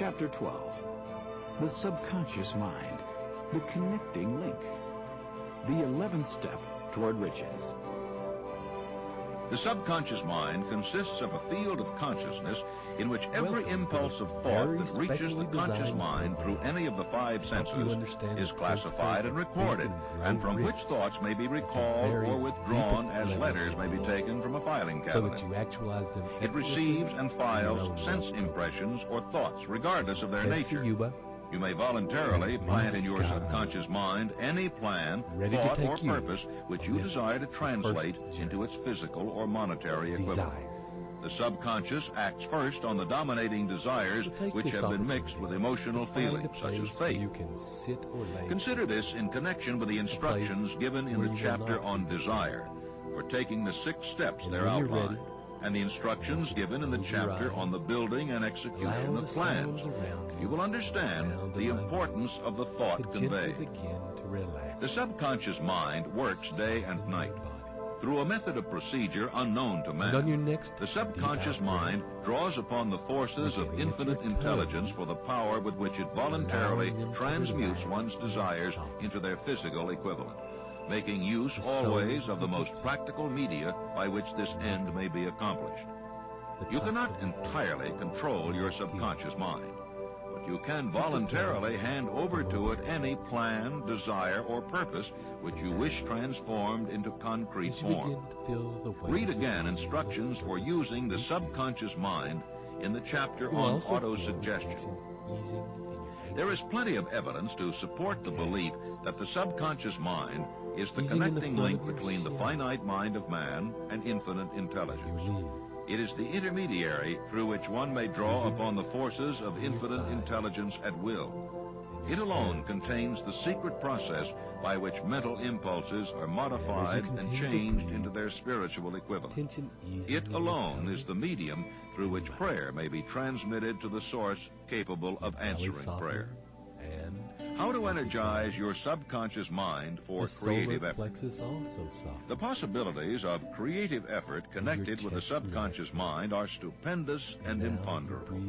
Chapter 12. The Subconscious Mind. The Connecting Link. The 11th Step Toward Riches. The subconscious mind consists of a field of consciousness in which every impulse of thought that reaches the conscious mind through any of the five senses is classified and recorded, and from which thoughts may be recalled or withdrawn as letters may be taken from a filing cabinet. It receives and files sense impressions or thoughts regardless of their nature. You may voluntarily plant in your subconscious mind any plan, thought, or purpose which you desire to translate into its physical or monetary equivalent. The subconscious acts first on the dominating desires which have been mixed with emotional feelings, such as faith. Consider this in connection with the instructions given in the chapter on desire, for taking the 6 steps there outlined, and the instructions given in the chapter on the building and execution of plans. You will understand the importance of the thought conveyed. The subconscious mind works day and night. Through a method of procedure unknown to man, the subconscious mind draws upon the forces of infinite intelligence for the power with which it voluntarily transmutes one's desires into their physical equivalent, making use always of the most practical media by which this end may be accomplished. You cannot entirely control your subconscious mind, but you can voluntarily hand over to it any plan, desire, or purpose which you wish transformed into concrete form. Read again instructions for using the subconscious mind in the chapter on autosuggestion. There is plenty of evidence to support the belief that the subconscious mind is the connecting link between the finite mind of man and infinite intelligence. It is the intermediary through which one may draw upon the forces of infinite intelligence at will. It alone contains the secret process by which mental impulses are modified and changed into their spiritual equivalent. It alone is the medium through which prayer may be transmitted to the source capable of answering prayer. How to energize your subconscious mind for creative effort. The possibilities of creative effort connected with the subconscious mind are stupendous and imponderable.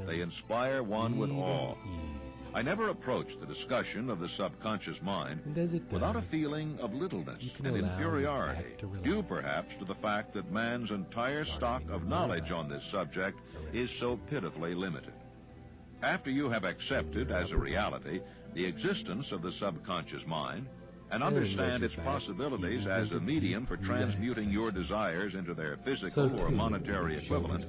They inspire one with awe. I never approach the discussion of the subconscious mind without a feeling of littleness and inferiority, due perhaps to the fact that man's entire stock of knowledge on this subject is so pitifully limited. After you have accepted as a reality the existence of the subconscious mind and understand its possibilities as a medium for transmuting your desires into their physical or monetary equivalent,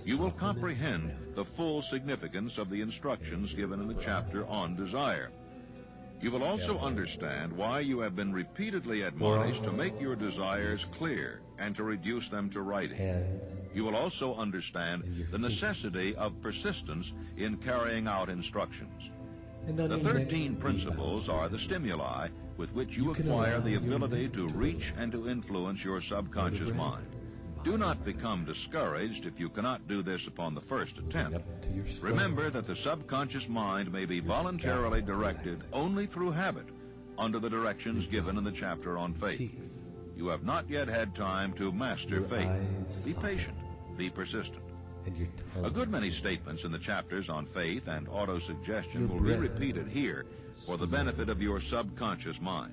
you will comprehend the full significance of the instructions given in the chapter on desire. You will also understand why you have been repeatedly admonished to make your desires clear and to reduce them to writing. You will also understand the necessity of persistence in carrying out instructions. The 13 principles are the stimuli with which you acquire the ability to reach and to influence your subconscious mind. Do not become discouraged if you cannot do this upon the first attempt. Remember that the subconscious mind may be voluntarily directed only through habit, under the directions given in the chapter on faith. You have not yet had time to master faith. Be patient. Be persistent. A good many statements in the chapters on faith and autosuggestion will be repeated here for the benefit of your subconscious mind.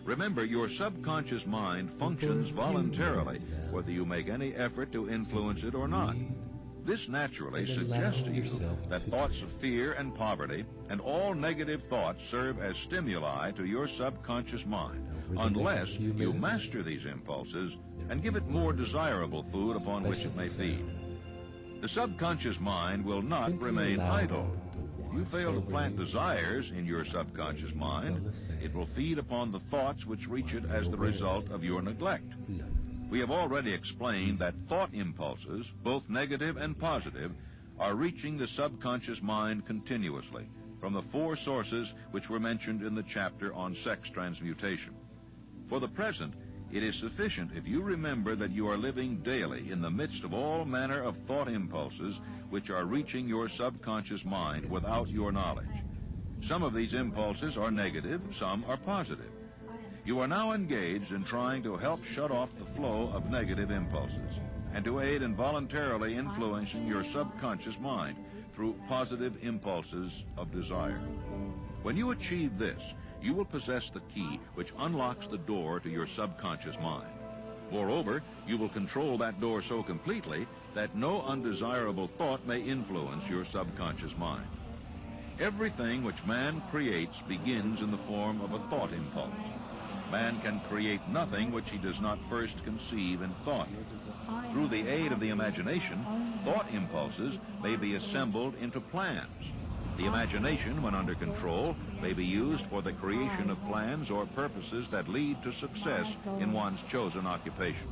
Remember, your subconscious mind functions voluntarily, whether you make any effort to influence it or not. This naturally suggests to you that thoughts of fear and poverty and all negative thoughts serve as stimuli to your subconscious mind, unless you master these impulses and give it more desirable food upon which it may feed. The subconscious mind will not remain idle. If you fail to plant desires in your subconscious mind, it will feed upon the thoughts which reach it as the result of your neglect. We have already explained that thought impulses, both negative and positive, are reaching the subconscious mind continuously from the 4 sources which were mentioned in the chapter on sex transmutation. For the present, it is sufficient if you remember that you are living daily in the midst of all manner of thought impulses which are reaching your subconscious mind without your knowledge. Some of these impulses are negative, some are positive. You are now engaged in trying to help shut off the flow of negative impulses and to aid in voluntarily influencing your subconscious mind through positive impulses of desire. When you achieve this, you will possess the key which unlocks the door to your subconscious mind. Moreover, you will control that door so completely that no undesirable thought may influence your subconscious mind. Everything which man creates begins in the form of a thought impulse. Man can create nothing which he does not first conceive in thought. Through the aid of the imagination, thought impulses may be assembled into plans. The imagination, when under control, may be used for the creation of plans or purposes that lead to success in one's chosen occupation.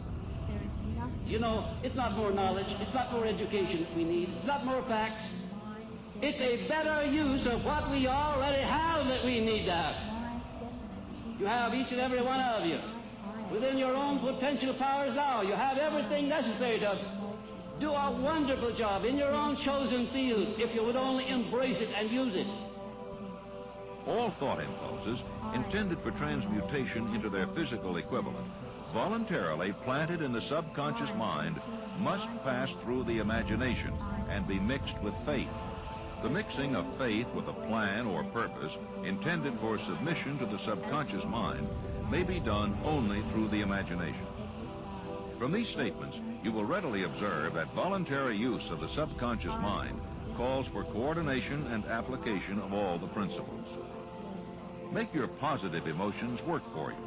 You know, it's not more knowledge, it's not more education we need, it's not more facts. It's a better use of what we already have that we need to have. You have each and every one of you. Within your own potential powers now, you have everything necessary to do a wonderful job in your own chosen field if you would only embrace it and use it. All thought impulses intended for transmutation into their physical equivalent, voluntarily planted in the subconscious mind, must pass through the imagination and be mixed with faith. The mixing of faith with a plan or purpose intended for submission to the subconscious mind may be done only through the imagination. From these statements, you will readily observe that voluntary use of the subconscious mind calls for coordination and application of all the principles. Make your positive emotions work for you.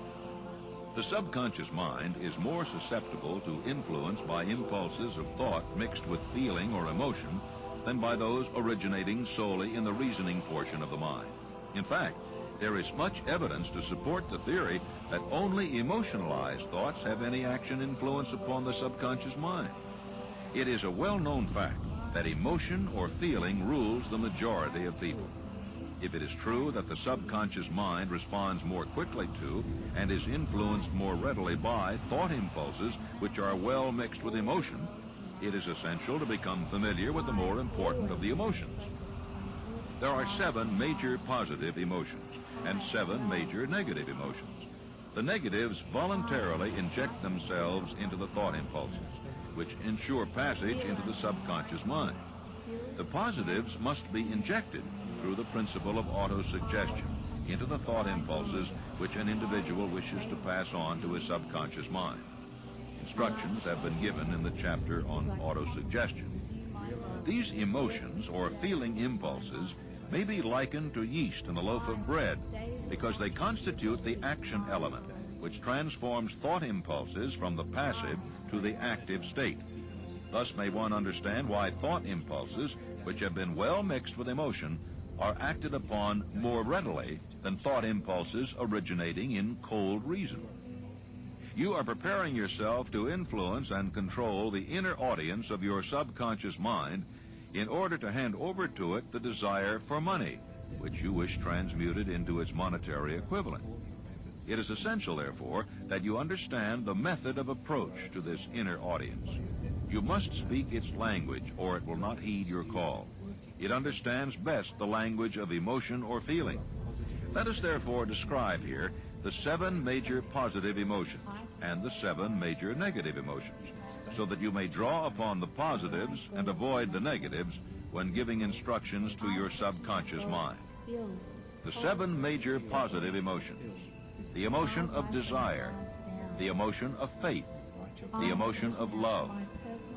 The subconscious mind is more susceptible to influence by impulses of thought mixed with feeling or emotion than by those originating solely in the reasoning portion of the mind. In fact, there is much evidence to support the theory that only emotionalized thoughts have any action influence upon the subconscious mind. It is a well-known fact that emotion or feeling rules the majority of people. If it is true that the subconscious mind responds more quickly to and is influenced more readily by thought impulses which are well mixed with emotion, it is essential to become familiar with the more important of the emotions. There are 7 major positive emotions and 7 major negative emotions. The negatives voluntarily inject themselves into the thought impulses, which ensure passage into the subconscious mind. The positives must be injected through the principle of autosuggestion into the thought impulses which an individual wishes to pass on to his subconscious mind. Instructions have been given in the chapter on autosuggestion. These emotions or feeling impulses may be likened to yeast in a loaf of bread because they constitute the action element which transforms thought impulses from the passive to the active state. Thus may one understand why thought impulses, which have been well mixed with emotion, are acted upon more readily than thought impulses originating in cold reason. You are preparing yourself to influence and control the inner audience of your subconscious mind in order to hand over to it the desire for money, which you wish transmuted into its monetary equivalent. It is essential, therefore, that you understand the method of approach to this inner audience. You must speak its language, or it will not heed your call. It understands best the language of emotion or feeling. Let us therefore describe here the 7 major positive emotions and the 7 major negative emotions, so that you may draw upon the positives and avoid the negatives when giving instructions to your subconscious mind. The 7 major positive emotions: the emotion of desire, the emotion of faith, the emotion of love,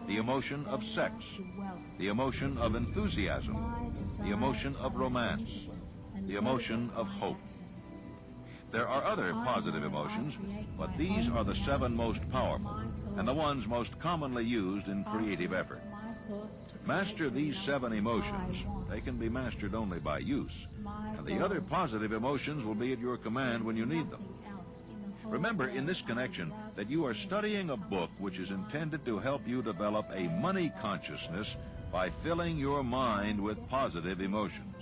the emotion of sex, the emotion of enthusiasm, the emotion of romance, the emotion of hope. There are other positive emotions, but these are the 7 most powerful and the ones most commonly used in creative effort. Master these 7 emotions. They can be mastered only by use, and the other positive emotions will be at your command when you need them. Remember in this connection that you are studying a book which is intended to help you develop a money consciousness by filling your mind with positive emotions.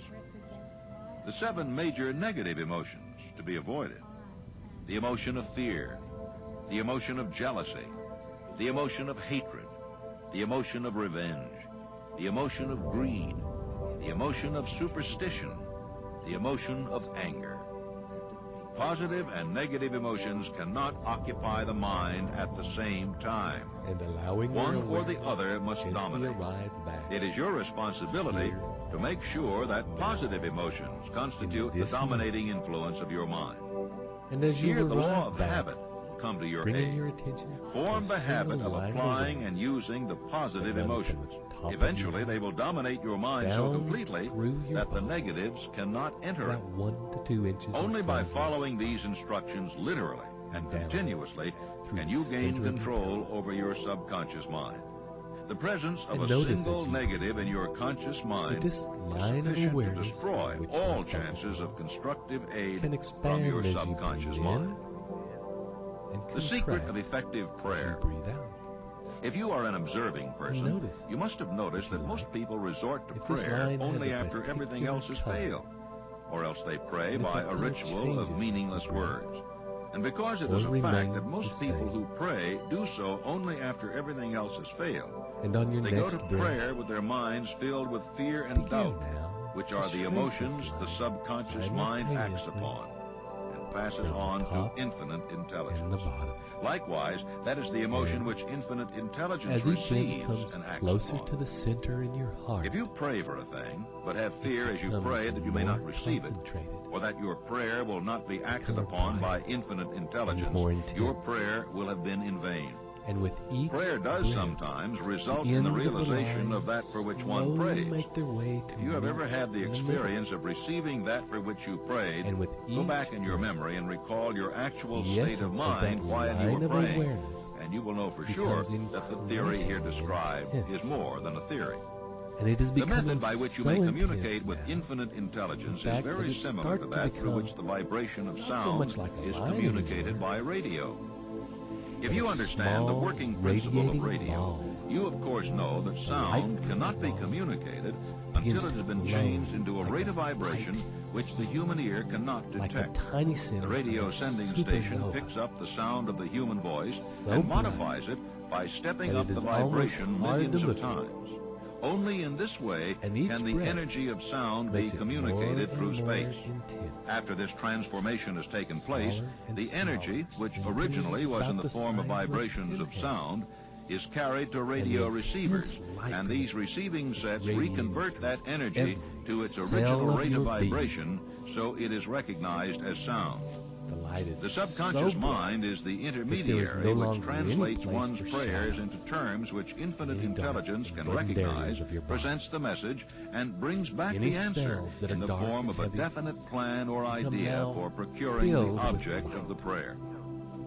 The 7 major negative emotions to be avoided: the emotion of fear, the emotion of jealousy, the emotion of hatred, the emotion of revenge, the emotion of greed, the emotion of superstition, the emotion of anger. positive and negative emotions cannot occupy the mind at the same time. And allowing one or the other must gently dominate. arrive back It is your responsibility here, to make sure that positive emotions constitute the this dominating influence of your mind. and as you Here, the law arrive of back, habit will come to your bringing aid. your attention Form to the a habit single of line applying awareness and using the positive that runs from emotions. the top of Eventually, your they will dominate your mind so down completely through your that the body, negatives cannot enter it. about 1 to 2 inches Only in by front of you. following these instructions literally and down continuously through can the you center gain of your control over your subconscious mind. The presence of And a notice single as you negative in your conscious that mind this is line of sufficient to awareness destroy which all you're chances focusing of constructive aid can from expand your as you subconscious breathe mind. in and The secret contract of effective as prayer. you breathe out. If you are an observing person, notice, you must have noticed if you that most like, people resort to if this prayer line has only a after everything particular else has color, failed, or else they pray and if by that a color ritual of changes meaningless with the prayer, words. And because it or is a fact that remains most the people same. who pray do so only after everything else has failed, And on your they go next to breath, prayer with their minds filled with fear and begin doubt, now which to are the shrink emotions this the line subconscious mind acts simultaneously upon and passes from the on top to infinite and the intelligence. bottom. Likewise, that is the emotion And which infinite intelligence As each end receives comes and acts closer upon. to the center in your heart, If you pray for a thing, but have fear as you becomes pray that you may not more receive it, concentrated, or that your prayer will not be acted more upon by bright, infinite intelligence, more your intense. prayer will have been in vain. and with each Prayer does breath, sometimes result the in the ends of the realization line of that for which one slowly prays. make their way to If you have meet ever had the in middle. experience of receiving that for which you prayed, And with go each back in your breath, memory and recall your actual the state essence of of mind that while you line were of praying, awareness and you will know for sure becomes that the theory here increasingly described intense. is more than a theory. and it is The becoming method by which you so may intense communicate with now, infinite intelligence in fact, is very that it similar to starts to that through become which the vibration of not so sound much like a is line communicated anymore, by radio. If but you a understand the small, working principle of radiating radio, ball. you of course know that sound light from cannot the be ball communicated begins until it to has been glow changed into a like rate a of vibration light, which the human ear cannot like a detect. tiny center The of radio a sending station supernova, picks up the sound of the human voice so and bright modifies it by stepping that up it the is almost vibration hard millions to of look at. times. Only in this way And each can the breath energy of sound be makes it communicated more through and more space. intense. After this transformation has taken place, Smaller and the smaller, energy, which until originally it's was in about the the form of size of a vibrations of pinhead. sound, is carried to radio the receivers, intense light and from these it receiving sets radiating reconvert through that energy every to its cell original of rate your of being. vibration, so it is recognized as sound. The light is The subconscious so bright mind is the no intermediary which longer any translates place one's for prayers shadows. into terms which infinite Any dark intelligence and can burdened areas recognize, of your body. presents the message, and brings back Any the answer cells that are in the dark form and of a heavy definite plan or become idea now for procuring the filled with object light. of the prayer.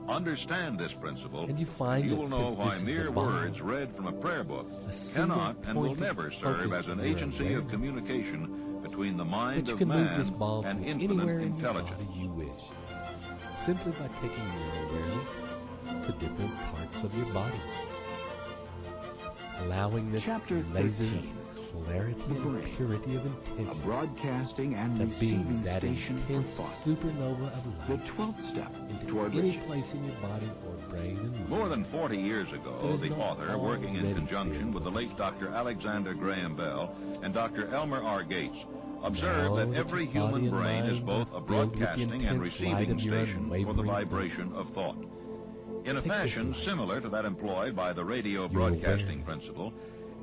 Understand this principle, And you find you that will know since why this is mere a bond, words read from a prayer book a single cannot and will point of never serve focus as an of your agency of awareness, communication between the mind that you of can move this man ball to and anywhere infinite in your intelligence. body you wish, simply by taking your awareness to different parts of your body, allowing this Chapter laser 13, of clarity The and Brain, purity of a intention broadcasting and to be receiving that station for intense thought. supernova of The light 12th step into toward any riches. place in your body or brain and mind. More than 40 years ago, There's the not author, working in already conjunction been with the place. late Dr. Alexander Graham Bell and Dr. Elmer R. Gates, observed Now that that every your body human and brain is mind both are a filled with the broadcasting and intense light receiving of your station for the unwavering vibration of thought. In a Take this fashion light. similar to that employed by the radio Your broadcasting awareness. principle,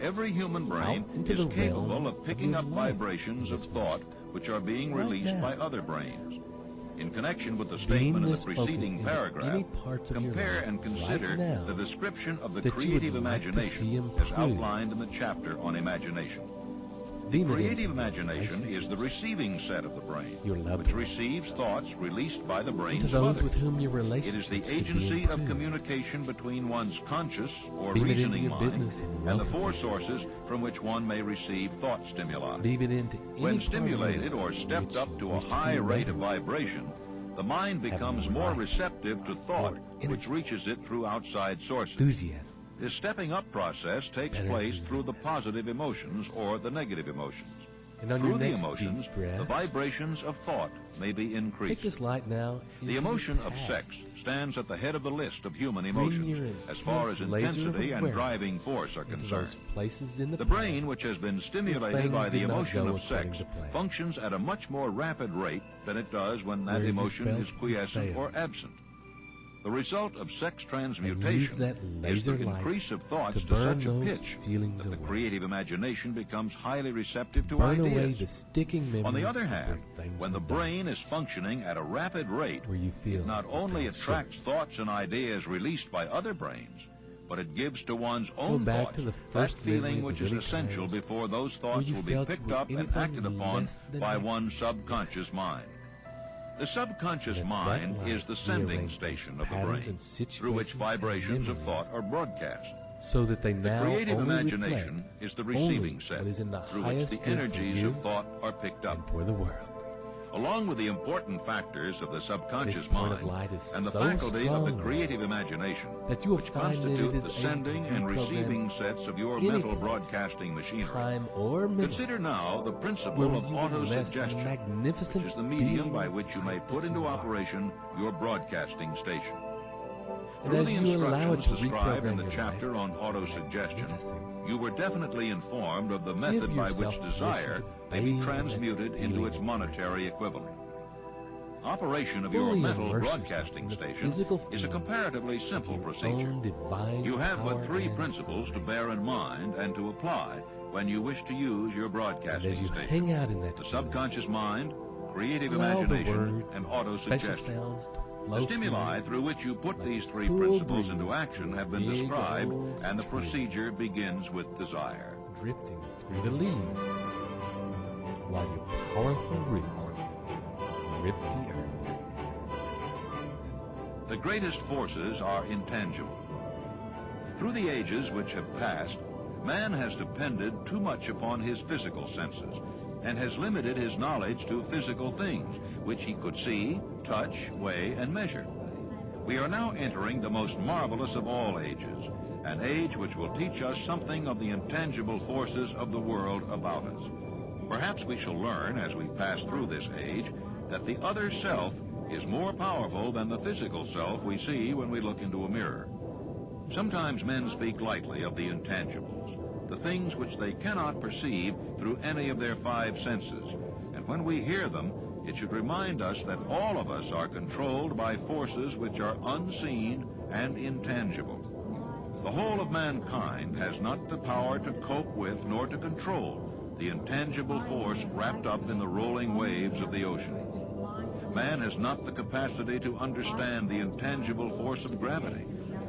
every human brain Out into is the realm capable of of picking your up life vibrations of this thought which are being Right released now. by other brains. In connection with the Beam statement in the this focus preceding into paragraph, any parts of your compare life and right consider now the description of the that you would creative like to see imagination as improved. outlined in the chapter on imagination. The Beam it creative into imagination is the relationships, receiving set of the brain, your loved which ones, receives thoughts released by the brains into of those others. with whom your It is relationships the could be agency of improved. communication between one's conscious or Beam it into reasoning your mind business and and the wealth four affairs. sources from which one may receive thought stimuli. Beam it into any When part of your stimulated life or in stepped which up you to a wish be high rate of better. vibration, the mind Having becomes more more life, receptive to thought, more which energy, reaches it through outside sources. enthusiasm. This stepping up process takes Better place through the results. positive emotions or the negative emotions. And on Through your the next emotions, deep breath, the vibrations of thought may be take increased. this light now into The your emotion of past. sex stands at the head of the list of human Bring emotions your as far as intense laser of intensity and awareness driving force are into concerned. those places in the The past brain, which has been stimulated things by the did not emotion go of sex, according to plan. functions at a much more rapid rate than it does when that Where you emotion felt is you quiescent or failed. absent. The result of sex and use transmutation that is the laser light increase of thoughts to to burn such a those pitch feelings that the away. creative imagination becomes highly receptive to Burn away ideas. the sticking memories. On the other of hand, where things when the were done, brain is functioning at a rapid rate, where you feel it not you only felt attracts sure. thoughts and ideas released by other brains, but it gives to one's Go own back thoughts to the that first feeling memories which of is any essential times before those where thoughts you will be felt picked you were up and anything acted upon less than by happy. one's subconscious mind. The subconscious Let that mind light is the sending rearrange station those of the patterns brain, and through which situations and vibrations of memories thought are broadcast. so that they The now creative only imagination reflect is the only receiving set, what is in the through which highest the good for energies you of thought are picked and up. for the world. Along with the important factors of the subconscious This point of mind light is and the so faculty of the strong creative imagination, that you will which find that constitute it is the able to sending and reprogram receiving sets of your any mental place, broadcasting machinery. time or minute, Consider now the principle where of you will less autosuggestion, magnificent which is the medium being by which you may that put you into are. operation your broadcasting station. And Through as the you allow it instructions to described in reprogram the your chapter life, on autosuggestion, magnificence, you were definitely informed of the give method by yourself which permission desire to may be bathe in transmuted that into feeling its of monetary grace. equivalent. Operation of your Fully mental immerse yourself broadcasting in the station physical is a feeling comparatively simple your procedure. own divine You have power but three and principles to bear in grace. mind and to apply when you wish to use your And broadcasting as you station. hang out in that The feeling, subconscious mind, creative allow the imagination, words and and special autosuggestion. sounds to The flow stimuli through through which you put like these a three cool principles into breeze action through have been big described, old and the tree. procedure begins with desire. drifting through the leaves, while your powerful roots grip the earth. The greatest forces are intangible. Through the ages which have passed, man has depended too much upon his physical senses and has limited his knowledge to physical things, which he could see, touch, weigh, and measure. We are now entering the most marvelous of all ages, an age which will teach us something of the intangible forces of the world about us. Perhaps we shall learn as we pass through this age that the other self is more powerful than the physical self we see when we look into a mirror. Sometimes men speak lightly of the intangibles, the things which they cannot perceive through any of their five senses, and when we hear them, it should remind us that all of us are controlled by forces which are unseen and intangible. The whole of mankind has not the power to cope with nor to control the intangible force wrapped up in the rolling waves of the ocean. Man has not the capacity to understand the intangible force of gravity,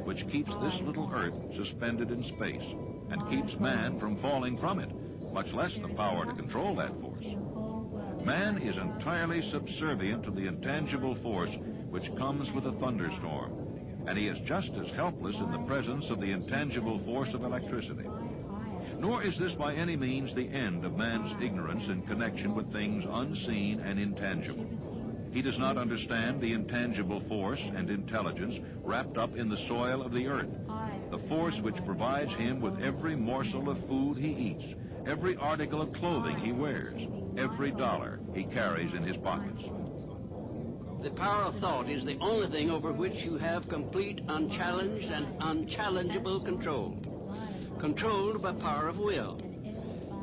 which keeps this little earth suspended in space and keeps man from falling from it, much less the power to control that force. Man is entirely subservient to the intangible force which comes with a thunderstorm, and he is just as helpless in the presence of the intangible force of electricity. Nor is this by any means the end of man's ignorance in connection with things unseen and intangible. He does not understand the intangible force and intelligence wrapped up in the soil of the earth, the force which provides him with every morsel of food he eats, every article of clothing he wears, every dollar he carries in his pockets. The power of thought is the only thing over which you have complete, unchallenged, and unchallengeable control. Controlled by power of will.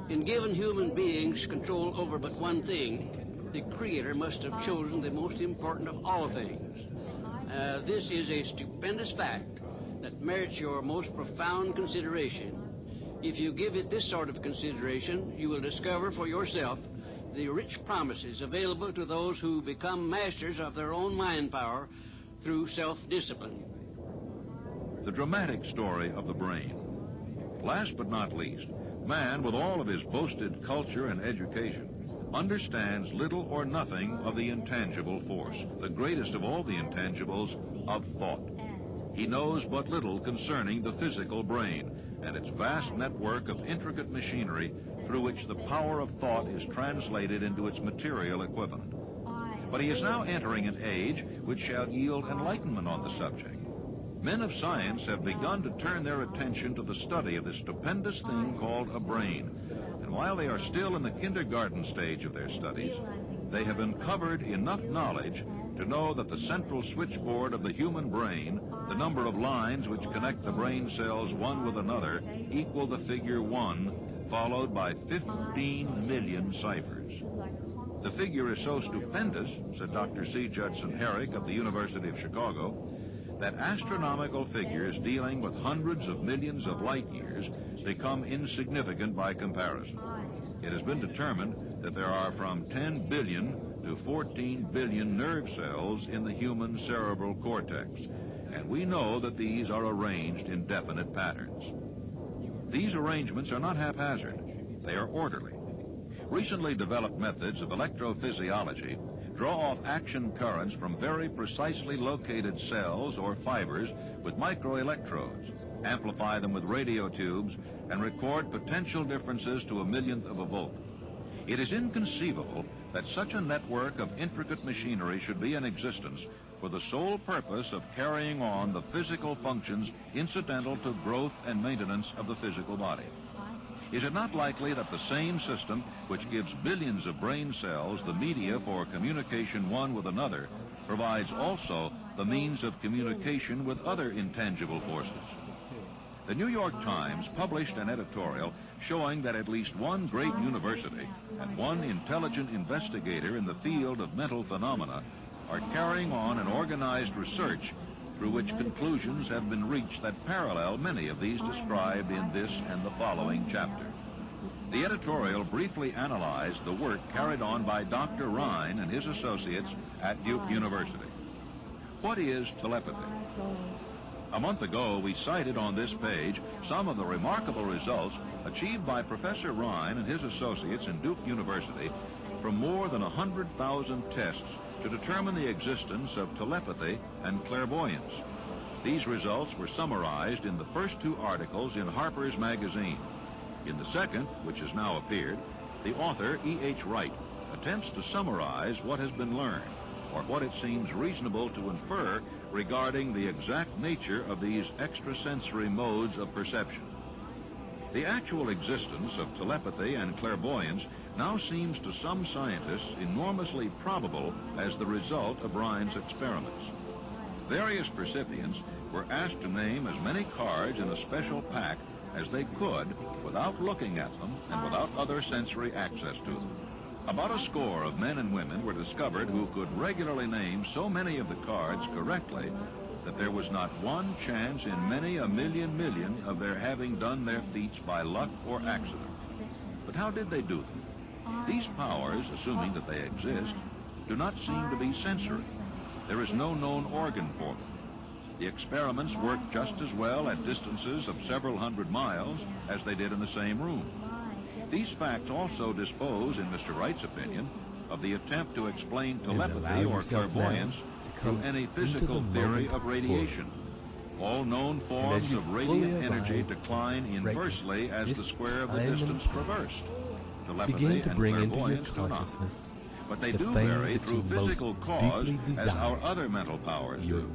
In giving human beings control over but one thing, the Creator must have chosen the most important of all things. This is a stupendous fact that merits your most profound consideration. If you give it this sort of consideration, you will discover for yourself the rich promises available to those who become masters of their own mind power through self-discipline. The dramatic story of the brain. Last but not least, man, with all of his boasted culture and education, understands little or nothing of the intangible force, the greatest of all the intangibles, of thought. He knows but little concerning the physical brain and its vast network of intricate machinery through which the power of thought is translated into its material equivalent. But he is now entering an age which shall yield enlightenment on the subject. Men of science have begun to turn their attention to the study of this stupendous thing called a brain, And while they are still in the kindergarten stage of their studies, they have uncovered enough knowledge to know that the central switchboard of the human brain, the number of lines which connect the brain cells one with another, equal the figure 1, followed by 15 million ciphers. The figure is so stupendous, said Dr. C. Judson Herrick of the University of Chicago, that astronomical figures dealing with hundreds of millions of light years become insignificant by comparison. It has been determined that there are from 10 billion to 14 billion nerve cells in the human cerebral cortex, and we know that these are arranged in definite patterns. These arrangements are not haphazard. They are orderly. Recently developed methods of electrophysiology draw off action currents from very precisely located cells or fibers with microelectrodes, amplify them with radio tubes, and record potential differences to a millionth of a volt. It is inconceivable that such a network of intricate machinery should be in existence for the sole purpose of carrying on the physical functions incidental to growth and maintenance of the physical body. Is it not likely that the same system which gives billions of brain cells the media for communication one with another provides also the means of communication with other intangible forces? The New York Times published an editorial showing that at least one great university and one intelligent investigator in the field of mental phenomena are carrying on an organized research through which conclusions have been reached that parallel many of these described in this and the following chapter. The editorial briefly analyzed the work carried on by Dr. Rhine and his associates at Duke University. What is telepathy? A month ago, we cited on this page some of the remarkable results achieved by Professor Rhine and his associates in Duke University from more than 100,000 tests to determine the existence of telepathy and clairvoyance. These results were summarized in the first two articles in Harper's Magazine. In the second, which has now appeared, the author, E.H. Wright, attempts to summarize what has been learned, or what it seems reasonable to infer regarding the exact nature of these extrasensory modes of perception. The actual existence of telepathy and clairvoyance now seems to some scientists enormously probable as the result of Rhine's experiments. Various recipients were asked to name as many cards in a special pack as they could without looking at them and without other sensory access to them. About a score of men and women were discovered who could regularly name so many of the cards correctly that there was not one chance in many a million of their having done their feats by luck or accident. But how did they do them? These powers, assuming that they exist, do not seem to be sensory. There is no known organ for them. The experiments work just as well at distances of several hundred miles as they did in the same room. These facts also dispose, in Mr. Wright's opinion, of the attempt to explain telepathy or clairvoyance through any physical theory of radiation. All known forms of radiant energy decline inversely as the square of the distance traversed. Telepathy and clairvoyance do not. But they do vary through physical cause as our other mental powers do.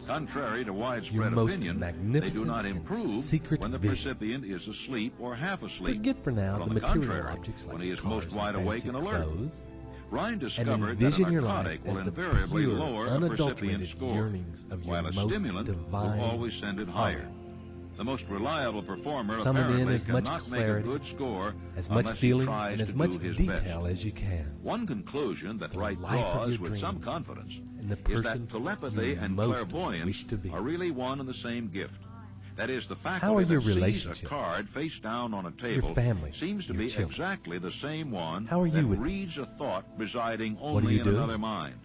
Contrary to widespread opinion, they do not improve when the recipient is asleep or half asleep. Forget for now but on the the material contrary, objects like when he is cars most wide and awake and fancy alert. clothes, Rhine and discovered that a envision your life narcotic will as the invariably pure, lower a recipient's unadulterated score, yearnings of your while a most stimulant divine will always send it higher. The most reliable performer Summon in apparently as much cannot make a clarity, good score as much unless feeling, he tries and as to much do his detail best. as you can. One conclusion that The Wright life of draws your with some dreams confidence and the is person that telepathy you and most clairvoyance wish to be. are really one and the same gift. That is, the How are faculty your that sees a relationships? card face down on a table family, seems to your be children. exactly the same one How are you that with reads a thought residing do only you in do? another mind.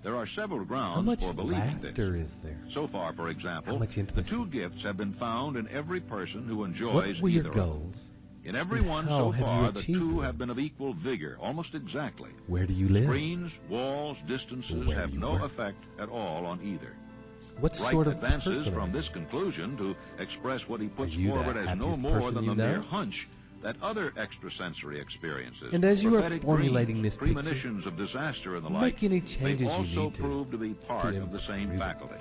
There are several How grounds much for believing this. laughter is there? So far, for example, How much the intimacy? two gifts have been found in every person who What enjoys were your either of them. goals? In every and one how so have you far, the achieved two them? have been of equal vigor, almost exactly. Where do you live? Screens, walls, distances Where have do you no work? effect at all on either. What Wright sort of advances person are from you? this conclusion to express what he puts you the forward as no happiest more person than you the mere know? hunch that other extrasensory experiences, And as you are prophetic formulating dreams, this picture, premonitions of disaster and the make like, any changes they you also need to prove to be part of the same improve it. faculty.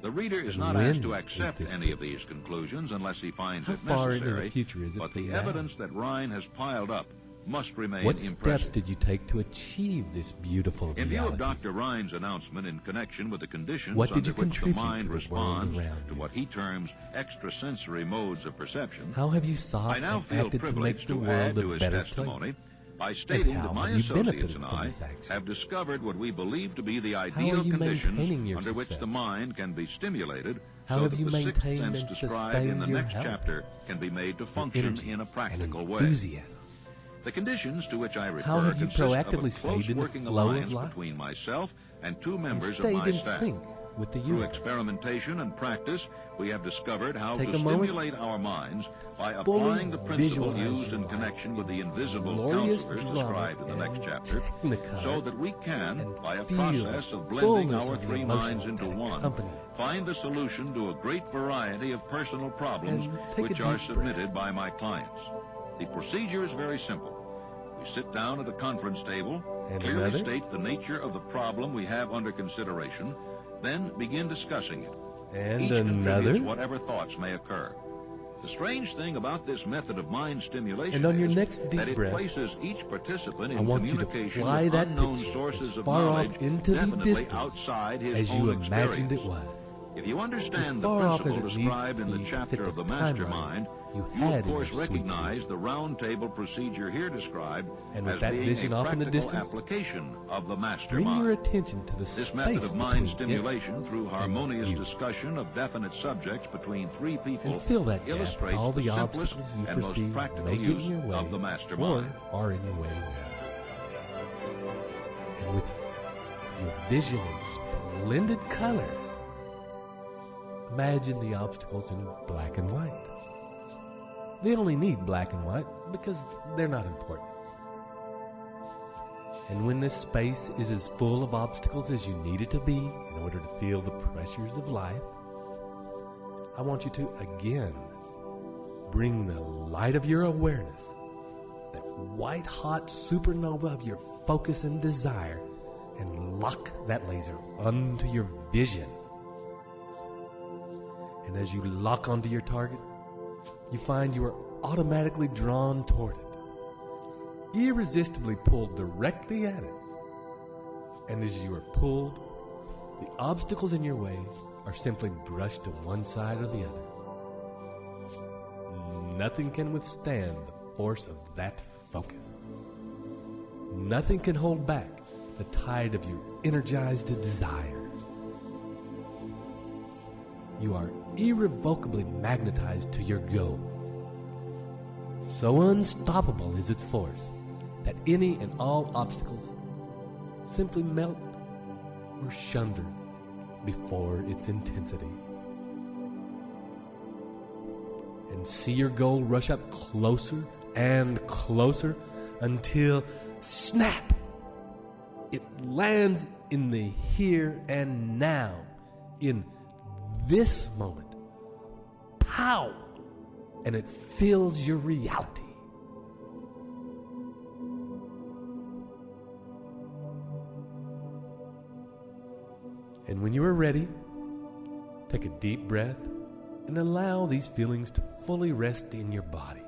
The reader is And not when asked to is accept this any of picture? these conclusions unless he finds How it far into the necessary, future is it but from the now? evidence that Rhine has piled up must remain What steps impressive. did you take to achieve this beautiful In view of reality? Dr. Rhine's announcement in connection with the conditions What did under you which the contribute mind to the world responds around to you? what he terms extrasensory modes of perception, How have you sought I now and feel acted to make privileged the to world add a to his better testimony place? by stating how that my have you associates benefited and from I this action? have discovered what we believe to be the are ideal you maintaining conditions your under which the success? mind can be stimulated How so have that you the sixth maintained sense and described in the sustained your next health, chapter can be made to your function energy, in a practical and way. enthusiasm? The conditions to which I refer How have you consist of a proactively close stayed in the working flow of alliance life between myself and two And members of stayed my in staff. sync with the Through universe? experimentation and practice, we have discovered how Take to a moment, stimulate our minds by fully applying the principle visualize used in your connection life with the in invisible glorious counselors drama described in the next and chapter, technicolor, so that we can, and by a feel process the of blending fullness our of the three minds emotions into that one, accompany find the solution to a great variety of personal problems And take a which are deep submitted by my clients. The procedure is very simple. We sit down at a conference table, And clearly another? state the nature of the problem we have under consideration, then begin discussing it. And Each another? contributes whatever thoughts may occur. The strange thing about this method of mind stimulation And on your is next deep that it breath, places each participant I in want you to communication fly with that unknown picture sources as of far off knowledge into the definitely distance outside his as own you imagined it experience. was. If you As understand the far off as principle it needs described to in the be to chapter fit of the the mastermind, timeline you had of in course your sweet recognize vision. the round table procedure here described And with as that being vision a off in the practical distance, application of the Bring mastermind. your attention to the This space method of mind between stimulation through harmonious you. discussion of definite subjects between three people and fill that gap with illustrates all the simplest obstacles you and most perceive practical may get use in your way of the mastermind. or are in your way now. And with your vision in splendid color, imagine the obstacles in black and white. They only need black and white because they're not important. And when this space is as full of obstacles as you need it to be in order to feel the pressures of life, I want you to again bring the light of your awareness, that white-hot supernova of your focus and desire, and lock that laser onto your vision. And as you lock onto your target, you find you are automatically drawn toward it, irresistibly pulled directly at it. And as you are pulled, the obstacles in your way are simply brushed to one side or the other. Nothing can withstand the force of that focus. Nothing can hold back the tide of your energized desire. You are irrevocably magnetized to your goal. So unstoppable is its force that any and all obstacles simply melt or shunder before its intensity. And see your goal rush up closer and closer until, snap, it lands in the here and now, in this moment. Pow! And it fills your reality. And when you are ready, take a deep breath and allow these feelings to fully rest in your body.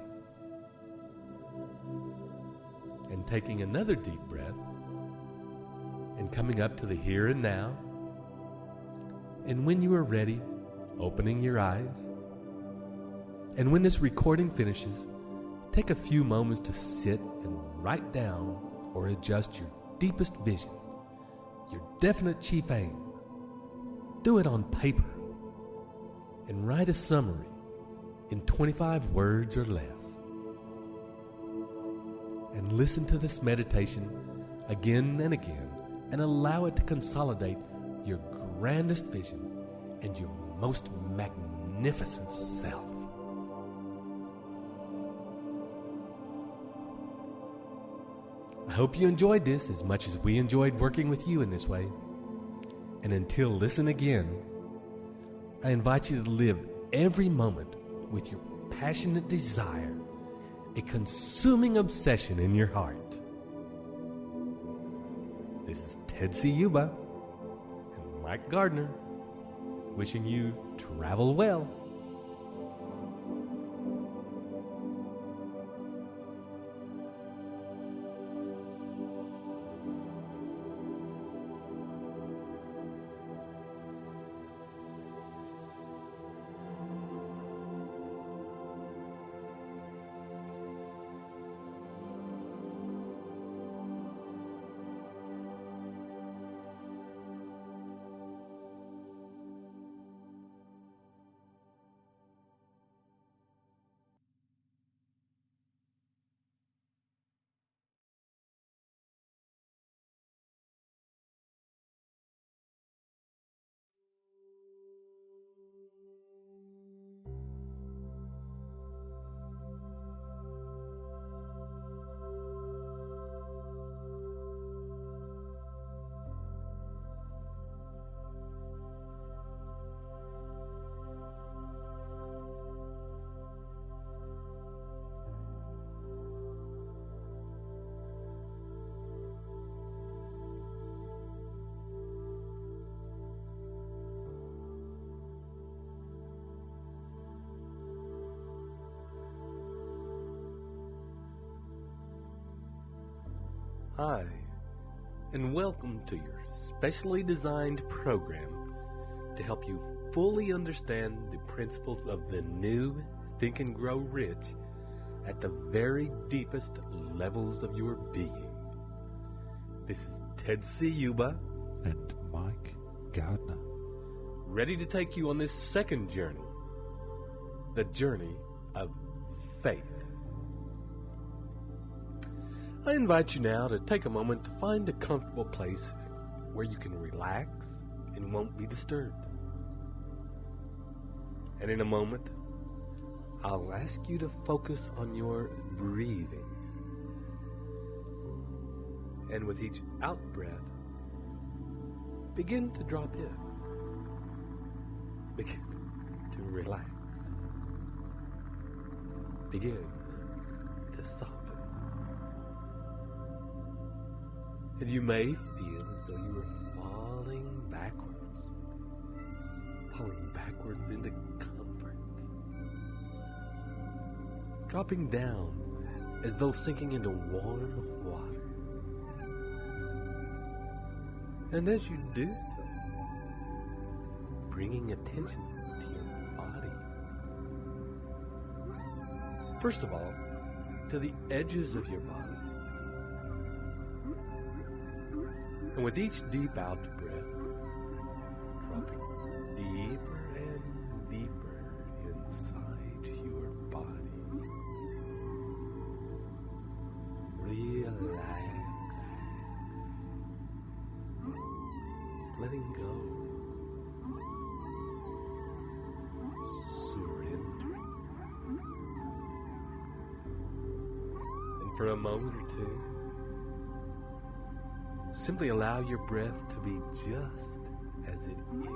And taking another deep breath and coming up to the here and now. And when you are ready, opening your eyes. And when this recording finishes, take a few moments to sit and write down or adjust your deepest vision, your definite chief aim. Do it on paper and write a summary in 25 words or less. And listen to this meditation again and again and allow it to consolidate your grandest vision and your most magnificent self. I hope you enjoyed this as much as we enjoyed working with you in this way. And until listen again, I invite you to live every moment with your passionate desire, a consuming obsession in your heart. This is Ted Ciuba and Mike Gardner wishing you travel well. Hi, and welcome to your specially designed program to help you fully understand the principles of the new Think and Grow Rich at the very deepest levels of your being. This is Ted Ciuba and Mike Gardner, ready to take you on this second journey, the journey of faith. I invite you now to take a moment to find a comfortable place where you can relax and won't be disturbed. And in a moment, I'll ask you to focus on your breathing. And with each out-breath, begin to drop in. Begin to relax. Begin to soften. And you may feel as though you are falling backwards into comfort, dropping down as though sinking into warm water. And as you do so, bringing attention to your body. First of all, to the edges of your body. And with each deep out breath, dropping deeper and deeper inside your body. Relaxing. Letting go. Surrendering. And for a moment or two, simply allow your breath to be just as it is.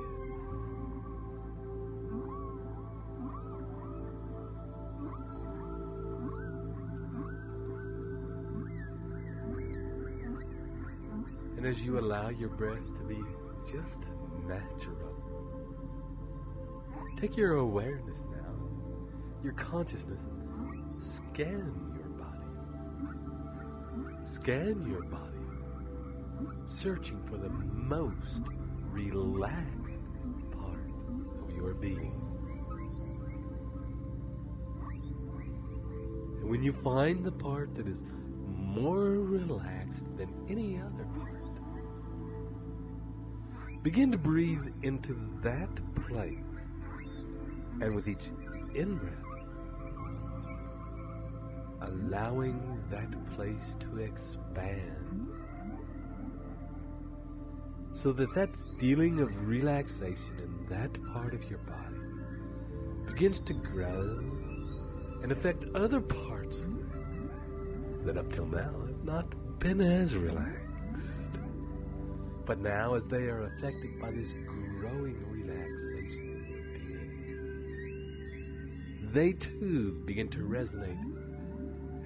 And as you allow your breath to be just natural, take your awareness now, your consciousness, scan your body. Scan your body. Searching for the most relaxed part of your being. And when you find the part that is more relaxed than any other part, begin to breathe into that place. And with each in-breath, allowing that place to expand. So that feeling of relaxation in that part of your body begins to grow and affect other parts that up till now have not been as relaxed. But now, as they are affected by this growing relaxation in your being, they too begin to resonate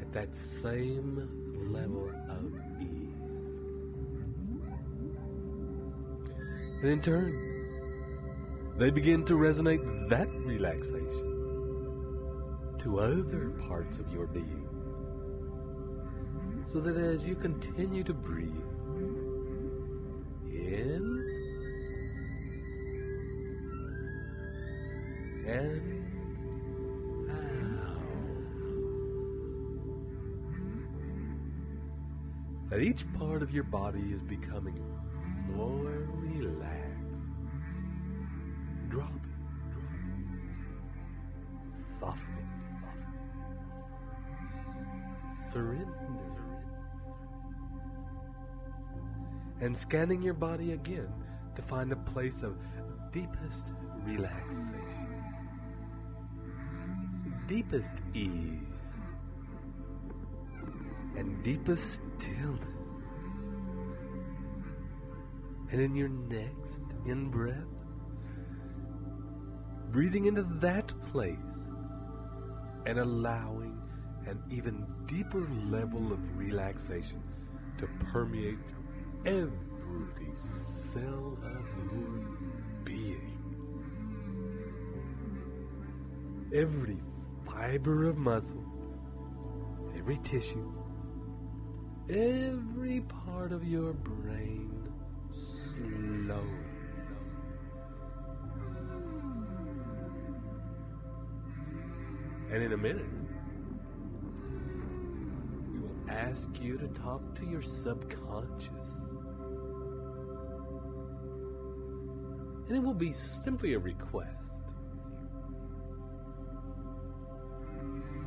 at that same level of ease. And in turn, they begin to resonate that relaxation to other parts of your being. So that as you continue to breathe in and that each part of your body is becoming more relaxed, dropping, softening, surrendering, and scanning your body again to find a place of deepest relaxation, deepest ease, and deepest stillness. And in your next in-breath, breathing into that place and allowing an even deeper level of relaxation to permeate through every cell of your being. Every fiber of muscle, every tissue, every part of your brain, slowly. And in a minute, we will ask you to talk to your subconscious. And it will be simply a request.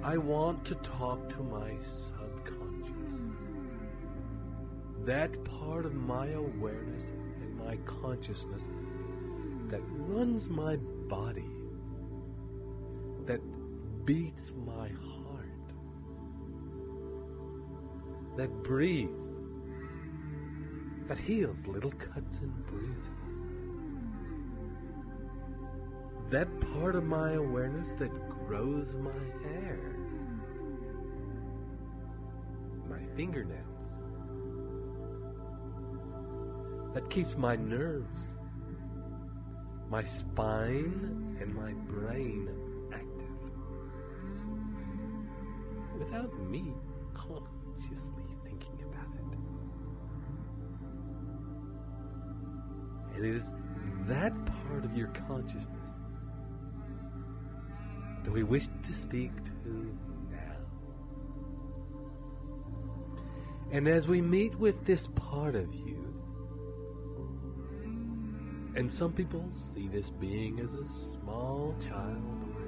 I want to talk to my subconscious. That part of my awareness and my consciousness that runs my body, that beats my heart, that breathes, that heals little cuts and bruises. That part of my awareness that grows my hair, my fingernails, that keeps my nerves, my spine, and my brain active without me consciously thinking about it. And it is that part of your consciousness that we wish to speak to now. And as we meet with this part of you, and some people see this being as a small child or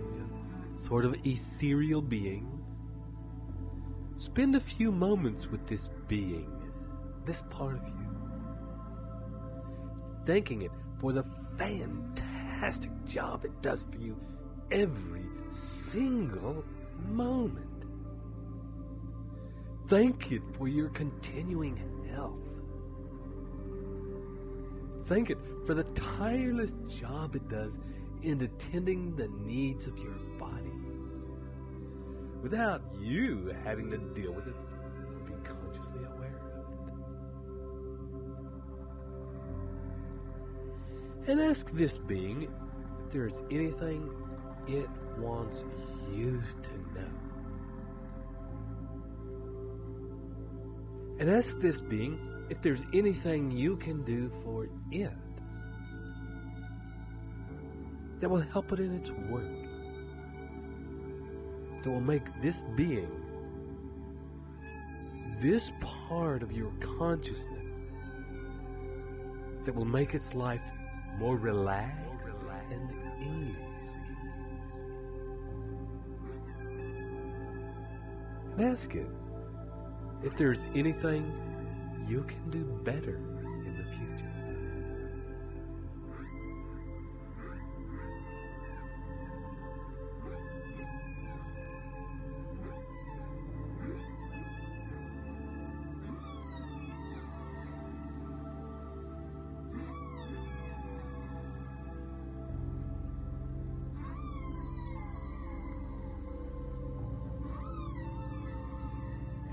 a sort of ethereal being, spend a few moments with this being, this part of you, thanking it for the fantastic job it does for you every single moment. Thank it for your continuing health. Thank it for the tireless job it does in attending the needs of your body without you having to deal with it or be consciously aware of it. And ask this being if there is anything it wants you to know. And ask this being if there's anything you can do for it that will help it in its work, that will make this being, this part of your consciousness, that will make its life more relaxed and easy. And ask it if there's anything you can do better in the future.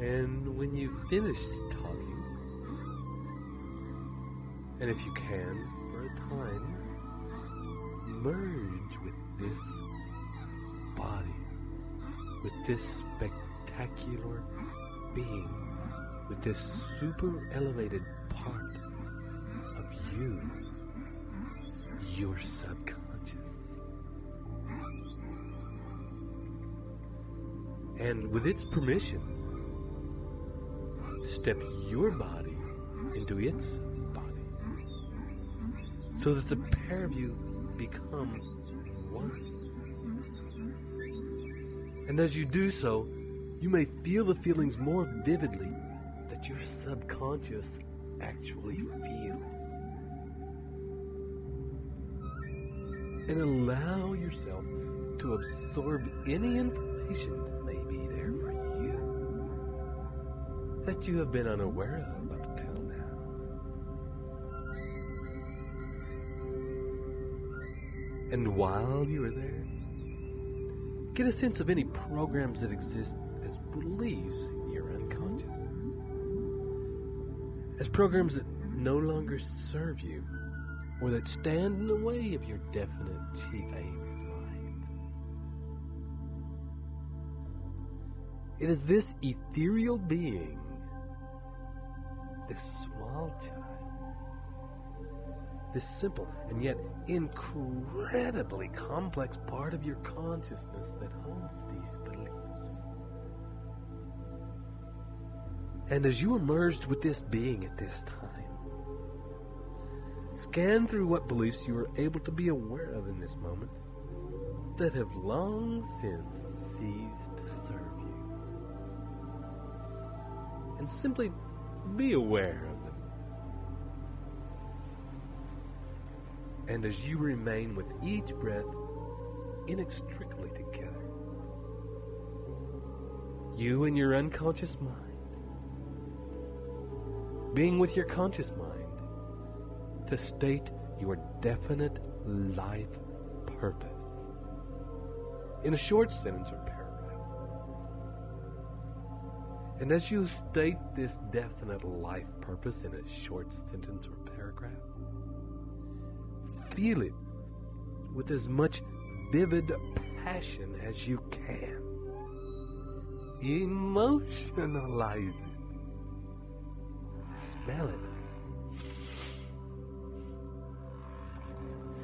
And when you've finished talking, and if you can, for a time, merge with this body, with this spectacular being, with this super elevated part of you, your subconscious. And with its permission, step your body into its body, so that the pair of you become one. And as you do so, you may feel the feelings more vividly that your subconscious actually feels. And allow yourself to absorb any information that may be there for you that you have been unaware of up till now. And while you are there, get a sense of any programs that exist as beliefs in your unconscious, as programs that no longer serve you or that stand in the way of your definite chief aim in life. It is this ethereal being, this small child, this simple and yet incredibly complex part of your consciousness that holds these beliefs. And as you are merged with this being at this time, scan through what beliefs you are able to be aware of in this moment that have long since ceased to serve you. And simply be aware of them. And as you remain with each breath inextricably together, you and your unconscious mind, being with your conscious mind, to state your definite life purpose in a short sentence or paragraph. And as you state this definite life purpose in a short sentence or paragraph, feel it with as much vivid passion as you can. Emotionalize it. Smell it.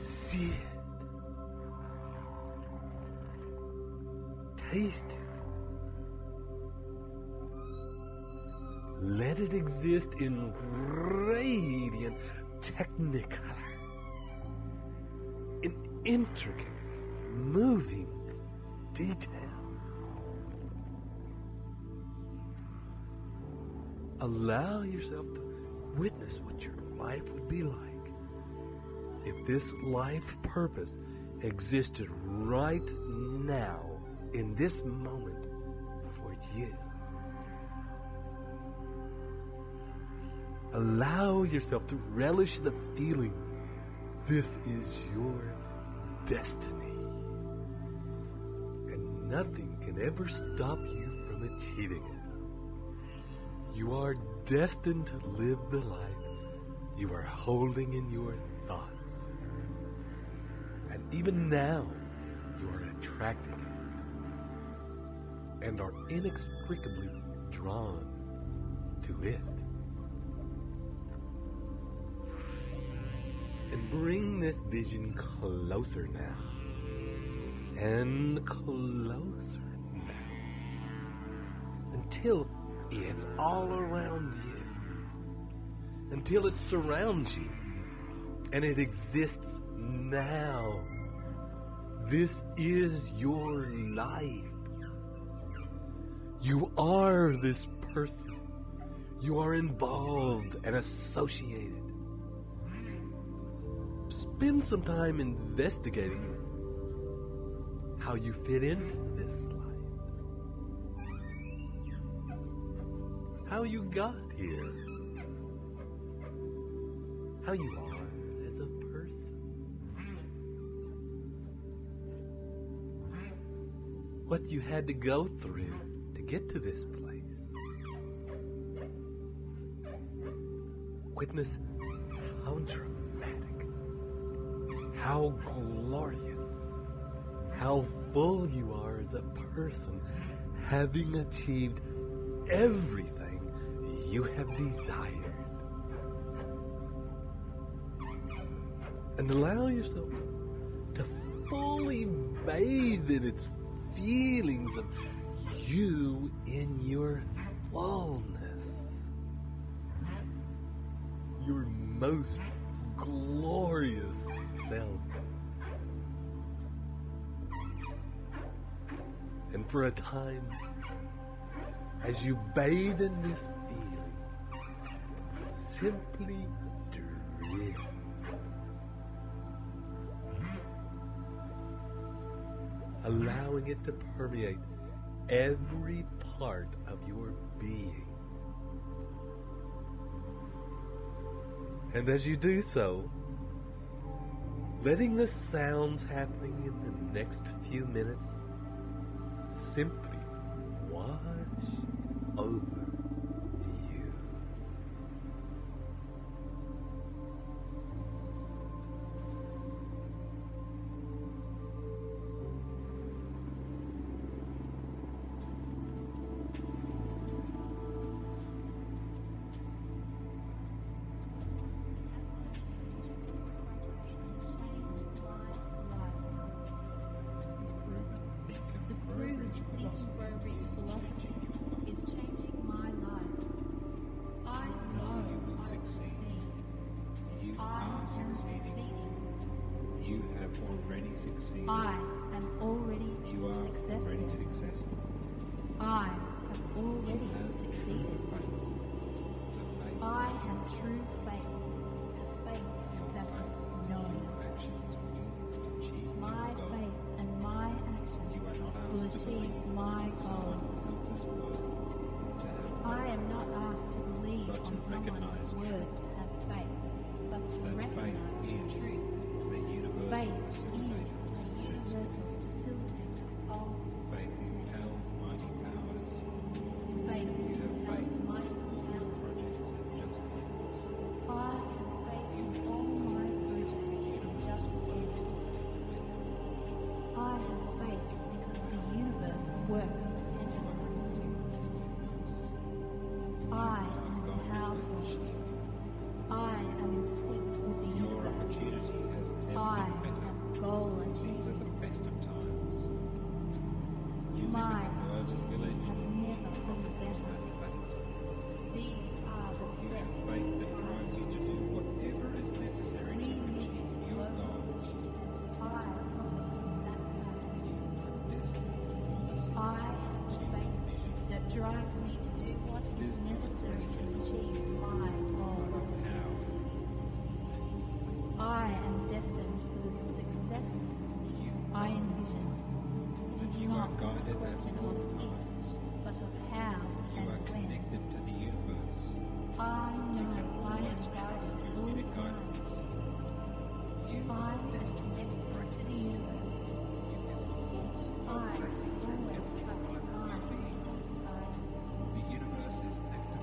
See it. Taste it. Let it exist in radiant technicolor, in intricate, moving detail. Allow yourself to witness what your life would be like if this life purpose existed right now, in this moment, for you. Allow yourself to relish the feeling this is your destiny, and nothing can ever stop you from achieving it. You are destined to live the life you are holding in your thoughts. And even now, you are attracting it and are inextricably drawn to it. And bring this vision closer now. And closer now. Until it's all around you. Until it surrounds you. And it exists now. This is your life. You are this person. You are involved and associated. Spend some time investigating how you fit into this life. How you got here. How you are as a person. What you had to go through to get to this place. Witness how dramatic, how glorious, how full you are as a person, having achieved everything you have desired. And allow yourself to fully bathe in its feelings of you in your fullness, your most glorious self. And for a time, as you bathe in this feeling, simply drift. Allowing it to permeate every part of your being. And as you do so, letting the sounds happening in the next few minutes simply wash over you. I am already successful. I have already succeeded. I have true faith, the faith that is known. My faith and my actions will achieve my goal. I am not asked to believe on someone's word to have faith, but to recognize truth. Faith is a universal facilitator of success. Faith impels mighty powers. I have faith in all my projects just end. I have faith because the universe works dependently. I am powerful. I am in sync with the universe. I am goal achieving. My achievements have never been better. These are the best times. We live globally, and I profit from that fact. I have faith that drives me to do what is necessary to achieve my goals. I am destined for the success I envision. It is not a question of if, but of how and when. I know I am guided all times. I am connected to the universe. I always trust my guidance.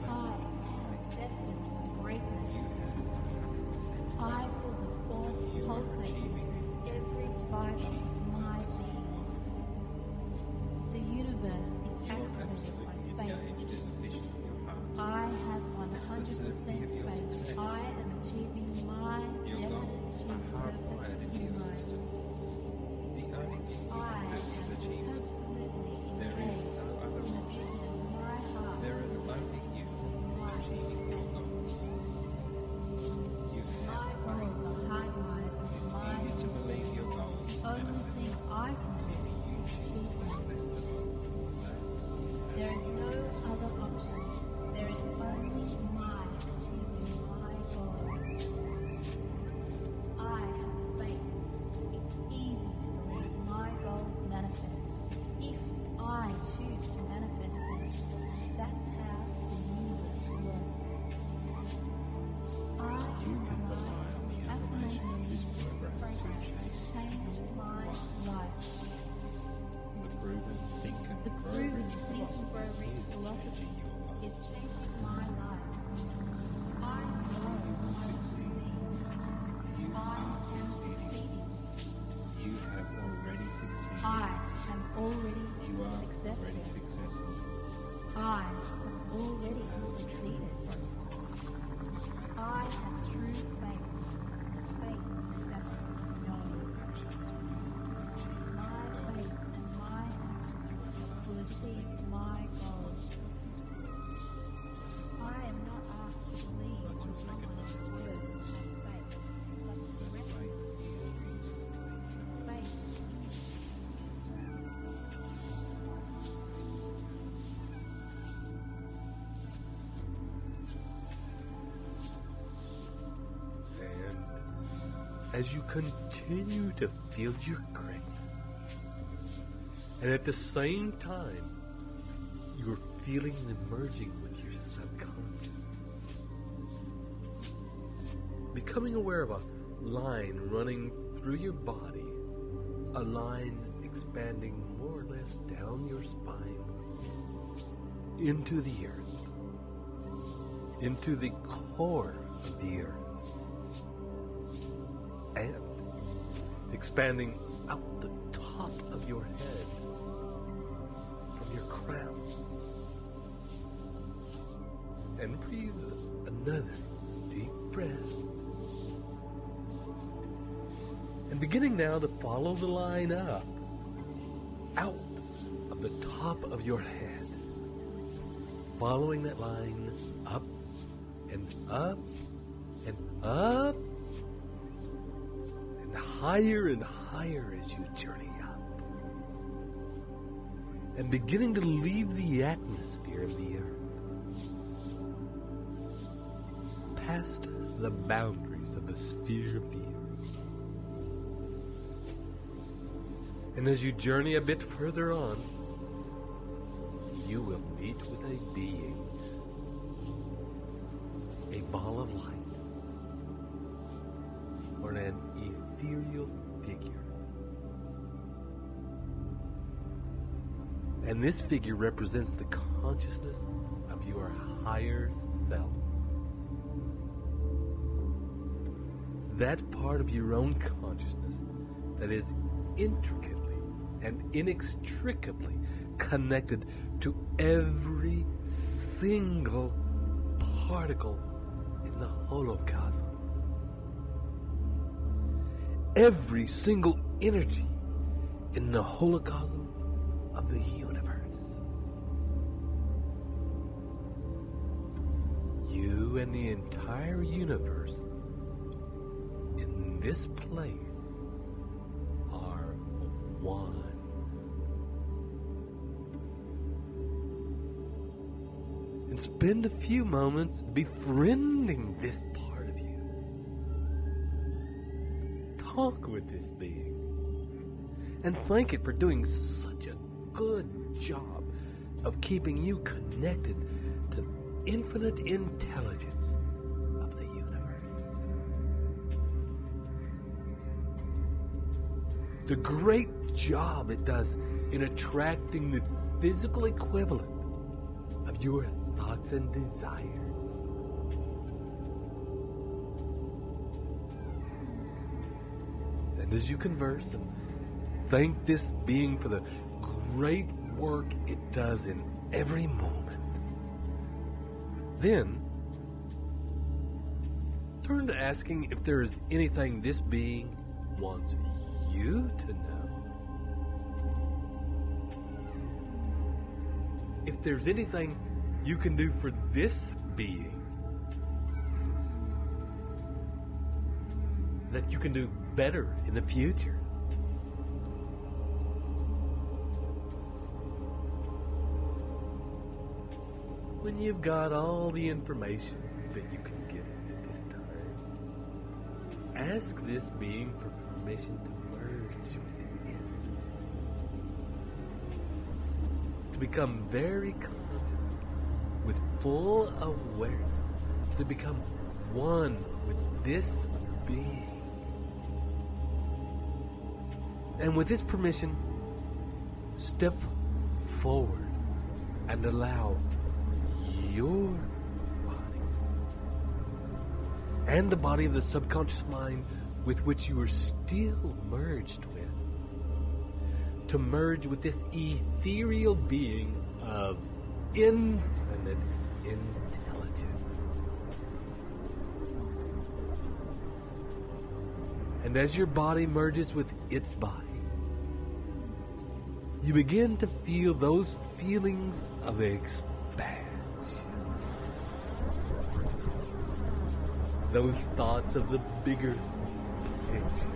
I am destined for greatness. I feel the force pulsating through every fiber of my being. The universe is activated by faith. I have 100% faith. I am achieving my definite purpose in life. I am absolutely engaged in the vision of my heart. My goals are hardwired into my system. The only thing I can do is achieve them. There is no other option. There is only my achieving my goal. I have faith. It's easy to believe my goals manifest. If I choose to manifest them, that's how the universe as you continue to feel your greatness, and at the same time, you're feeling the merging with your subconscious. Becoming aware of a line running through your body, a line expanding more or less down your spine, into the earth, into the core of the earth, and expanding out the top of your head, from your crown. And breathe another deep breath. And beginning now to follow the line up, out of the top of your head. Following that line up and up and up and higher as you journey up. And beginning to leave the atmosphere of the earth. Past the boundaries of the sphere of the earth. And as you journey a bit further on, you will meet with a being, a ball of light, or an ethereal figure. And this figure represents the consciousness of your higher self. That part of your own consciousness that is intricately and inextricably connected to every single particle in the holocosm. Every single energy in the holocosm of the universe. You and the entire universe in this place are one. And spend a few moments befriending this part of you. Talk with this being. And thank it for doing such a good job of keeping you connected to the infinite intelligence of the universe. The great job it does in attracting the physical equivalent of your thoughts and desires. And as you converse and thank this being for the great work it does in every moment, then turn to asking if there is anything this being wants you to know. If there's anything you can do for this being that you can do better in the future. When you've got all the information that you can get at this time, ask this being for permission to merge with it. To become very conscious with full awareness, to become one with this being. And with this permission, step forward and allow your body and the body of the subconscious mind with which you are still merged with, to merge with this ethereal being of infinite intelligence. And as your body merges with its body, you begin to feel those feelings of expansion. Those thoughts of the bigger picture.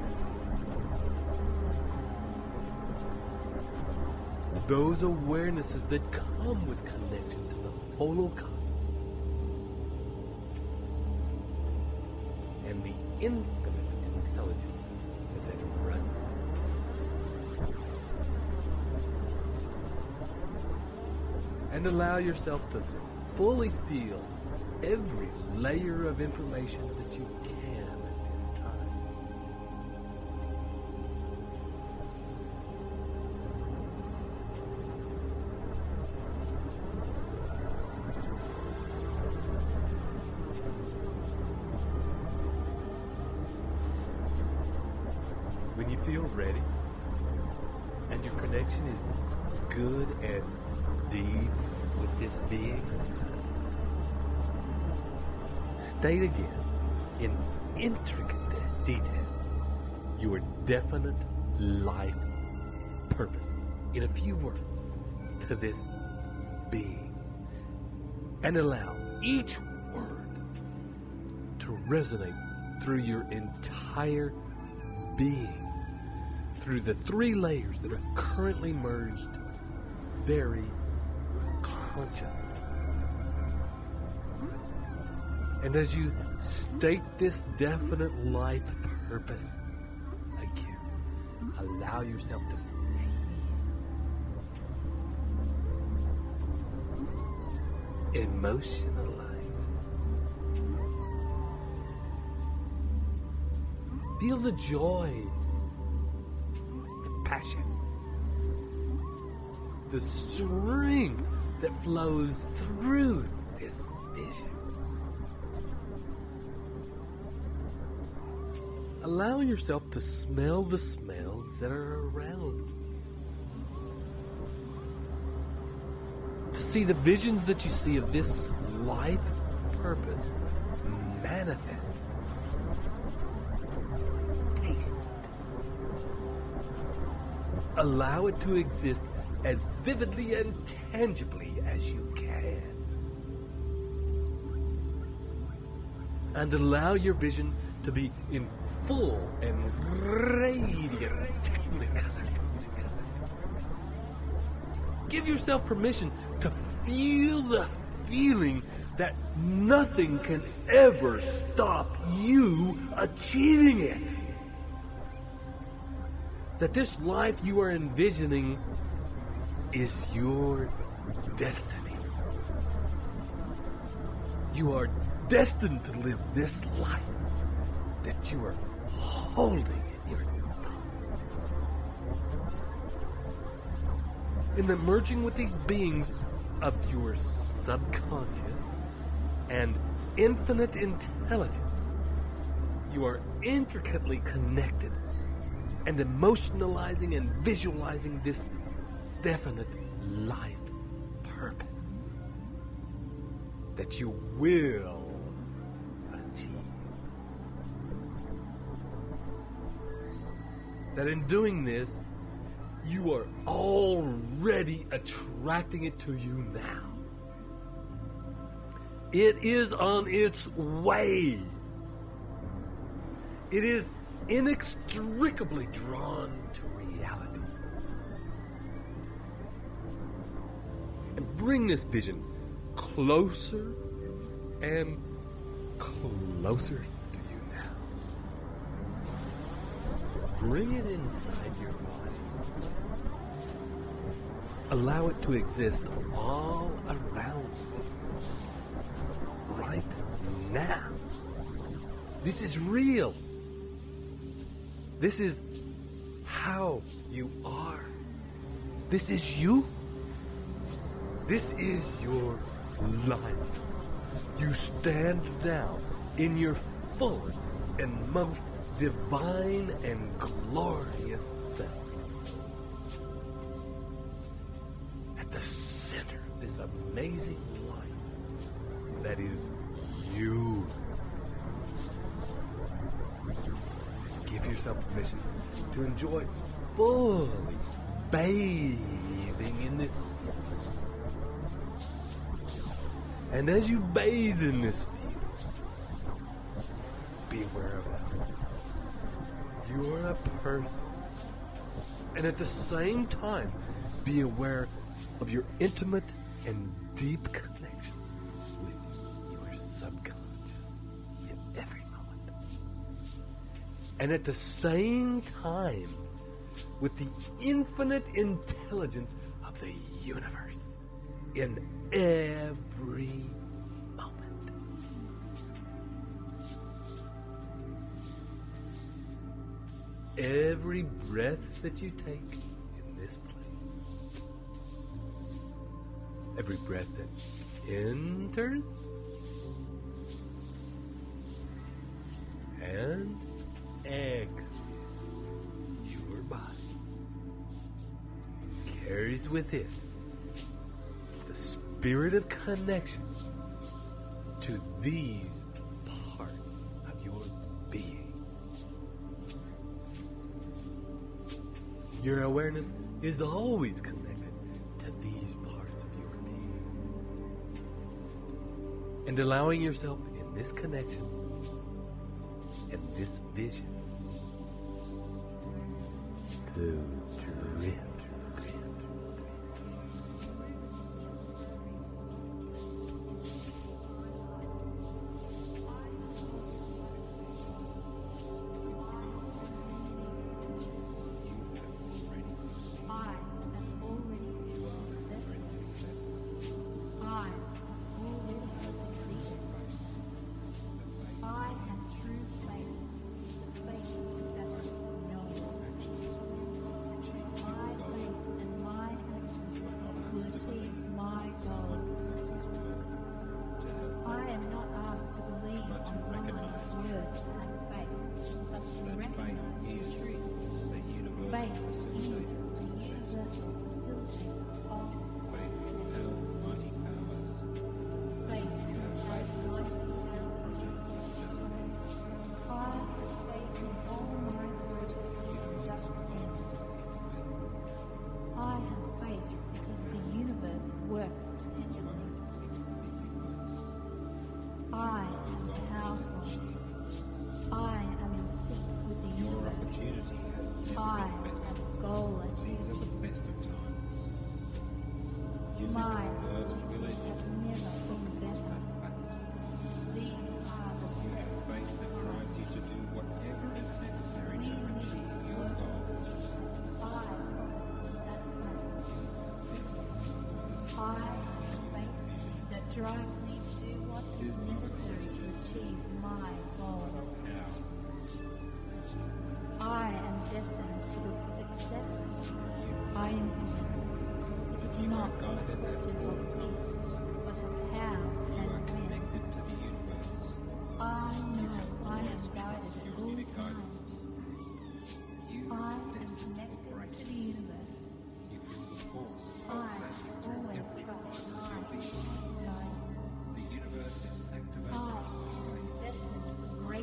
Those awarenesses that come with connection to the holocosm and the infinite intelligence as it runs. And allow yourself to fully feel every layer of information that you can at this time. When you feel ready and your connection is good and deep with this being, state again in intricate detail your definite life purpose in a few words to this being, and allow each word to resonate through your entire being, through the three layers that are currently merged very consciously. And as you state this definite life purpose again, allow yourself to emotionalize. Feel the joy, the passion, the strength that flows through this vision. Allow yourself to smell the smells that are around you. To see the visions that you see of this life purpose manifested. Taste it. Allow it to exist as vividly and tangibly as you can. And allow your vision to be in full and radiant technicolor. Give yourself permission to feel the feeling that nothing can ever stop you achieving it. That this life you are envisioning is your destiny. You are destined to live this life that you are holding in your thoughts. In the merging with these beings of your subconscious and infinite intelligence, you are intricately connected and emotionalizing and visualizing this definite life purpose that you will achieve. That in doing this, you are already attracting it to you now. It is on its way. It is inextricably drawn to reality. And bring this vision closer and closer to you now. Bring it inside your body. Allow it to exist all around you. Right now. This is real. This is how you are. This is you. This is your life. You stand now in your fullest and most divine and glorious self. At the center of this amazing life that is you. Give yourself permission to enjoy fully bathing in this. And as you bathe in this field, be aware of it. You are a person. And at the same time, be aware of your intimate and deep connection with your subconscious in every moment. and at the same time with the infinite intelligence of the universe in every moment. Every breath that you take in this place, every breath that enters and exits your body carries with it the spirit of connection to these parts of your being. Your awareness is always connected to these parts of your being. And allowing yourself in this connection and this vision to drift. Drives me to do what is necessary to achieve my goals. I am destined to success. I envision. It is not a question of if, but of how and when. I know I am guided at all times. I am connected to the universe. I always trust my guidance. I am destined for greatness.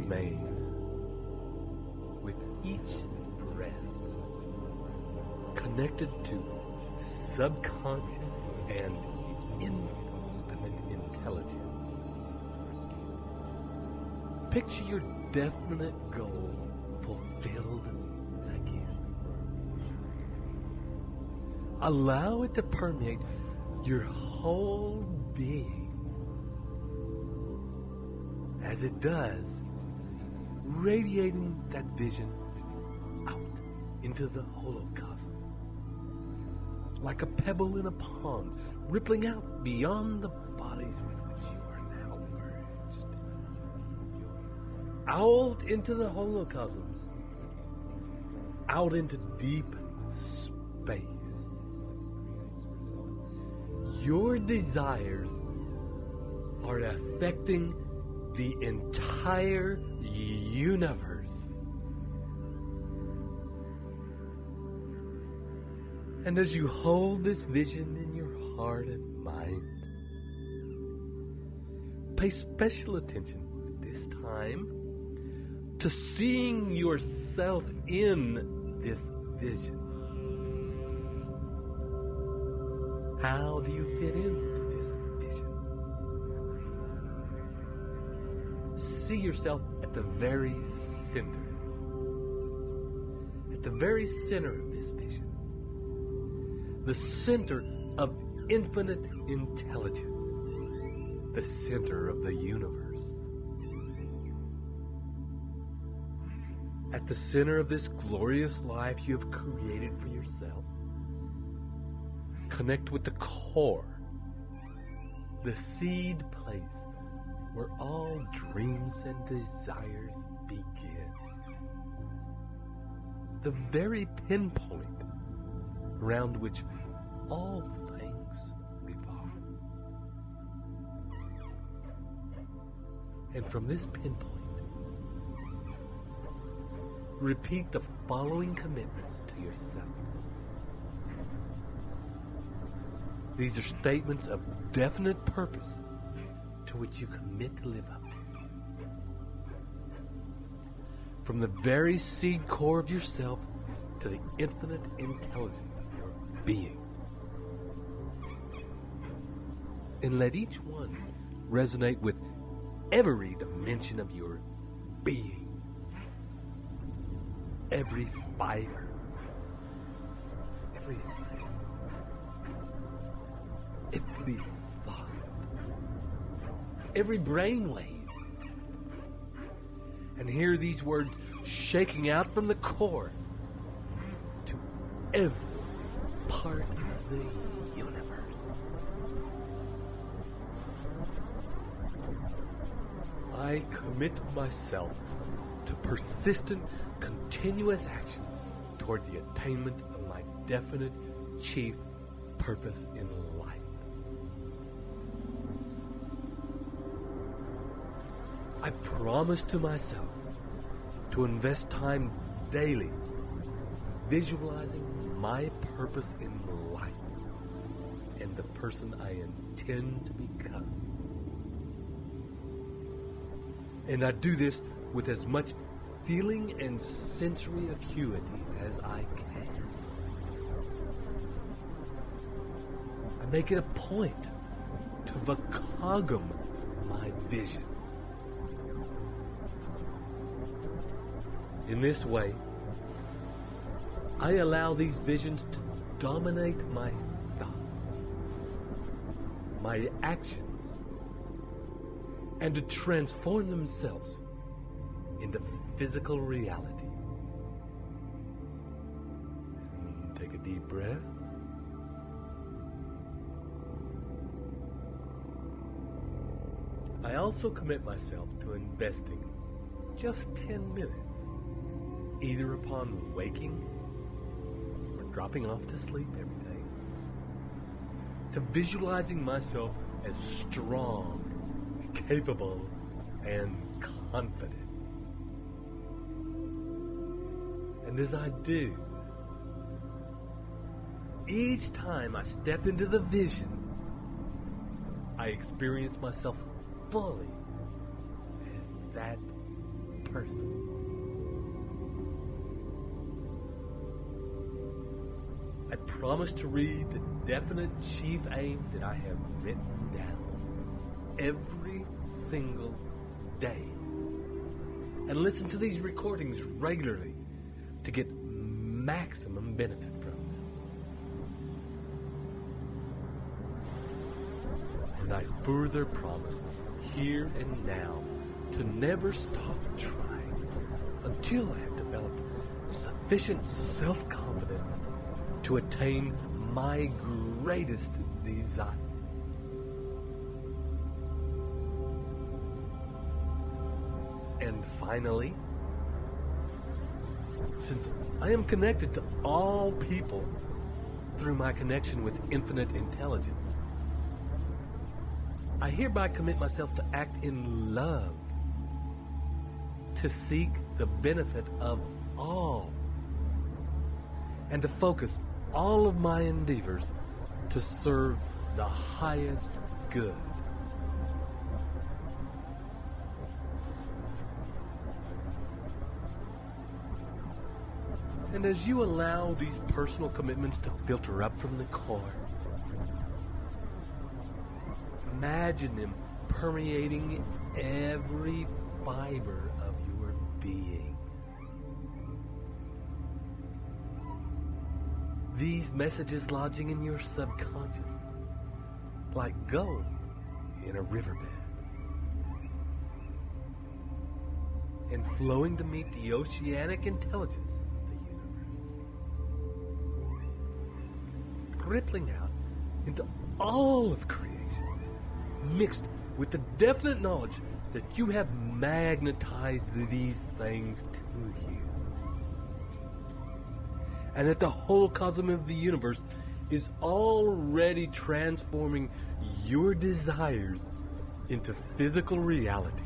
remain with each breath connected to subconscious and infinite intelligence. Picture your definite goal fulfilled again. Allow it to permeate your whole being. As it does, radiating that vision out into the holocosm. Like a pebble in a pond, rippling out beyond the bodies with which you are now merged. Out into the holocosm. Out into deep space. Your desires are affecting the entire universe. And as you hold this vision in your heart and mind, pay special attention this time to seeing yourself in this vision. How do you fit into this vision? See yourself at the very center. At the very center of this vision. The center of infinite intelligence. The center of the universe. At the center of this glorious life you have created for yourself, connect with the core, the seed place where all dreams and desires begin. The very pinpoint around which all things revolve. And from this pinpoint, repeat the following commitments to yourself. These are statements of definite purpose to which you commit to live up to. From the very seed core of yourself to the infinite intelligence of your being. And let each one resonate with every dimension of your being. Every fiber, every cell, every thought, every brainwave. And hear these words shaking out from the core to every part of the universe. I commit myself to persistent, continuous action toward the attainment of my definite chief purpose in life. I promise to myself to invest time daily visualizing my purpose in life and the person I intend to become. And I do this with as much feeling and sensory acuity as I can. I make it a point to vacogum my visions. In this way, I allow these visions to dominate my thoughts, my actions, and to transform themselves into physical reality. Take a deep breath. I also commit myself to investing just 10 minutes, either upon waking or dropping off to sleep every day, to visualizing myself as strong, capable, and confident. And as I do, each time I step into the vision, I experience myself fully as that person. I promise to read the definite chief aim that I have written down every single day, and listen to these recordings regularly to get maximum benefit from them. And I further promise here and now to never stop trying until I have developed sufficient self-confidence to attain my greatest desires. And finally, since I am connected to all people through my connection with infinite intelligence, I hereby commit myself to act in love, to seek the benefit of all, and to focus all of my endeavors to serve the highest good. And as you allow these personal commitments to filter up from the core, imagine them permeating every fiber of your being. These messages lodging in your subconscious, like gold in a riverbed, and flowing to meet the oceanic intelligence of the universe, rippling out into all of creation, mixed with the definite knowledge that you have magnetized these things to you, and that the whole cosmos of the universe is already transforming your desires into physical reality.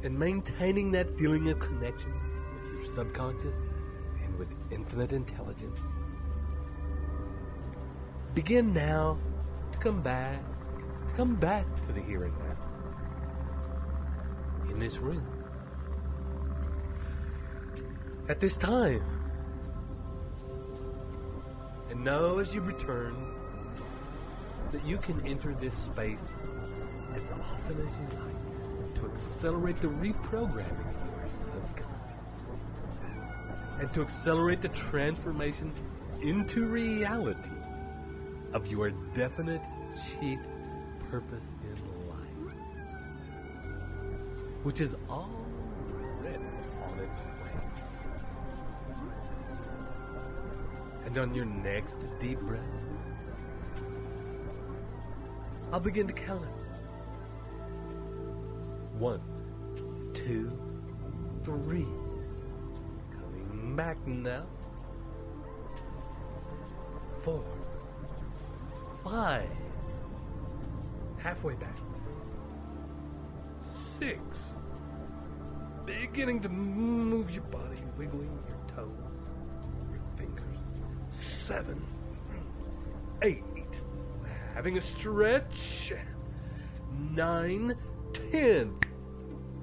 And maintaining that feeling of connection with your subconscious and with infinite intelligence. Begin now to come back to the here and now. In this room. At this time. And know as you return that you can enter this space as often as you like to accelerate the reprogramming of your subconscious and to accelerate the transformation into reality of your definite chief purpose in life, which is already on its way. And on your next deep breath, I'll begin to count it. 1, 2, 3. Coming back now. 4, 5. Halfway back. 6. Beginning to move your body, wiggling your toes, your fingers. 7, 8. Having a stretch. 9, 10.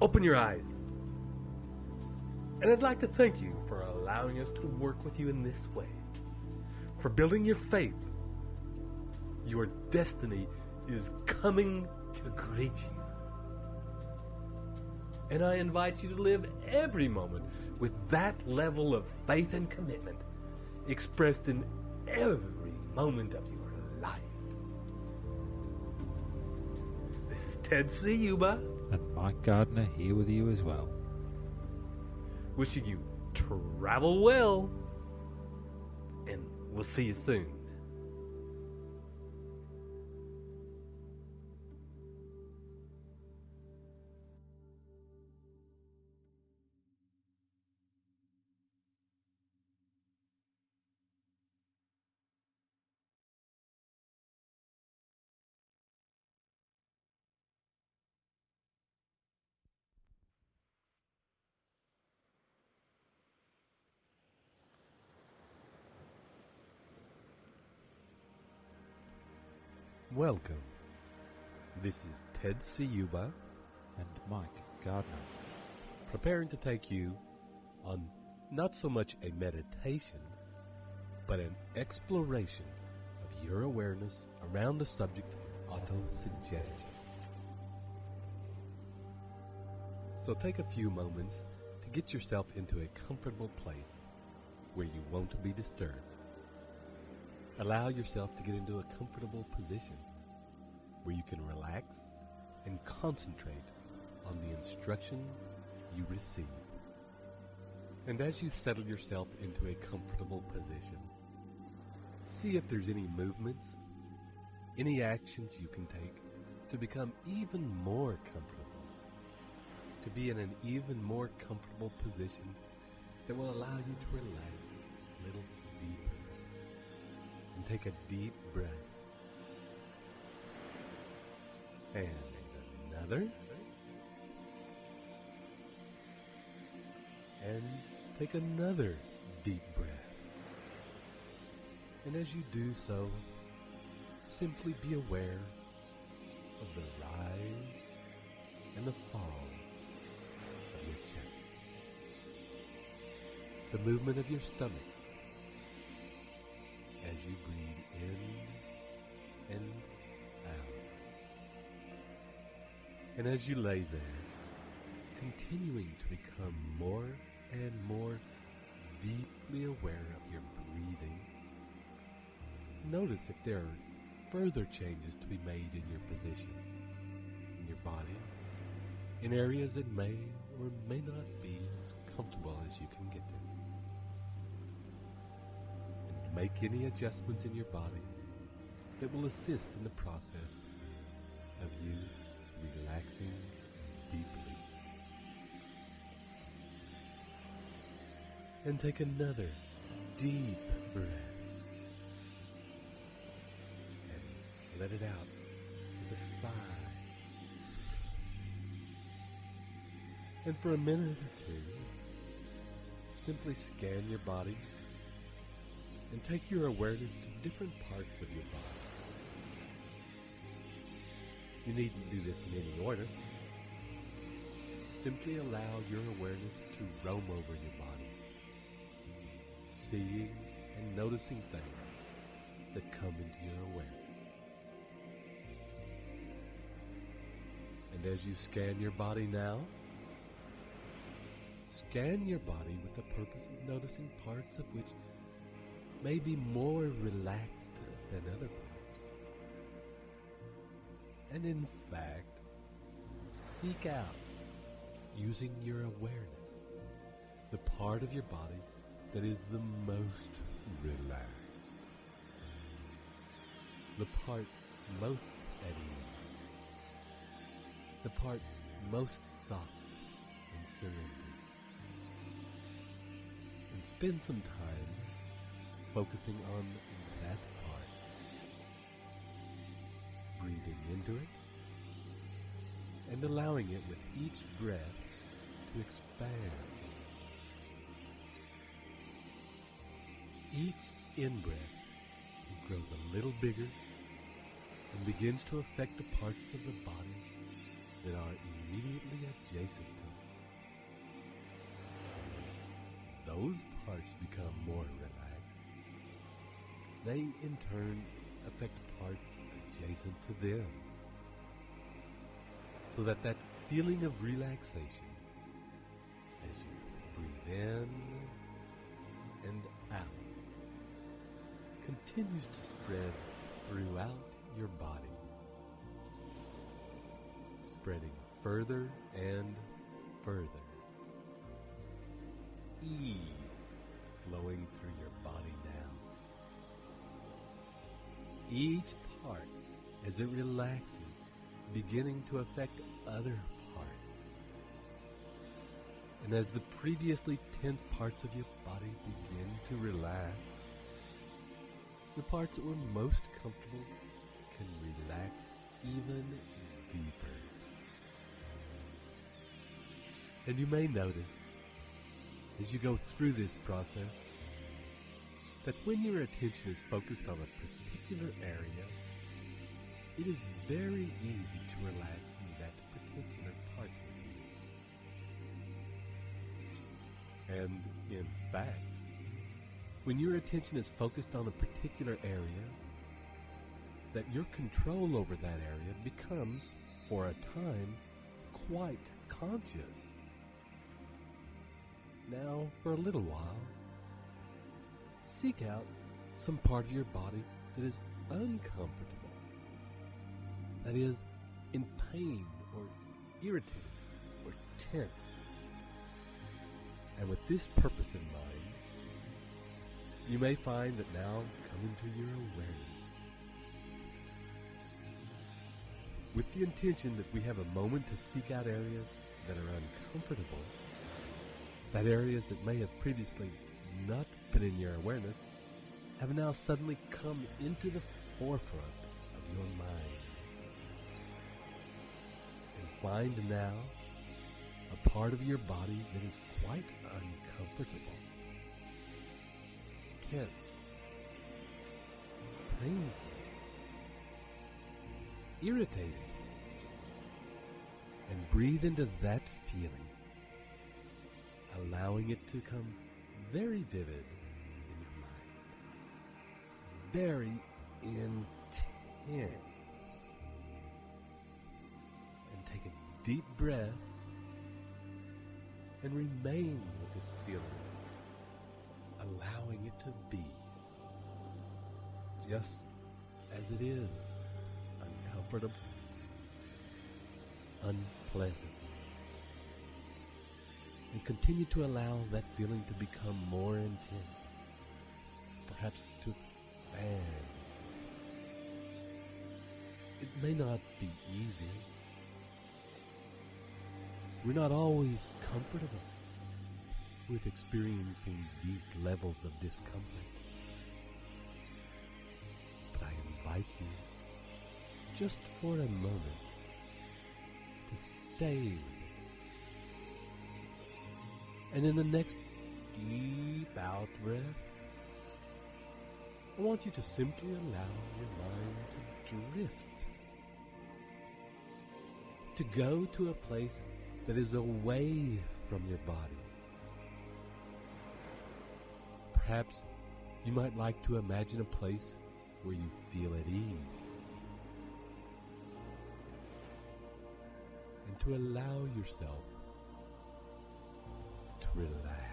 Open your eyes. And I'd like to thank you for allowing us to work with you in this way. For building your faith. Your destiny is coming to greet you. And I invite you to live every moment with that level of faith and commitment expressed in every moment of your life. This is Ted Ciuba. And Mike Gardner here with you as well. Wishing you travel well. And we'll see you soon. Welcome This is Ted Ciuba and Mike Gardner, preparing to take you on not so much a meditation, but an exploration of your awareness around the subject of auto-suggestion. So take a few moments to get yourself into a comfortable place where you won't be disturbed. Allow yourself to get into a comfortable position where you can relax and concentrate on the instruction you receive. And as you settle yourself into a comfortable position, see if there's any movements, any actions you can take to become even more comfortable, to be in an even more comfortable position that will allow you to relax a little deeper. And take a deep breath. And another. And take another deep breath. And as you do so, simply be aware of the rise and the fall of your chest. The movement of your stomach as you breathe in and out. And as you lay there, continuing to become more and more deeply aware of your breathing, notice if there are further changes to be made in your position, in your body, in areas that may or may not be as comfortable as you can get them. And make any adjustments in your body that will assist in the process of you relaxing deeply. And take another deep breath and let it out with a sigh. And for a minute or two, simply scan your body and take your awareness to different parts of your body. You needn't do this in any order. Simply allow your awareness to roam over your body, seeing and noticing things that come into your awareness. And as you scan your body now, scan your body with the purpose of noticing parts of which may be more relaxed than other parts. And in fact, seek out, using your awareness, the part of your body that is the most relaxed, the part most at ease, the part most soft and surrendered. And spend some time focusing on that part, breathing into it and allowing it with each breath to expand. Each in-breath, it grows a little bigger and begins to affect the parts of the body that are immediately adjacent to it. As those parts become more relaxed, they in turn affect parts adjacent to them, so that feeling of relaxation as you breathe in and out continues to spread throughout your body, spreading further and further. Ease flowing through your body now. Each part, as it relaxes, beginning to affect other parts. And as the previously tense parts of your body begin to relax, the parts that were most comfortable can relax even deeper. And you may notice, as you go through this process, that when your attention is focused on a particular area, it is very easy to relax in that particular part of you. And in fact, when your attention is focused on a particular area, that your control over that area becomes, for a time, quite conscious. Now, for a little while, seek out some part of your body that is uncomfortable, that is in pain or irritated or tense. And with this purpose in mind, you may find that now come into your awareness with the intention that we have a moment to seek out areas that are uncomfortable, that areas that may have previously not been in your awareness have now suddenly come into the forefront of your mind. And find now a part of your body that is quite uncomfortable, tense, painful, irritated, and breathe into that feeling, allowing it to come very vivid in your mind, very intense. And take a deep breath and remain with this feeling, allowing it to be just as it is, uncomfortable, unpleasant. And continue to allow that feeling to become more intense, perhaps to expand. It may not be easy. We're not always comfortable with experiencing these levels of discomfort. But I invite you, just for a moment, to stay with it. And in the next deep out breath, I want you to simply allow your mind to drift, to go to a place that is away from your body. Perhaps you might like to imagine a place where you feel at ease, and to allow yourself to relax.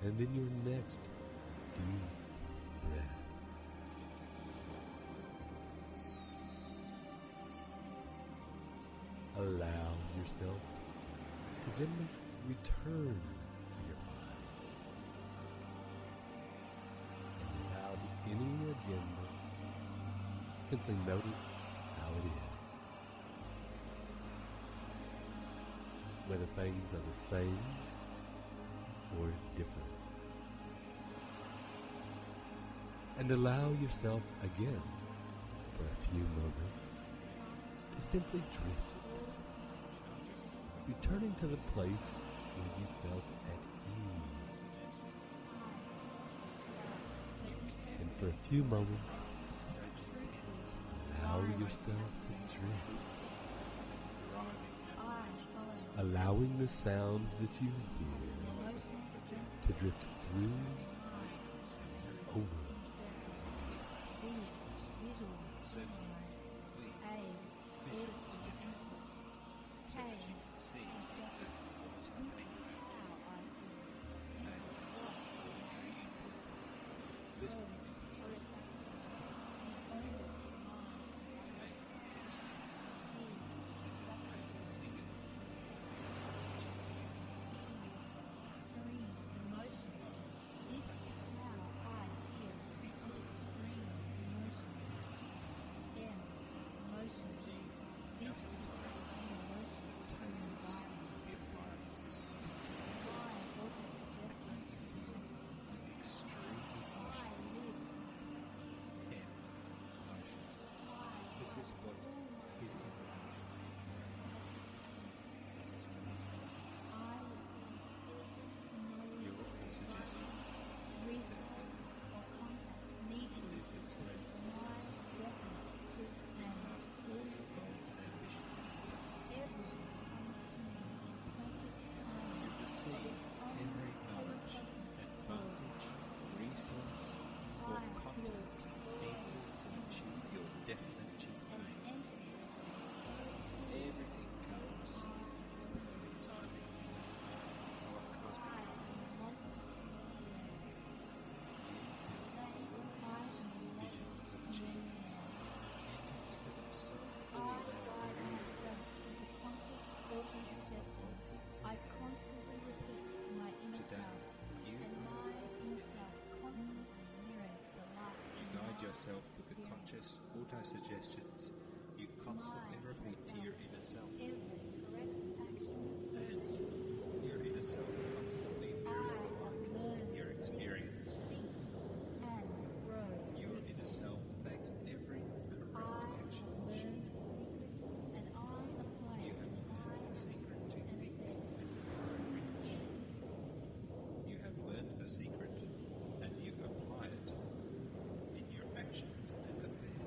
And in your next deep breath, allow yourself to gently return to your body. And without any agenda, simply notice how it is. Whether things are the same or different. And allow yourself again, for a few moments, to simply drift, returning to the place where you felt at ease. And for a few moments, allow yourself to drift, allowing the sounds that you hear to drift through and over. This is what is in the conscious mind. This is what is meant. I receive every Your knowledge, suggestion, resource, or contact needed to achieve my definite truth and past all your goals and ambitions and everything comes to me in perfect time. you receive every knowledge, advantage, resource, or contact needed to achieve your definite chief aim. Everything comes in perfect timing as part of our cosmic visions of achievement. Enter into them so fully they are real. Conscious auto-suggestion I constantly repeat to my inner Today, self, you and my inner self constantly mirrors the light. You guide yourself with the conscious auto-suggestions you constantly repeat to your inner self. Every correct action And your inner self constantly mirrors the light in your experience. and grow. Your inner self makes every correct I action learned shoot. the secret, and I apply You it. have learned the secret to think and grow rich. You have learned the secret and you apply it in your actions and affairs.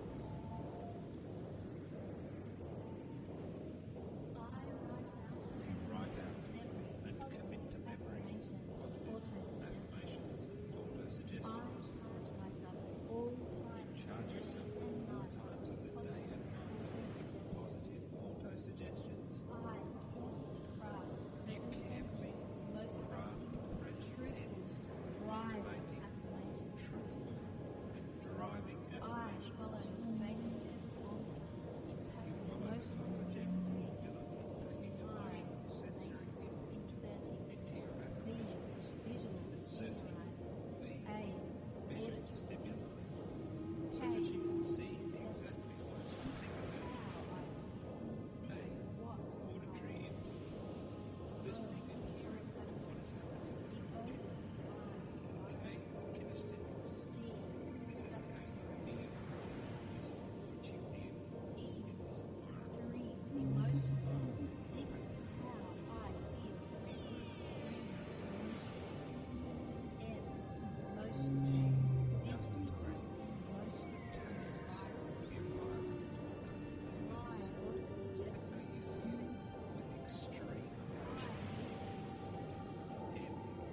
You write out and commit to memory Auto-suggestions. auto-suggestions. I charge myself at all times. Charge yourself at all times of the day and night with positive auto-suggestions. I carefully craft You present, carefully craft present tense, motivating, drive motivating, affirmations. truthful, and driving I affirmations. follow Vedic Gem's emotional sensory inserting into your affirmations. visual Inserting A. visual stimuli so that you can see exactly what you think about. A. Auditory input, listening and hearing what is happening. K. Kinesthetics. This is how you feel. This is what you feel in this environment. Extreme emotion. This is how I feel. Extreme emotion. M. Emotion. G. This Nothing is great. emotion. Tastes of the environment. My That's how auto-suggestion. you feel with extreme emotion. M. Emotion.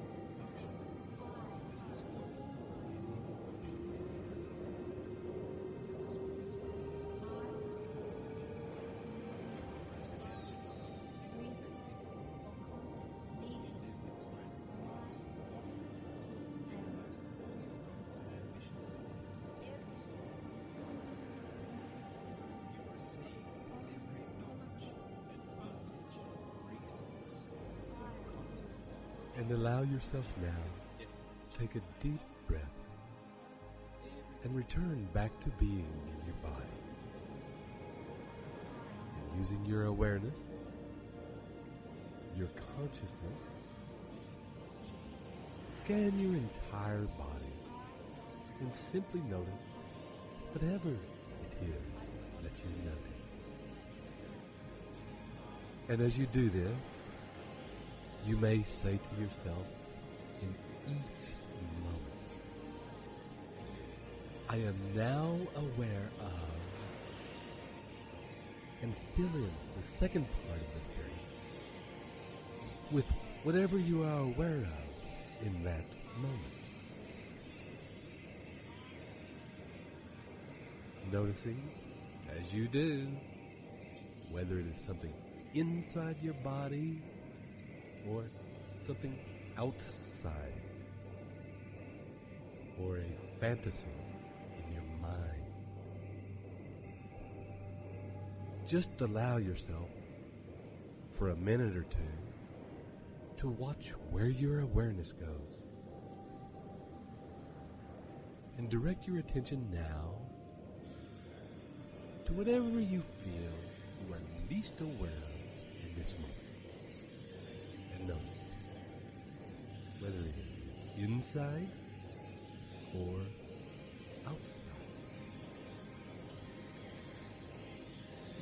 This is what is in emotion. This is what is auto-suggestion. Resource or contact needed to achieve my definite You cast all your goals and ambitions in business. You receive every knowledge, advantage, resource, contact. And allow yourself now to take a deep breath and return back to being in your body. And using your awareness, your consciousness, scan your entire body and simply notice whatever it is that you notice. And as you do this, you may say to yourself in each moment, I am now aware of, and fill in the second part of the sentence with whatever you are aware of in that moment. Noticing, as you do, whether it is something inside your body or something outside, or a fantasy in your mind. Just allow yourself for a minute or two to watch where your awareness goes. And direct your attention now to whatever you feel you are least aware of in this moment. And notice whether it is inside or outside.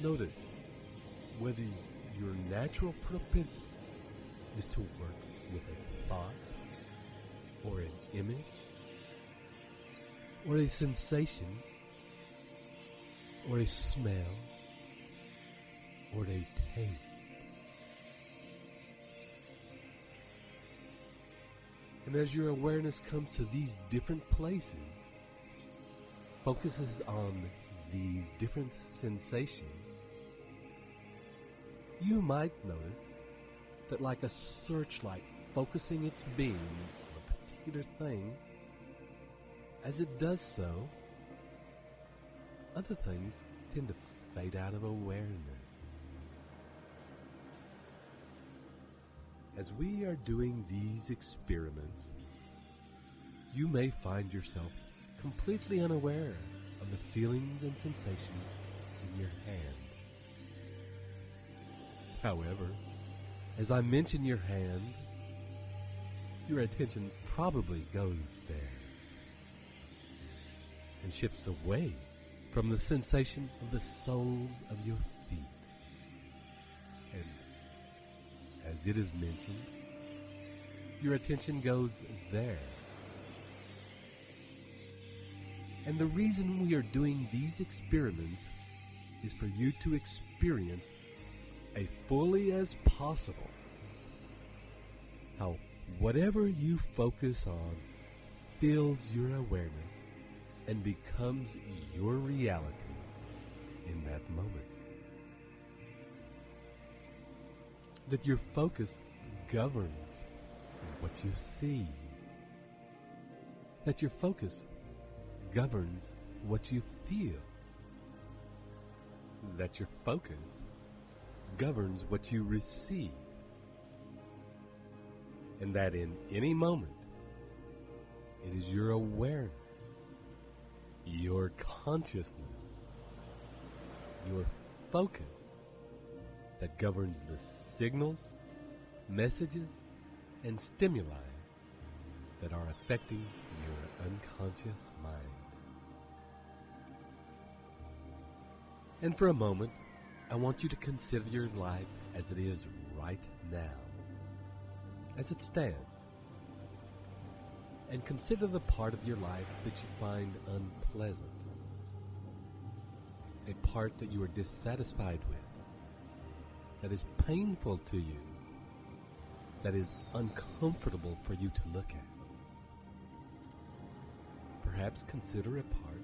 Notice whether your natural propensity is to work with a thought or an image or a sensation or a smell or a taste. And as your awareness comes to these different places, focuses on these different sensations, you might notice that like a searchlight focusing its beam on a particular thing, as it does so, other things tend to fade out of awareness. As we are doing these experiments, you may find yourself completely unaware of the feelings and sensations in your hand. However, as I mention your hand, your attention probably goes there and shifts away from the sensation of the soles of your feet. And as it is mentioned, your attention goes there. And the reason we are doing these experiments is for you to experience as fully as possible how whatever you focus on fills your awareness and becomes your reality in that moment. That your focus governs what you see. That your focus governs what you feel. That your focus governs what you receive. And that in any moment, it is your awareness, your consciousness, your focus that governs the signals, messages, and stimuli that are affecting your unconscious mind. And for a moment, I want you to consider your life as it is right now, as it stands, and consider the part of your life that you find unpleasant, a part that you are dissatisfied with, that is painful to you, that is uncomfortable for you to look at. Perhaps consider a part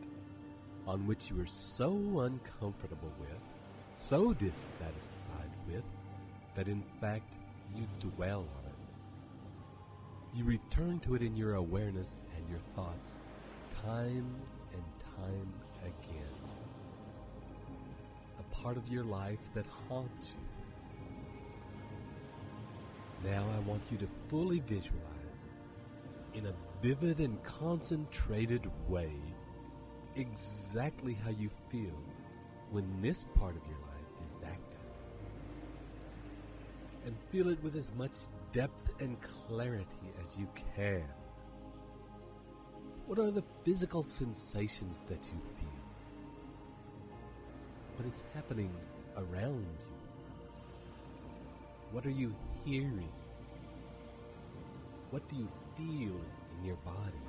on which you are so uncomfortable with, so dissatisfied with, that in fact you dwell on it. You return to it in your awareness and your thoughts time and time again. A part of your life that haunts you. Now I want you to fully visualize, in a vivid and concentrated way, exactly how you feel when this part of your life is active. And feel it with as much depth and clarity as you can. What are the physical sensations that you feel? What is happening around you? What are you hearing? What do you feel in your body?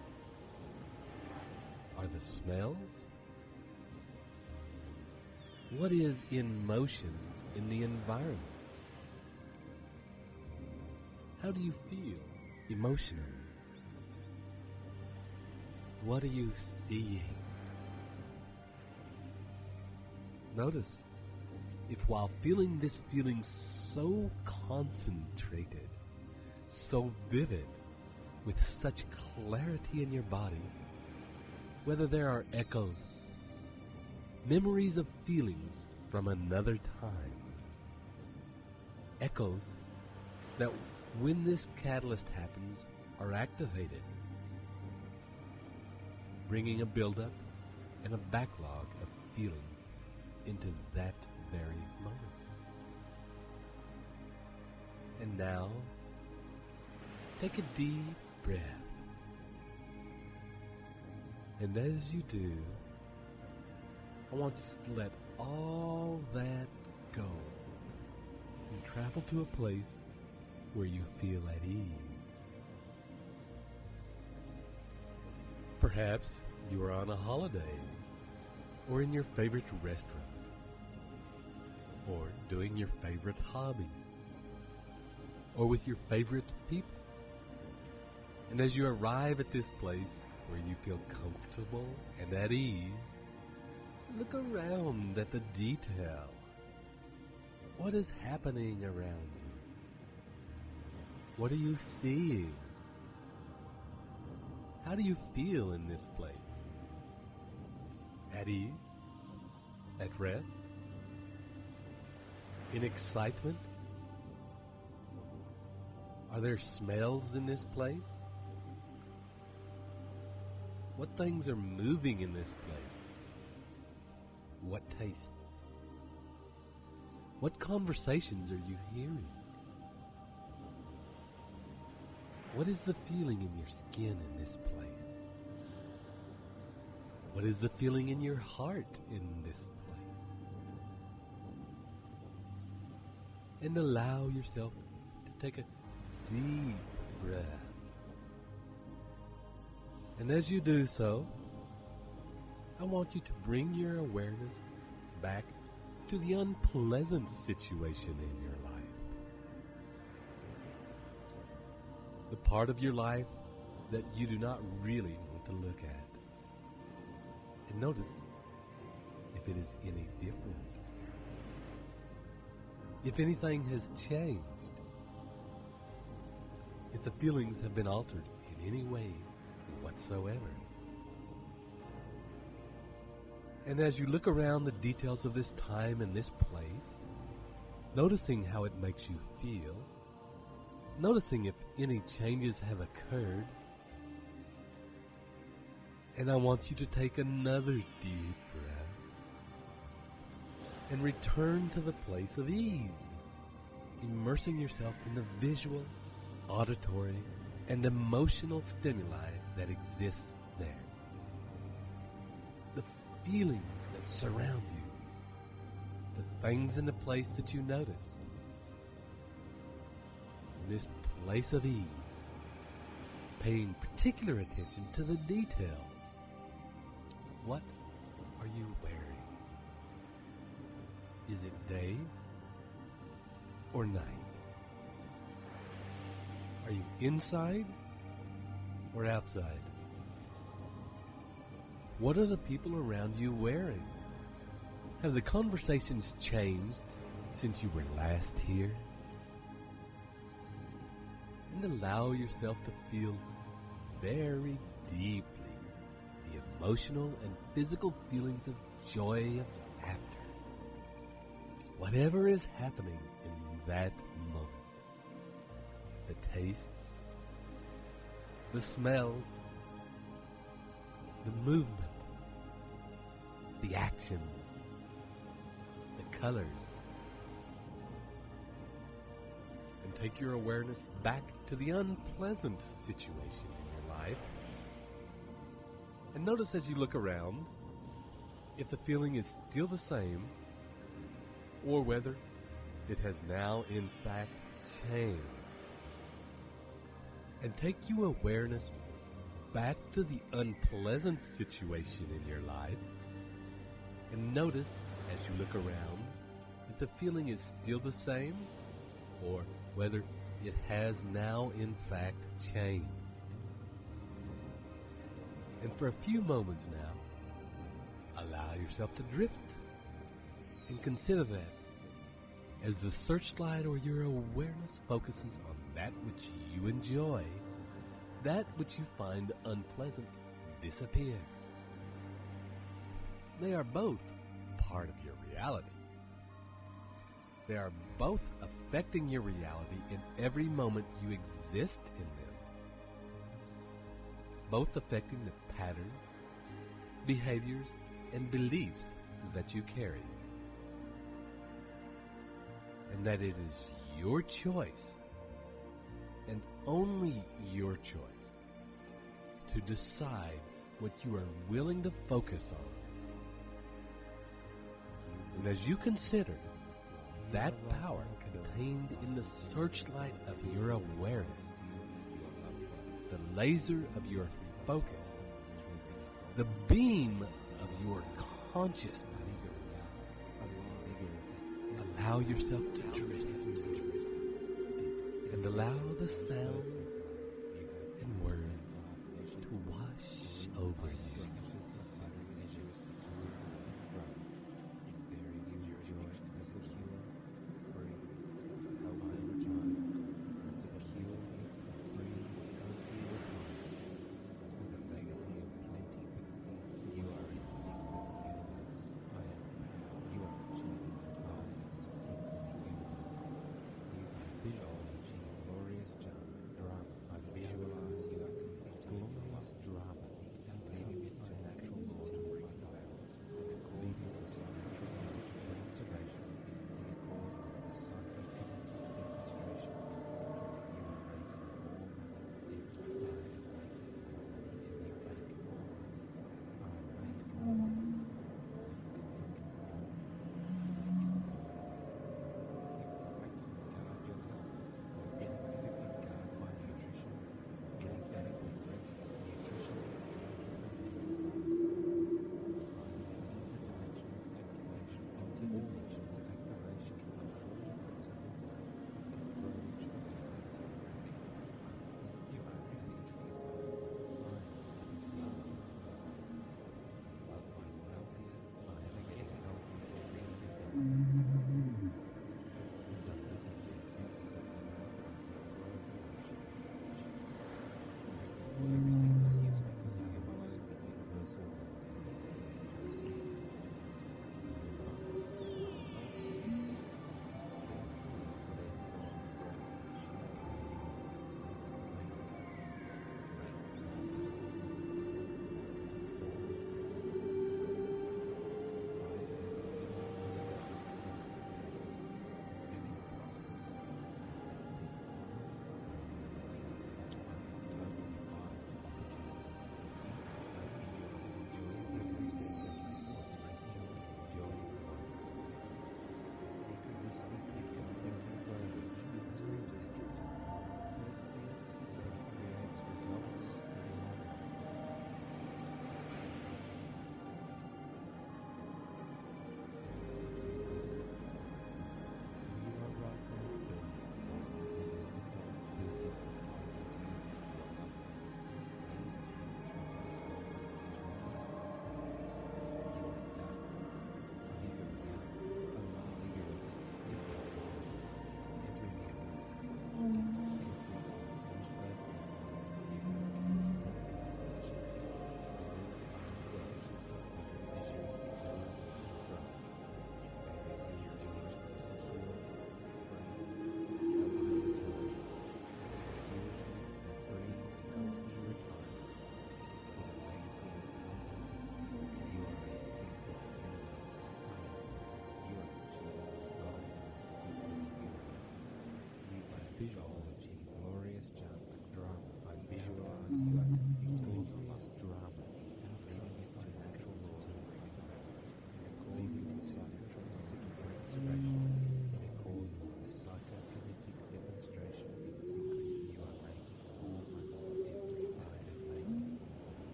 Are the smells? What is in motion in the environment? How do you feel emotionally? What are you seeing? Notice if while feeling this feeling so concentrated, so vivid, with such clarity in your body, whether there are echoes, memories of feelings from another time, echoes that when this catalyst happens are activated, bringing a buildup and a backlog of feelings into that very moment. And now, take a deep breath. And as you do, I want you to let all that go and travel to a place where you feel at ease. Perhaps you are on a holiday, or in your favorite restaurant, or doing your favorite hobby, or with your favorite people. And as you arrive at this place where you feel comfortable and at ease, look around at the detail. What is happening around you? What are you seeing? How do you feel in this place? At ease? At rest? In excitement? Are there smells in this place? What things are moving in this place? What tastes? What conversations are you hearing? What is the feeling in your skin in this place? What is the feeling in your heart in this place? And allow yourself to take a deep breath. And as you do so, I want you to bring your awareness back to the unpleasant situation in your life. The part of your life that you do not really want to look at. And notice if it is any different. If anything has changed. If the feelings have been altered in any way whatsoever. And as you look around the details of this time and this place, noticing how it makes you feel, noticing if any changes have occurred, and I want you to take another deep breath and return to the place of ease, immersing yourself in the visual, auditory, and emotional stimuli that exists there. The feelings that surround you, the things in the place that you notice. In this place of ease, paying particular attention to the details. What are you wearing? Is it day or night? Are you inside or outside? What are the people around you wearing? Have the conversations changed since you were last here? And allow yourself to feel very deeply the emotional and physical feelings of joy, of laughter. Whatever is happening in that moment. The tastes, the smells, the movement, the action, the colors. And take your awareness back to the unpleasant situation in your life. And notice as you look around if the feeling is still the same or whether it has now in fact changed. And take your awareness back to the unpleasant situation in your life and notice as you look around if the feeling is still the same or whether it has now in fact changed. And for a few moments now, allow yourself to drift and consider that as the searchlight or your awareness focuses on that which you enjoy, that which you find unpleasant disappears. They are both part of your reality. They are both affecting your reality in every moment you exist in them. Both affecting the patterns, behaviors, and beliefs that you carry. And that it is your choice, and only your choice, to decide what you are willing to focus on. And as you consider that power contained in the searchlight of your awareness, the laser of your focus, the beam of your consciousness, allow yourself to drift and allow the sounds and words to wash over you.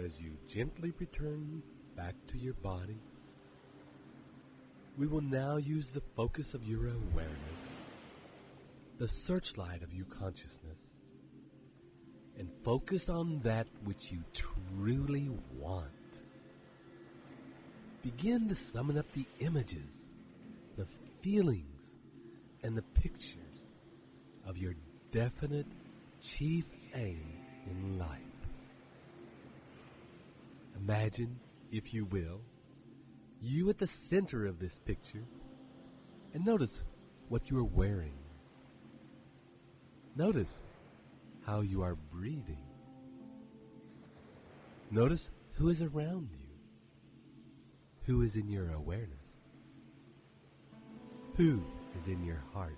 As you gently return back to your body, we will now use the focus of your awareness, the searchlight of your consciousness, and focus on that which you truly want. Begin to summon up the images, the feelings, and the pictures of your definite chief aim in life. Imagine, if you will, you at the center of this picture, and notice what you are wearing. Notice how you are breathing. Notice who is around you, who is in your awareness, who is in your heart.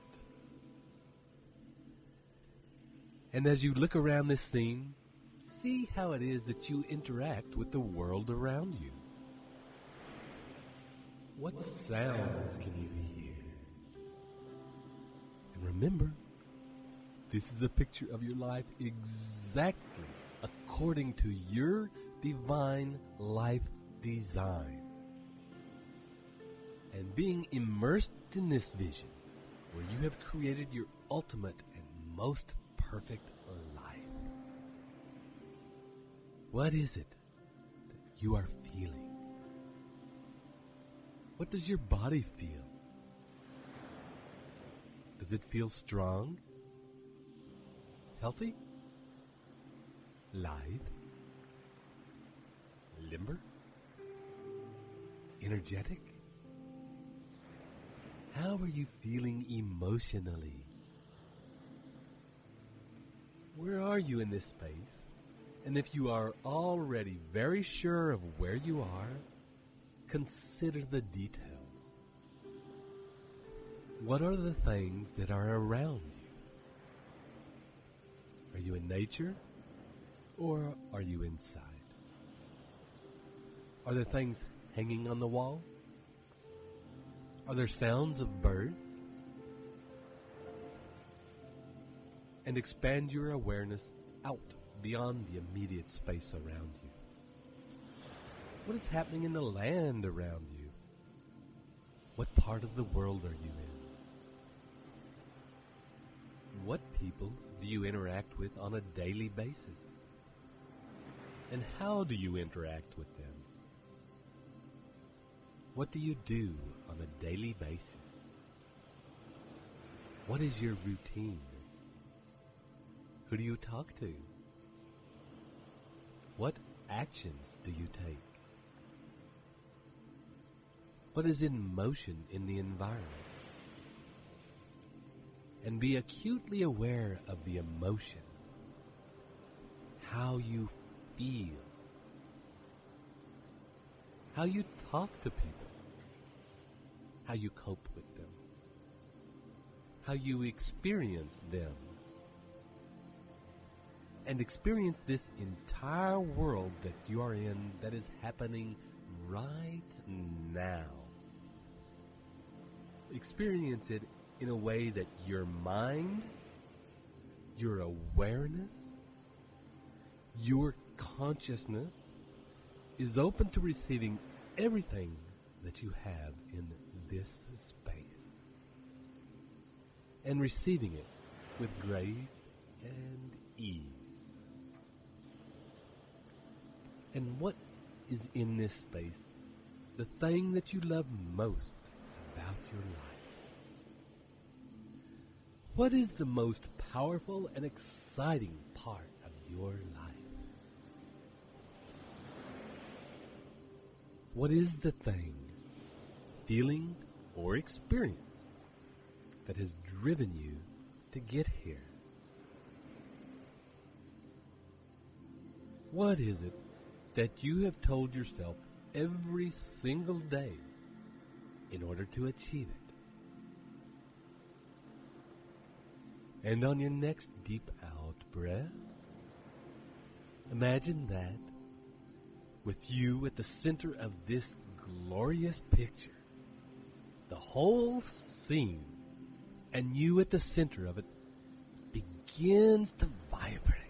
And as you look around this scene, see how it is that you interact with the world around you. What sounds can you hear? And remember, this is a picture of your life exactly according to your divine life design. And being immersed in this vision, where you have created your ultimate and most perfect life. What is it that you are feeling? What does your body feel? Does it feel strong? Healthy? Light? Limber? Energetic? How are you feeling emotionally? Where are you in this space? And if you are already very sure of where you are, consider the details. What are the things that are around you? Are you in nature, or are you inside? Are there things hanging on the wall? Are there sounds of birds? And expand your awareness out beyond the immediate space around you. What is happening in the land around you? What part of the world are you in? What people do you interact with on a daily basis? And how do you interact with them? What do you do on a daily basis? What is your routine? Who do you talk to? What actions do you take? What is in motion in the environment? And be acutely aware of the emotion, how you feel, how you talk to people, how you cope with them, how you experience them, and experience this entire world that you are in that is happening right now. Experience it in a way that your mind, your awareness, your consciousness is open to receiving everything that you have in this space, and receiving it with grace and ease. And what is in this space the thing that you love most about your life? What is the most powerful and exciting part of your life? What is the thing, feeling, or experience that has driven you to get here? What is it that you have told yourself every single day in order to achieve it? And on your next deep out breath, imagine that with you at the center of this glorious picture, the whole scene, and you at the center of it begins to vibrate,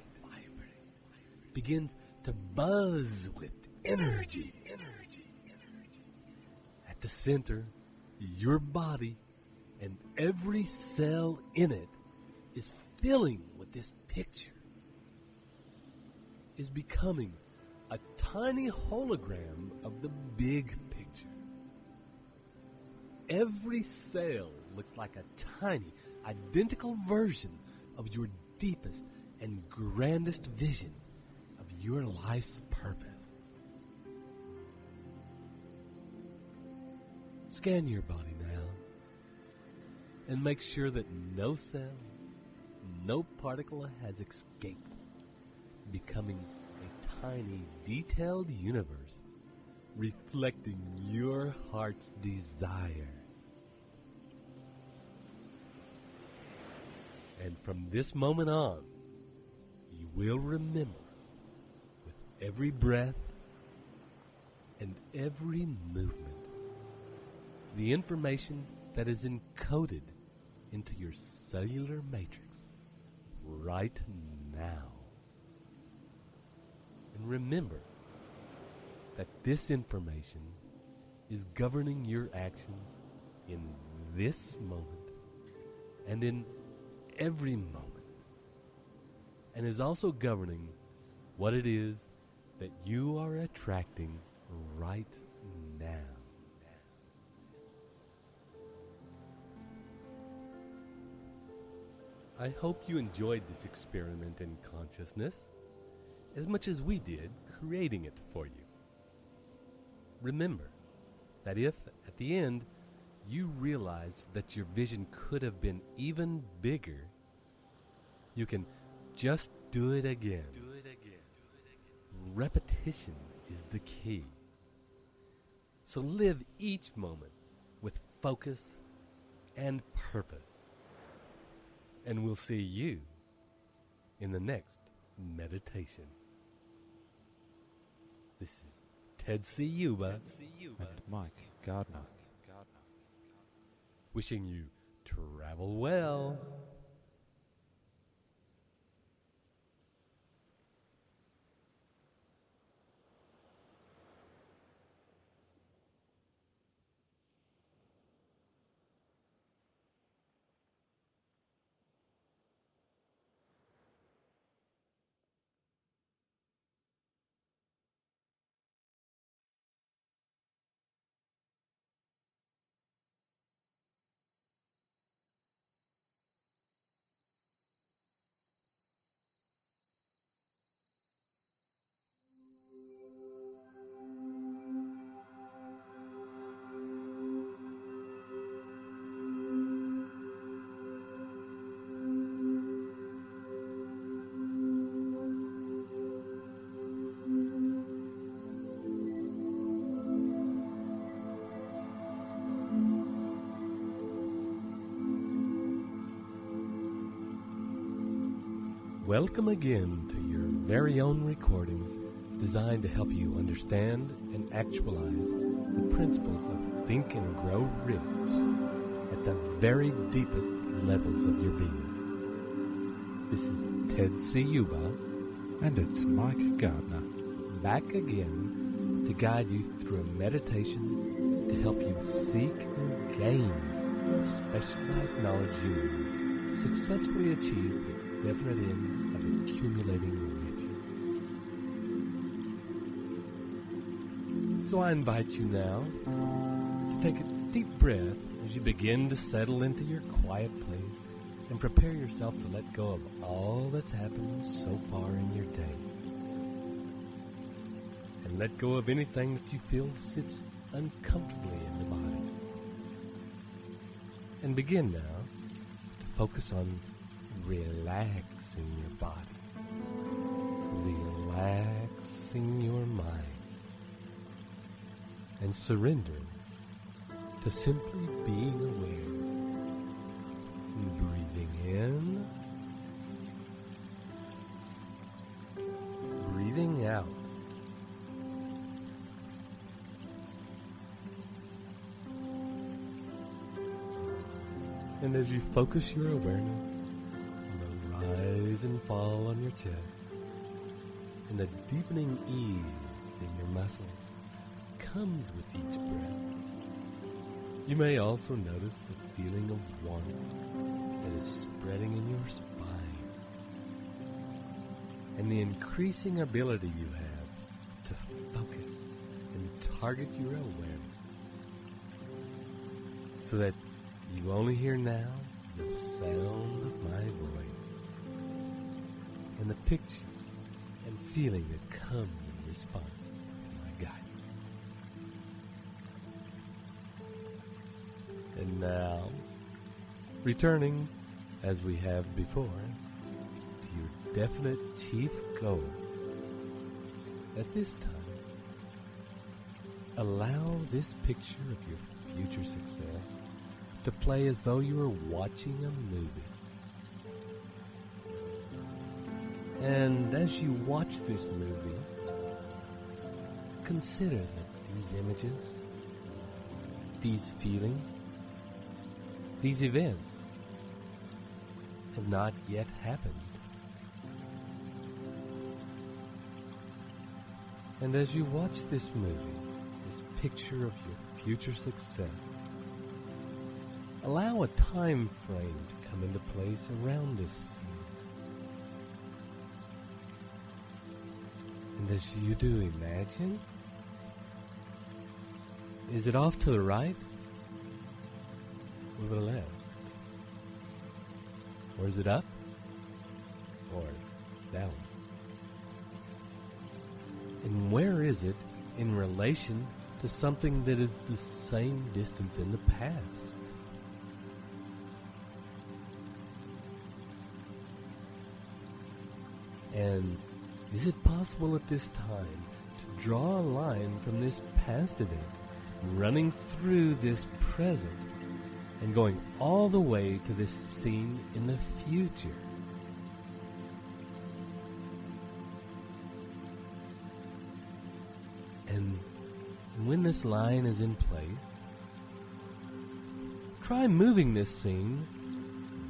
begins to buzz with energy. At the center, your body and every cell in it is filling with this picture. is becoming a tiny hologram of the big picture. Every cell looks like a tiny, identical version of your deepest and grandest vision of your life's purpose. Scan your body now and make sure that no cell, no particle has escaped, becoming a tiny, detailed universe reflecting your heart's desire. And from this moment on, you will remember with every breath and every movement the information that is encoded into your cellular matrix right now. And remember that this information is governing your actions in this moment and in every moment, and is also governing what it is that you are attracting right now. I hope you enjoyed this experiment in consciousness as much as we did creating it for you. Remember that if, at the end, you realized that your vision could have been even bigger, you can just do it again. Repetition is the key. So live each moment with focus and purpose. And we'll see you in the next meditation. This is Ted Ciuba and Mike Gardner. Wishing you travel well. Welcome again to your very own recordings designed to help you understand and actualize the principles of Think and Grow Rich at the very deepest levels of your being. This is Ted Ciuba. And it's Mike Gardner. Back again to guide you through a meditation to help you seek and gain the specialized knowledge you need to successfully achieve the definite end of accumulating riches. So I invite you now to take a deep breath as you begin to settle into your quiet place and prepare yourself to let go of all that's happened so far in your day. And let go of anything that you feel sits uncomfortably in the body. And begin now to focus on relaxing your body, relaxing your mind, and surrendering to simply being aware, breathing in, breathing out. And as you focus your awareness on the rise and fall on your chest, and the deepening ease in your muscles comes with each breath, you may also notice the feeling of warmth that is spreading in your spine. and the increasing ability you have to focus and target your awareness so that you only hear now the sound of my voice and the pictures and feeling that come in response to my guidance. And now, returning as we have before to your definite chief goal, at this time, allow this picture of your future success to play as though you were watching a movie. And as you watch this movie, consider that these images, these feelings, these events have not yet happened. And as you watch this movie, this picture of your future success, allow a time frame to come into place around this scene. And as you do, imagine, is it off to the right or the left? Or is it up or down? And where is it in relation to something that is the same distance in the past? And is it possible at this time to draw a line from this past event, running through this present, and going all the way to this scene in the future? And when this line is in place, try moving this scene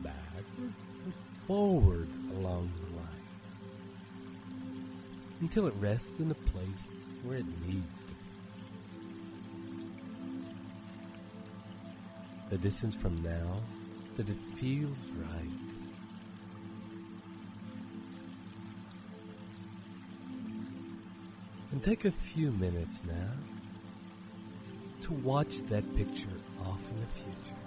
back or forward along the line until it rests in a place where it needs to be. The distance from now that it feels right. And take a few minutes now to watch that picture off in the future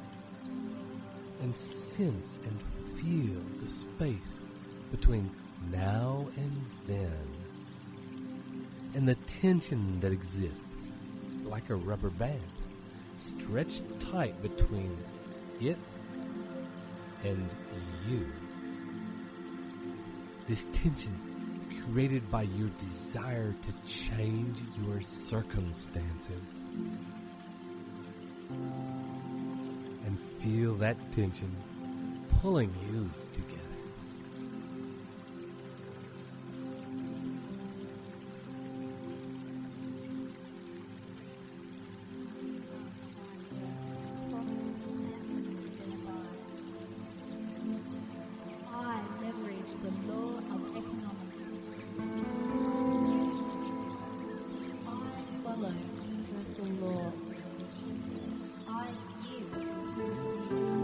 and sense and feel the space between now and then and the tension that exists like a rubber band stretched tight between it and you. This tension created by your desire to change your circumstances. And feel that tension pulling you together. I leverage the law of economics. I follow universal law. I give to receive.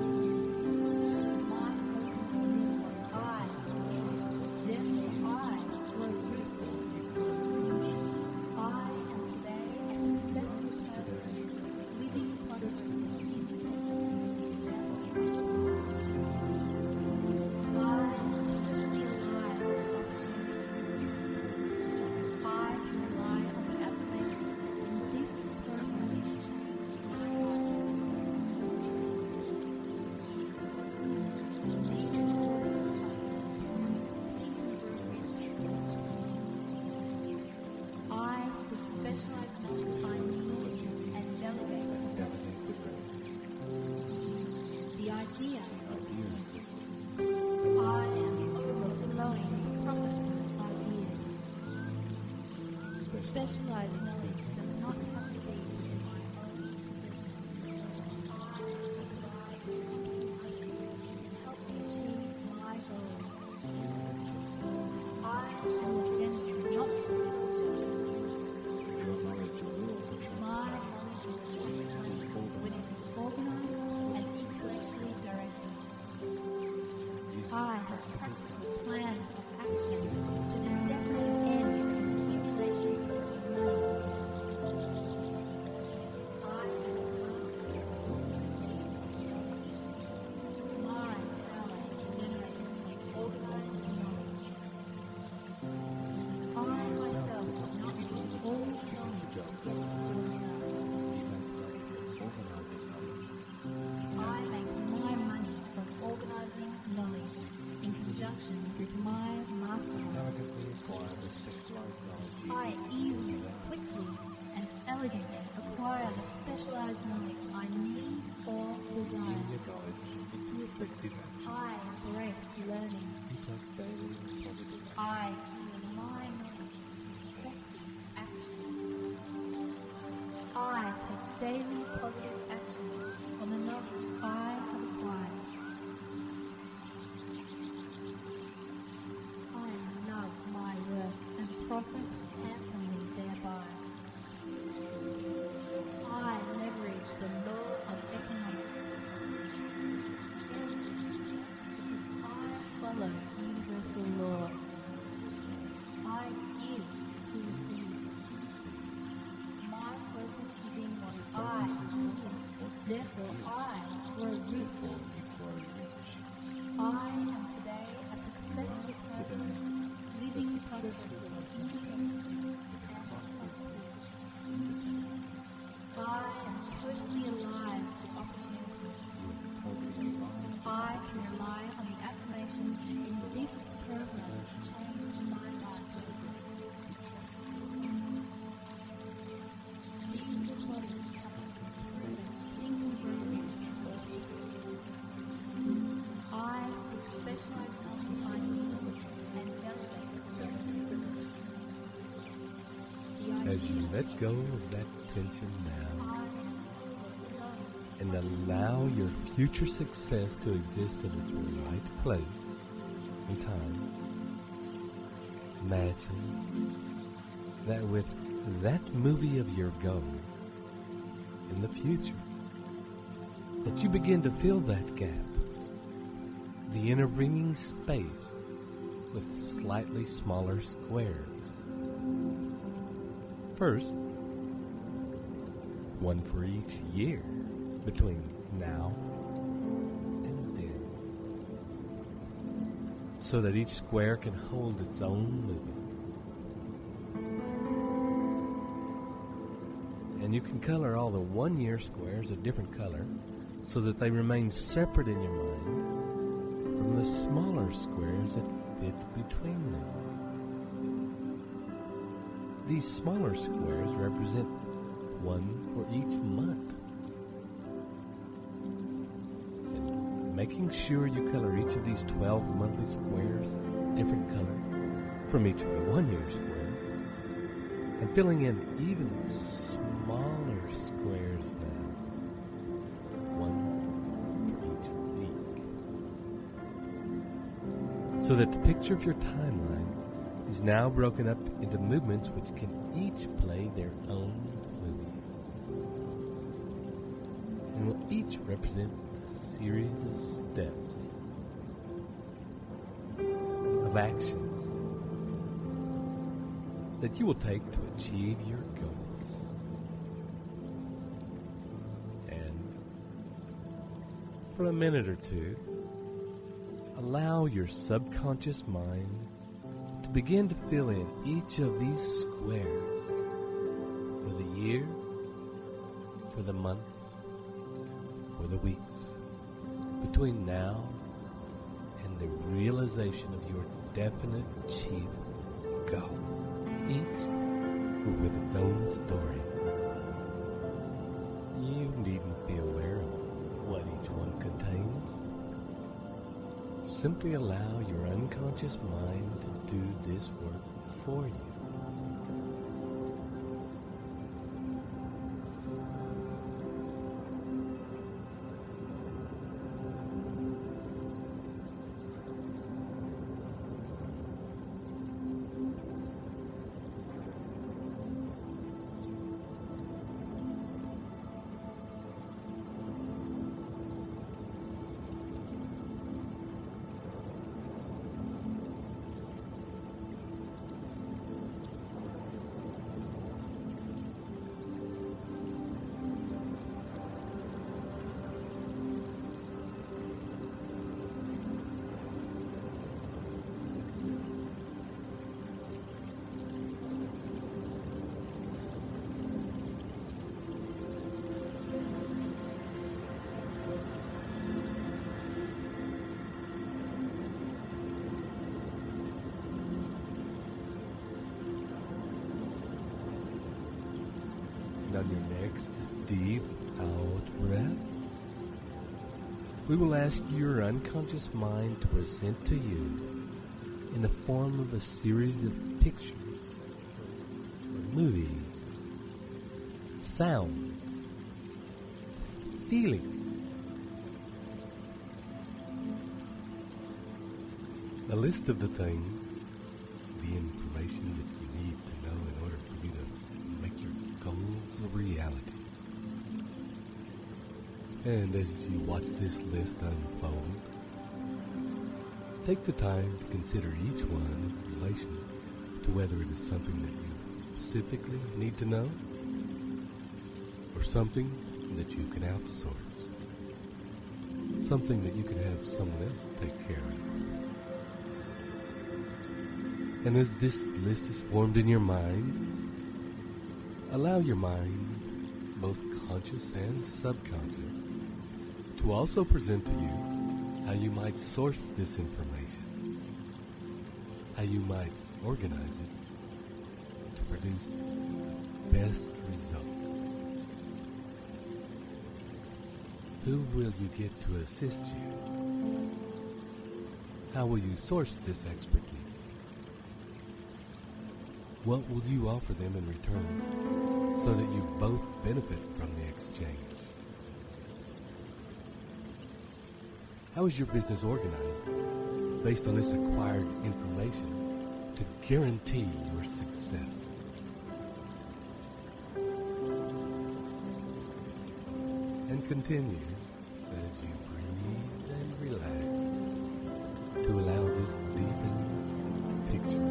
My focus is I easily, quickly, and elegantly acquire the specialized knowledge I need or desire. I embrace learning. I turn my knowledge into effective action. I take daily positive action on the knowledge I have acquired. I love my work and profit handsomely thereby. I leverage the law of economics because I follow universal law. I give to receive. My focus is in what I do. Therefore, I grow rich. I am today a successful person, living prosperously, independently, and prosperously. I am totally alive to opportunity. I can rely on the affirmation in this program to change my life. These recordings come from Think and Grow Rich. I seek specialized knowledge I need and delegate it. As you let go of that tension now and allow your future success to exist in its right place and time, imagine that with that movie of your goal in the future, that you begin to fill that gap, the intervening space, with slightly smaller squares. First, one for each year between now and then, so that each square can hold its own movie. And you can color all the 1 year squares a different color so that they remain separate in your mind from the smaller squares that fit between them. These smaller squares represent one for each month. And making sure you color each of these 12 monthly squares a different color from each of the 1 year squares, and filling in even smaller squares now, one for each week, so that the picture of your timeline is now broken up into movements which can each play their own movie, and will each represent a series of steps, of actions that you will take to achieve your goals. And for a minute or two, allow your subconscious mind to begin to fill in each of these squares for the years, for the months, for the weeks, between now and the realization of your definite chief goal, each with its own story. You needn't be aware of what each one contains. Simply allow your unconscious mind to do this work for you. on your next deep out breath, we will ask your unconscious mind to present to you in the form of a series of pictures, movies, sounds, feelings, a list of the things, the information that you need to know in order for you to make your goals a reality. And as you watch this list unfold, take the time to consider each one in relation to whether it is something that you specifically need to know or something that you can outsource, something that you can have someone else take care of. And as this list is formed in your mind, allow your mind, both conscious and subconscious, to also present to you how you might source this information, how you might organize it to produce the best results. Who will you get to assist you? How will you source this expertise? What will you offer them in return so that you both benefit from the exchange? How is your business organized based on this acquired information to guarantee your success? And continue as you breathe and relax to allow this deepened picture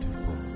to form.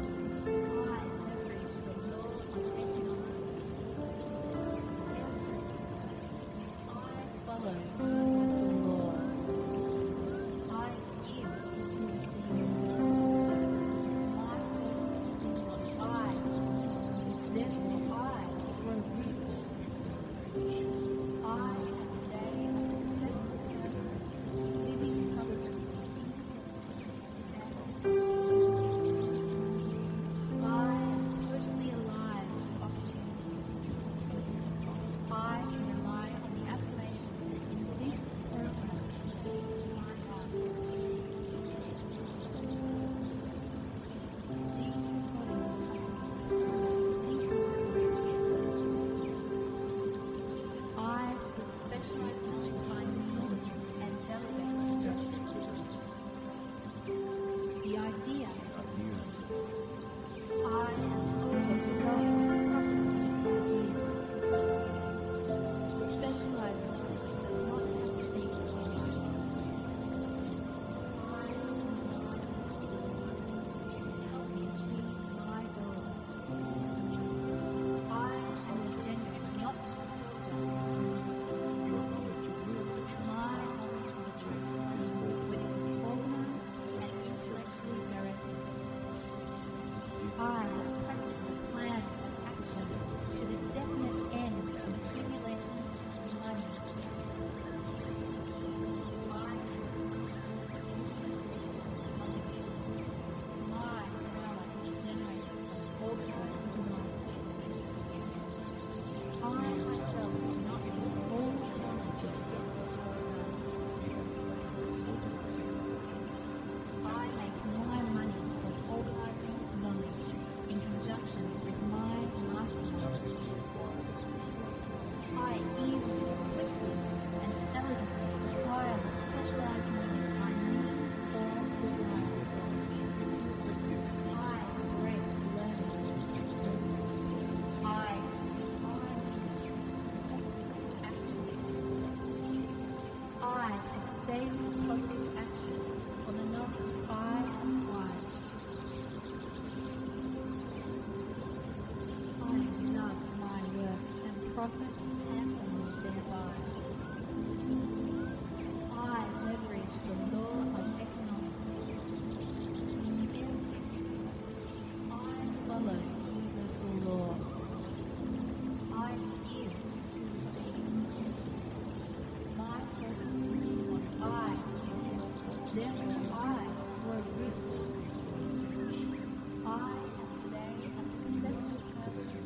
Today, a successful person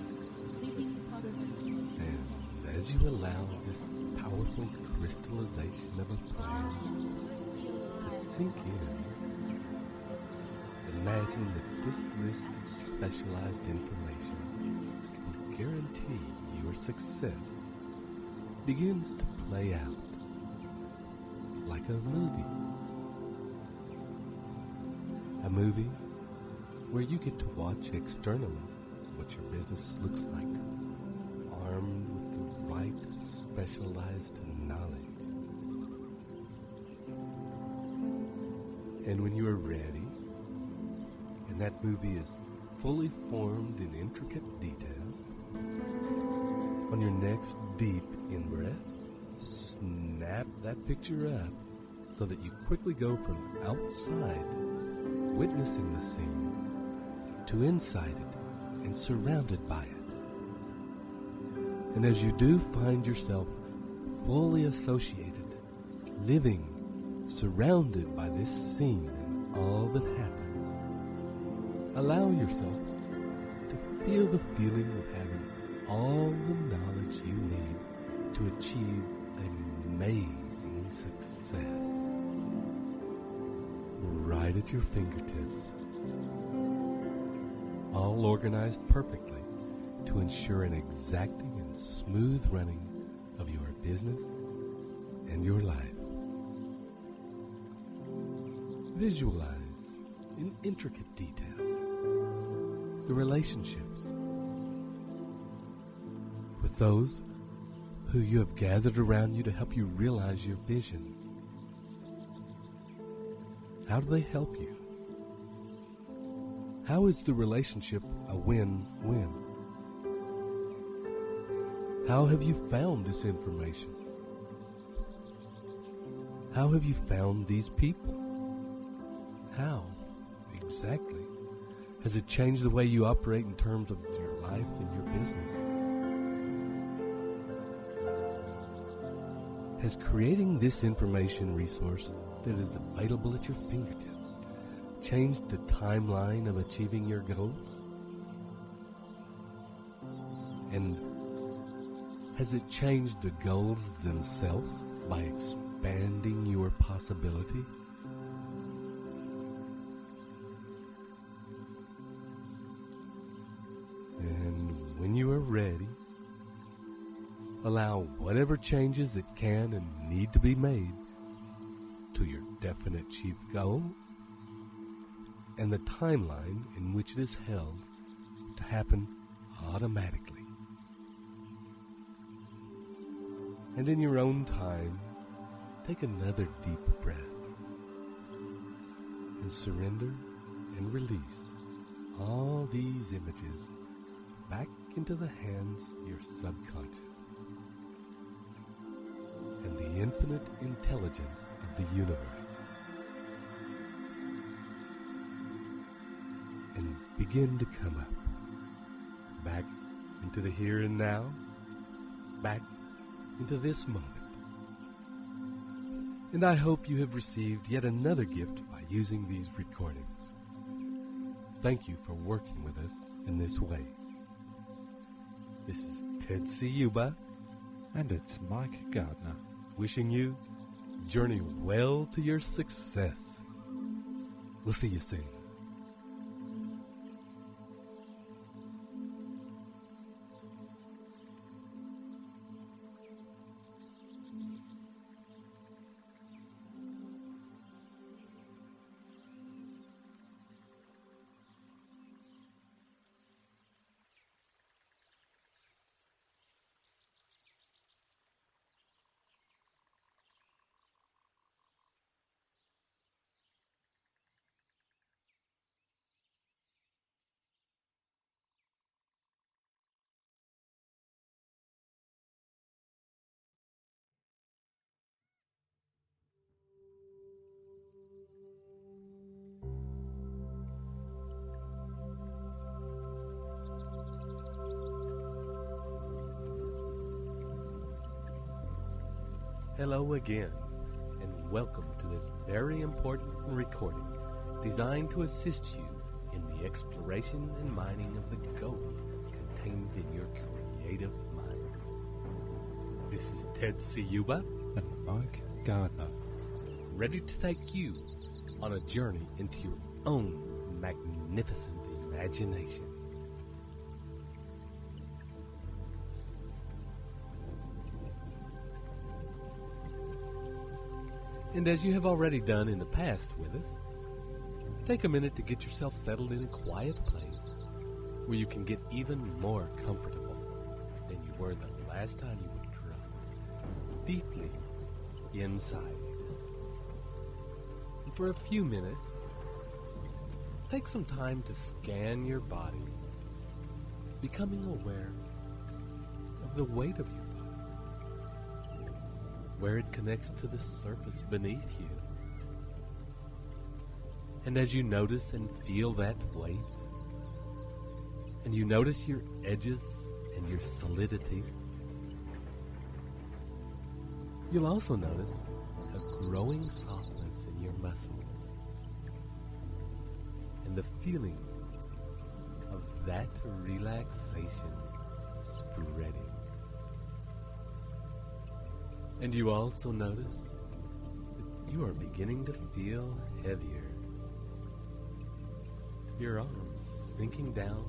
living positive as you allow this powerful crystallization of a plan to sink in, imagine that this list of specialized information will guarantee your success begins to play out like a movie. A movie where you get to watch externally what your business looks like, armed with the right specialized knowledge. And when you are ready, and that movie is fully formed in intricate detail, on your next deep in-breath, snap that picture up so that you quickly go from outside, witnessing the scene, to inside it and surrounded by it. And as you do find yourself fully associated, living, surrounded by this scene and all that happens, allow yourself to feel the feeling of having all the knowledge you need to achieve amazing success right at your fingertips, all organized perfectly to ensure an exacting and smooth running of your business and your life. Visualize in intricate detail the relationships with those who you have gathered around you to help you realize your vision. How do they help you? How is the relationship a win-win? How have you found this information? How have you found these people? How, exactly, has it changed the way you operate in terms of your life and your business? Has creating this information resource that is available at your fingertips changed the timeline of achieving your goals? And has it changed the goals themselves by expanding your possibilities? And when you are ready, allow whatever changes that can and need to be made to your definite chief goal and the timeline in which it is held to happen automatically. And in your own time, take another deep breath and surrender and release all these images back into the hands of your subconscious and the infinite intelligence of the universe, and begin to come up, back into the here and now, back into this moment. And I hope you have received yet another gift by using these recordings. Thank you for working with us in this way. This is Ted Ciuba, and it's Mike Gardner, wishing you journey well to your success. We'll see you soon. Hello again, and welcome to this very important recording designed to assist you in the exploration and mining of the gold contained in your creative mind. This is Ted Ciuba and Mike Gardner, ready to take you on a journey into your own magnificent imagination. And as you have already done in the past with us, take a minute to get yourself settled in a quiet place where you can get even more comfortable than you were the last time you were dropped deeply inside. And for a few minutes, take some time to scan your body, becoming aware of the weight of your body, where it connects to the surface beneath you. And as you notice and feel that weight, and you notice your edges and your solidity, you'll also notice a growing softness in your muscles and the feeling of that relaxation spreading. And you also notice that you are beginning to feel heavier. Your arms sinking down,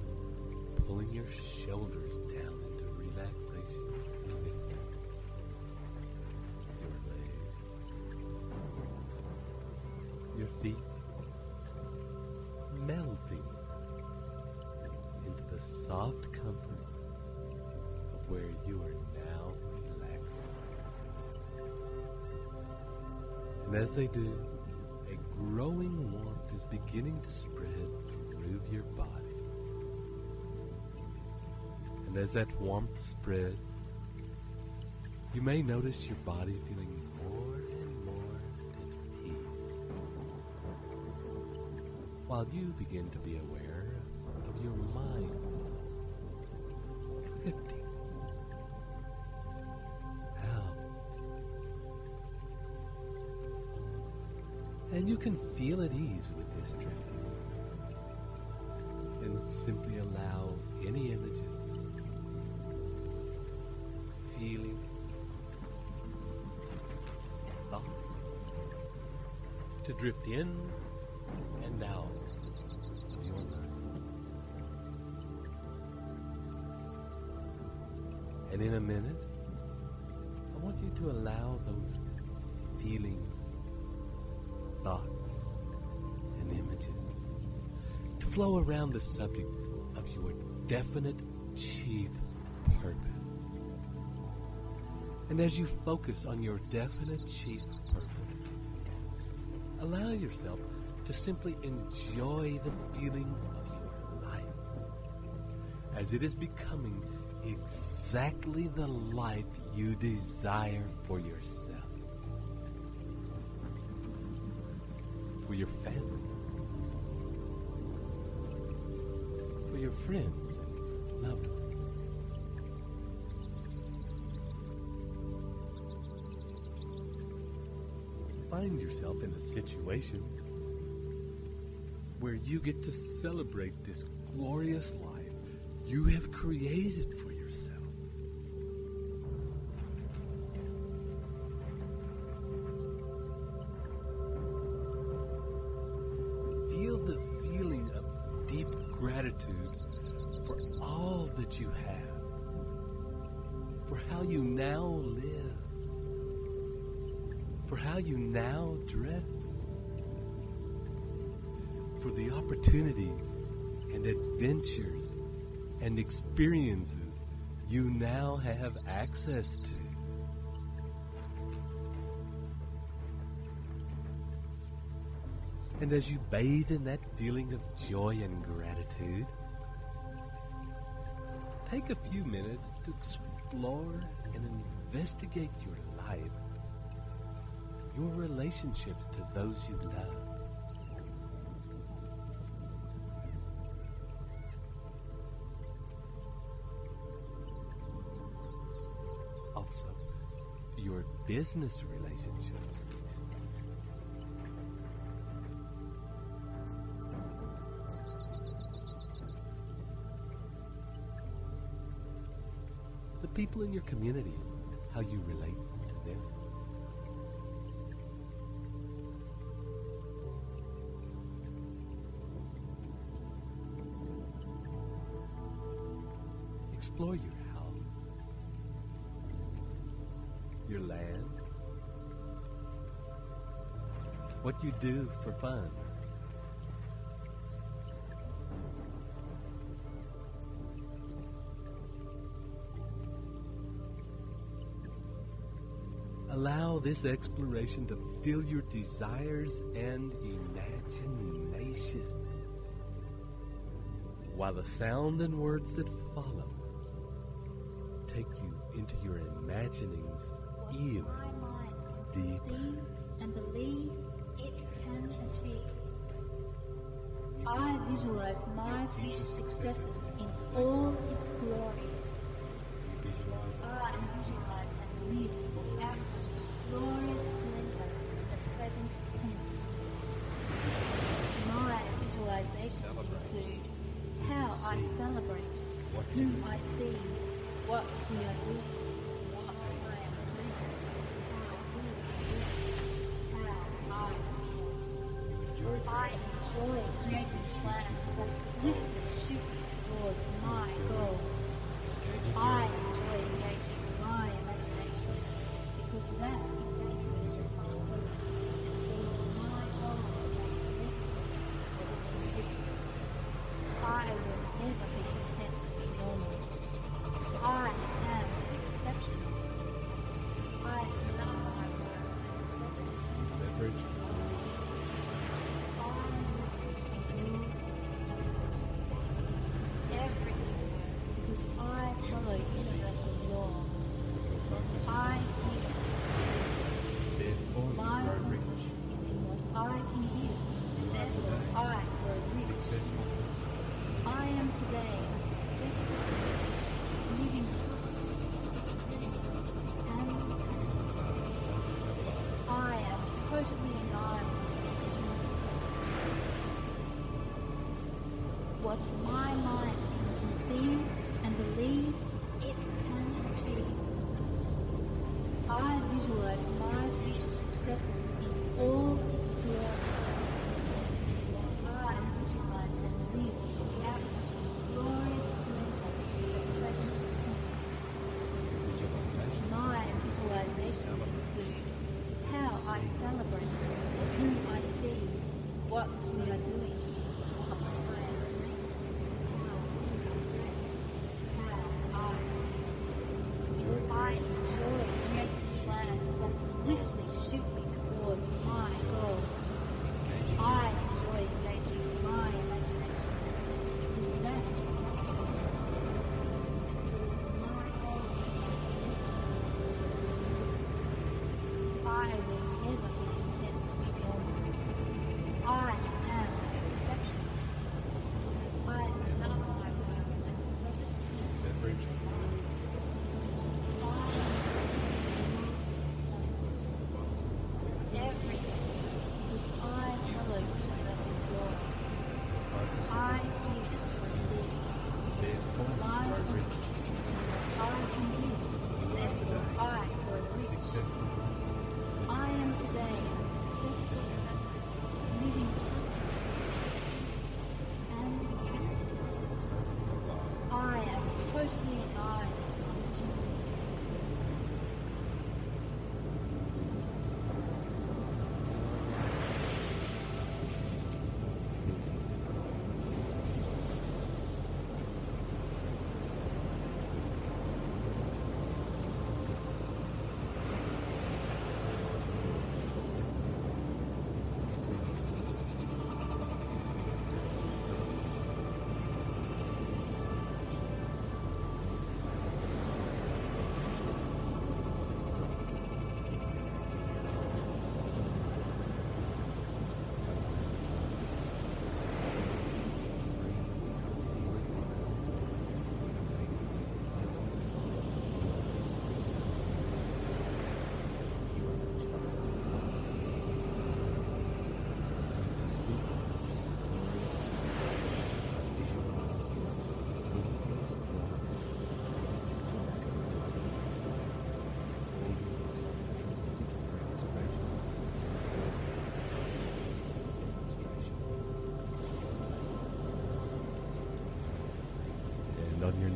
pulling your shoulders down into relaxation. Your legs, your feet melting into the soft comfort of where you are now relaxing. And as they do, a growing warmth is beginning to spread through your body. And as that warmth spreads, you may notice your body feeling more and more at peace, while you begin to be aware of your mind drifting out. And you can feel at ease with this drifting, and simply allow any images, feelings, thoughts to drift in and out of your mind. And in a minute, I want you to allow those feelings, thoughts, and images to flow around the subject of your definite chief purpose. And as you focus on your definite chief purpose, allow yourself to simply enjoy the feeling of your life as it is becoming exactly the life you desire for yourself, for your family, for your friends and loved ones. Find yourself in a situation where you get to celebrate this glorious life you have created for yourself. Feel the feeling of deep gratitude for all that you have, for how you now live, for how you now dress, for the opportunities and adventures and experiences you now have access to. And as you bathe in that feeling of joy and gratitude, take a few minutes to explore and investigate your life, your relationships to those you love. Also, your business relationships. The people in your community how you relate to them. Explore your house, your land, what you do for fun. Allow this exploration to fill your desires and imagination, while the sound and words that follow take you into your imaginings even My mind can deeper. conceive and believe it can achieve. I visualize my future successes in all its glory. I visualize and live out its glorious splendor in the present tense. My visualizations include how I celebrate, whom I see, what we are doing, what I am saying, how we are dressed, how I feel. I enjoy creating plans that swiftly shoot me towards my goals. I enjoy engaging my imagination because that engagement with my present and draws my goals magnetically toward me. I will never be content with normal. I am exceptional. I love my work and pleasant things. I live in your everything works because I follow universal law. I give to receive. My purpose is in what I can give. Therefore, I grow rich. I am today a successful person, living prosperously and I am totally aligned to the vision to what my mind can conceive and believe it can achieve. I visualize my future successes in all its glory. I visualize and live out its glorious splendor in the present tense. My visualizations include how I celebrate, whom I see, what we are doing, what I am saying, how we are dressed, how I feel. I enjoy creating plans that swiftly shoot me towards my goals. I enjoy engaging my imagination because that engages me and draws my goals magnetically. I will never be content with normal. I am exceptional. I love my work and pleasant things. I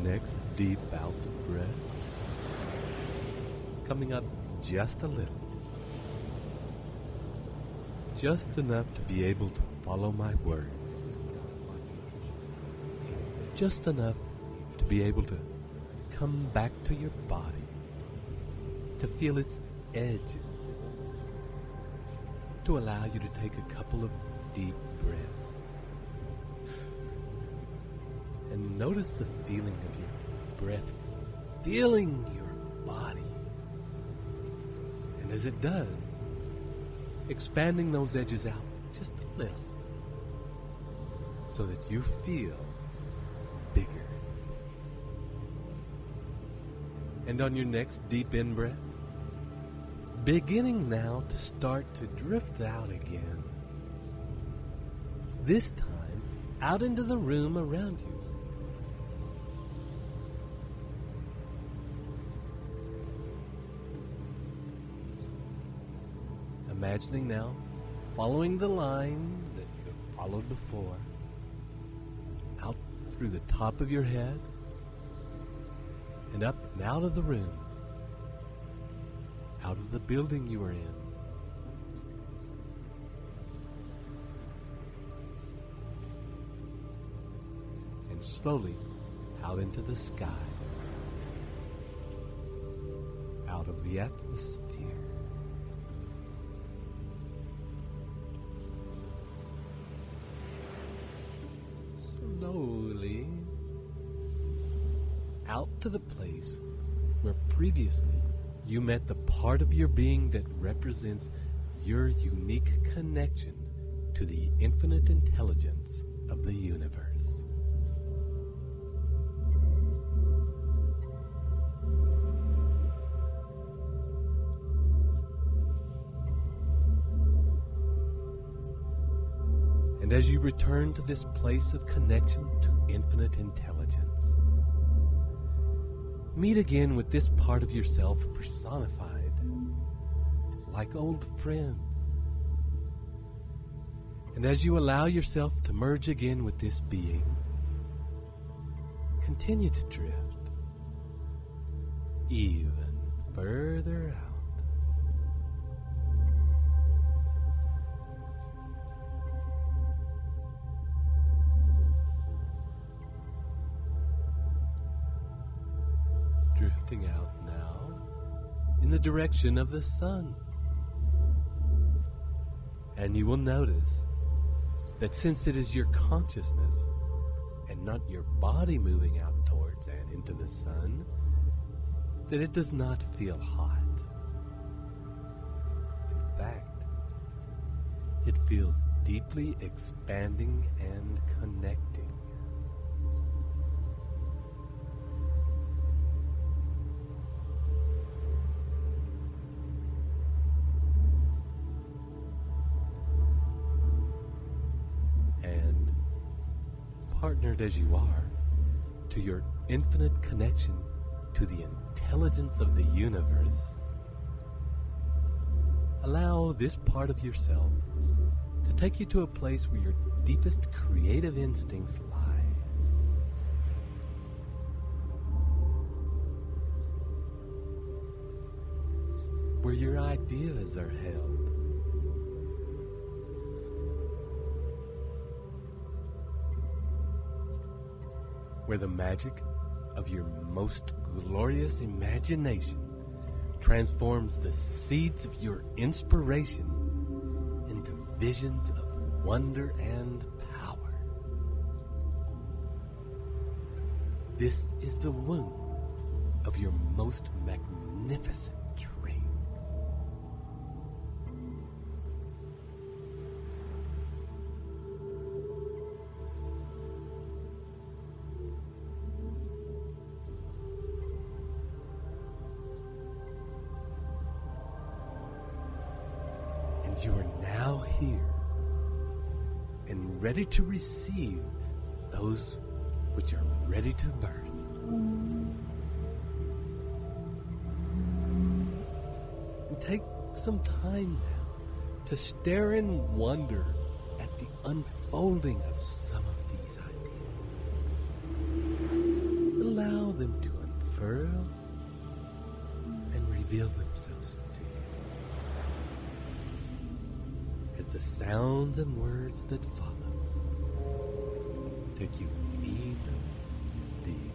next deep out breath, coming up just a little. Just enough to be able to follow my words. Just enough to be able to come back to your body, to feel its edges, to allow you to take a couple of deep breaths. And notice the feeling of your breath filling your body. And as it does, expanding those edges out just a little so that you feel bigger. And on your next deep in-breath, beginning now to start to drift out again. This time, out into the room around you. Imagining now, following the line that you have followed before, out through the top of your head, and up and out of the room, out of the building you are in. And slowly out into the sky, out of the atmosphere. Slowly out to the place where previously you met the part of your being that represents your unique connection to the infinite intelligence of the universe. And as you return to this place of connection to infinite intelligence, meet again with this part of yourself personified, like old friends. And as you allow yourself to merge again with this being, continue to drift even further out. Drifting out now in the direction of the sun. And you will notice that since it is your consciousness and not your body moving out towards and into the sun, that it does not feel hot. In fact, it feels deeply expanding and connecting. Partnered as you are to your infinite connection to the intelligence of the universe, allow this part of yourself to take you to a place where your deepest creative instincts lie. Where your ideas are held. Where the magic of your most glorious imagination transforms the seeds of your inspiration into visions of wonder and power. This is the womb of your most magnificent dreams. You are now here and ready to receive those which are ready to birth. And take some time now to stare in wonder at the unfolding of some of these ideas. Allow them to unfurl and reveal themselves to you as the sounds and words that follow take you even deeper.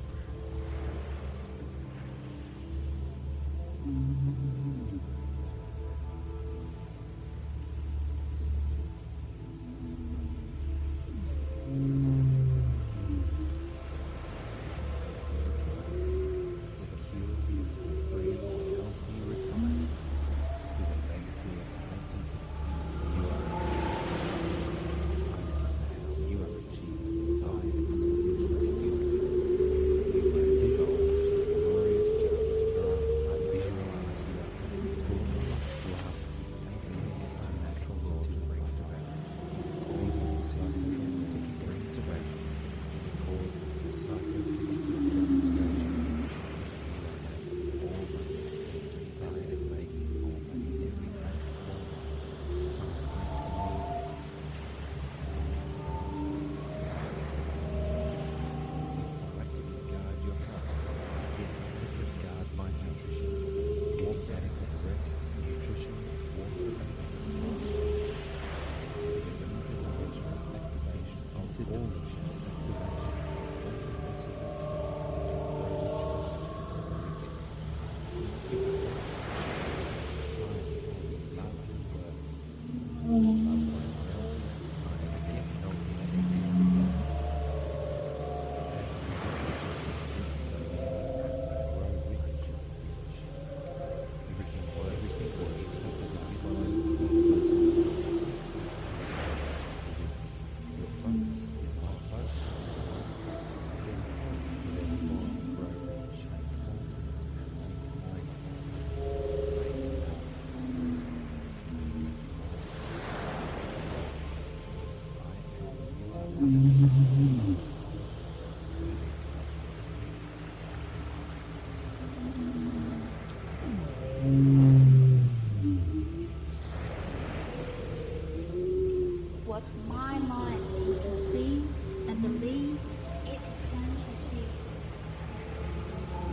What my mind can conceive and believe, it can achieve.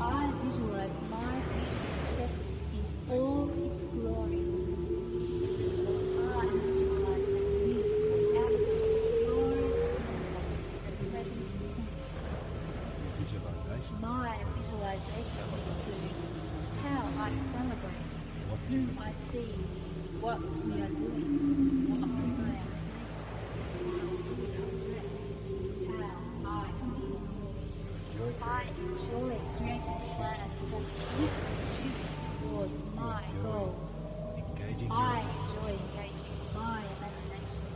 I visualize my future success in all its glory. I visualize and live out of the glorious splendor of the present tense. My visualizations include how I celebrate, whom I see, what we are doing, what I am saying, how we are dressed, how I feel. I enjoy creating plans that swiftly shoot towards my goals. I enjoy engaging my imagination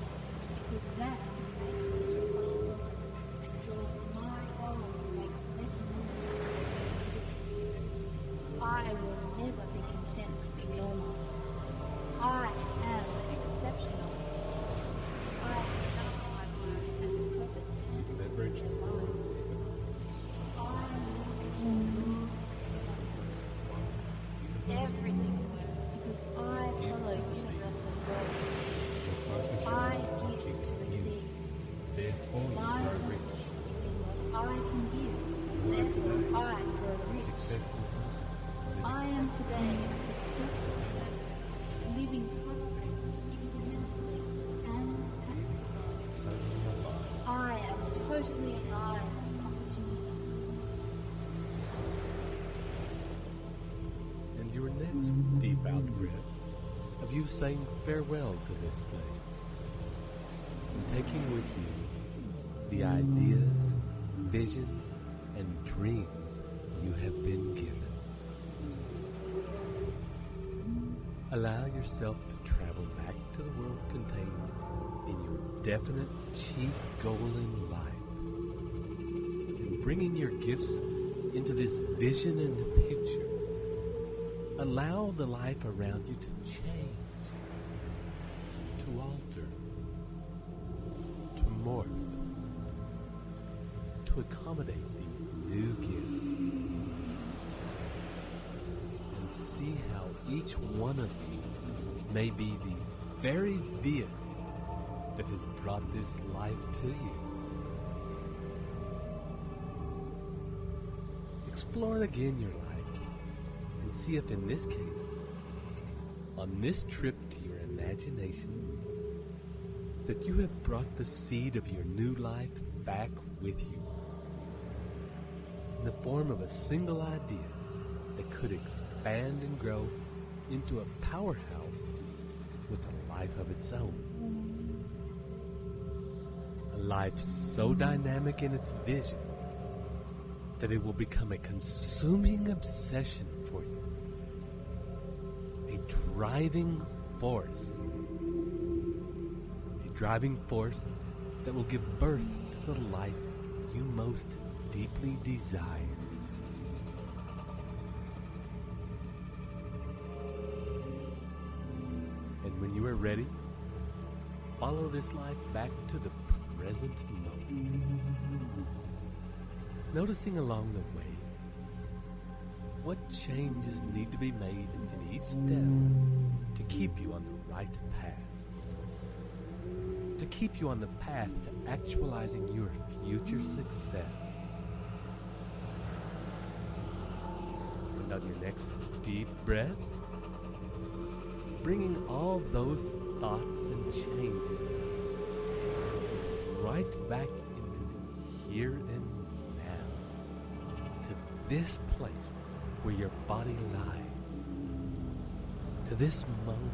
because that engages my bosom and draws my goals back better than I will never be content to be normal. I am exceptional. I love my work and the perfect answer to mine. Everything works because I follow universal law. I give to receive. My purpose is in what I can give. Therefore, I grow rich. I am today a successful person, living prosperous, independently, and happy. I am totally alive to opportunity. And your next deep out breath of you saying farewell to this place and taking with you the ideas, visions, and dreams you have been given. Allow yourself to travel back to the world contained in your definite chief goal in life. And bringing your gifts into this vision and picture, allow the life around you to change, to alter, to morph, to accommodate these new gifts. And see how each one of these may be the very vehicle that has brought this life to you. explore again your life and see if in this case, on this trip to your imagination, that you have brought the seed of your new life back with you in the form of a single idea that could expand and grow into a powerhouse with a life of its own. A life so dynamic in its vision that it will become a consuming obsession for you. A driving force. A driving force that will give birth to the life you most deeply desire. And when you are ready, follow this life back to the present moment. Noticing along the way what changes need to be made in each step to keep you on the right path. To keep you on the path to actualizing your future success. And on your next deep breath, bringing all those thoughts and changes right back into the here and now, to this place where your body lies, to this moment,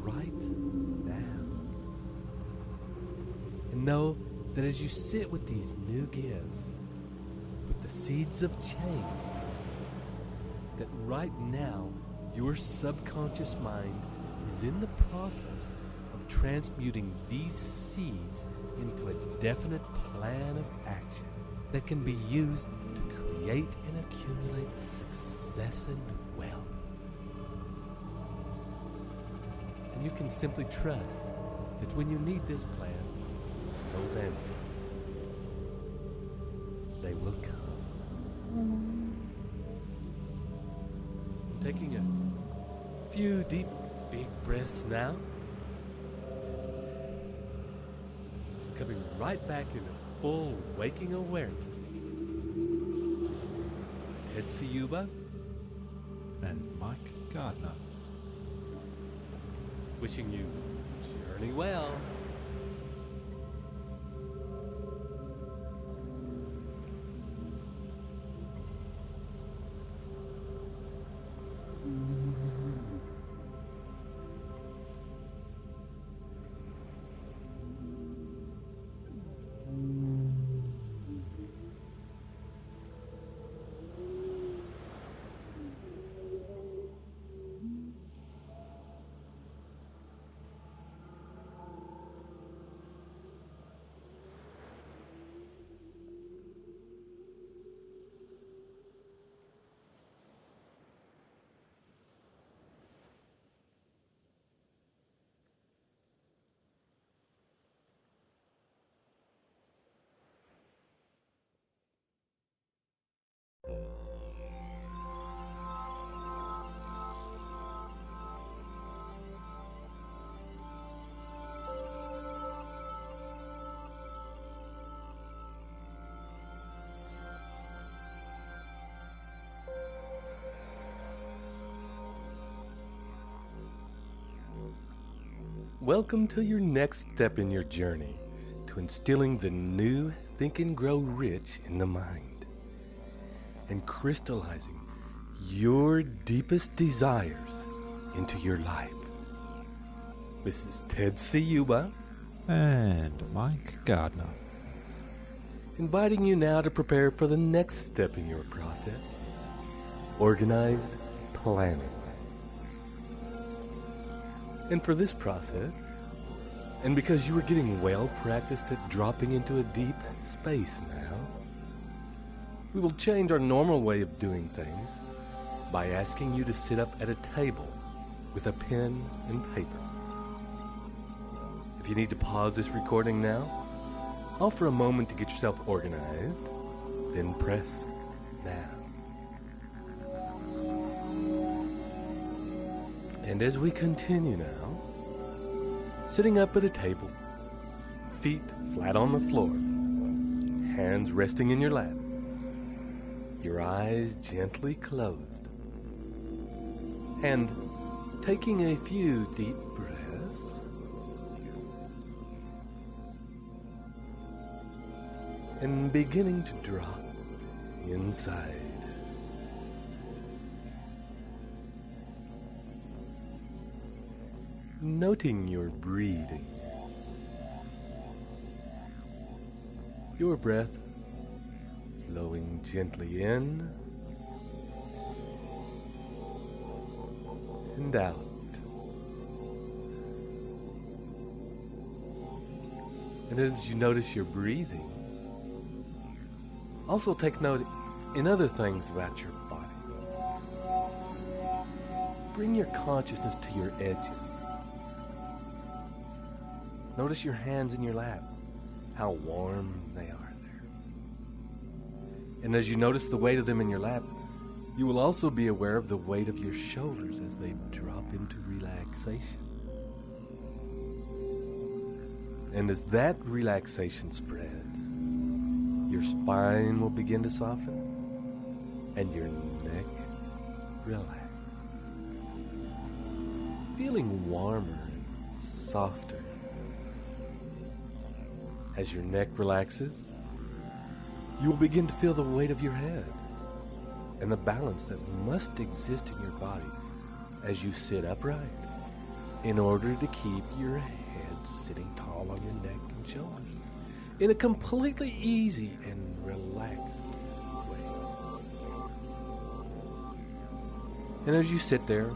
right now. And know that as you sit with these new gifts, with the seeds of change, that right now your subconscious mind is in the process of transmuting these seeds into a definite plan of action that can be used to create and accumulate success and wealth. And you can simply trust that when you need this plan, those answers, they will come. Taking a few deep, big breaths now. Coming right back into full waking awareness. This is Ted Ciuba and Mike Gardner. Wishing you journey well. Welcome to your next step in your journey to instilling the new Think and Grow Rich in the mind and crystallizing your deepest desires into your life. This is Ted Ciuba And Mike Gardner. Inviting you now to prepare for the next step in your process, organized planning. And for this process, and because you are getting well practiced at dropping into a deep space now, we will change our normal way of doing things by asking you to sit up at a table with a pen and paper. If you need to pause this recording now, offer a moment to get yourself organized, then press now. And as we continue now, sitting up at a table, feet flat on the floor, hands resting in your lap, your eyes gently closed, and taking a few deep breaths, and beginning to drop inside. Noting your breathing, your breath flowing gently in and out. And as you notice your breathing, also take note in other things about your body. Bring your consciousness to your edges. Notice your hands in your lap, how warm they are there. And as you notice the weight of them in your lap, you will also be aware of the weight of your shoulders as they drop into relaxation. And as that relaxation spreads, your spine will begin to soften and your neck relax. Feeling warmer and softer. As your neck relaxes, you will begin to feel the weight of your head and the balance that must exist in your body as you sit upright in order to keep your head sitting tall on your neck and shoulders in a completely easy and relaxed way. And as you sit there,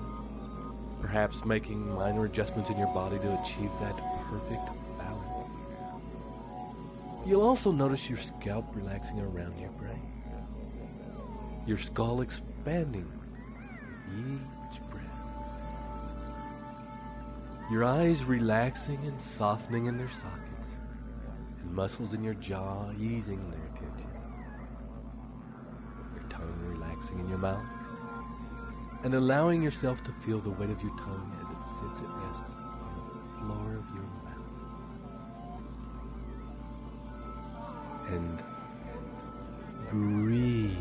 perhaps making minor adjustments in your body to achieve that perfect balance, you'll also notice your scalp relaxing around your brain, your skull expanding each breath, your eyes relaxing and softening in their sockets, and muscles in your jaw easing their tension, your tongue relaxing in your mouth, and allowing yourself to feel the weight of your tongue as it sits at rest on the floor of your mouth. And breathe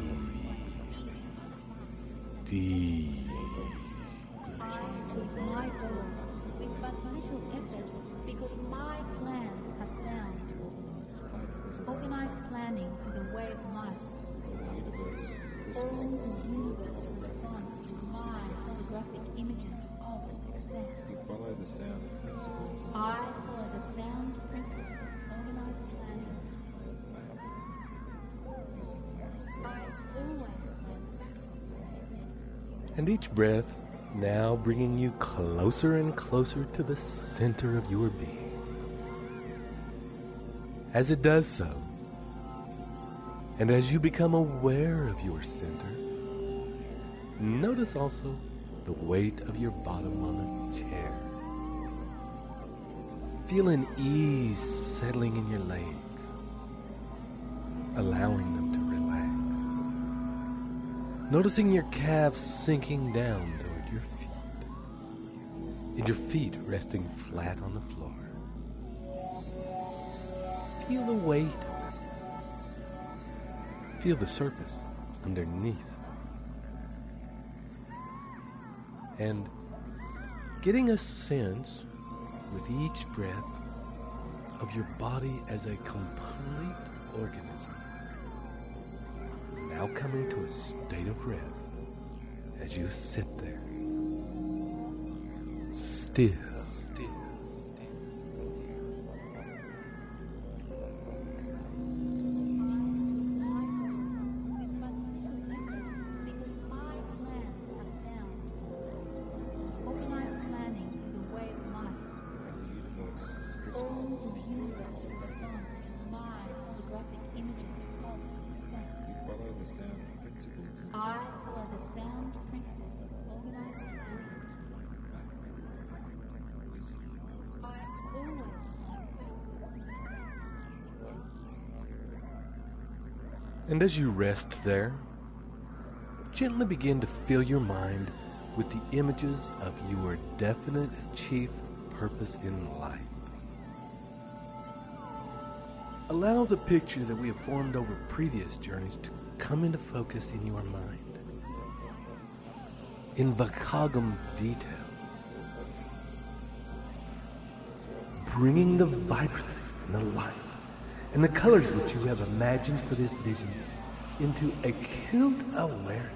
deep. I achieve my goals with but little effort because my plans are sound. Organized planning is a way of life. All the universe responds to my holographic images of success. Follow the sound principles. I follow the sound principles of organized planning. I always plan. And each breath now bringing you closer and closer to the center of your being. As it does so, and as you become aware of your center, notice also the weight of your bottom on the chair. Feel an ease settling in your legs, allowing them to relax. Noticing your calves sinking down toward your feet, and your feet resting flat on the floor. Feel the weight. Feel the surface underneath. And getting a sense with each breath of your body as a complete organism. Now coming to a state of rest as you sit there. Still. I follow the sound principles of organized planning. I always And as you rest there, gently begin to fill your mind with the images of your definite chief purpose in life. Allow the picture that we have formed over previous journeys to come into focus in your mind. In vacagum detail. Bringing the vibrancy and the light and the colors which you have imagined for this vision into acute awareness.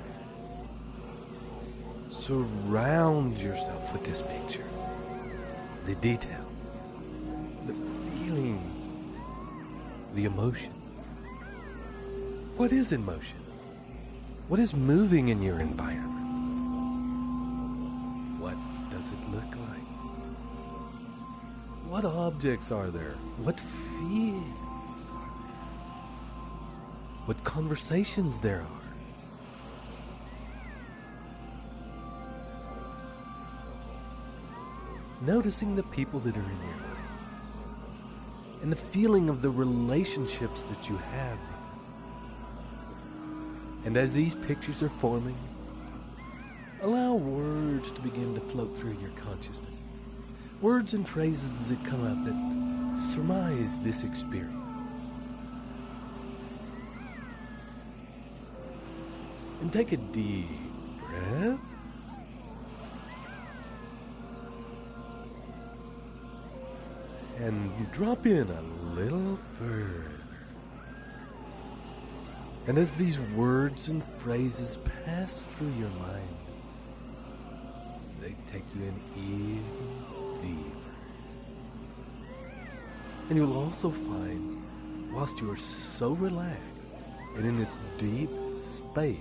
Surround yourself with this picture. The details, the feelings, the emotion. What is in motion? What is moving in your environment? What does it look like? What objects are there? What feelings are there? What conversations there are? Noticing the people that are in your life and the feeling of the relationships that you have. And as these pictures are forming, allow words to begin to float through your consciousness. Words and phrases that come up that surmise this experience. And take a deep breath. And drop in a little further. And as these words and phrases pass through your mind, they take you in even deeper. And you'll also find, whilst you are so relaxed and in this deep space,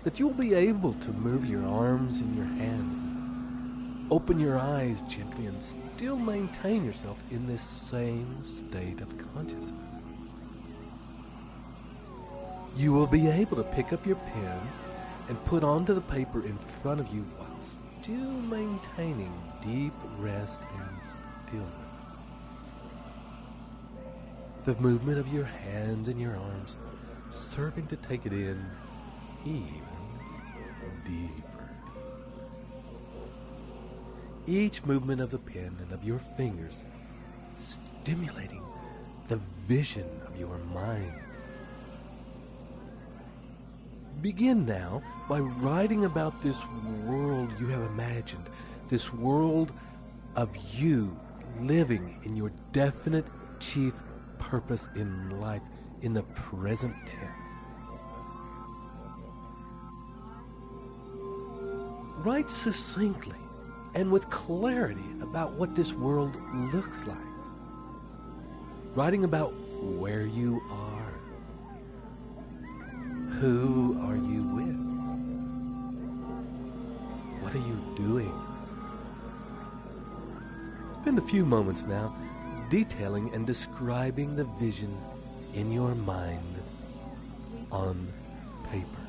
that you'll be able to move your arms and your hands and open your eyes gently and still maintain yourself in this same state of consciousness. You will be able to pick up your pen and put onto the paper in front of you while still maintaining deep rest and stillness. The movement of your hands and your arms serving to take it in even deeper. Each movement of the pen and of your fingers stimulating the vision of your mind. Begin now by writing about this world you have imagined, this world of you living in your definite chief purpose in life in the present tense. Write succinctly and with clarity about what this world looks like. Writing about where you are. Who are you with? What are you doing? Spend a few moments now detailing and describing the vision in your mind on paper.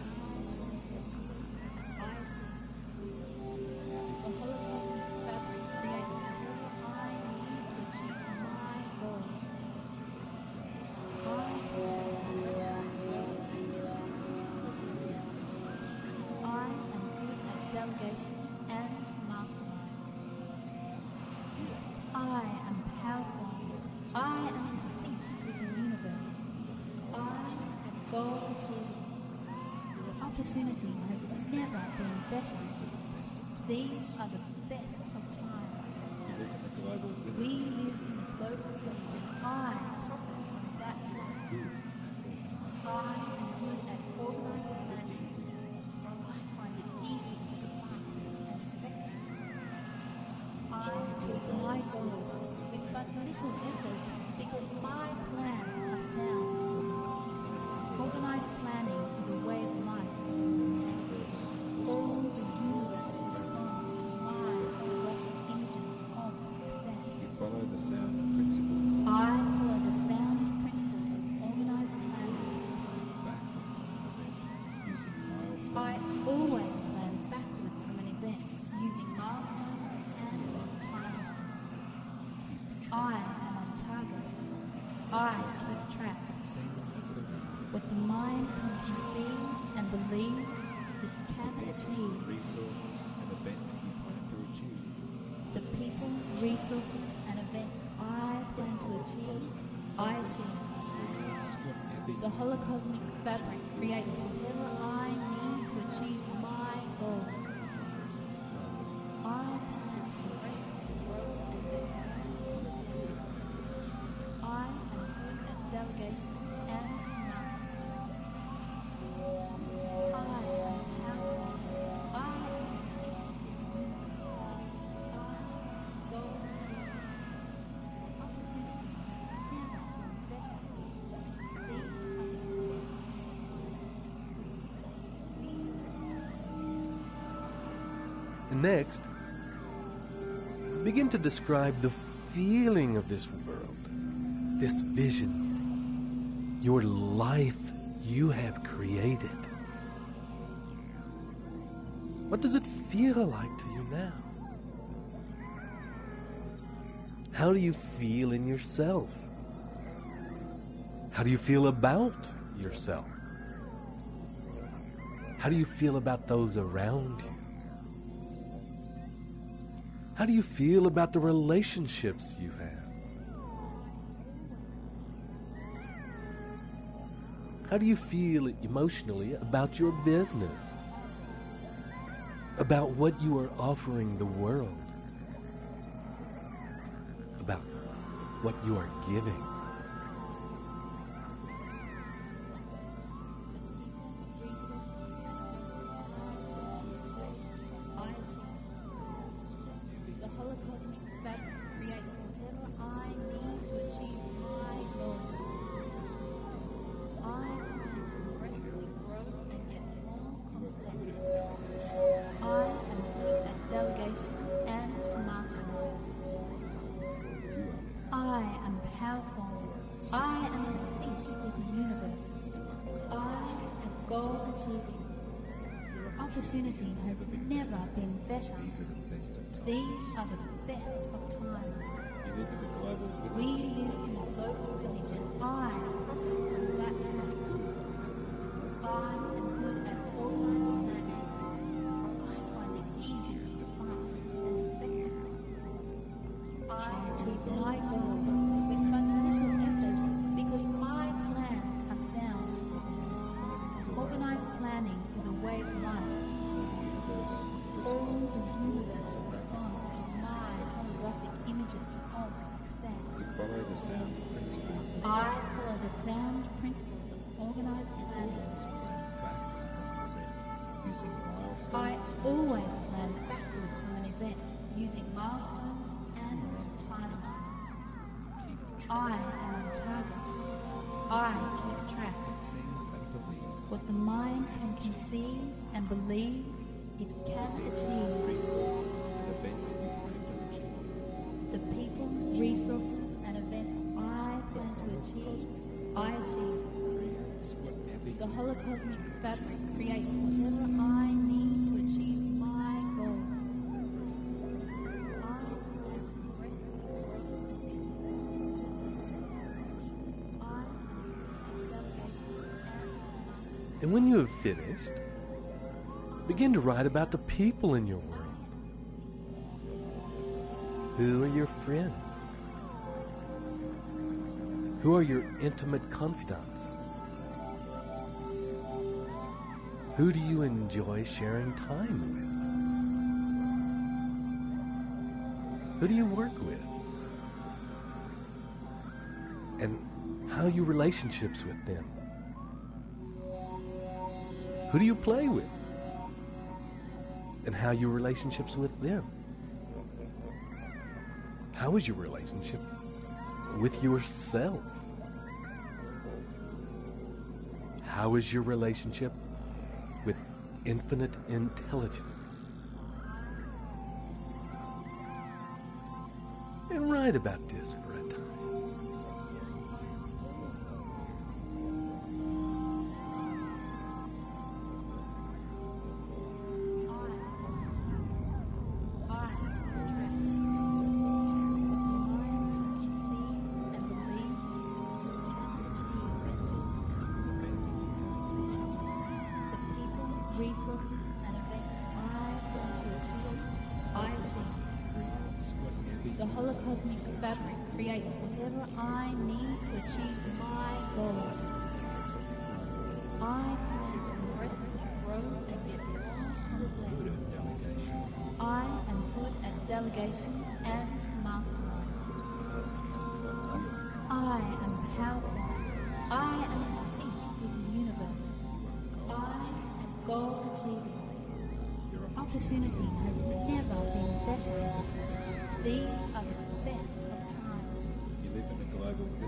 Opportunity has never been better. These are the best of times. We live in a global village and I profit from that fact. I am good at organized planning. I find it easy, fast, and effective. I achieve my goals with but little effort because my plans are sound. Organized planning is a way of life. All the universe responds to my rough images of success. You follow the sound principles. I follow the sound principles of organized planning. I always plan backward from an event using milestones and timelines. I am on target. I keep track. What the mind can conceive and believe it can achieve. Resources and events you plan to achieve. The people, resources, and events I plan to achieve, I achieve. That's what The holocosmic fabric creates whatever I need to achieve my goals. I plan to progress and grow and develop. I am good at delegation and mastery. I am powerful. I am sick. I go achieve. Opportunity has never been better. These are the best. And next, begin to describe the feeling of this world, this vision, your life you have created. What does it feel like to you now? How do you feel in yourself? How do you feel about yourself? How do you feel about those around you? How do you feel about the relationships you have? How do you feel emotionally about your business? About what you are offering the world? About what you are giving? The holocosmic fabric creates whatever I need to achieve my goals. I plan to progressively grow and get more complex. I am good at delegation and mastery. I am powerful. I am in sync with the universe. I am goal achieving. Opportunity has never been better. These are the best of times. We live in a global village and I profit from that fact. I am good at organizing matters. I find it easy, fast, and effective. I achieve my goals with but little effort because my plans are sound. Organized planning is a way of life. All the universe responds to my holographic images of success. I follow the sound principles of organized planning. I always plan backward from an event using milestones and timing. I am on target. I keep track. What the mind can conceive and believe, it can achieve. The people, resources, and events I plan to achieve, I achieve. The holocosmic fabric creates whatever I need to achieve my goals. I plan to progressively grow and get I am delegation and And when you have finished, begin to write about the people in your world. Who are your friends? Who are your intimate confidants? Who do you enjoy sharing time with? Who do you work with? And how are your relationships with them? Who do you play with? And how are your relationships with them? How is your relationship with yourself? How is your relationship with infinite intelligence? And write about this for a time. Resources and events I plan to achieve, I achieve. The holocosmic fabric creates whatever I need to achieve my goals. I plan to progressively grow and get more complex. I am good at delegation and mastermind. I am powerful. I am in sync with the universe. I am goal achieving. Opportunity has never been better. These are the best of times.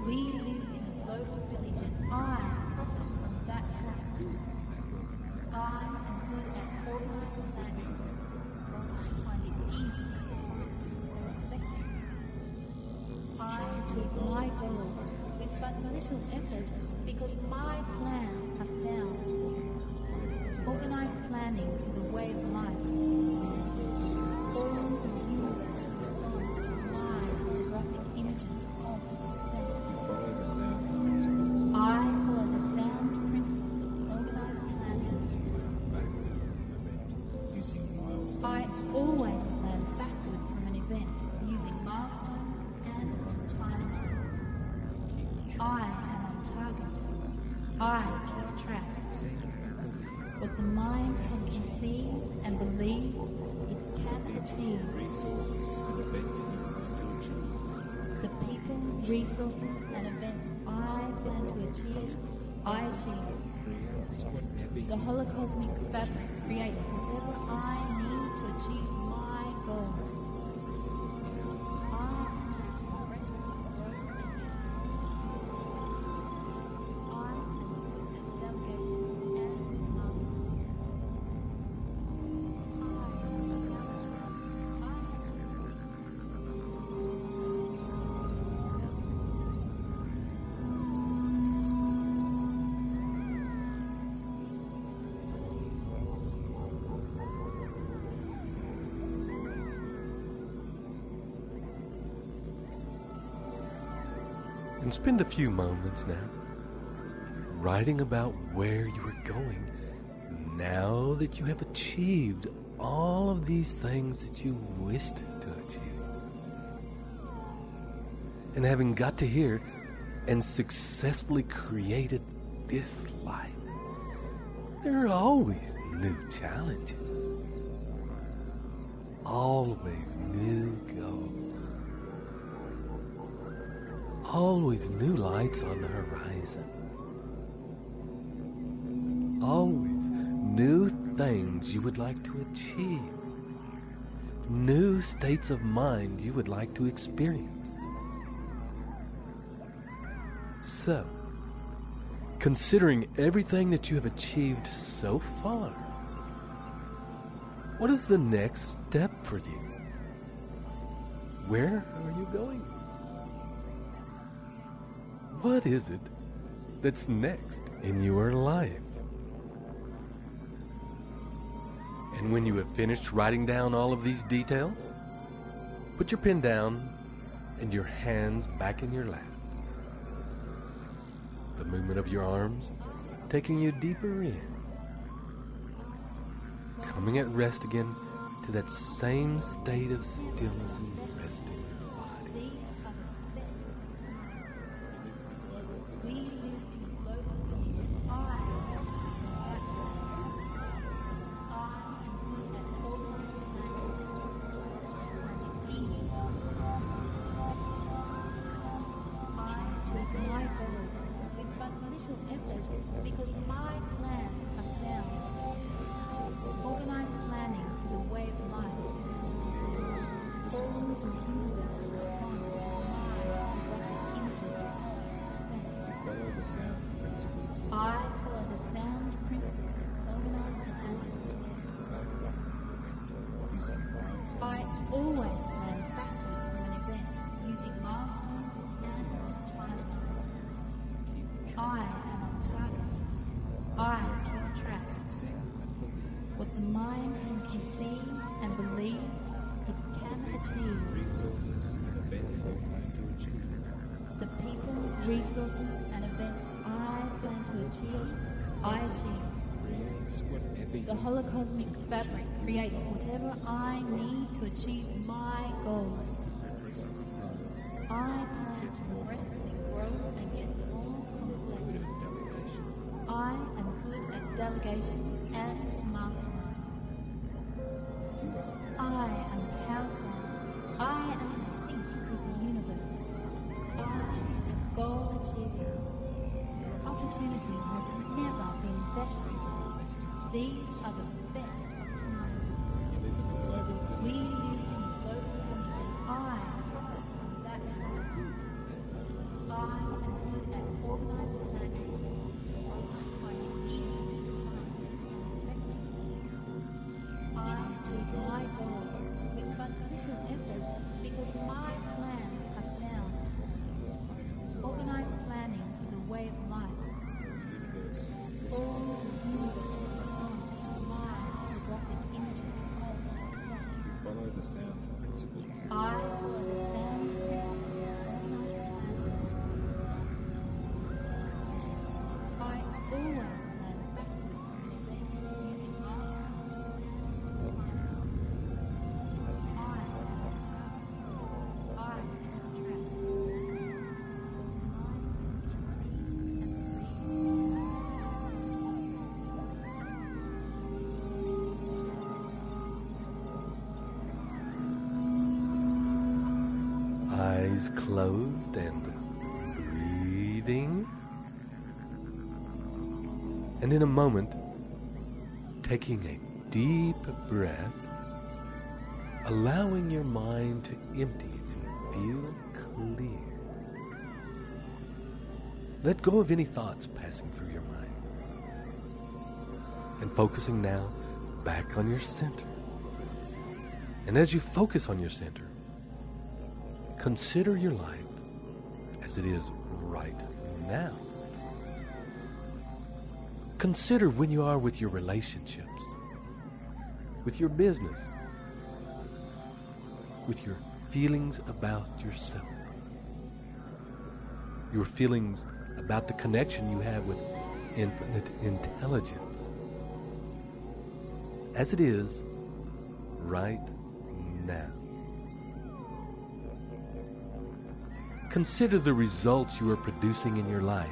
We live in a global village and I profit from that fact. I am good at organizing planning. I find it easy, fast, and effective. I achieve my goals with but little effort because my plans are sound. Organized planning is a way of life. All the universe responds to my graphic images of success. I follow the sound principles of organized planning. I always plan backward from an event using milestones and time. I am on target. I keep track. What the mind can conceive and believe, it can achieve. The people, resources, and events I plan to achieve, I achieve. The holocosmic fabric creates whatever I need to achieve my goals. I plan to progressively grow and get I am good at delegation and mastery. And spend a few moments now writing about where you are going now that you have achieved all of these things that you wished to achieve. And having got to here and successfully created this life, there are always new challenges, always new goals. Always new lights on the horizon. Always new things you would like to achieve. New states of mind you would like to experience. So, considering everything that you have achieved so far, what is the next step for you? Where are you going? What is it that's next in your life? And when you have finished writing down all of these details, put your pen down and your hands back in your lap. The movement of your arms taking you deeper in. Coming at rest again to that same state of stillness and resting. Because my plans are sound. Organized planning is a way of life. All the universe responds to my graphic images of success. I follow the sound principles of organized planning. I always plan backward from an event using milestones and time. I am on target. I keep track. What the mind can conceive and believe, it can achieve. The people, resources, and events I plan to achieve, I achieve. The holocosmic fabric creates whatever I need to achieve my goals. I plan to progressively grow and get more complex. I am good at delegation and mastermind. I am powerful. I am in sync with the universe. I am a goal achiever. Opportunity has never been better. These are the best of times. We live in global community. That's right. I am good at organized planning. I achieve my goals with but little effort because my plans are sound. Organized planning is a way of life. All the universe responds to my holographic images of success. Follow the sound principles. I follow the sound principles of organized planning. I always plan using my Eyes closed and breathing. And in a moment, taking a deep breath, allowing your mind to empty and feel clear. Let go of any thoughts passing through your mind. And focusing now back on your center. And as you focus on your center, consider your life as it is right now. Consider when you are with your relationships, with your business, with your feelings about yourself, your feelings about the connection you have with infinite intelligence, as it is right now. Consider the results you are producing in your life,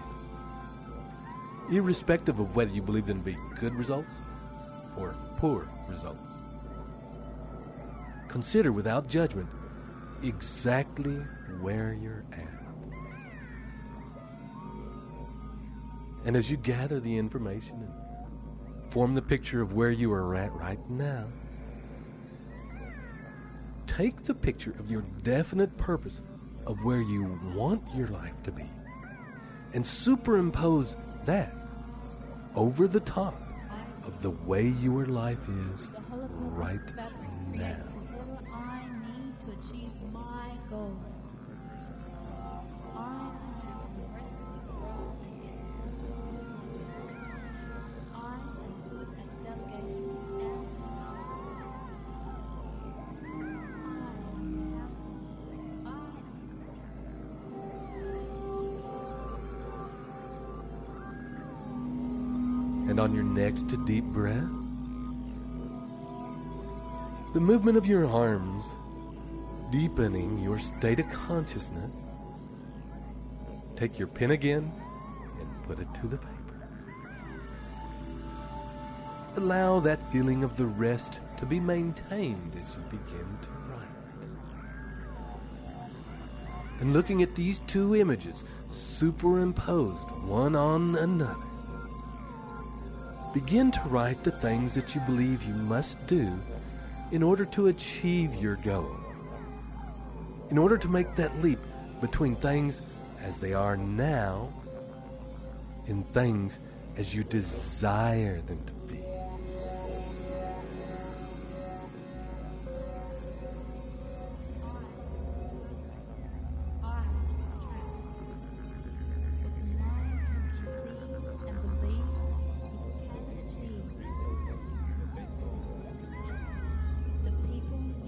irrespective of whether you believe them to be good results or poor results. Consider without judgment exactly where you're at. And as you gather the information and form the picture of where you are at right now, take the picture of your definite purpose of where you want your life to be and superimpose that over the top of the way your life is right now. Whatever I need to achieve my goals. I plan to progressively grow and get more. I am good at delegation and And on your next deep breath, the movement of your arms deepening your state of consciousness. Take your pen again and put it to the paper. Allow that feeling of the rest to be maintained as you begin to write. And looking at these two images superimposed one on another, begin to write the things that you believe you must do in order to achieve your goal. In order to make that leap between things as they are now and things as you desire them to be.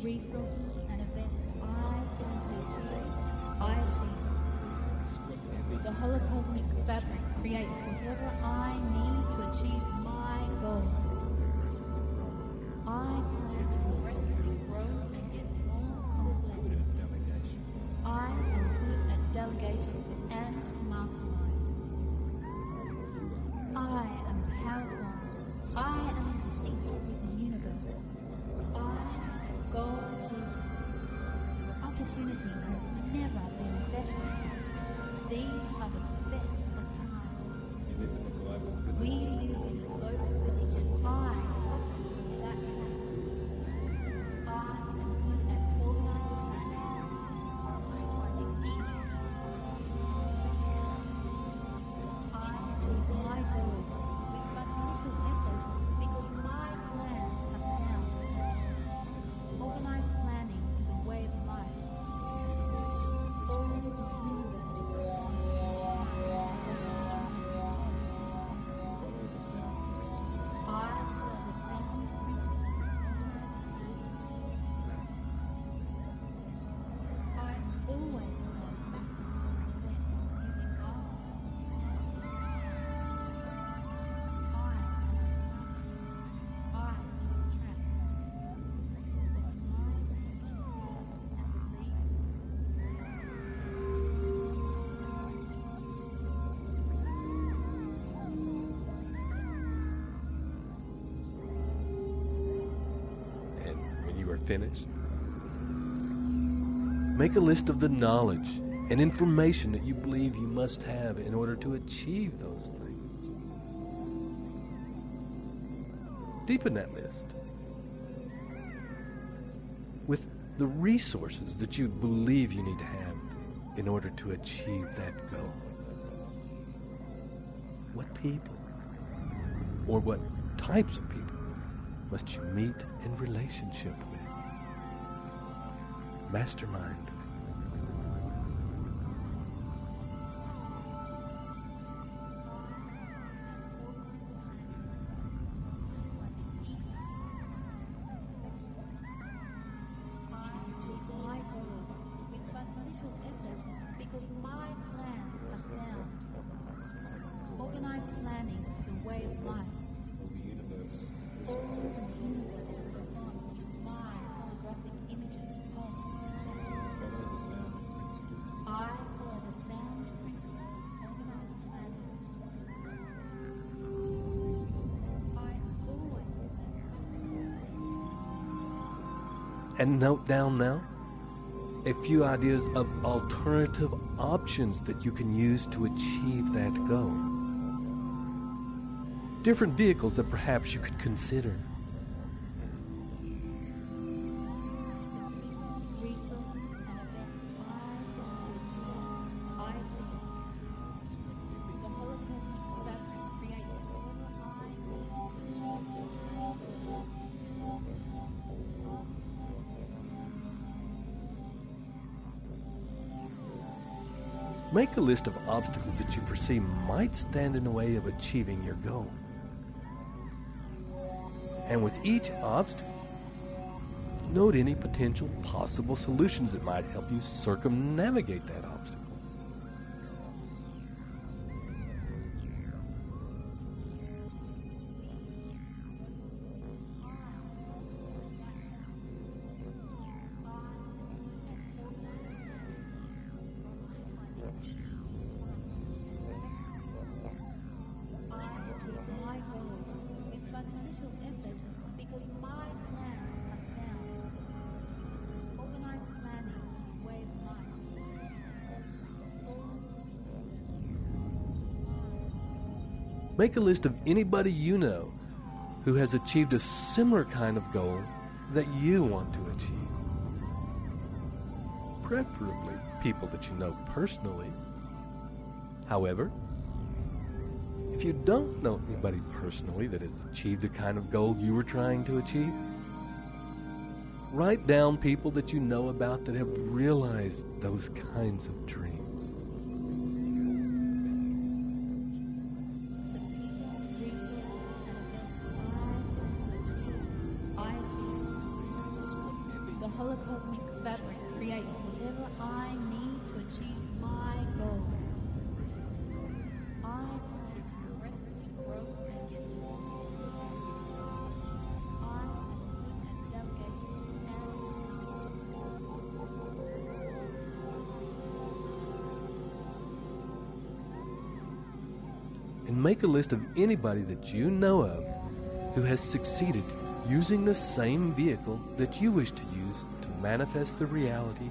resources and events I want to achieve, I achieve. The holocosmic fabric creates whatever I need to achieve my goals. I plan to progressively grow and get more complex. I am good at delegation and mastermind. I am powerful. opportunity has never been better. These are the best of times. We live in a global village and I offer that fact. I am good at organizing planning. Finding easy. I achieve my goals with but little effort because my plans are sound. Organized planning is a way of life. All the universe responds to I follow the sound principles of organized planning. I always plan using finished, make a list of the knowledge and information that you believe you must have in order to achieve those things. Deepen that list with the resources that you believe you need to have in order to achieve that goal. What people or what types of people must you meet in relationship with? Mastermind. Because my plans are sound. Organized planning is a way of life. All the universe responds to my holographic images of success. I follow the sound principles of organized planning. I always plan. And note down now a few ideas of alternative options that you can use to achieve that goal. Different vehicles that perhaps you could consider. Make a list of obstacles that you foresee might stand in the way of achieving your goal. And with each obstacle, note any potential possible solutions that might help you circumnavigate that obstacle. Because my plans are sound. Organized planning is a way of life. Make a list of anybody you know who has achieved a similar kind of goal that you want to achieve. Preferably people that you know personally. However, if you don't know anybody personally that has achieved the kind of goal you were trying to achieve, write down people that you know about that have realized those kinds of dreams. The holocosmic fabric creates whatever I need to achieve my goals. I plan to progress, grow, and get more. I am good at delegation And make a list of anybody that you know of who has succeeded using the same vehicle that you wish to use to manifest the reality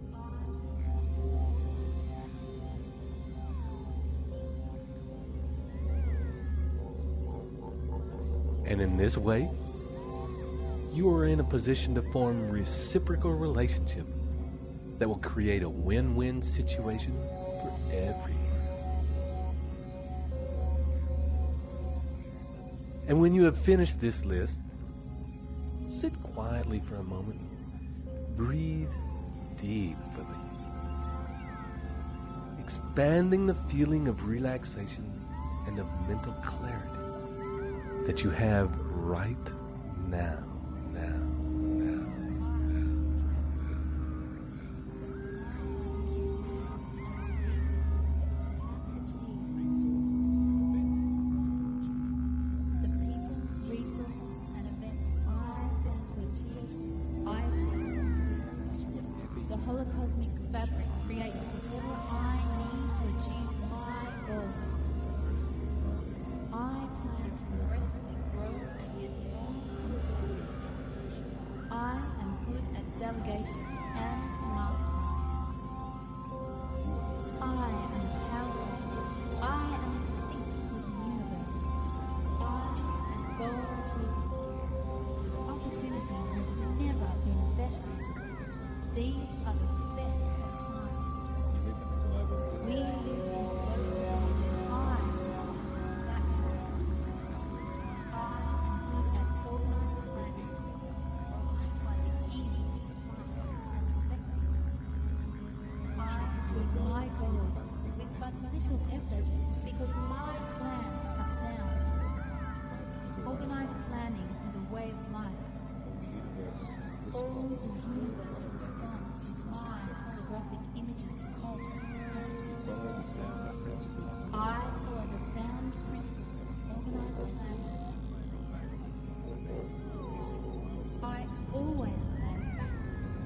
And in this way, you are in a position to form reciprocal relationship that will create a win-win situation for everyone. And when you have finished this list, sit quietly for a moment. Breathe deeply, expanding the feeling of relaxation and of mental clarity that you have right now. Delegation and mastermind. I am powerful. I am in sync with the universe. I am goal achievement. Opportunity has never been better. These are the best of times. We live in global high. That's right. I am good at organizing planning. My goals with but little effort because my plans are sound. Organized planning is a way of life. All the universe responds to my holographic images of success. I follow the sound principles of organized planning. I always plan an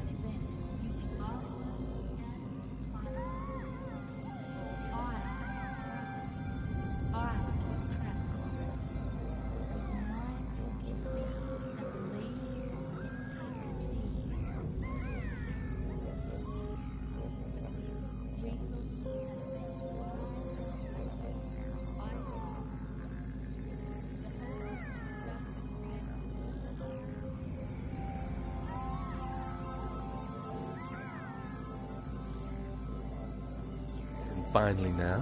event using milestones and time. Finally now,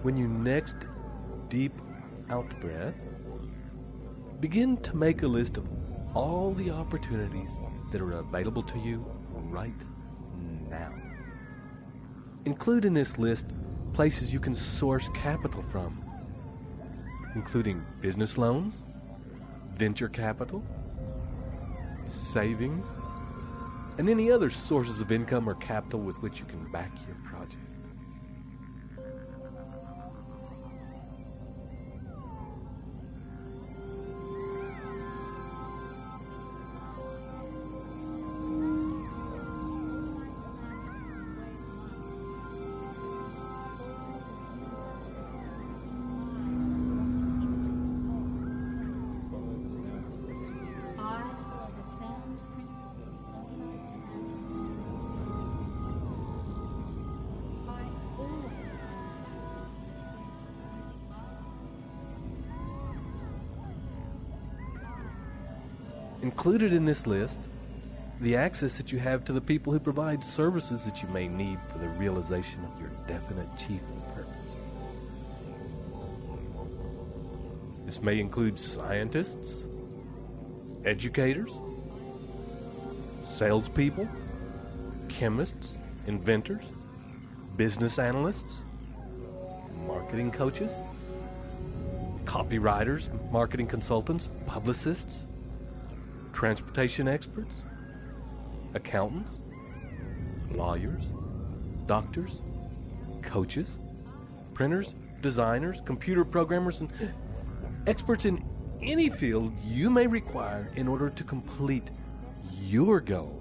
when you next deep out breath, begin to make a list of all the opportunities that are available to you right now. Include in this list places you can source capital from, including business loans, venture capital, savings, and any other sources of income or capital with which you can back your project. Included in this list, the access that you have to the people who provide services that you may need for the realization of your definite chief purpose. This may include scientists, educators, salespeople, chemists, inventors, business analysts, marketing coaches, copywriters, marketing consultants, publicists, transportation experts, accountants, lawyers, doctors, coaches, printers, designers, computer programmers, and experts in any field you may require in order to complete your goal.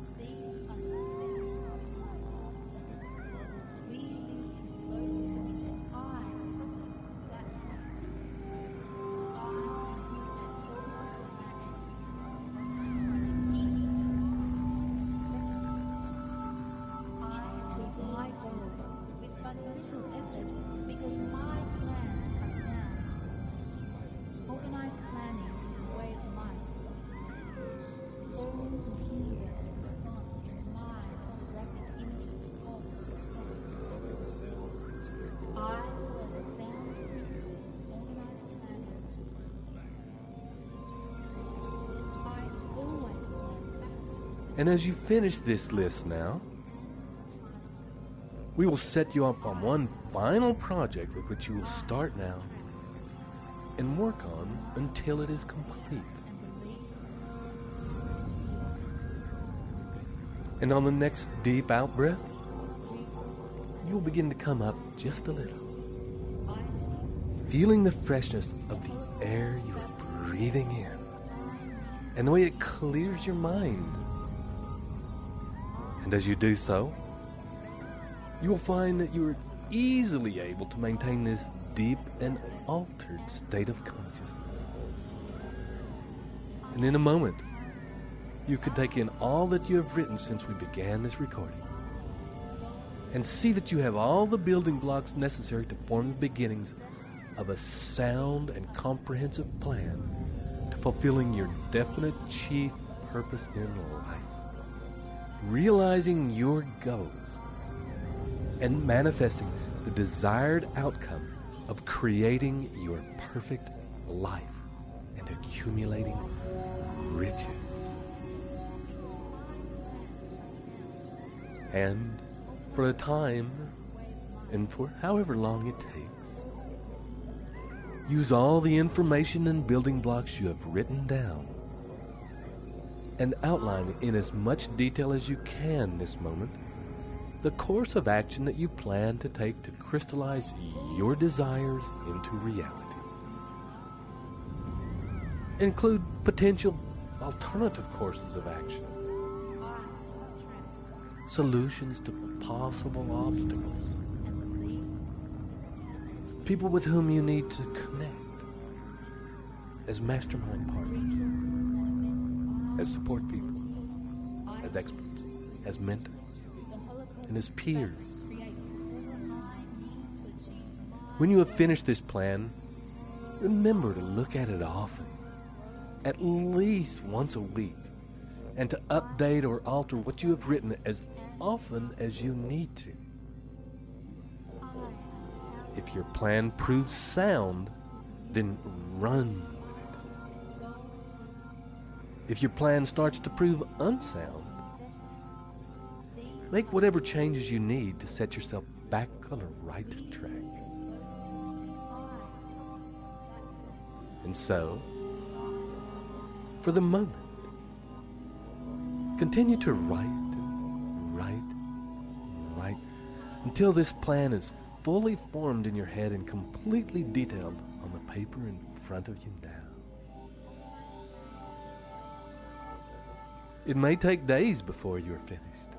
And as you finish this list now, we will set you up on one final project with which you will start now and work on until it is complete. And on the next deep out breath, you will begin to come up just a little, feeling the freshness of the air you are breathing in and the way it clears your mind. And as you do so, you will find that you are easily able to maintain this deep and altered state of consciousness. And in a moment, you can take in all that you have written since we began this recording and see that you have all the building blocks necessary to form the beginnings of a sound and comprehensive plan to fulfilling your definite chief purpose in life, realizing your goals and manifesting the desired outcome of creating your perfect life and accumulating riches. And for a time, and for however long it takes, use all the information and building blocks you have written down and outline in as much detail as you can this moment the course of action that you plan to take to crystallize your desires into reality. Include potential alternative courses of action, solutions to possible obstacles, people with whom you need to connect as mastermind partners, as support people, as experts, as mentors, and as peers. When you have finished this plan, remember to look at it often, at least once a week, and to update or alter what you have written as often as you need to. If your plan proves sound, then run with it. If your plan starts to prove unsound, make whatever changes you need to set yourself back on the right track. And so, for the moment, continue to write until this plan is fully formed in your head and completely detailed on the paper in front of you now. It may take days before you are finished,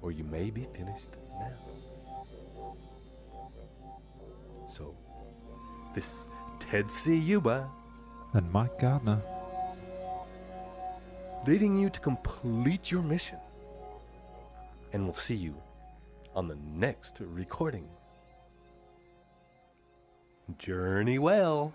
or you may be finished now. So, this is Ted Ciuba and Mike Gardner, leading you to complete your mission. And we'll see you on the next recording. Journey well.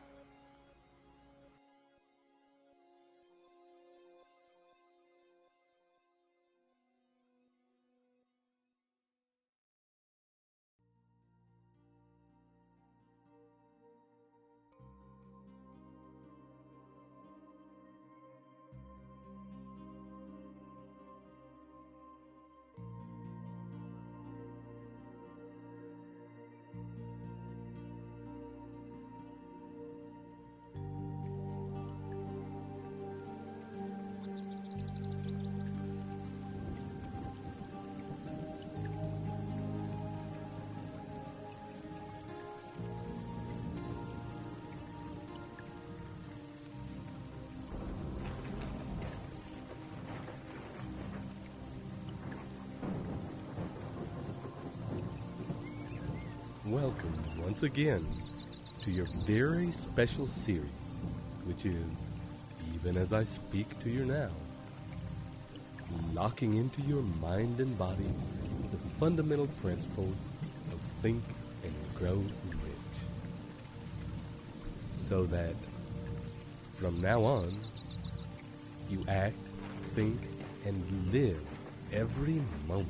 Welcome once again to your very special series, which is Even As I Speak to You Now, locking into your mind and body the fundamental principles of Think and Grow Rich, so that from now on you act, think, and live every moment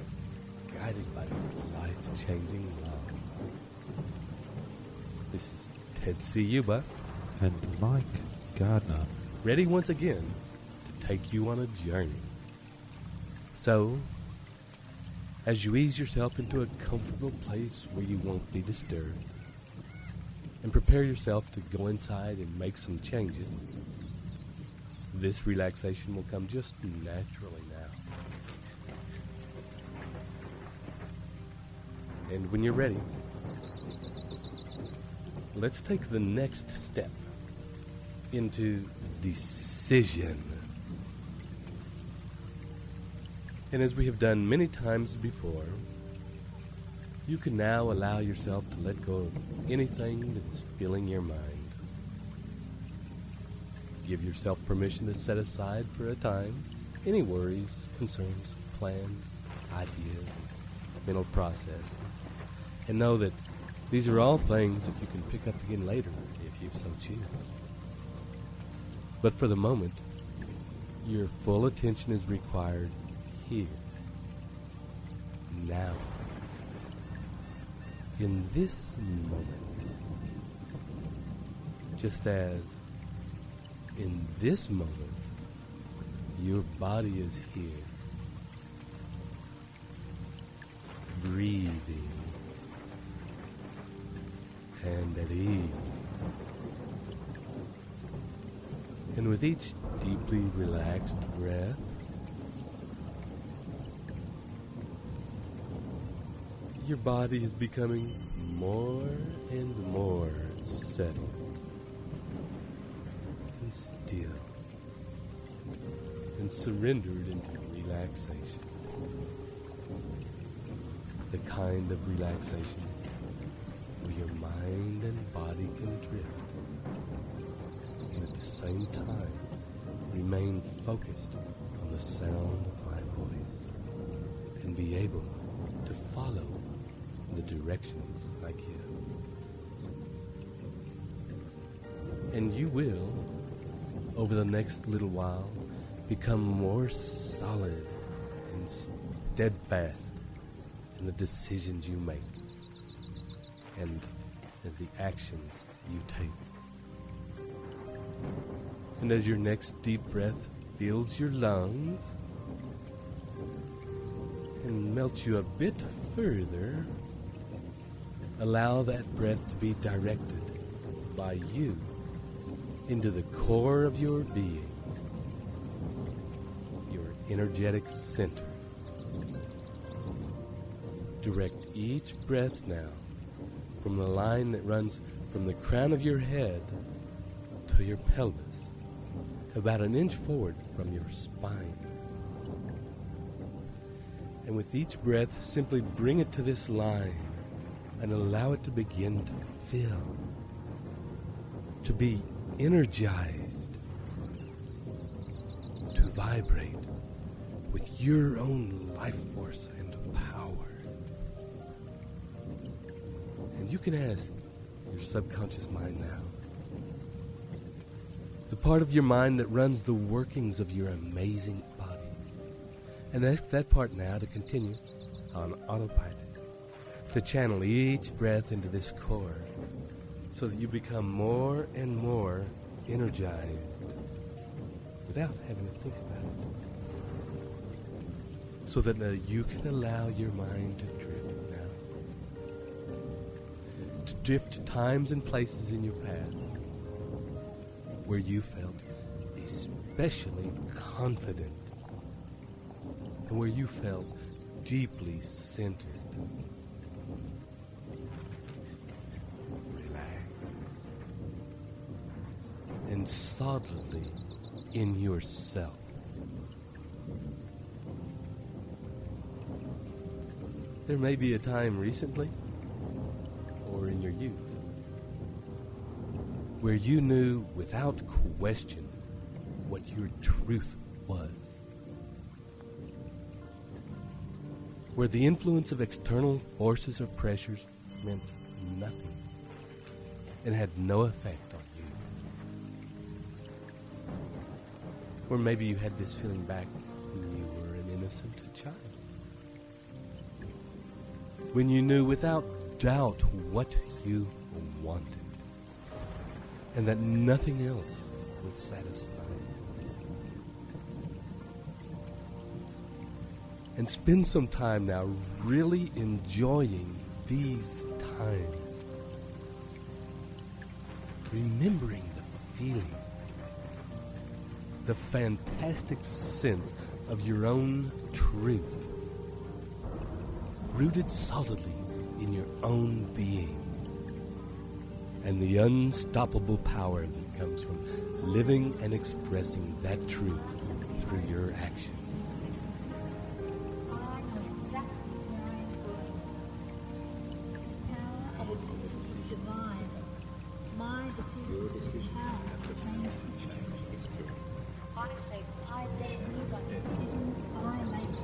guided by these life-changing laws. This is Ted Ciuba and Mike Gardner, ready once again to take you on a journey So, as you ease yourself into a comfortable place where you won't be disturbed, and prepare yourself to go inside and make some changes, this relaxation will come just naturally now. And when you're ready, let's take the next step into decision. And as we have done many times before, you can now allow yourself to let go of anything that's filling your mind. Give yourself permission to set aside for a time any worries, concerns, plans, ideas, mental processes, and know that these are all things that you can pick up again later if you so choose. But for the moment, your full attention is required here, now, in this moment. Just as in this moment, your body is here, breathing and at ease. And with each deeply relaxed breath, your body is becoming more and more settled and still and surrendered into relaxation. The kind of relaxation where your mind and body can drift and at the same time remain focused on the sound of my voice and be able to follow the directions I give. And you will, over the next little while, become more solid and steadfast in the decisions you make and in the actions you take. And as your next deep breath fills your lungs and melts you a bit further, allow that breath to be directed by you into the core of your being, your energetic center. Direct each breath now from the line that runs from the crown of your head to your pelvis, about an inch forward from your spine. And with each breath, simply bring it to this line and allow it to begin to fill, to be energized, to vibrate with your own life force and power. And you can ask your subconscious mind now, the part of your mind that runs the workings of your amazing body, and ask that part now to continue on autopilot, to channel each breath into this core so that you become more and more energized without having to think about it. So that you can allow your mind to drift now. To drift to times and places in your past where you felt especially confident and where you felt deeply centered. And solidly in yourself. There may be a time recently or in your youth where you knew without question what your truth was, where the influence of external forces or pressures meant nothing and had no effect on you. Or maybe you had this feeling back when you were an innocent child, when you knew without doubt what you wanted, and that nothing else would satisfy you. And spend some time now really enjoying these times. Remembering the feeling, the fantastic sense of your own truth, rooted solidly in your own being, and the unstoppable power that comes from living and expressing that truth through your actions. I know exactly where I am going. The power of a decision is divine. My decisions have the power to change history. I shape my destiny by the decisions I make.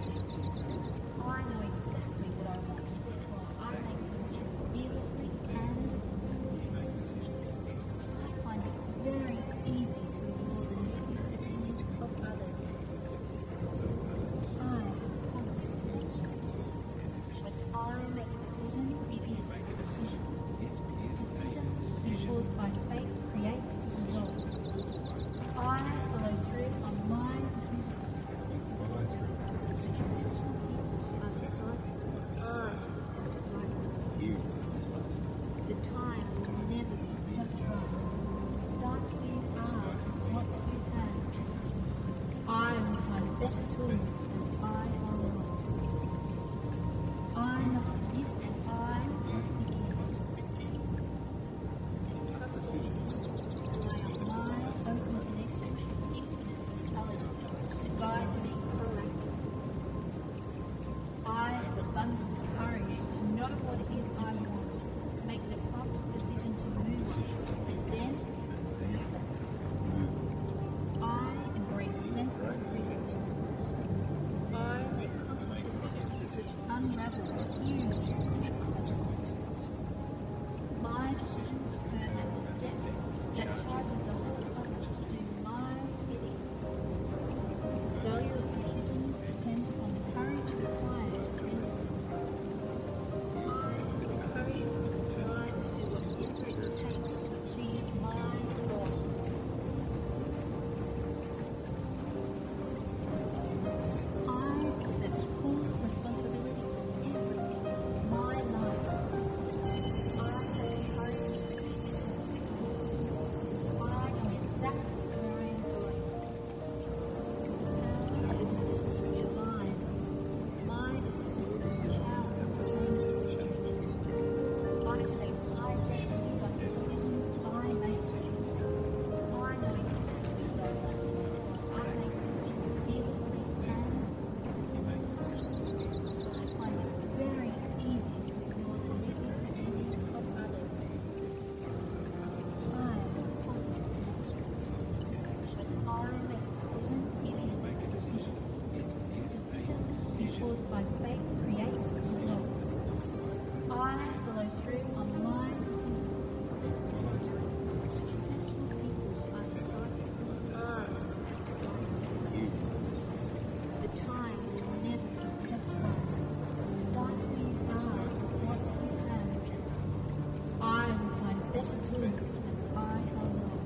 I know exactly what I want, therefore I make decisions fearlessly and I find it very easy to ignore the negative opinions of others. I have a positive connection. When I make a decision, it is a decision. Decisions enforced by faith create results. I follow through on my decisions. Successful people are decisive. I am decisive. The time will never be just right. Start where you are with what you have. I will find better tools as I go along. I must admit and I must begin. Rely on my open connection with infinite intelligence to guide me correctly. I have abundant courage to know what it is I want, make the prompt decision to move, and then I embrace sensible risk. I make conscious decisions which unravel huge consequences. My decisions occur at the depth that charges the whole puzzle to do my bidding. The value of decisions depends on the courage required to make them. I have the courage and drive to do whatever it takes to achieve my goals. I accept full responsibility for everything in my life. I have the courage to make decisions of my own. I know exactly where I am going. The power of a decision is divine. My decisions have the power to change history. I shape my destiny by the decisions I make. I know exactly what I want. I make decisions fearlessly and I find it very easy to ignore the negative opinions of others. I have a positive connection. When I make a decision, it is a decision. Decisions enforced by faith create results. I follow through on my decisions. Successful people are decisive. I am decisive. The time will never be just right. Start where you are with what you have. I will find better tools as I go along.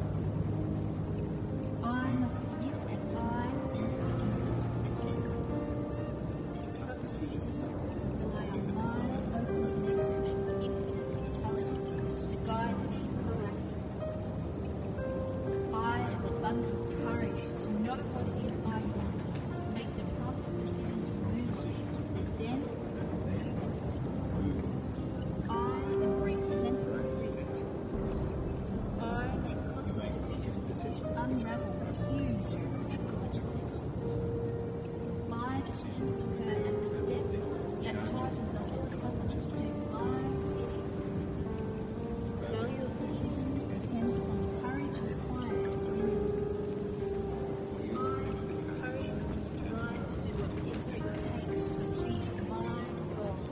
I must admit and I must begin. Rely on my open connection with infinite intelligence to guide me correctly. I have abundant courage to know what it is I want, make the prompt decision to move, and then I embrace sensible risk. I make conscious decisions which unravel huge consequences. My decisions occur at the depth that charges the whole puzzle to do my bidding. The value of decisions depends on the courage required to bring them. I have the courage and the drive to do whatever it takes to achieve my goals.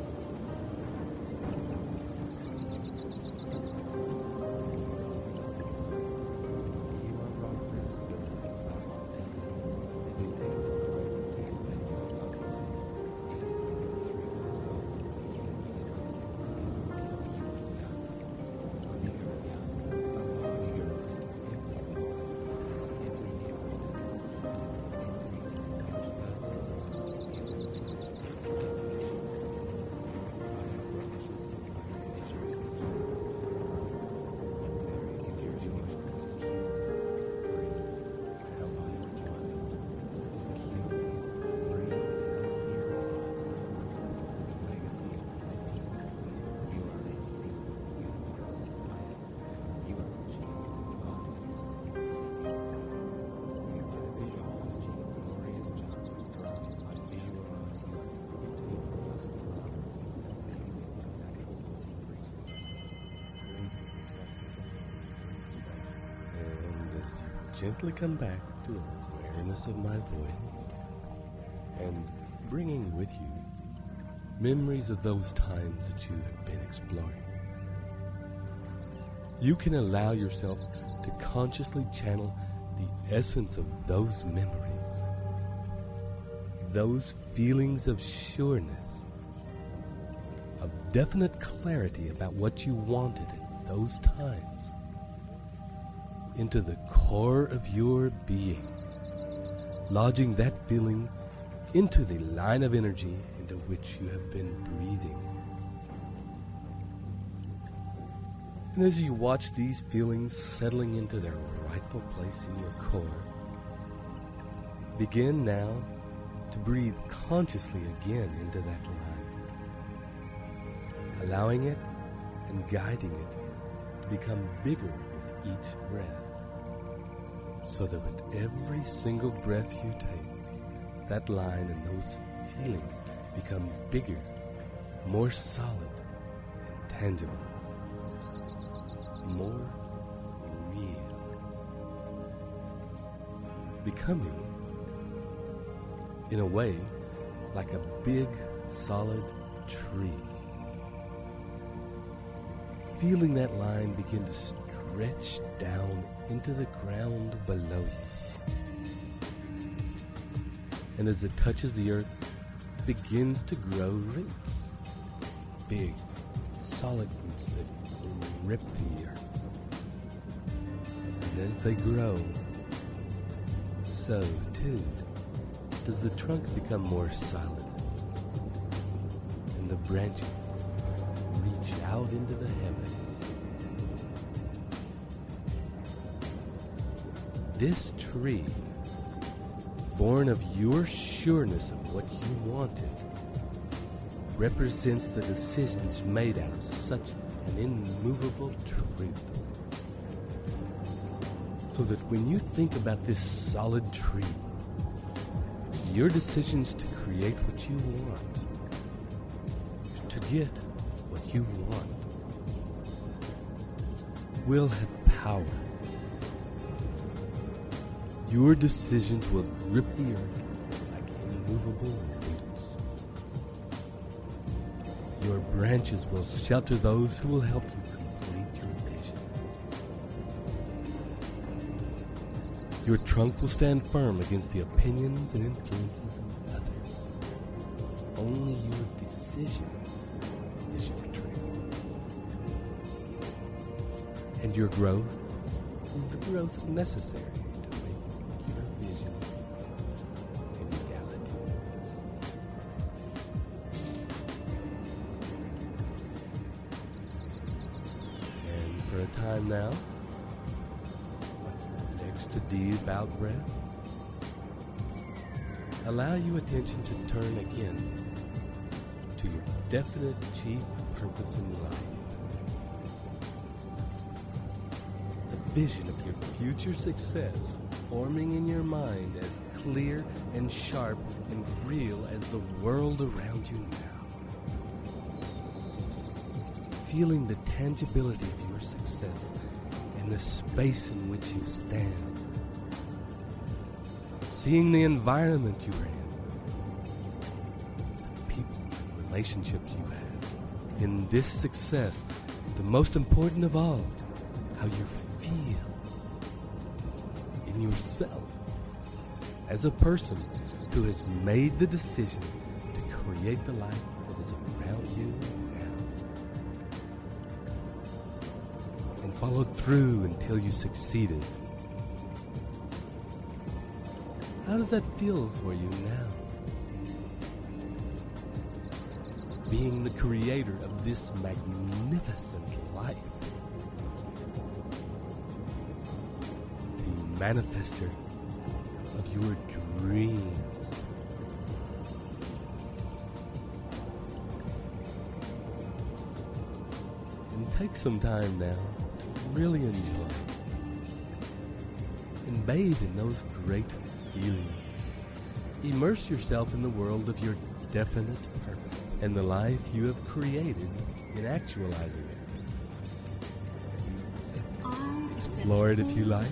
gently come back to awareness of my voice and bringing with you memories of those times that you have been exploring. You can allow yourself to consciously channel the essence of those memories, those feelings of sureness, of definite clarity about what you wanted at those times, into the core of your being, lodging that feeling into the line of energy into which you have been breathing. And as you watch these feelings settling into their rightful place in your core, begin now to breathe consciously again into that line, allowing it and guiding it to become bigger with each breath, so that with every single breath you take, that line and those feelings become bigger, more solid and tangible, more real, becoming, in a way, like a big, solid tree. Feeling that line begin to stretch down into the ground below you. And as it touches the earth, it begins to grow roots. Big, solid roots that rip the earth. And as they grow, so too does the trunk become more solid. And the branches reach out into the heavens. This tree, born of your sureness of what you wanted, represents the decisions made out of such an immovable truth. So that when you think about this solid tree, your decisions to create what you want, to get what you want, will have power. Your decisions will grip the earth like immovable roots. Your branches will shelter those who will help you complete your vision. Your trunk will stand firm against the opinions and influences of others. Only your decisions is your tree. And your growth is the growth necessary to make your vision a reality. And for a time now, next to deep out breath, allow your attention to turn again to your definite chief purpose in life. The vision of your future success forming in your mind as clear and sharp and real as the world around you now. Feeling the tangibility of your success in the space in which you stand. Seeing the environment you are in, the people and relationships you have. In this success, the most important of all, how you feel in yourself as a person who has made the decision to create the life that is around you now. And followed through until you succeeded. How does that feel for you now? Being the creator of this magnificent life. The manifester of your dreams. And take some time now to really enjoy and bathe in those great feelings. Immerse yourself in the world of your definite purpose and the life you have created in actualizing it. Explore it if you like.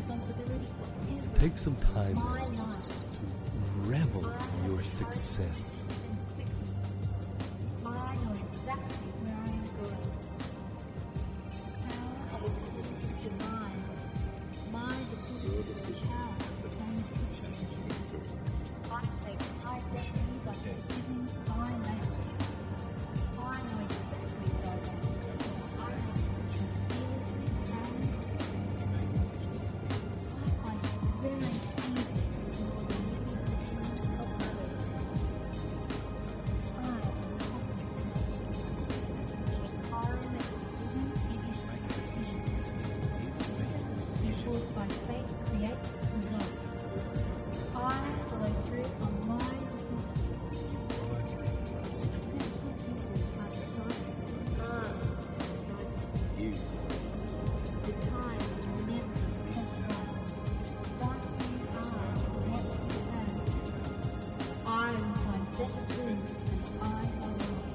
take some time My life. to revel in your success. I know exactly where I am going. The power of a decision is divine. My decision is the power to change history. I shape my destiny by the decisions I make. I know exactly what I want. I make decisions fearlessly and I find it very easy to ignore the negative opinions of others. I am positive. I make a decision, it is a decision. Decision equals by faith create result. I follow through on my decision. Successful people are decisive. The time will never pass by. Start where you are, not where you have. I will find better tools as I go along.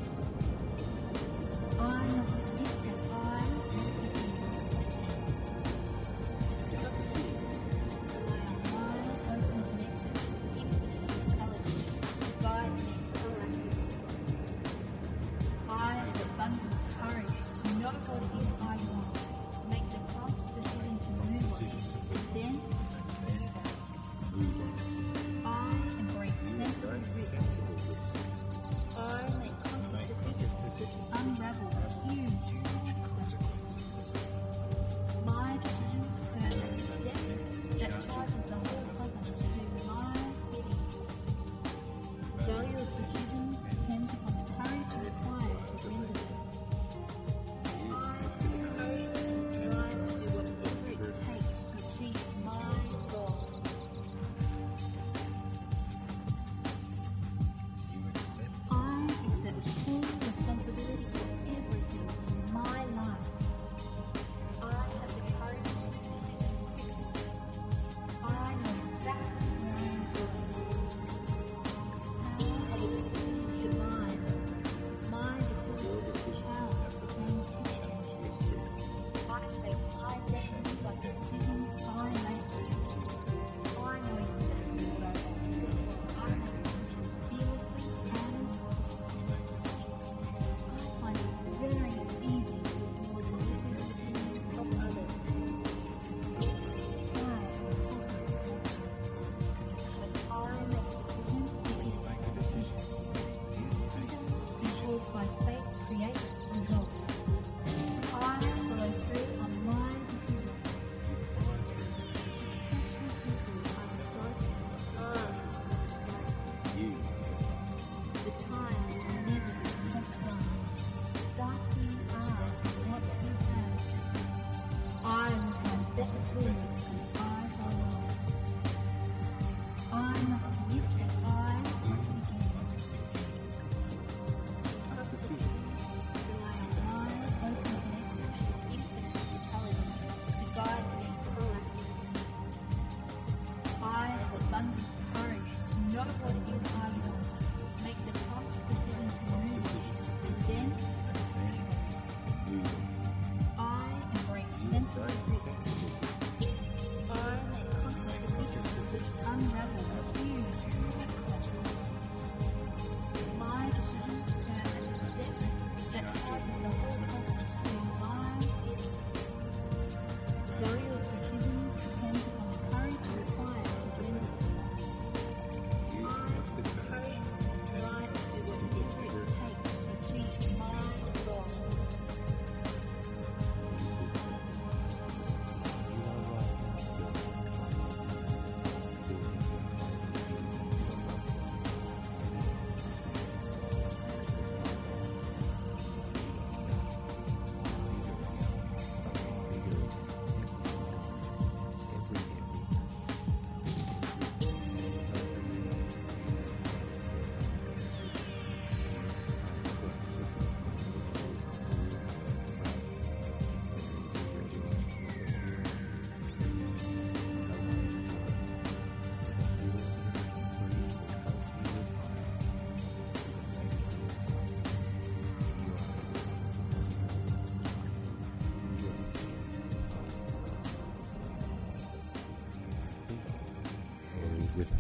I must admit that I must be able. My open connection, infinite intelligence, guide me proactively. I have abundant courage to not what it is I want. Make the prompt decision to move on. Then move on. I embrace sensible risk. I make conscious decisions which unravel huge consequences. My decisions earn a debt that charges the whole cosmos to do my bidding. Value of decisions depends upon the courage required to render them. I have the courage and drive to do whatever it takes to achieve my goals. I accept full responsibility for everything in my life. I have the courage to make decisions quickly. I know exactly where I am going. The power of a decision is divine. My decision is the power to change history. I shape my destiny by the decisions I make. I know exactly what I want. I make decisions fearlessly and I find it very easy to ignore the negative opinions of others. I am positive. When I make decisions, it is a decision. Decision equals by faith create result. I follow through on my decision. Successful people are decisive. The time will never just run. Start where you are, not where you have. I will find better tools as I go along. I must admit that I must begin. Tough decisions rely on my open connection and infinite intelligence to guide me proactively. I have abundant courage to know what it is I want. Make the prompt decision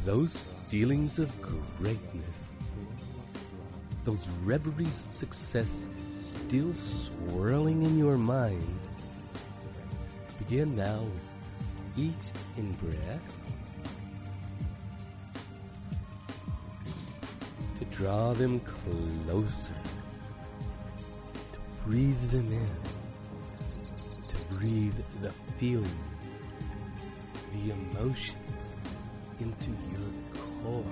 those feelings of greatness, those reveries of success still swirling in your mind, begin now with each in-breath to draw them closer, to breathe them in, to breathe the feelings, the emotions into your core,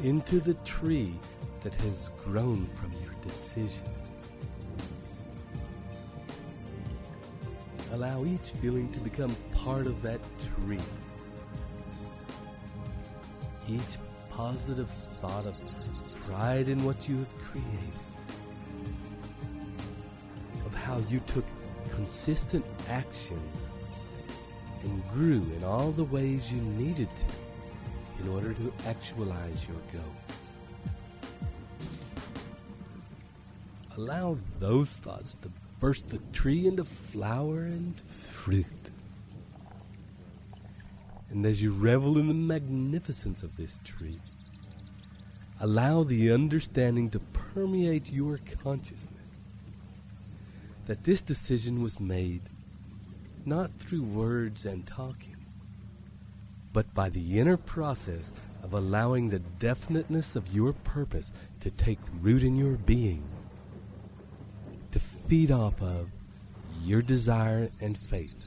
into the tree that has grown from your decision. Allow each feeling to become part of that tree. Each positive thought of pride in what you have created, of how you took consistent action and grew in all the ways you needed to in order to actualize your goals. Allow those thoughts to burst the tree into flower and fruit. And as you revel in the magnificence of this tree, allow the understanding to permeate your consciousness that this decision was made not through words and talking, but by the inner process of allowing the definiteness of your purpose to take root in your being, to feed off of your desire and faith,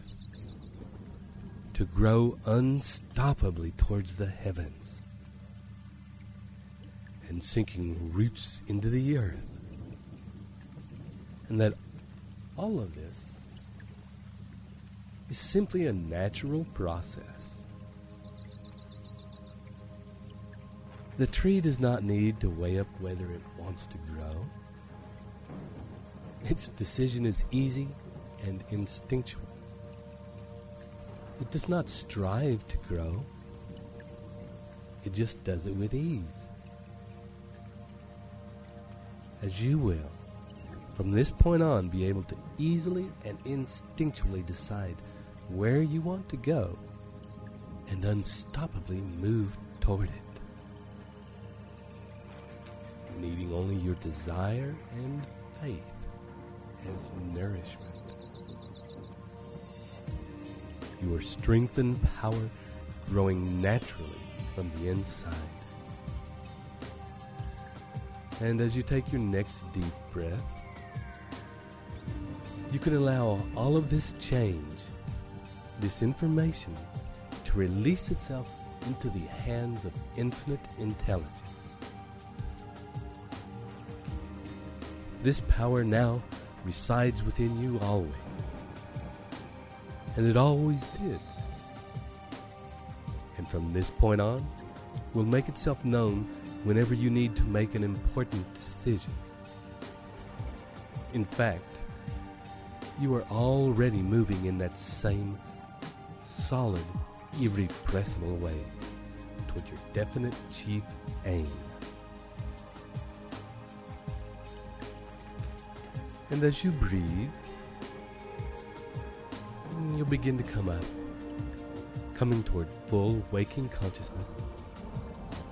to grow unstoppably towards the heavens and sinking roots into the earth. And that all of this is simply a natural process. The tree does not need to weigh up whether it wants to grow. Its decision is easy and instinctual. It does not strive to grow. It just does it with ease. As you will, from this point on, be able to easily and instinctually decide where you want to go and unstoppably move toward it, needing only your desire and faith as nourishment. Your strength and power growing naturally from the inside. And as you take your next deep breath, you can allow all of this change, this information, to release itself into the hands of infinite intelligence. This power now resides within you always, and it always did. And from this point on, will make itself known whenever you need to make an important decision. In fact, you are already moving in that same solid, irrepressible way toward your definite chief aim. And as you breathe, you'll begin to come up, coming toward full waking consciousness,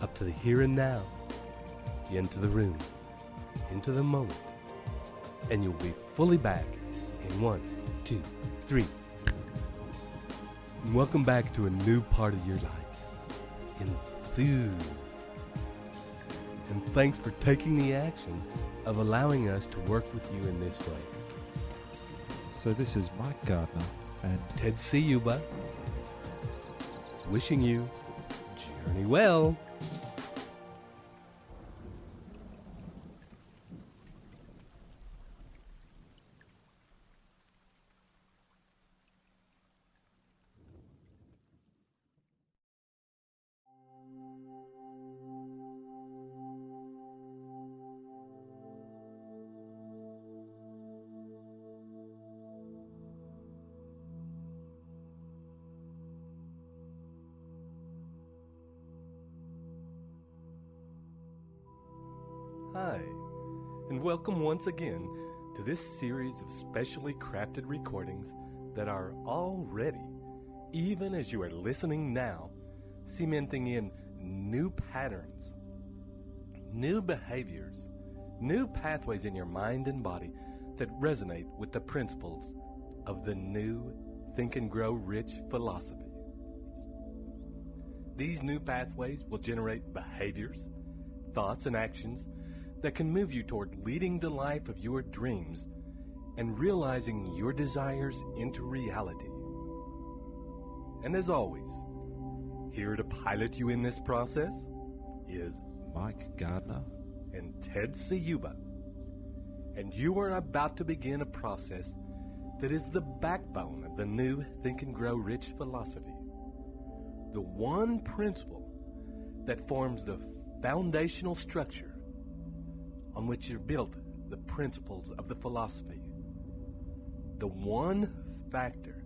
up to the here and now, into the room, into the moment, and you'll be fully back in 1, 2, 3. And welcome back to a new part of your life, enthused. And thanks for taking the action of allowing us to work with you in this way. So this is Mike Gardner and Ted Ciuba, wishing you journey well. Hi, and welcome once again to this series of specially crafted recordings that are already, even as you are listening now, cementing in new patterns, new behaviors, new pathways in your mind and body that resonate with the principles of the new Think and Grow Rich philosophy. These new pathways will generate behaviors, thoughts, and actions that can move you toward leading the life of your dreams and realizing your desires into reality. And as always, here to pilot you in this process is Mike Gardner and Ted Ciuba. And you are about to begin a process that is the backbone of the new Think and Grow Rich philosophy. The one principle that forms the foundational structure on which are built the principles of the philosophy. The one factor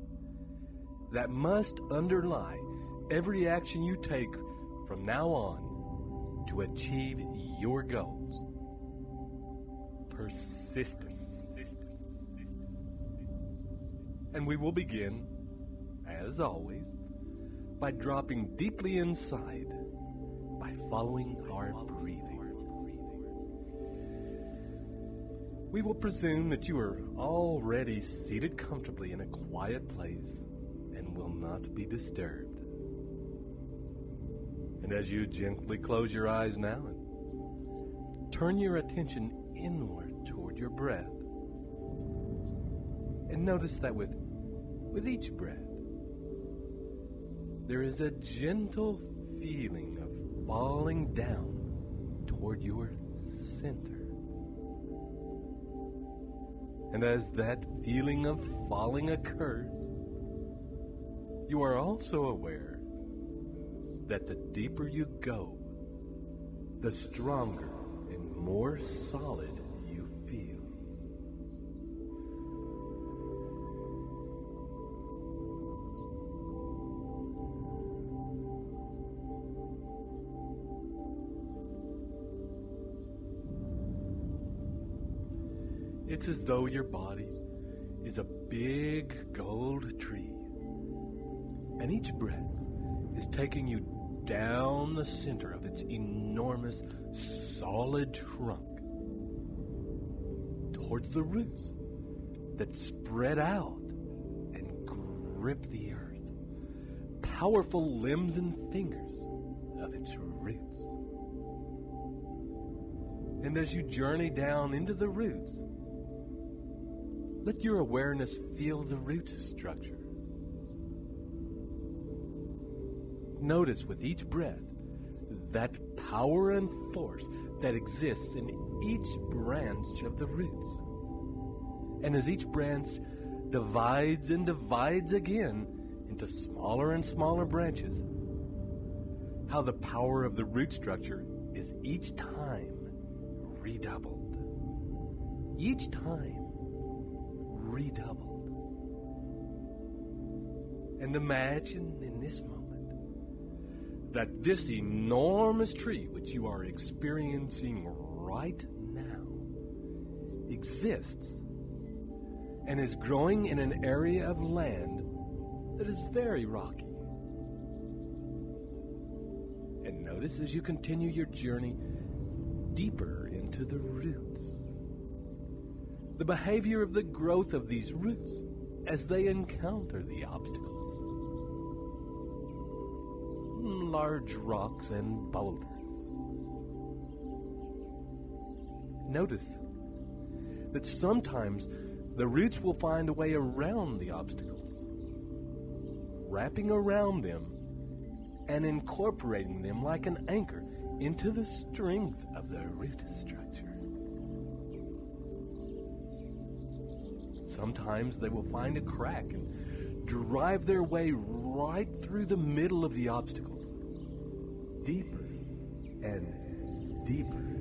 that must underlie every action you take from now on to achieve your goals. Persistence. And we will begin, as always, by dropping deeply inside by following our breathing. We will presume that you are already seated comfortably in a quiet place and will not be disturbed. And as you gently close your eyes now and turn your attention inward toward your breath, and notice that with each breath, there is a gentle feeling of falling down toward your center. And as that feeling of falling occurs, you are also aware that the deeper you go, the stronger and more solid you feel. It's as though your body is a big gold tree, and each breath is taking you down the center of its enormous, solid trunk towards the roots that spread out and grip the earth, powerful limbs and fingers of its roots. And as you journey down into the roots, let your awareness feel the root structure. Notice with each breath that power and force that exists in each branch of the roots. And as each branch divides and divides again into smaller and smaller branches, how the power of the root structure is each time redoubled. Each time redoubled. And imagine in this moment that this enormous tree which you are experiencing right now exists and is growing in an area of land that is very rocky. And notice as you continue your journey deeper into the roots, the behavior of the growth of these roots as they encounter the obstacles. Large rocks and boulders. Notice that sometimes the roots will find a way around the obstacles, wrapping around them and incorporating them like an anchor into the strength of the root structure. Sometimes they will find a crack and drive their way right through the middle of the obstacles, deeper and deeper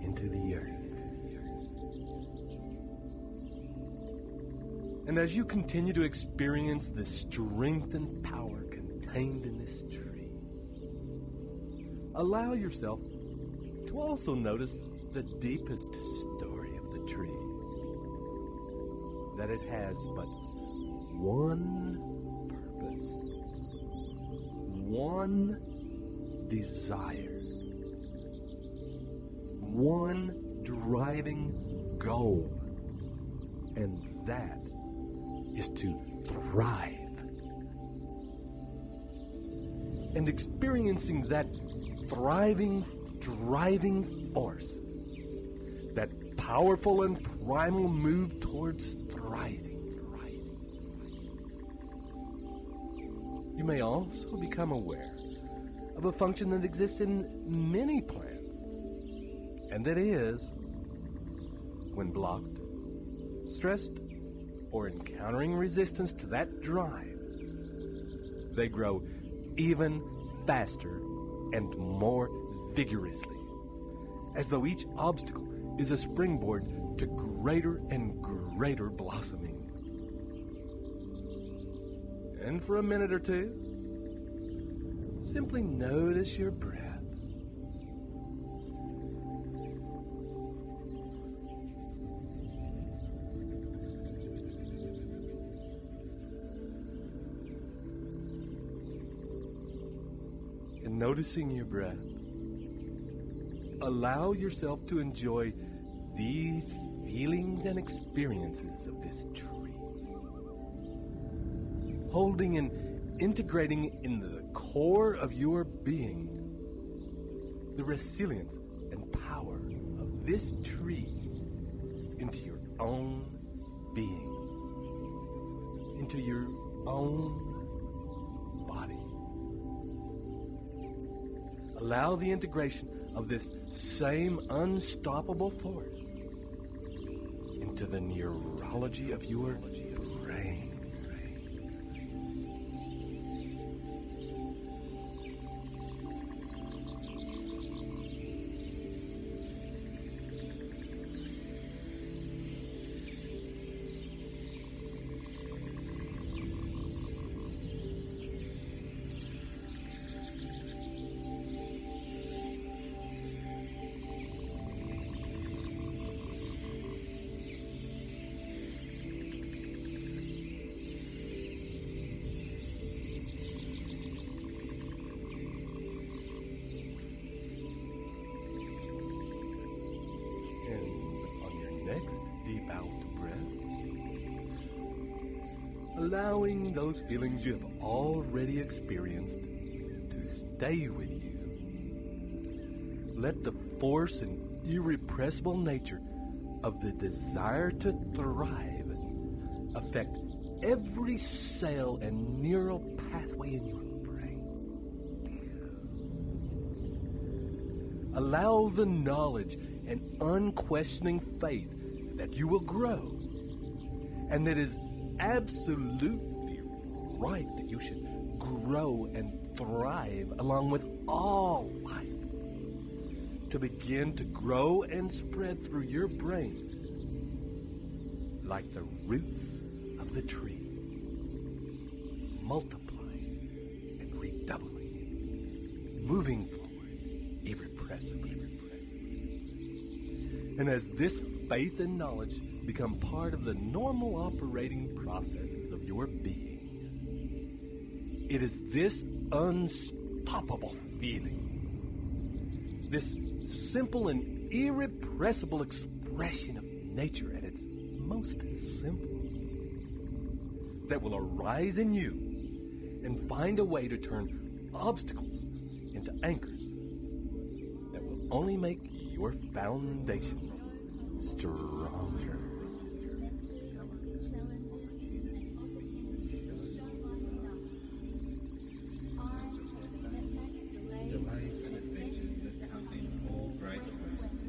into the earth. And as you continue to experience the strength and power contained in this tree, allow yourself to also notice the deepest story of the tree. That it has but one purpose, one desire, one driving goal, and that is to thrive. And experiencing that thriving, driving force, that powerful and primal move towards thriving. You may also become aware of a function that exists in many plants, and that is, when blocked, stressed, or encountering resistance to that drive, they grow even faster and more vigorously, as though each obstacle is a springboard to greater and greater blossoming. And for a minute or two, simply notice your breath. And noticing your breath, allow yourself to enjoy these feelings and experiences of this tree. Holding and integrating into the core of your being the resilience and power of this tree into your own being, into your own body. Allow the integration of this same unstoppable force into the neurology of your brain. Next deep out breath, allowing those feelings you have already experienced to stay with you. Let the force and irrepressible nature of the desire to thrive affect every cell and neural pathway in your brain. Allow the knowledge and unquestioning faith that you will grow, and that is absolutely right that you should grow and thrive along with all life, to begin to grow and spread through your brain like the roots of the tree, multiplying and redoubling, moving forward irrepressibly. And as this faith and knowledge become part of the normal operating processes of your being, it is this unstoppable feeling, this simple and irrepressible expression of nature at its most simple, that will arise in you and find a way to turn obstacles into anchors that will only make your foundations stronger. Delays and adventures that come in all great quests.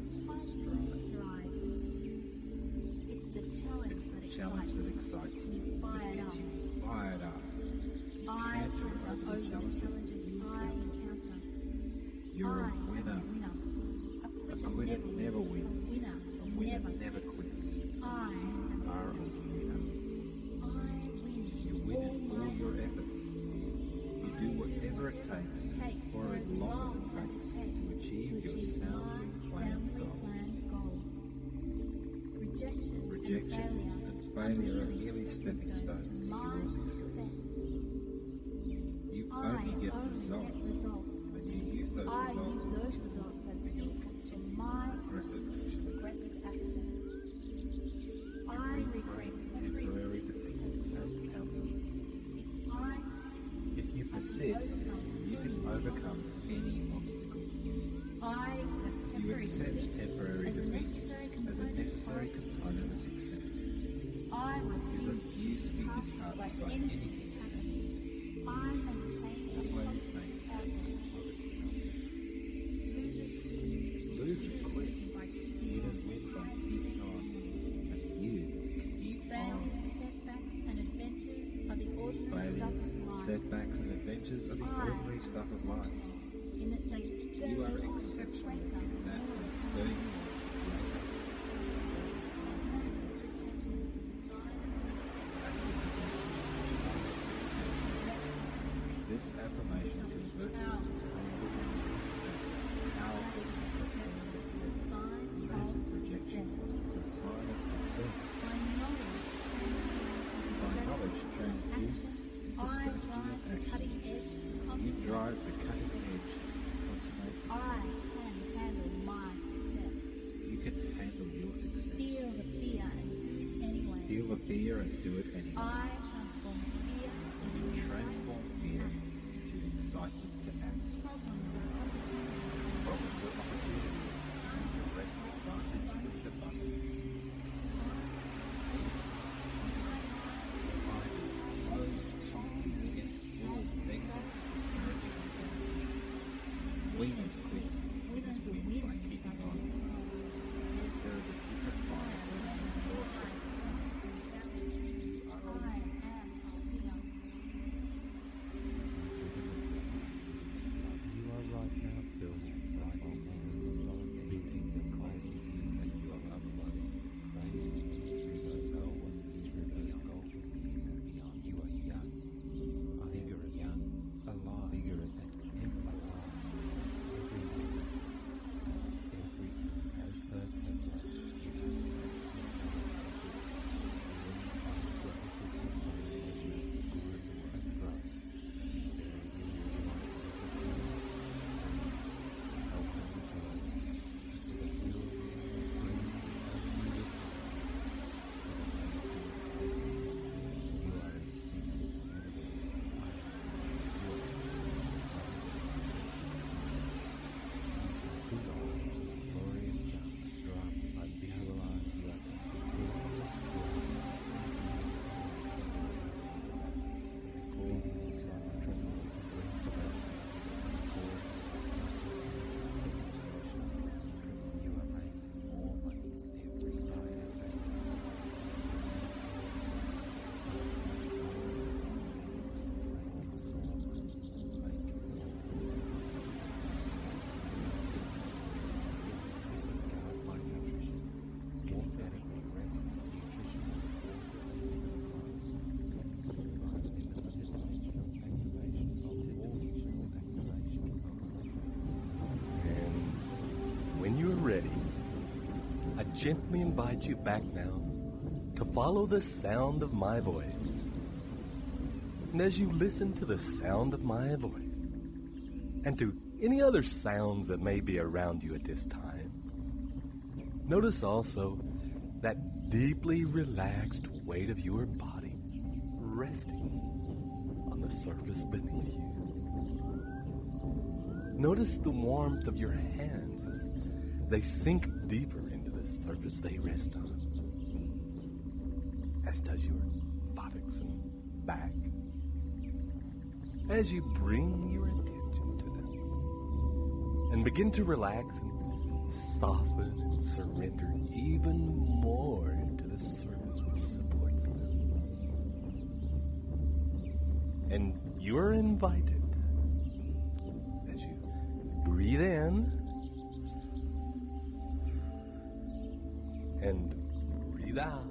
It's the challenge that excites me, gets me fired up. I hunter over the challenges I encounter. You're a winner. A quitter never wins. A winner never quits. I are a winner. You win in all your efforts. You do whatever it takes for as long as it takes to achieve your soundly planned goals. Rejection and failure are merely stepping stones to your success. You only get results. And you use those I results use those results as input for my progressive action. I refrain temporary defeat as counsel. If you persist, you can overcome any obstacle. I accept temporary defeat as a necessary component of success. I refuse to be disheartened by anything happening. I maintain a positive outlook. Losers win by keeping on. And you keep on. Setbacks, and adventures are the ordinary stuff of life. Setbacks and adventures are the ordinary stuff of life. In that they spur You are you on to exceptional greater in that and spur you on to greater. Massive rejection is a sign of success. This affirmation converts it Massive rejection is a sign of success. By knowledge transduces into strategy and action. You drive the cutting edge to consummate success. I can handle my success. You can handle your success. Feel the fear and do it anyway. Feel the fear and do it anyway. I transform fear into excitement to act. Problems are opportunities. And to rest advantage with abundance. Winners quit. Winners win by keeping on. There is a different fire in your chest. You are right now building right on everything that causes you and your loved ones. Praise through those golden, through those golden years and beyond. You are young, vigorous, alive, vigorous, and alive. Everything as per template. When you are ready, I gently invite you back now to follow the sound of my voice. And as you listen to the sound of my voice, and to any other sounds that may be around you at this time, notice also that deeply relaxed weight of your body resting on the surface beneath you. Notice the warmth of your hands as they sink deeper into the surface they rest on, as does your buttocks and back. As you bring your attention to them and begin to relax and soften and surrender even more into the surface which supports them. And you're invited, as you breathe in and breathe out,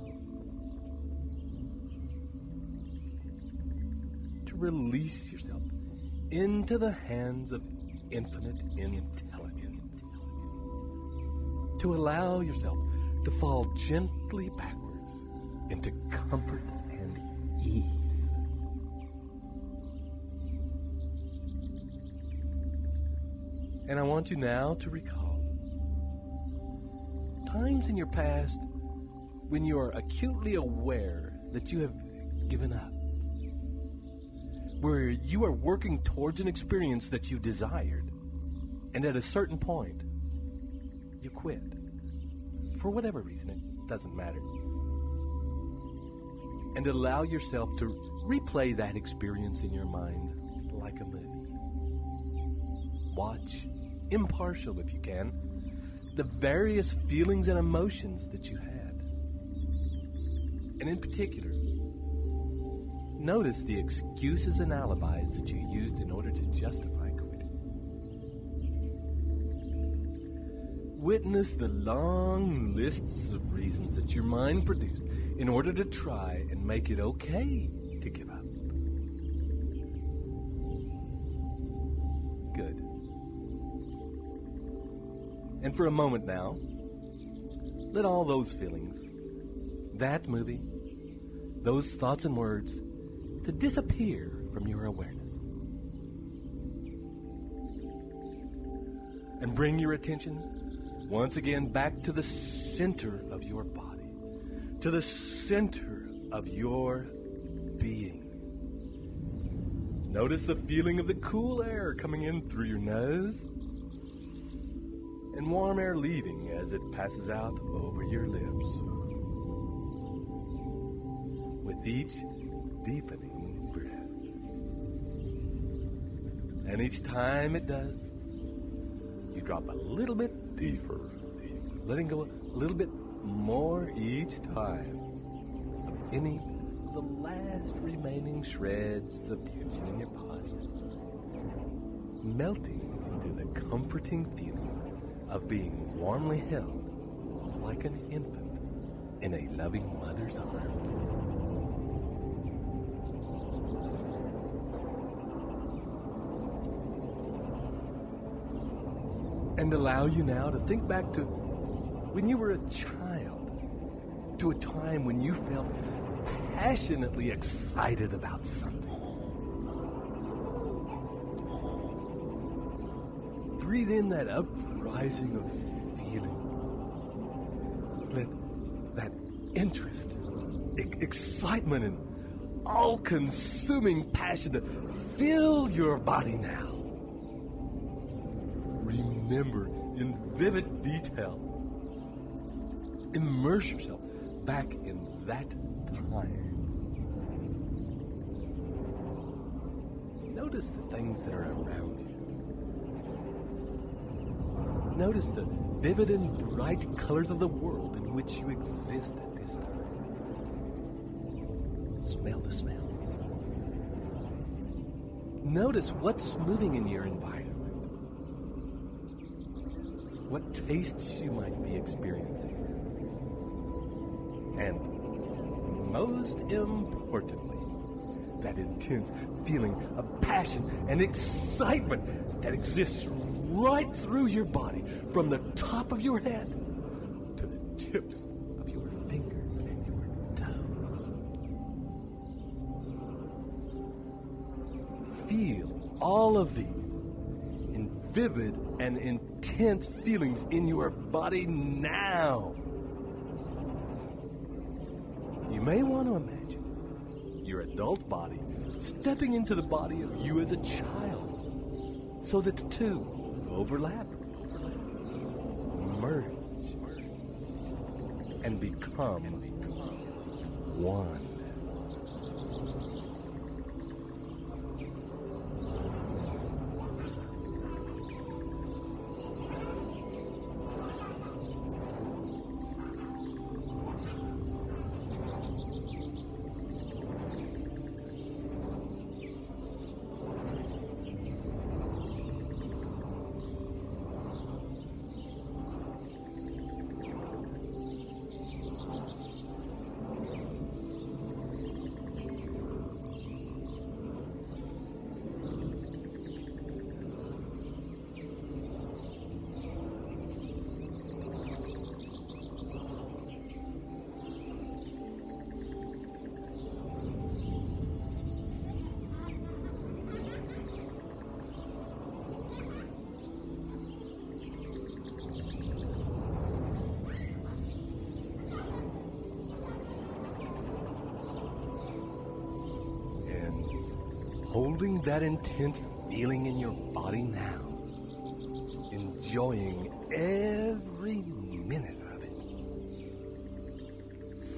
to release yourself into the hands of infinite intelligence, to allow yourself to fall gently backwards into comfort and ease. And I want you now to recall times in your past when you are acutely aware that you have given up, where you are working towards an experience that you desired, and at a certain point, you quit. For whatever reason, it doesn't matter. And allow yourself to replay that experience in your mind like a movie. Watch, impartial if you can, the various feelings and emotions that you had. And in particular, notice the excuses and alibis that you used in order to justify quitting. Witness the long lists of reasons that your mind produced in order to try and make it okay to give up. Good. And for a moment now, let all those feelings, that movie, those thoughts and words, to disappear from your awareness. And bring your attention once again back to the center of your body, to the center of your being. Notice the feeling of the cool air coming in through your nose and warm air leaving as it passes out over your lips. With each deepening breath. And each time it does, you drop a little bit deeper, letting go a little bit more each time of any of the last remaining shreds of tension in your body, melting into the comforting feelings of being warmly held like an infant in a loving mother's arms. And allow you now to think back to when you were a child, to a time when you felt passionately excited about something. Breathe in that uprising of feeling. Let that interest, excitement, and all-consuming passion to fill your body now. Remember in vivid detail. Immerse yourself back in that time. Notice the things that are around you. Notice the vivid and bright colors of the world in which you exist at this time. Smell the smells. Notice what's moving in your environment. What tastes you might be experiencing. And most importantly, that intense feeling of passion and excitement that exists right through your body, from the top of your head to the tips of your fingers and your toes. Feel all of these in vivid and intense feelings in your body now. You may want to imagine your adult body stepping into the body of you as a child, so that the two overlap, merge, and become one. holding that intense feeling in your body now, enjoying every minute of it.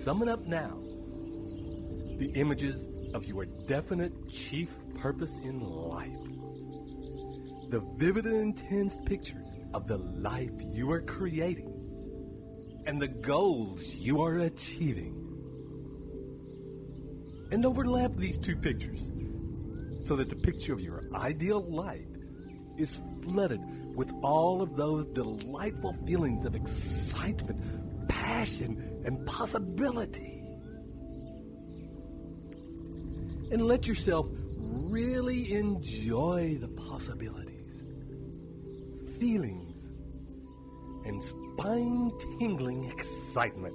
Summon up now the images of your definite chief purpose in life. The vivid and intense picture of the life you are creating and the goals you are achieving. And overlap these two pictures so that the picture of your ideal life is flooded with all of those delightful feelings of excitement, passion, and possibility. And let yourself really enjoy the possibilities, feelings, and spine-tingling excitement.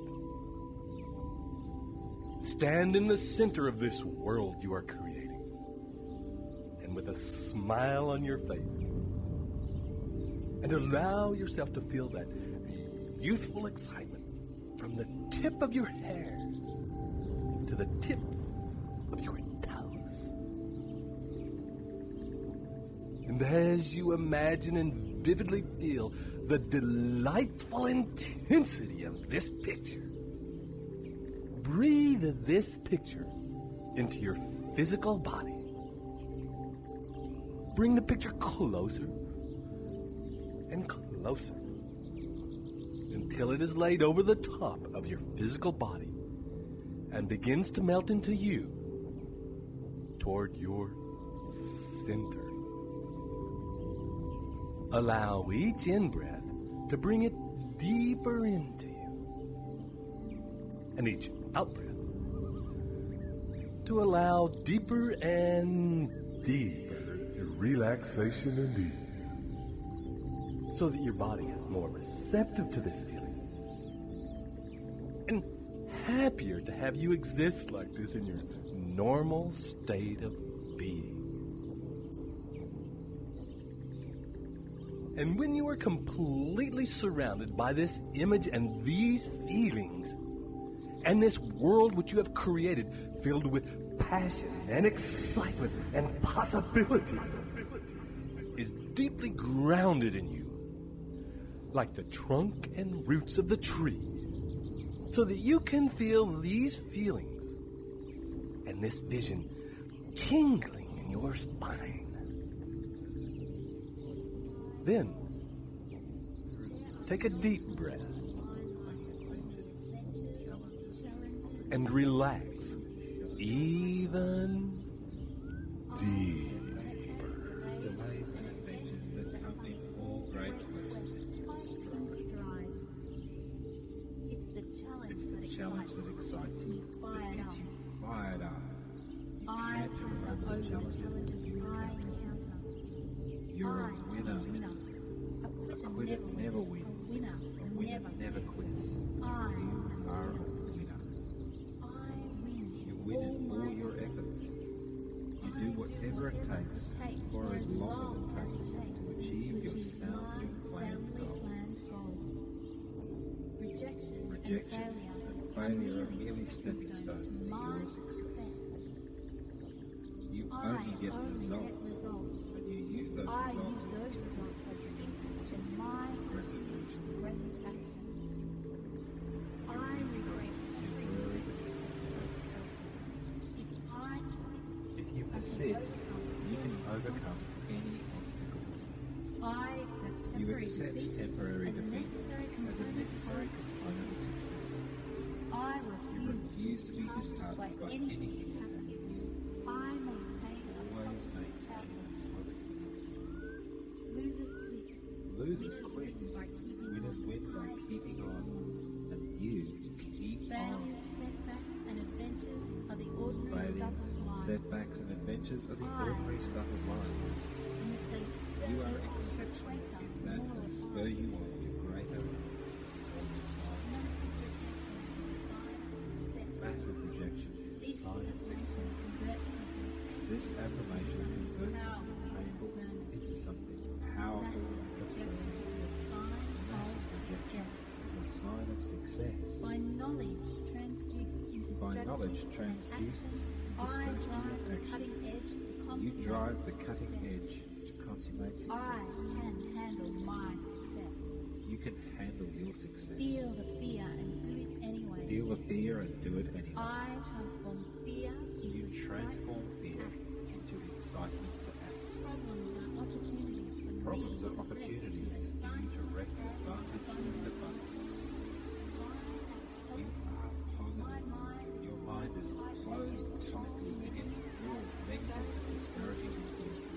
Stand in the center of this world you are creating, and with a smile on your face, and allow yourself to feel that youthful excitement from the tip of your hair to the tips of your toes. And as you imagine and vividly feel the delightful intensity of this picture, breathe this picture into your physical body. Bring the picture closer and closer until it is laid over the top of your physical body and begins to melt into you toward your center. Allow each in-breath to bring it deeper into you, and each out-breath to allow deeper and deeper relaxation and ease, so that your body is more receptive to this feeling and happier to have you exist like this in your normal state of being. And when you are completely surrounded by this image and these feelings, and this world which you have created filled with passion and excitement and possibilities is deeply grounded in you, like the trunk and roots of the tree, so that you can feel these feelings and this vision tingling in your spine. Then, take a deep breath and relax even deeper. Delays and adventures that accompany all great quests. It's the challenge that excites me you, fired gets up. you fired up. I hunter over the challenges I encounter. You're a I'm winner. A quitter Never wins. A winner Never quits. I You are a winner. I win You win in all your efforts. You do whatever it takes for as long as it takes to achieve your soundly planned goals. Rejection and failure are merely stepping stones to your success. You only get results, and you use those results as the input to my aggressive action. I reflect temporary If you persist, you can overcome any obstacle. I accept You temporary accept defeat temporary as a defeat necessary as a component necessary of component of success. I You refuse to refuse to be disheartened by anything happening. I maintain a Always positive maintain outlook. a positive Losers quit. Losers Winners quit. win by keeping Winners on. win by keeping on. And you keep on. Failures, setbacks, and adventures are the ordinary Failures, stuff of life. setbacks, and adventures are the ordinary stuff of life. And that they spur You are on to exceptional greater, in that more and spur refined. you on to greater. Massive rejection is a sign of success. This This affirmation converts affirmation something converts painful something into something powerful. Massive and rejection fulfilling. is a sign Massive of rejection success. is a sign of success. By knowledge transduced into By knowledge strategy and transduced action, into I strategy drive and the action. cutting edge to You drive the cutting edge to consummate I success. can handle my success. You can handle your success. Feel the fear and do it anyway. Feel the fear and do it anyway. I transform fear into You transform fear into excitement to act. Problems are opportunities for me Problems are opportunities for you to wrest advantage in abundance. You are positive. Your mind is closed tightly against all negative discouraging influences.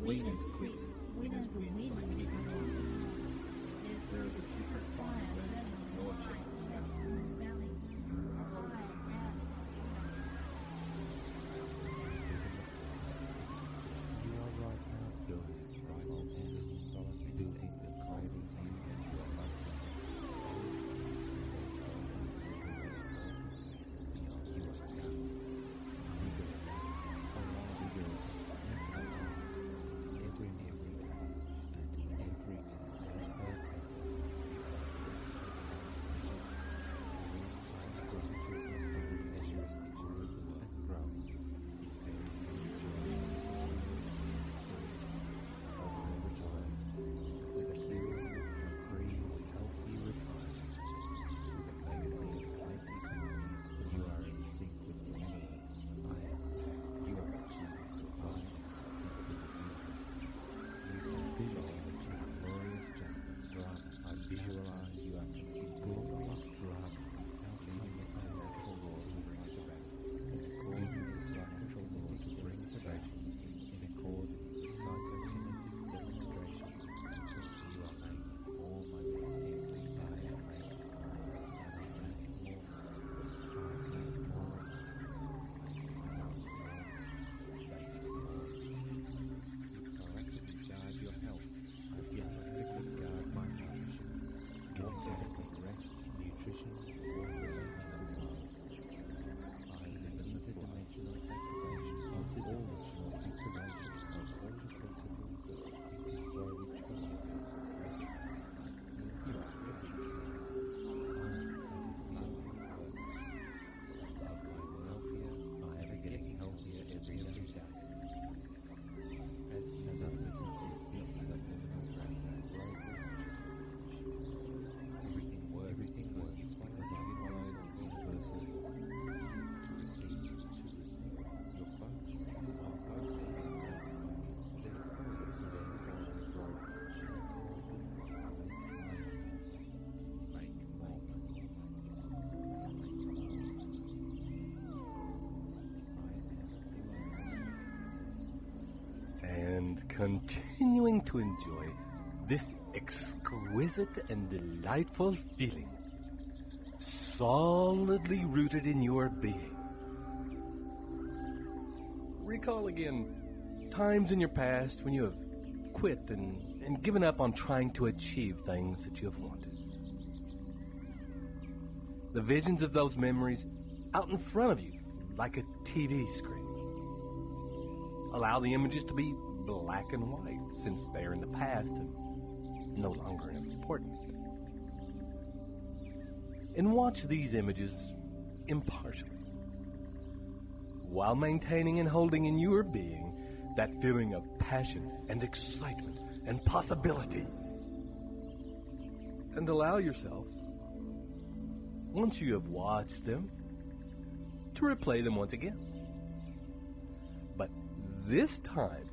Winners quit. Winners win by keeping on. There is a different fire burning in your chest now. You are right now doing it right now. Doing the cravings you and your emotions. And continuing to enjoy this exquisite and delightful feeling, solidly rooted in your being. Recall again times in your past when you have quit and given up on trying to achieve things that you have wanted. The visions of those memories out in front of you like a TV screen. Allow the images to be black and white since they are in the past and no longer important. And watch these images impartially while maintaining and holding in your being that feeling of passion and excitement and possibility. And allow yourself, once you have watched them, to replay them once again. But this time,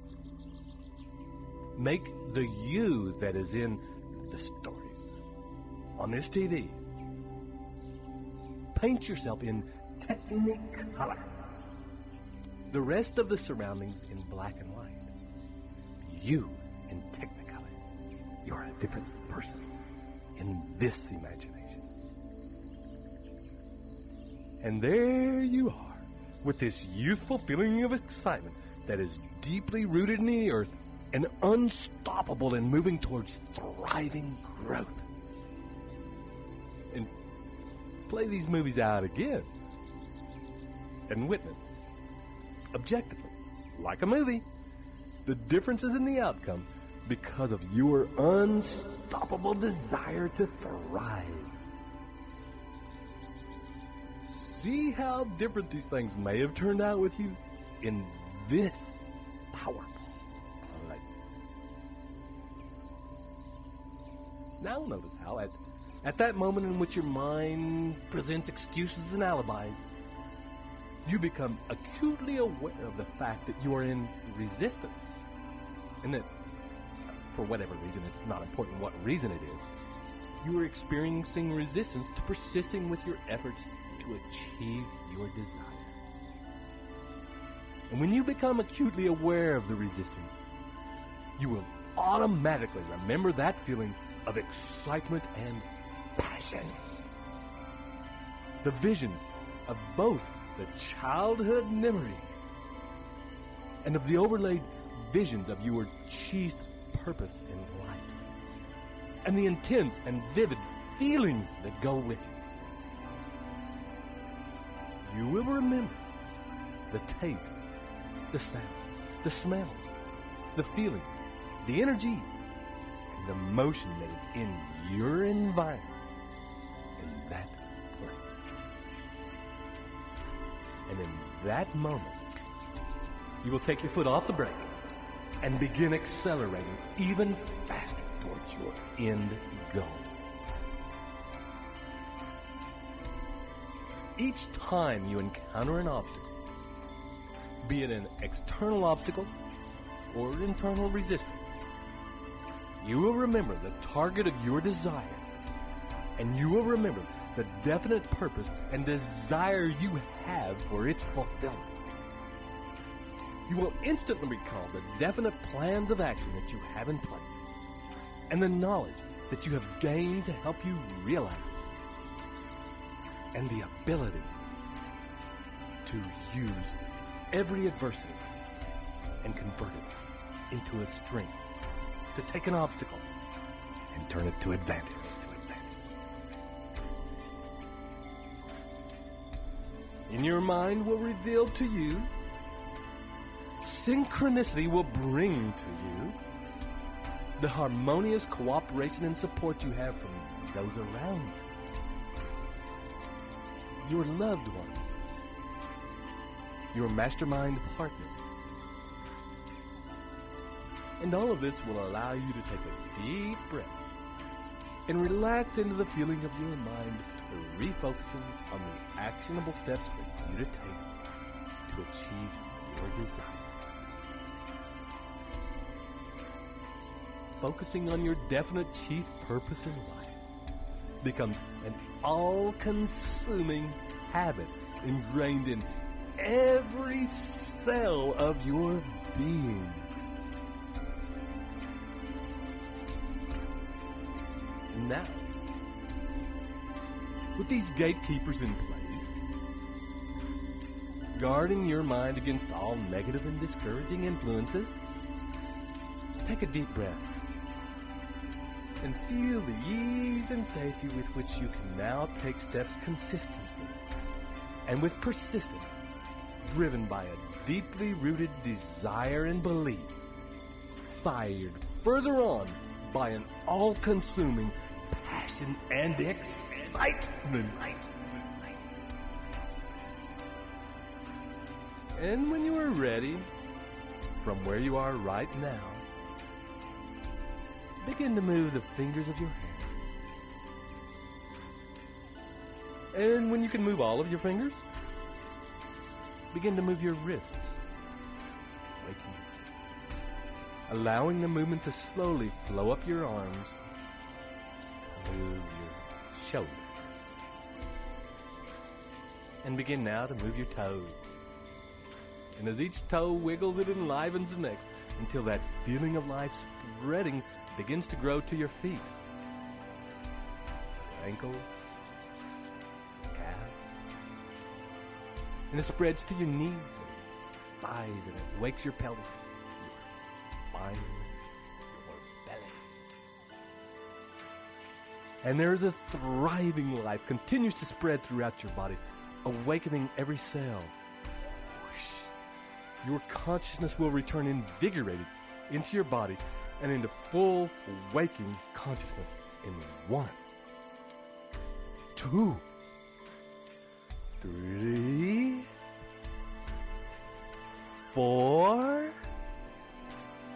make the you that is in the stories on this TV. Paint yourself in technicolor. The rest of the surroundings in black and white. You in technicolor. You're a different person in this imagination. And there you are, with this youthful feeling of excitement that is deeply rooted in the earth and unstoppable in moving towards thriving growth. And play these movies out again and witness, objectively, like a movie, the differences in the outcome because of your unstoppable desire to thrive. See how different these things may have turned out with you in this powerful place. Now notice how at that moment in which your mind presents excuses and alibis, you become acutely aware of the fact that you are in resistance. And that, for whatever reason, it's not important what reason it is, you are experiencing resistance to persisting with your efforts to achieve your desire. And when you become acutely aware of the resistance, you will automatically remember that feeling of excitement and passion. The visions of both the childhood memories and of the overlaid visions of your chief purpose in life, and the intense and vivid feelings that go with it. You will remember the tastes, the sounds, the smells, the feelings, the energy, and the motion that is in your environment in that place. And in that moment, you will take your foot off the brake and begin accelerating even faster towards your end goal. Each time you encounter an obstacle, be it an external obstacle or internal resistance, you will remember the target of your desire, and you will remember the definite purpose and desire you have for its fulfillment. You will instantly recall the definite plans of action that you have in place, and the knowledge that you have gained to help you realize it, and the ability to use every adversity and convert it into a strength, to take an obstacle and turn it to advantage. In your mind will reveal to you, synchronicity will bring to you the harmonious cooperation and support you have from those around you, your loved ones, your mastermind partners. And all of this will allow you to take a deep breath and relax into the feeling of your mind, refocusing on the actionable steps for you to take to achieve your desire. Focusing on your definite chief purpose in life becomes an all-consuming habit ingrained in every cell of your being. Now, with these gatekeepers in place, guarding your mind against all negative and discouraging influences, take a deep breath and feel the ease and safety with which you can now take steps consistently and with persistence, driven by a deeply rooted desire and belief, fired further on by an all-consuming passion and excitement. And when you are ready, from where you are right now, begin to move the fingers of your hand. And when you can move all of your fingers, begin to move your wrists, allowing the movement to slowly flow up your arms, move your shoulders. And begin now to move your toes. And as each toe wiggles, it enlivens the next until that feeling of life spreading begins to grow to your feet, your ankles, calves, and it spreads to your knees and thighs, and it wakes your pelvis, your spine, your belly. And there is a thriving life continues to spread throughout your body, awakening every cell. Your consciousness will return invigorated into your body and into full waking consciousness in 1, 2, 3, 4,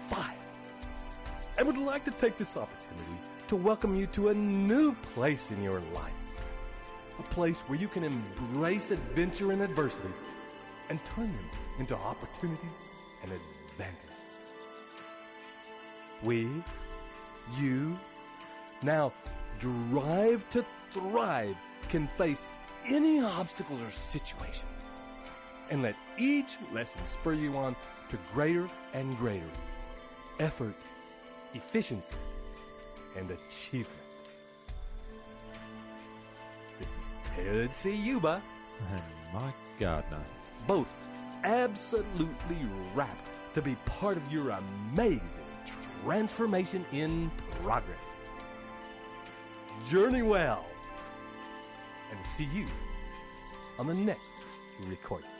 5. I would like to take this opportunity to welcome you to a new place in your life. A place where you can embrace adventure and adversity and turn them into opportunities and advantages. We, you, now drive to thrive, can face any obstacles or situations and let each lesson spur you on to greater and greater effort, efficiency, and achievement. This is Ted Ciuba and Mike Gardner, both absolutely rapt to be part of your amazing transformation in progress. Journey well, and see you on the next recording.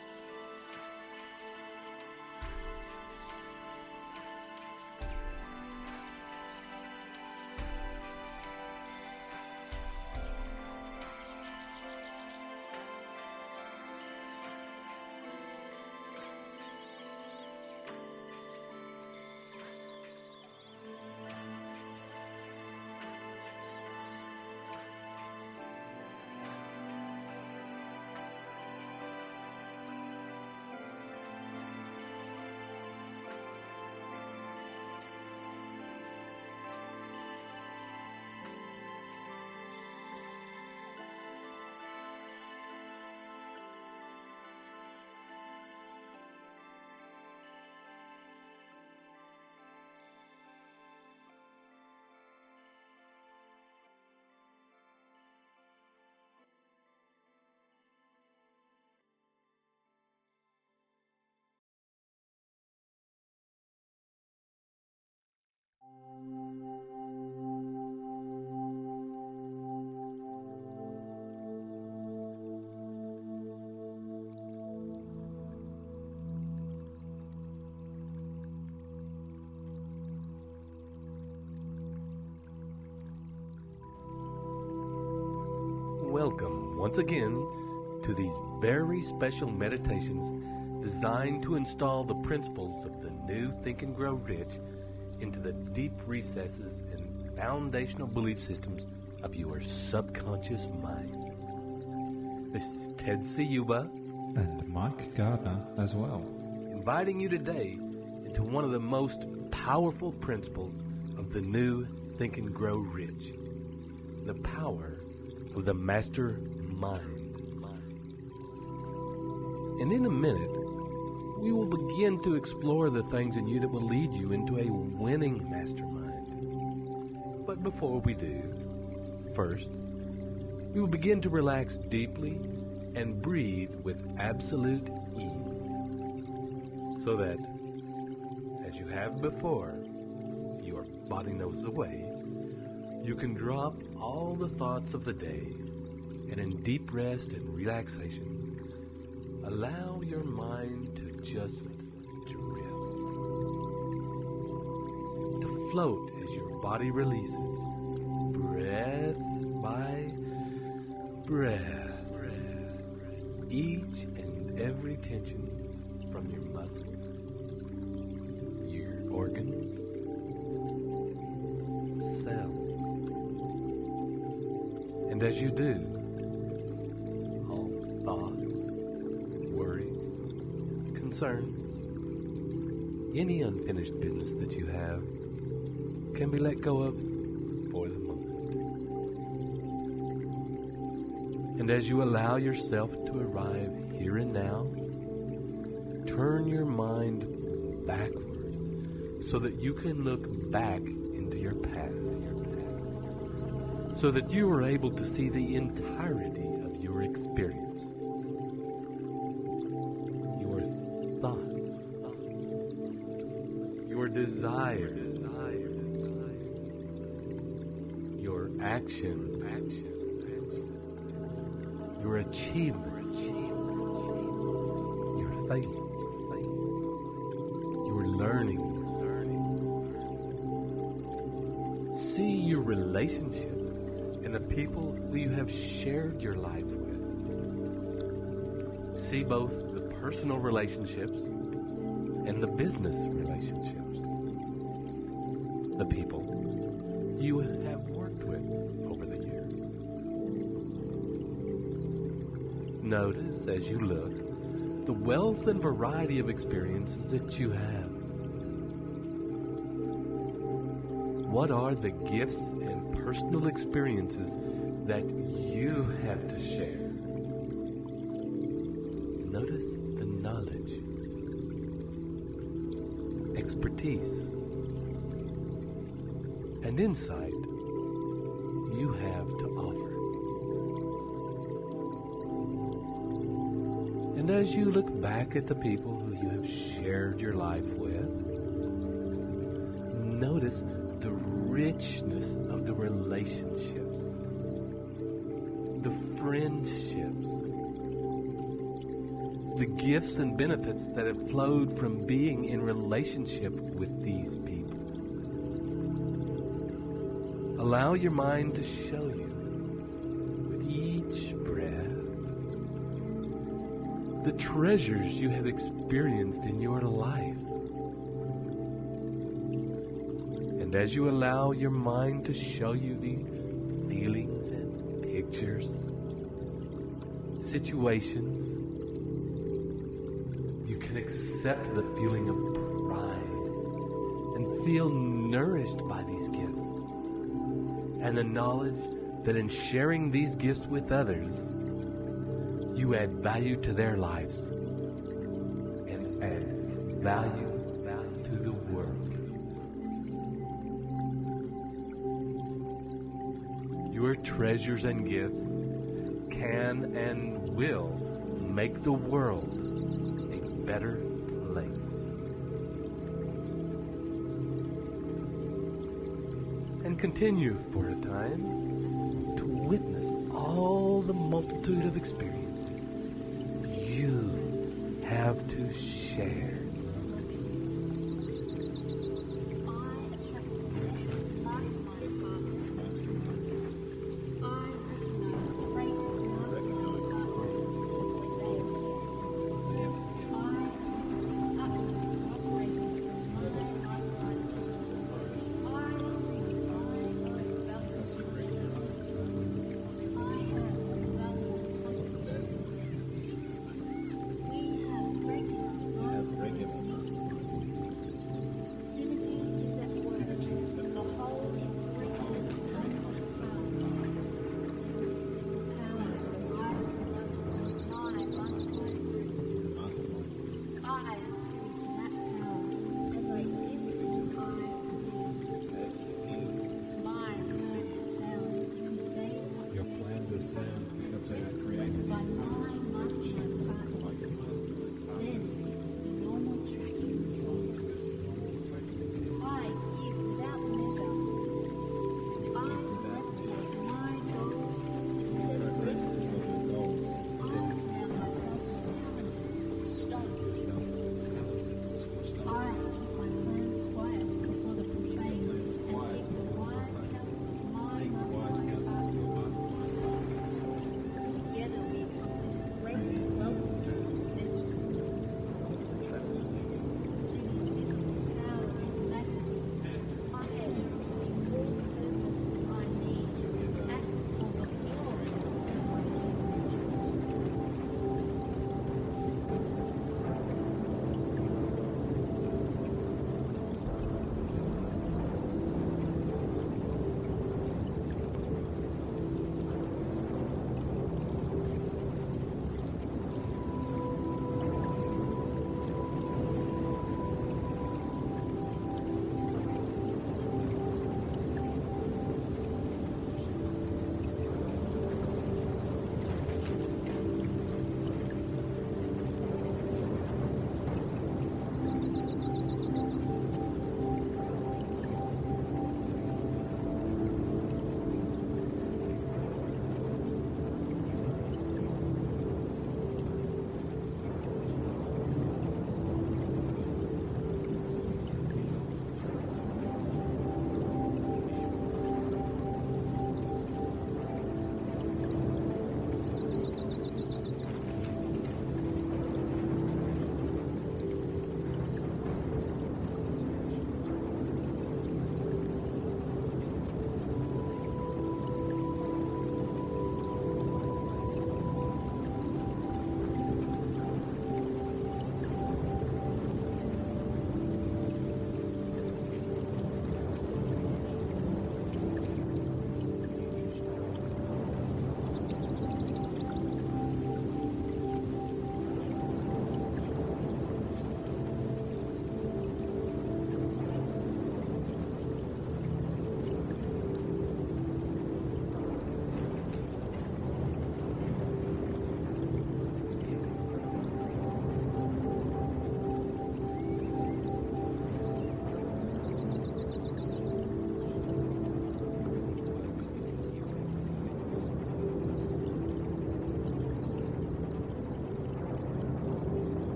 Welcome once again to these very special meditations designed to install the principles of the new Think and Grow Rich into the deep recesses and foundational belief systems of your subconscious mind. This is Ted Ciuba and Mike Gardner as well, inviting you today into one of the most powerful principles of the new Think and Grow Rich, the power of the master mind. And in a minute, we will begin to explore the things in you that will lead you into a winning mastermind. But before we do, first, we will begin to relax deeply and breathe with absolute ease, so that, as you have before, your body knows the way, you can drop all the thoughts of the day, and in deep rest and relaxation, allow your mind to just drift, to float as your body releases, breath by breath, each and every tension from your muscles, your organs, cells. And as you do, all thoughts, worries, concerns, any unfinished business that you have can be let go of for the moment. And as you allow yourself to arrive here and now, turn your mind backward so that you can look back into your past, so that you are able to see the entirety of your experience, your thoughts, your desires, your actions, your achievements, your failures, your learnings. See your relationships and the people who you have shared your life with. See both the personal relationships and the business relationships, the people you have worked with over the years. Notice as you look the wealth and variety of experiences that you have. What are the gifts and personal experiences that you have to share? Notice the knowledge, expertise, and insight you have to offer. And as you look back at the people who you have shared your life with, notice the richness of the relationships, the friendships, the gifts and benefits that have flowed from being in relationship with these people. Allow your mind to show you, with each breath, the treasures you have experienced in your life. And as you allow your mind to show you these feelings and pictures, situations, you can accept the feeling of pride and feel nourished by these gifts, and the knowledge that in sharing these gifts with others, you add value to their lives and add value to the world. Your treasures and gifts can and will make the world a better place. And continue for a time to witness all the multitude of experiences you have to share.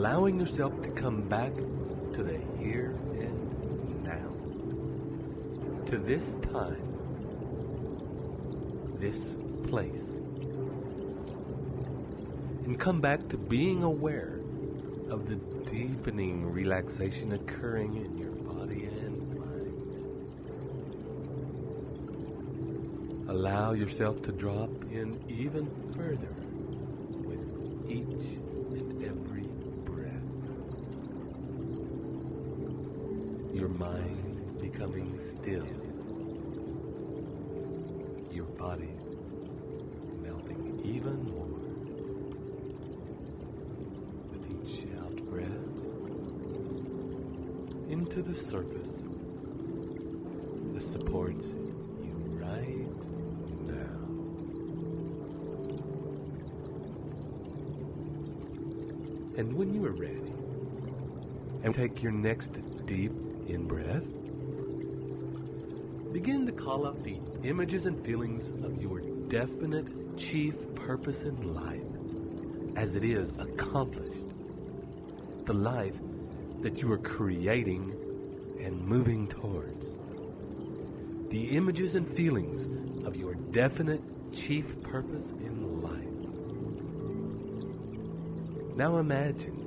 allowing yourself to come back to the here and now, to this time, this place, and come back to being aware of the deepening relaxation occurring in your body and mind. Allow yourself to drop in even further with each and every breath. Your mind becoming still. Your body melting even more. Breath into the surface that supports you right now. And when you are ready, and take your next deep in-breath, begin to call up the images and feelings of your definite chief purpose in life as it is accomplished. The life that you are creating and moving towards. The images and feelings of your definite chief purpose in life. Now imagine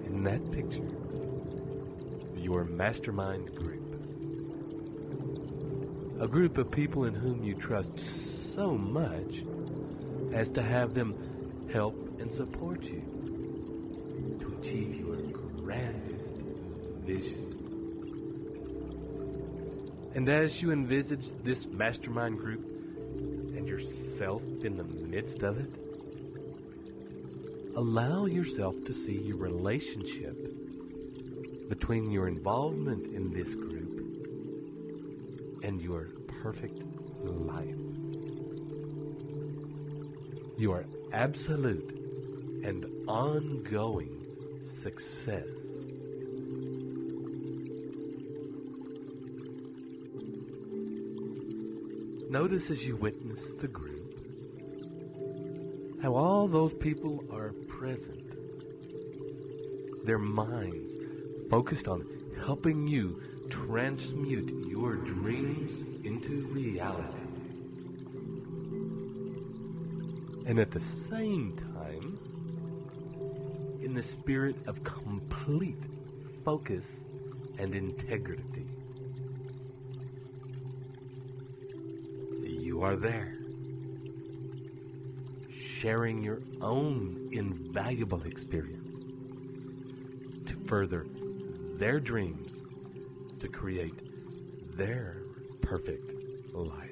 in that picture your mastermind group. A group of people in whom you trust so much as to have them help and support you to achieve your grandest vision. And as you envisage this mastermind group and yourself in the midst of it, allow yourself to see your relationship between your involvement in this group and your perfect life. Your absolute and ongoing success. Notice as you witness the group, how all those people are present. Their minds focused on helping you transmute your dreams into reality. And at the same time, in the spirit of complete focus and integrity. You are there, sharing your own invaluable experience to further their dreams, to create their perfect life.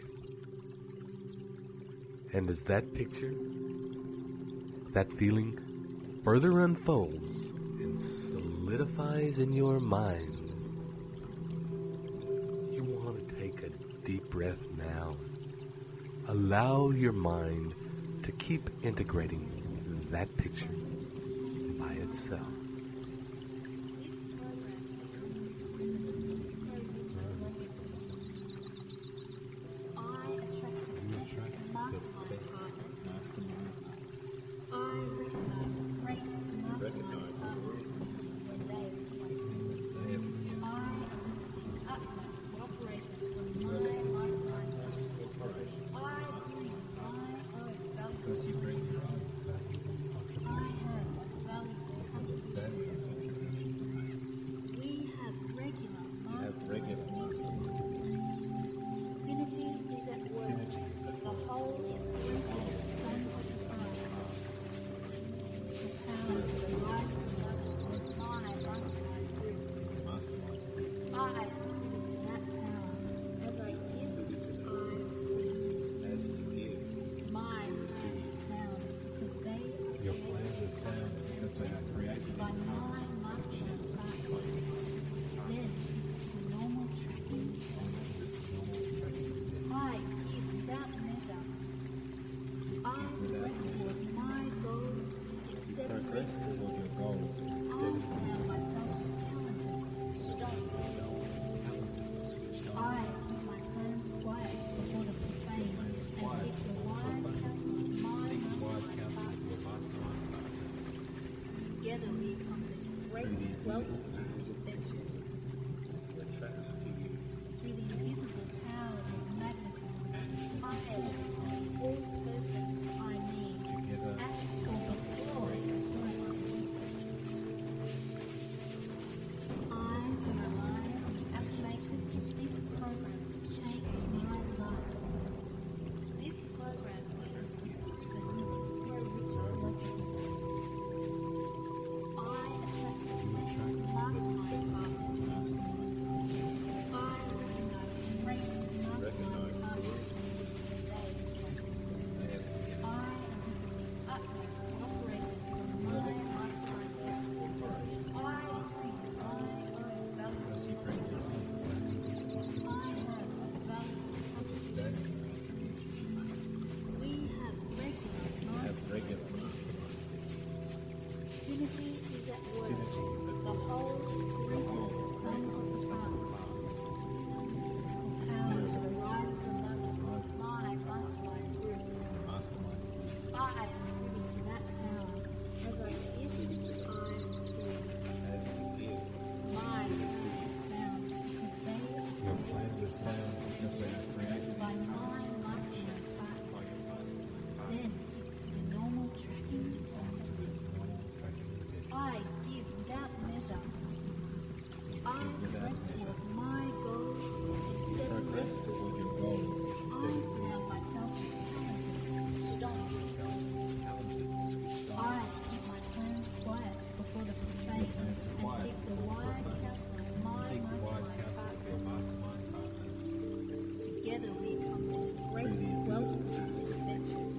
And as that picture, that feeling further unfolds and solidifies in your mind, you want to take a deep breath now. Allow your mind to keep integrating that picture by itself. wealth-producing adventures. Through the invisible powers of magnetism, I attract all persons I meet at or before the time I meet them. I memorize the affirmation of this program to change my life. This program uses the book for healing for a richer blessing. I attract the best mastermind partners. I recognize great mastermind partners in they attract. I elicit the utmost cooperation from my mastermind partners. I decree that I am valuable. I have a valuable contribution to make. We have regular mastermind. Synergy is at work. The whole is greater than the sum of the parts. Some mystical powers arise above us. My mastermind group. I am privy to that power. As I give, I receive. My plans sound because they are created by my mastermind partner. Then it's to the normal tracking and testing. I give without measure. I press toward my goals and set limits. I surround myself with talented, switched on. I keep my plans quiet before the profane and seek the wise counsel of my mastermind partners. Together we accomplish great wealth-producing adventures.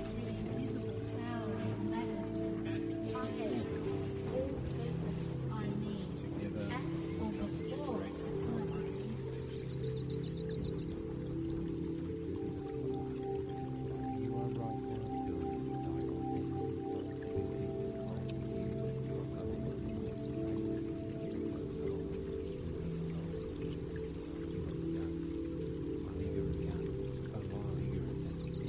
Through the invisible powers of magnetism, I attract all persons I meet at or before the time I meet them. You are right now feeling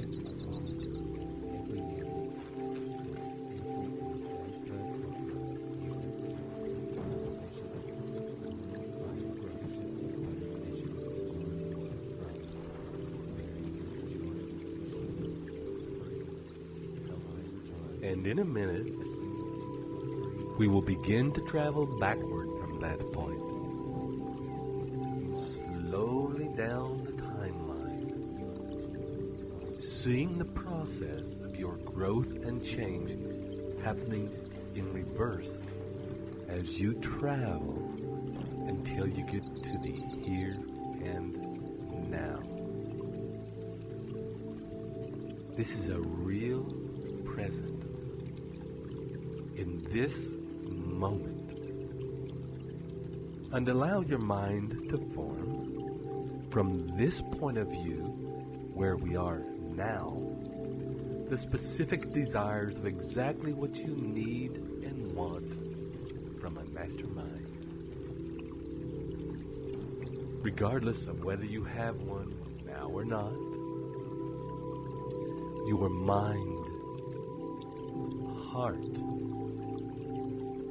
And in a minute, we will begin to travel backward from that point. Slowly down the timeline. Seeing the process of your growth and change happening in reverse as you travel until you get to the here and now. This is a real present. In this moment. And allow your mind to form from this point of view where we are now the specific desires of exactly what you need and want from a mastermind. Regardless of whether you have one now or not, your mind, heart,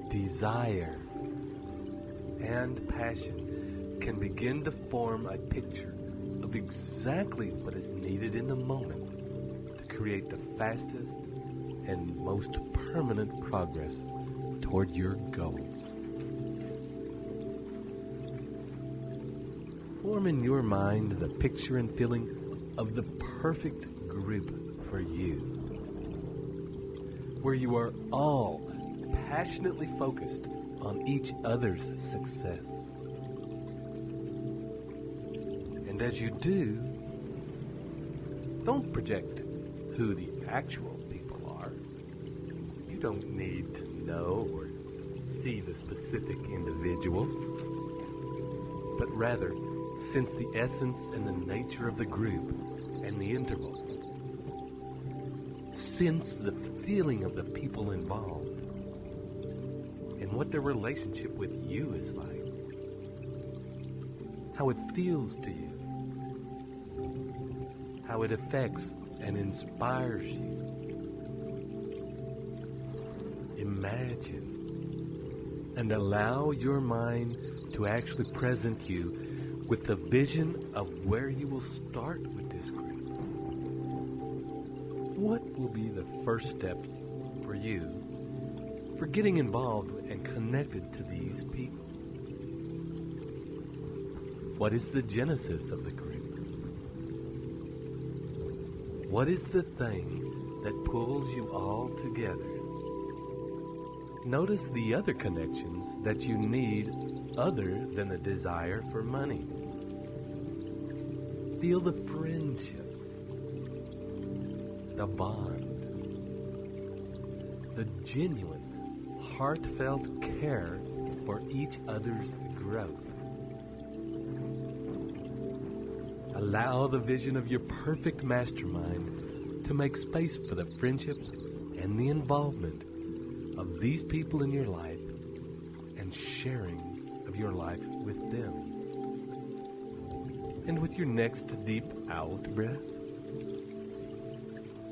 desire, and passion can begin to form a picture of exactly what is needed in the moment to create the fastest and most permanent progress toward your goals. Form in your mind the picture and feeling of the perfect group for you, where you are all passionately focused on each other's success. And as you do, don't project who the actual people are. You don't need to know or see the specific individuals, but rather sense the essence and the nature of the group and the intervals. Sense the feeling of the people involved and what their relationship with you is like. How it feels to you. How it affects and inspires you. Imagine imagine and allow your mind to actually present you with the vision of where you will start with this group. What will be the first steps for you for getting involved and connected to these people? What is the genesis of the group? What is the thing that pulls you all together? Notice the other connections that you need other than a desire for money. Feel the friendships, the bond, the genuine, heartfelt care for each other's growth. Allow the vision of your perfect mastermind to make space for the friendships and the involvement of these people in your life and sharing of your life with them. And with your next deep out breath,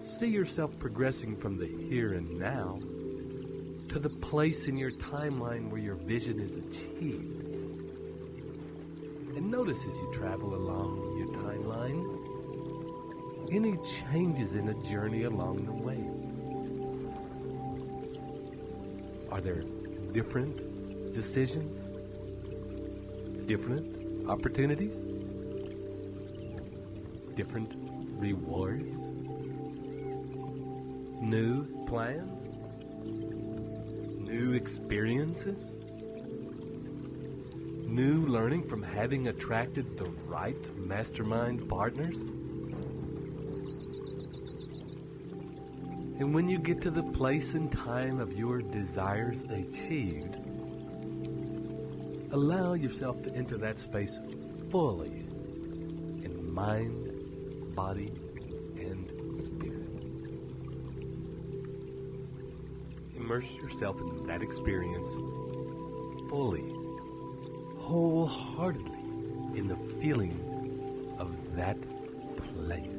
see yourself progressing from the here and now to the place in your timeline where your vision is achieved. And notice as you travel along your timeline, any changes in the journey along the way. Are there different decisions? Different opportunities? Different rewards? New plans? New experiences? New learning from having attracted the right mastermind partners? And when you get to the place and time of your desires achieved, allow yourself to enter that space fully in mind, body, and spirit. Immerse yourself in that experience fully, wholeheartedly in the feeling of that place.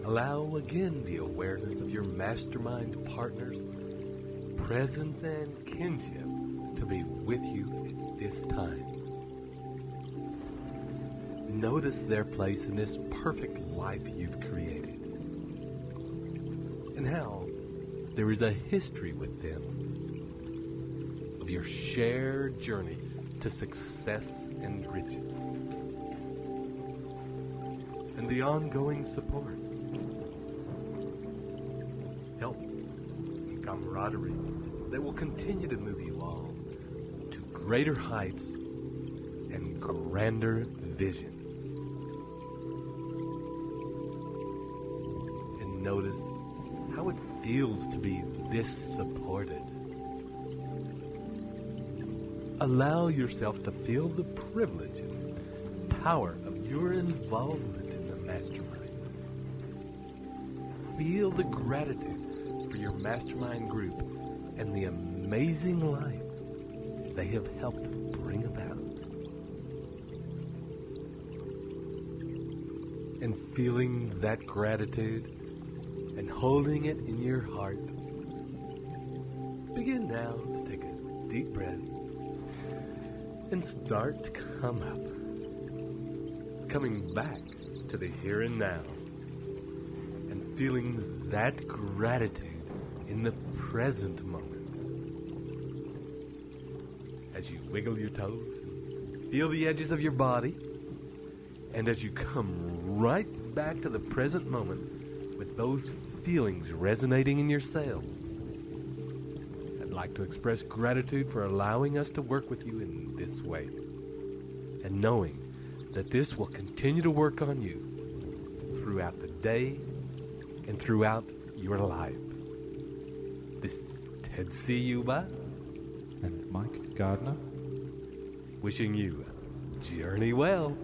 Allow again the awareness of your mastermind partner's presence and kinship to be with you at this time. Notice their place in this perfect life you've created, and how there is a history with them of your shared journey to success and riches, and the ongoing support, help, and camaraderie that will continue to move you all to greater heights and grander visions. And notice how it feels to be this supported. Allow yourself to feel the privilege and power of your involvement in the mastermind. Feel the gratitude for your mastermind group and the amazing life they have helped bring about. And feeling that gratitude and holding it in your heart, begin now to take a deep breath and start to come up, coming back to the here and now, and feeling that gratitude in the present moment. As you wiggle your toes, feel the edges of your body, and as you come right back to the present moment with those feelings resonating in your cells, I'd like to express gratitude for allowing us to work with you in this way, and knowing that this will continue to work on you throughout the day and throughout your life. This is Ted Ciuba and Mike Gardner, wishing you journey well.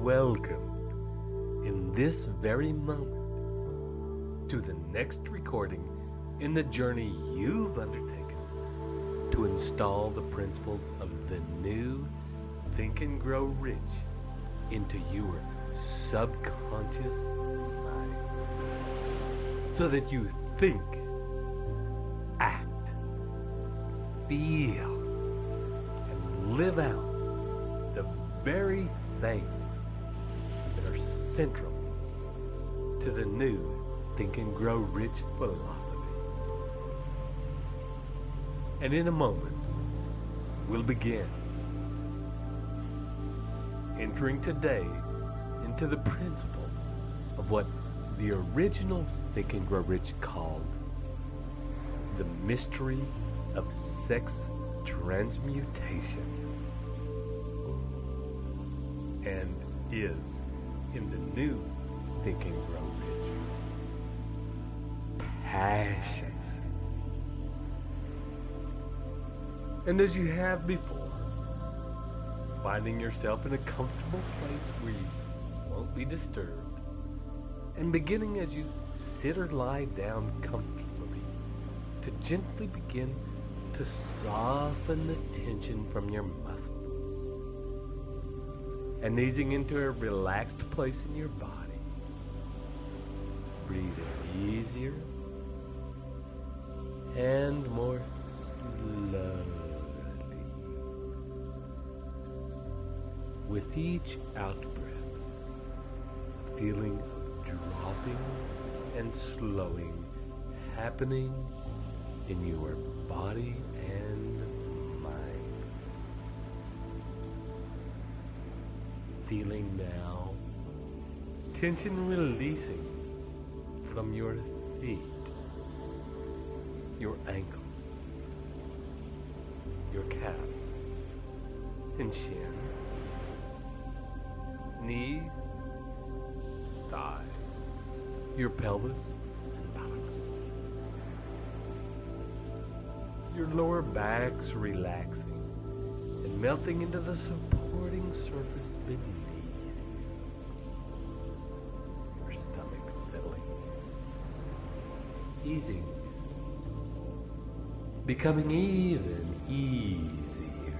welcomed in this very moment to the next recording in the journey you've undertaken to install the principles of the new Think and Grow Rich into your subconscious mind, so that you think, act, feel, and live out the very things that are central to the new Think and Grow Rich philosophy. And in a moment, we'll begin entering today into the principle of what the original Think and Grow Rich called the mystery of sex transmutation, and is in the new Think and Grow Rich passion. And as you have before, finding yourself in a comfortable place where you won't be disturbed, and beginning as you sit or lie down comfortably to gently begin to soften the tension from your muscles, and easing into a relaxed place in your body. Breathe in easier and more slowly. With each out-breath, a feeling of dropping and slowing happening in your body and mind. Feeling now tension releasing from your feet, your ankles, your calves and shins, knees, thighs, your pelvis and buttocks. Your lower back's relaxing and melting into the supporting surface beneath. Your stomach settling, easing, becoming even easier.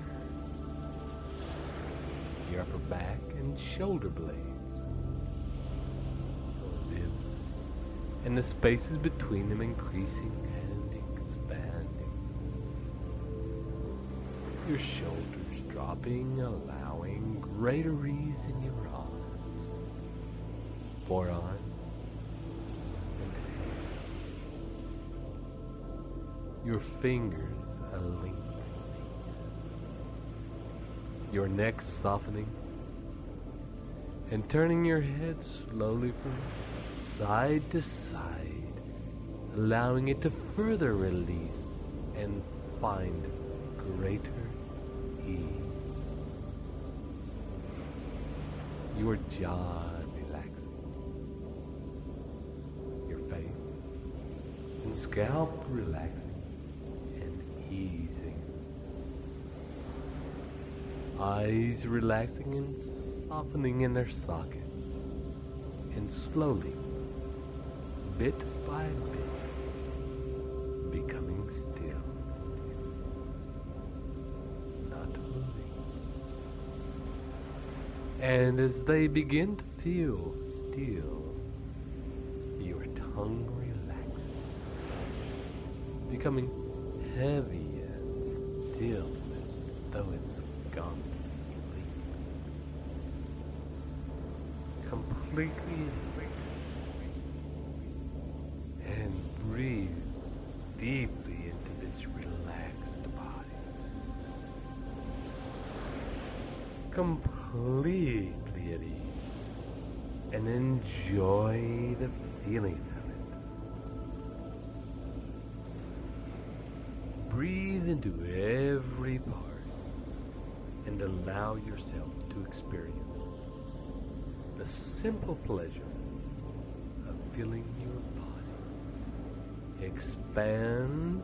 Your upper back and shoulder blades, your ribs, and the spaces between them increasing and expanding. Your shoulders dropping, allowing greater ease in your arms, forearms, and hands. Your fingers are lengthening. Your neck softening, and turning your head slowly from side to side, allowing it to further release and find greater ease. Your jaw relaxing, your face and scalp relaxing and easing. Eyes relaxing and softening in their sockets, and slowly, bit by bit, becoming still, not moving. And as they begin to feel still, your tongue relaxing, becoming heavy and still as though it's gone to sleep. Completely and breathe deeply into this relaxed body. Completely at ease, and enjoy the feeling of it. Breathe into every part and allow yourself to experience the simple pleasure of feeling your body expand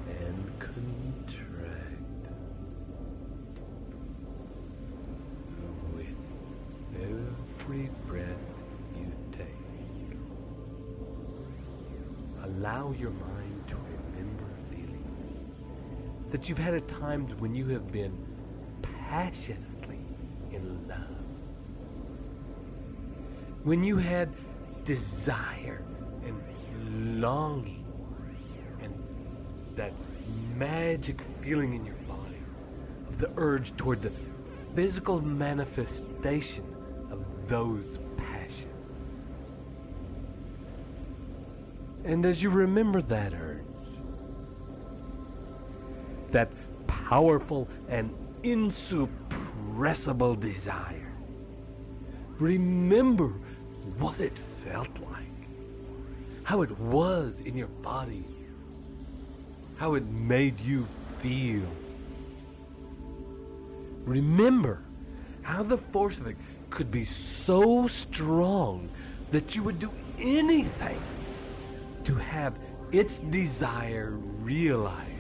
and contract with allow your mind to remember feelings that you've had at times when you have been passionately in love. When you had desire and longing and that magic feeling in your body of the urge toward the physical manifestation of those passions. And as you remember that urge, that powerful and insuppressible desire, remember what it felt like, how it was in your body, how it made you feel. Remember how the force of it could be so strong that you would do anything to have its desire realized.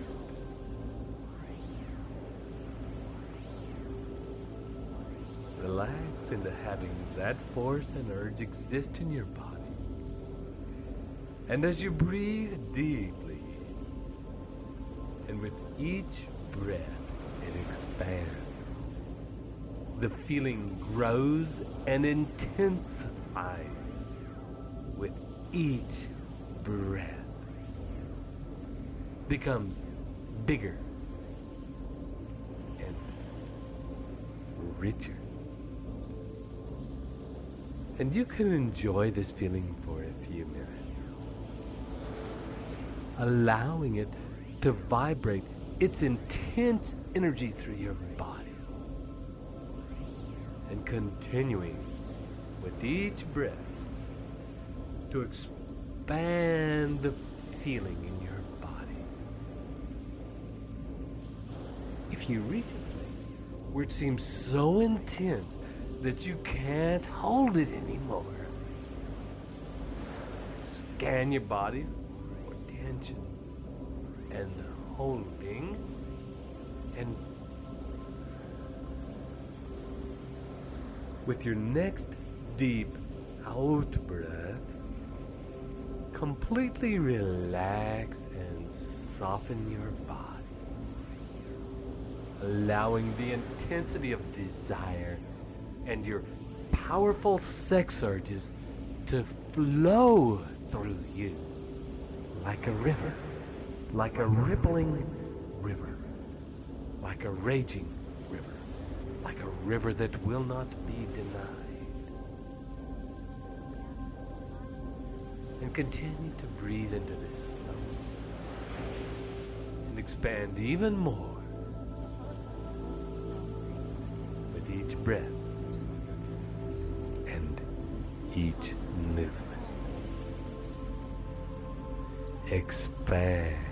Relax into having that force and urge exist in your body. And as you breathe deeply, and with each breath it expands, the feeling grows and intensifies with each breath. Becomes bigger and richer. And you can enjoy this feeling for a few minutes, allowing it to vibrate its intense energy through your body, and continuing with each breath to expand the feeling in your body. If you reach a place where it seems so intense that you can't hold it anymore, scan your body for tension and holding, and with your next deep out breath, completely relax and soften your body, allowing the intensity of desire and your powerful sex urges to flow through you like a river, like a rippling river, like a raging river, like a river that will not be denied. And continue to breathe into this flow and expand even more with each breath and each movement. Expand.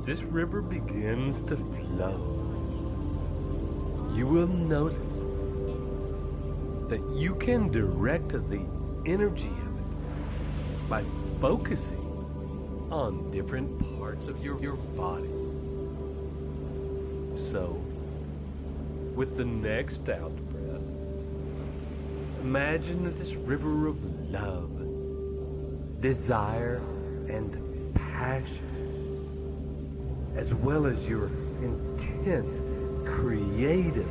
this river begins to flow, you will notice that you can direct the energy of it by focusing on different parts of your body. So, with the next out breath, imagine that this river of love, desire, and passion, as well as your intense, creative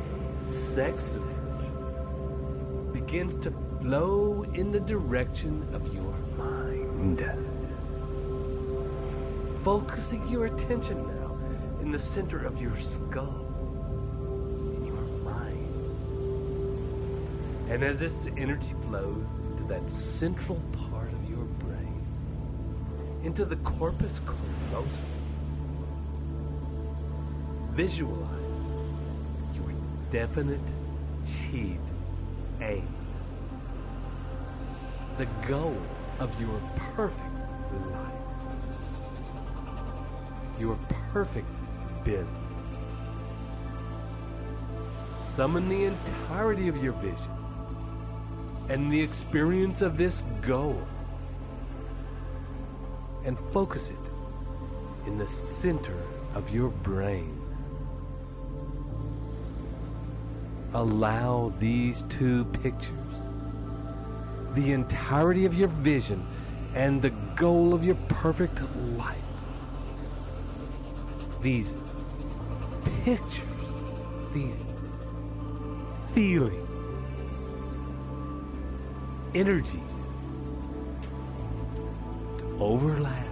sex urge, begins to flow in the direction of your mind. Focusing your attention now in the center of your skull, in your mind. And as this energy flows into that central part of your brain, into the corpus callosum, visualize your definite chief aim, the goal of your perfect life, your perfect business. Summon the entirety of your vision and the experience of this goal and focus it in the center of your brain. Allow these two pictures, the entirety of your vision and the goal of your perfect life, these pictures, these feelings, energies to overlap,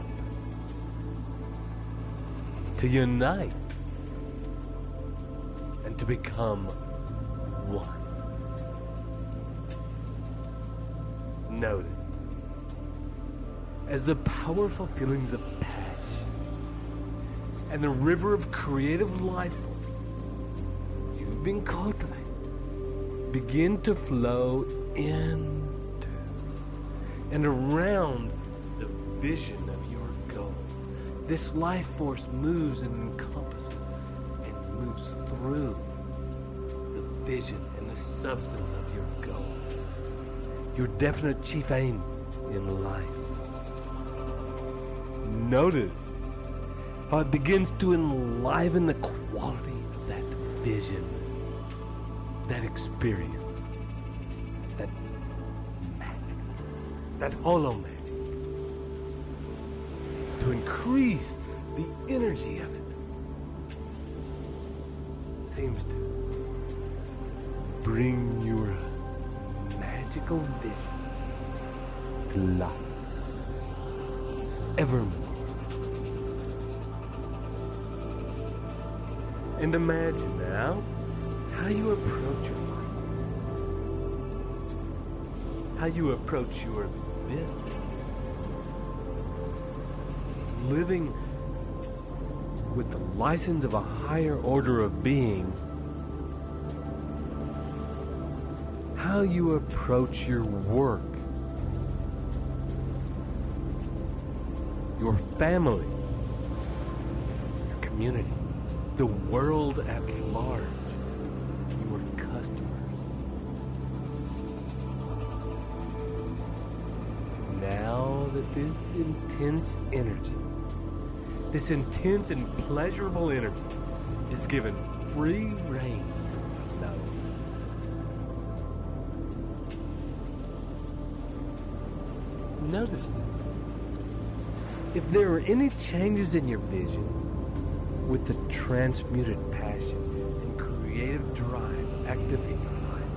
to unite, and to become one. Notice as the powerful feelings of passion and the river of creative life force you've been cultivating begin to flow into and around the vision of your goal. This life force moves and encompasses and moves through the vision and the substance of your goal, your definite chief aim in life. Notice how it begins to enliven the quality of that vision, that experience, that magic, that hollow magic, to increase the energy of it. Seems to bring your magical vision to life evermore. And imagine now how you approach your life, how you approach your business, living with the license of a higher order of being, how you approach your work, your family, your community, the world at large, your customers. Now that this intense energy, this intense and pleasurable energy is given free rein to flow. Notice that if there are any changes in your vision with the transmuted passion and creative drive active in your life,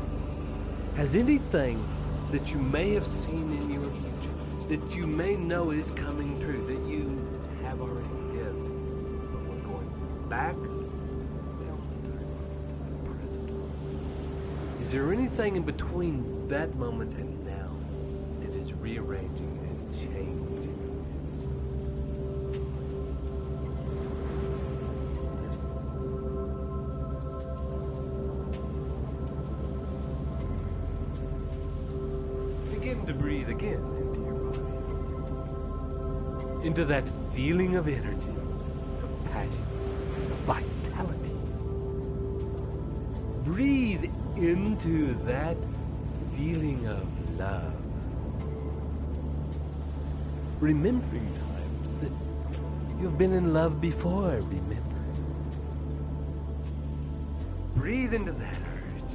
has anything that you may have seen in your future, that you may know is coming true, that you have already lived, but we're going back down to the present moment. Is there anything in between that moment and now that is rearranging and changing? Begin to breathe again into your body, into that feeling of energy, of passion, of vitality. Breathe into that feeling of love. Remembering times that you've been in love before, remember. Breathe into that urge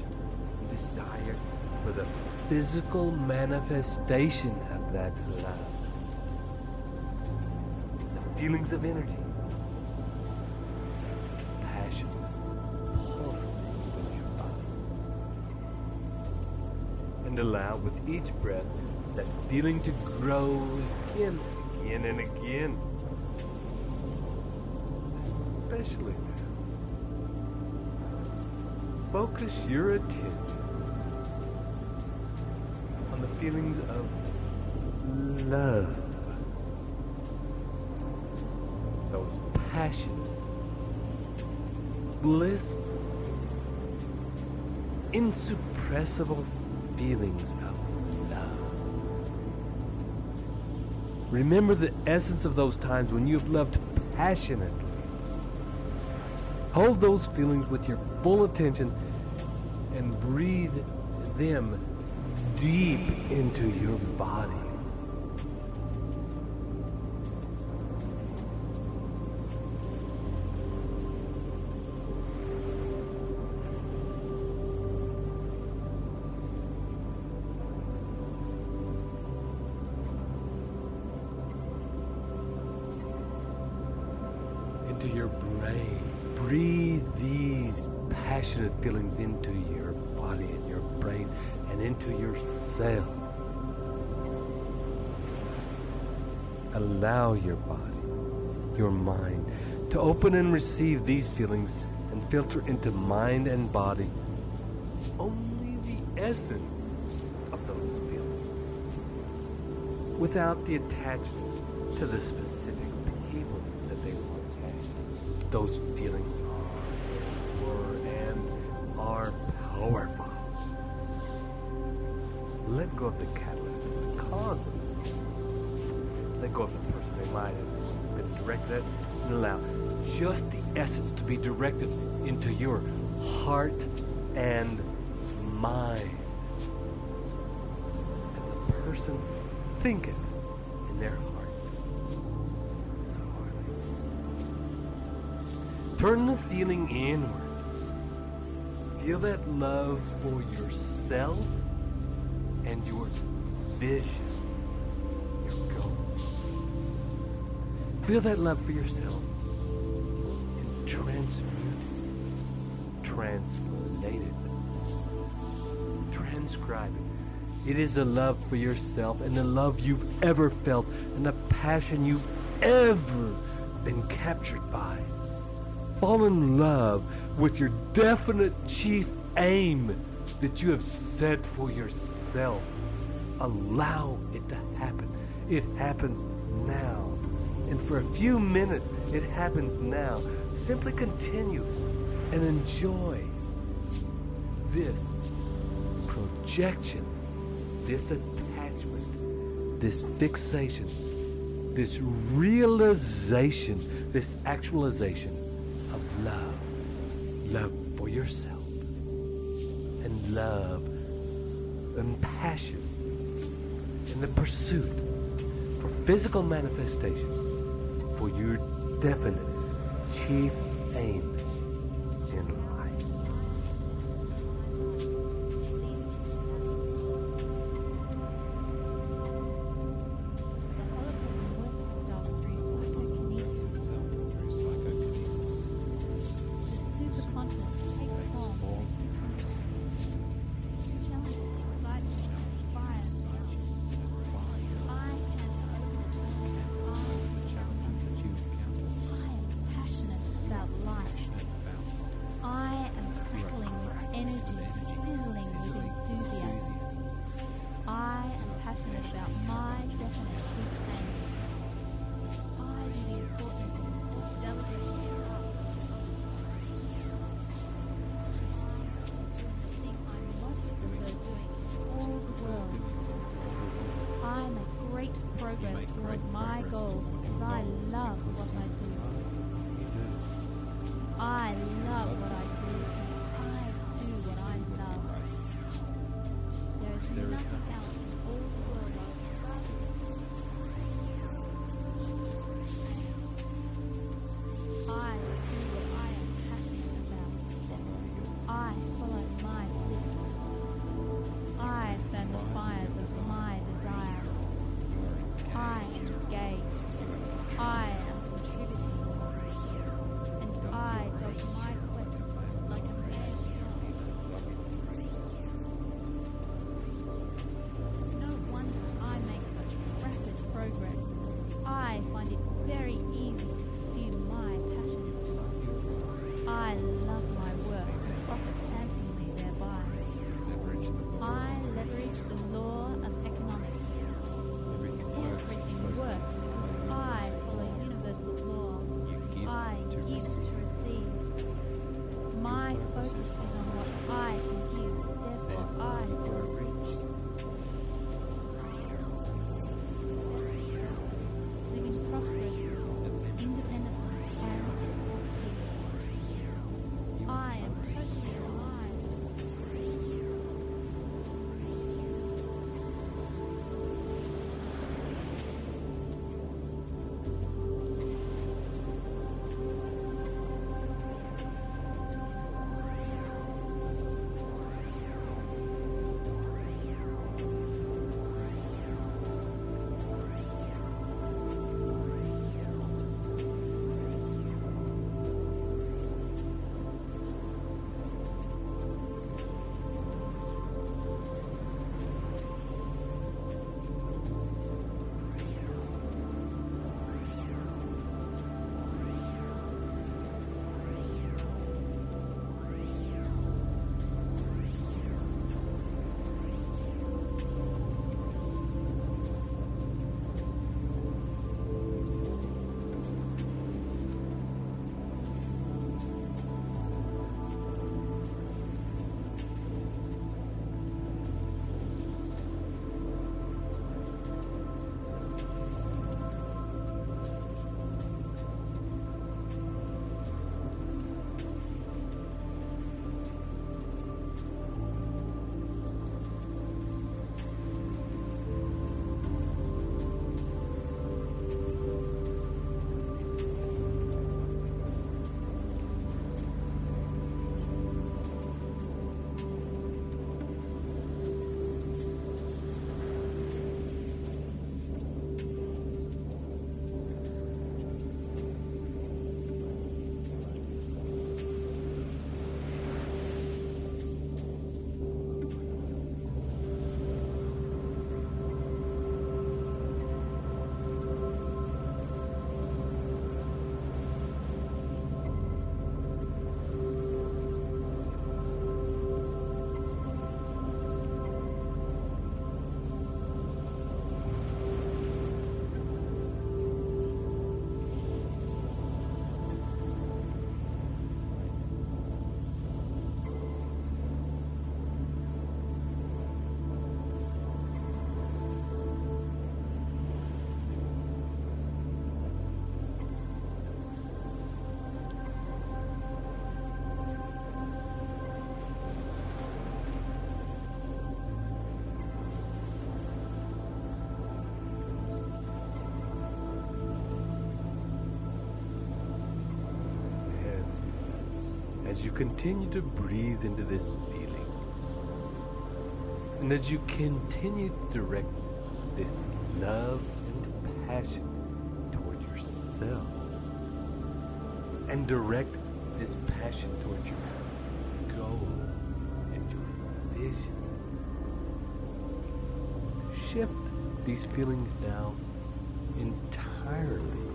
and desire for the physical manifestation of that love. The feelings of energy, passion, pulsing in your body. And allow with each breath that feeling to grow again and again. Especially now. Focus your attention on the feelings of love. Those passionate, blissful, insuppressible feelings of love. Remember the essence of those times when you have loved passionately. Hold those feelings with your full attention and breathe them deep into your body. Into your brain. Breathe these passionate feelings into your body and your brain and into your cells. Allow your body, your mind, to open and receive these feelings and filter into mind and body only the essence of those feelings, without the attachment to the specific people that they once had. Those feelings were and are powerful. Let go of the catalyst, the cause of it. Let go of the person they might have been directed at, and allow just the essence to be directed into your heart and mind. And the person think it in their heart. So hardly. Turn the feeling inward. Feel that love for yourself and your vision, your goals. Feel that love for yourself and transmute it, translate it, transcribe it. It is a love for yourself and the love you've ever felt and the passion you've ever been captured by. Fall in love with your definite chief aim that you have set for yourself. Allow it to happen. It happens now. And for a few minutes, it happens now. Simply continue and enjoy this projection, this attachment, this fixation, this realization, this actualization of love. Love for yourself. And love and passion in the pursuit for physical manifestation for your definite chief aim in life. Progress toward my goals because I love what I do. I love what I do. I do what I love. There is nothing else in all the world I would rather do. I do what I am passionate about. I follow my bliss. I fan the fires of my desire. I am engaged. I am contributing. And I dog my quest like a mad dog. No wonder I make such rapid progress. I find it very easy to pursue my passion. I love my work and profit handsomely thereby. I leverage the law of economics. Everything works because I follow universal law. I give to receive. My focus is on what I can give, therefore I grow rich. Successful person, living prosperously, independently, and at peace. I am totally alive. As you continue to breathe into this feeling, and as you continue to direct this love and passion toward yourself, and direct this passion towards your goal and your vision, shift these feelings now entirely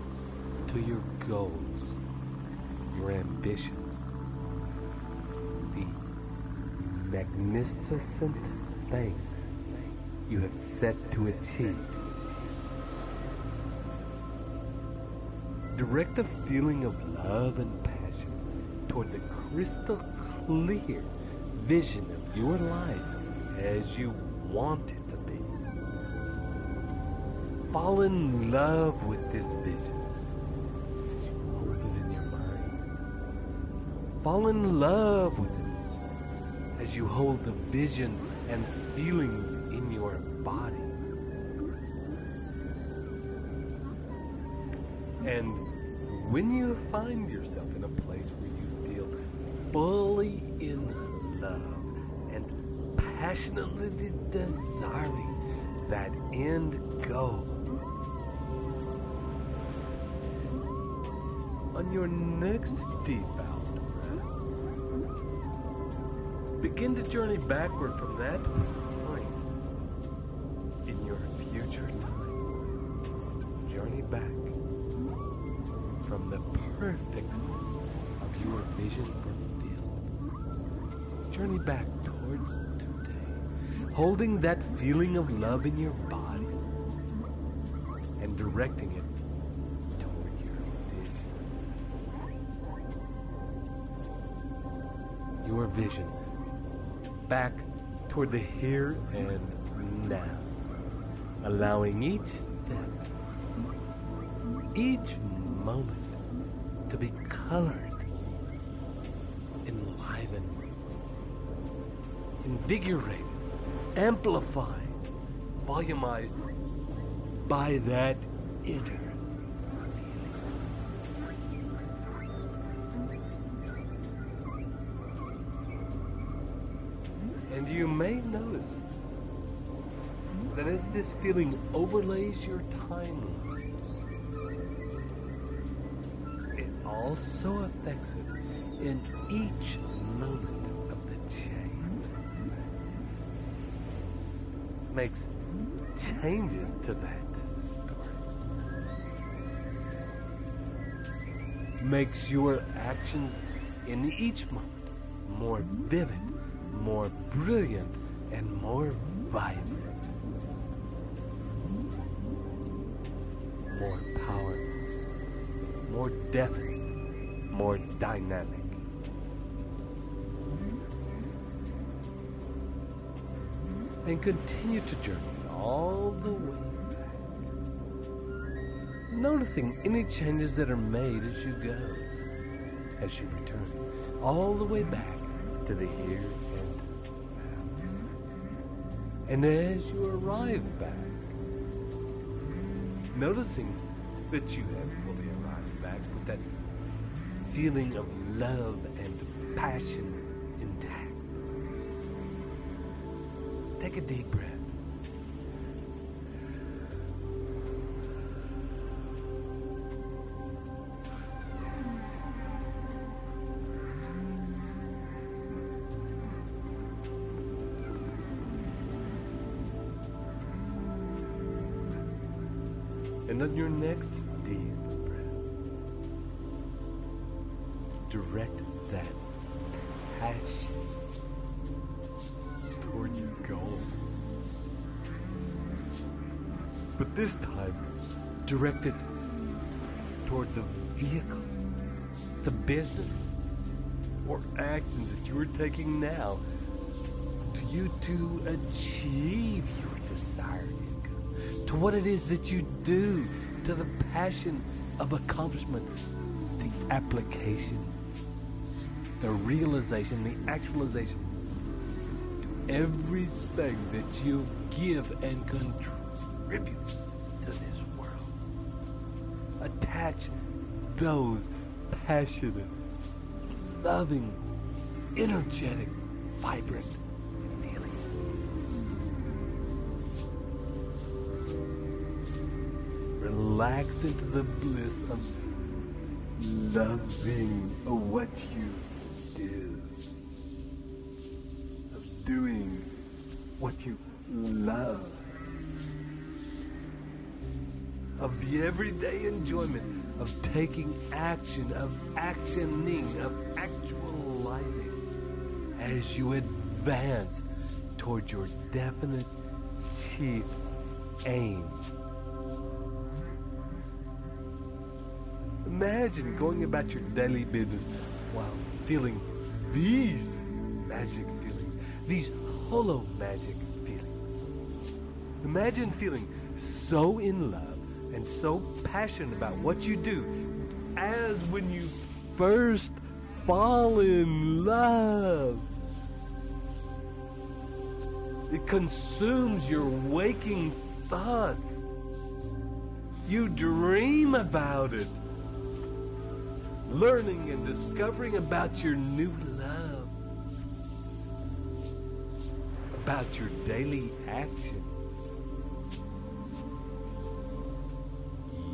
to your goals, your ambitions, the magnificent things you have set to achieve. Direct the feeling of love and passion toward the crystal clear vision of your life as you want it to be. Fall in love with this vision as you hold it in your mind Fall in love with it as you hold the vision and feelings in your body. And when you find yourself in a place where you feel fully in love and passionately desiring that end goal, on your next deep out breath, begin to journey backward from that point in your future time. Journey back from the perfectness of your vision fulfilled. Journey back towards today, holding that feeling of love in your body and directing it toward your vision. Your vision back toward the here and now, allowing each step, each moment to be colored, enlivened, invigorated, amplified, volumized by that inner feeling. And you may notice that as this feeling overlays your timeline, it also affects it in each moment of the chain. Makes changes to that story. Makes your actions in each moment more vivid, more brilliant, and more vibrant. More powerful, more definite, more dynamic. And continue to journey all the way back, noticing any changes that are made as you go, as you return, all the way back to the here and now. And as you arrive back, noticing that you have fully arrived back with that feeling of love and passion intact. Take a deep breath. And on your next deep breath, direct that passion toward your goal. But this time, direct it toward the vehicle, the business, or actions that you are taking now to you to achieve your desired income, to what it is that you do, to the passion of accomplishment, the application, the realization, the actualization, to everything that you give and contribute to this world. Attach those passionate, loving, energetic, vibrant feelings. Relax into the bliss of loving what you do, of doing what you love, of the everyday enjoyment of taking action, of actioning, of actualizing as you advance toward your definite chief aim. Imagine going about your daily business while feeling these magic feelings, these hollow magic feelings. Imagine feeling so in love and so passionate about what you do as when you first fall in love. It consumes your waking thoughts. You dream about it, learning and discovering about your new love, about your daily actions.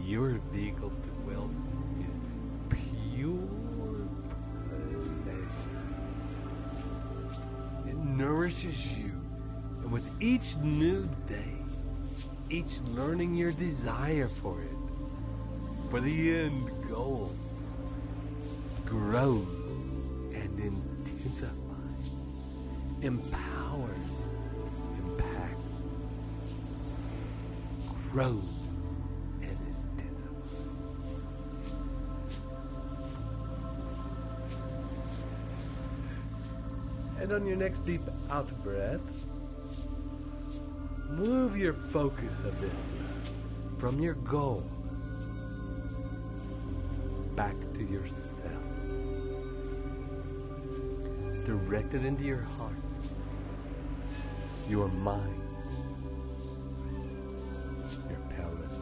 Your vehicle to wealth is pure pleasure. It nourishes you, and with each new day, each learning your desire for it, for the end goal, grows and intensifies, empowers, impacts, grows and intensifies. And on your next deep out breath, move your focus of this from your goal back to yourself. Direct it into your heart, your mind, your pelvis,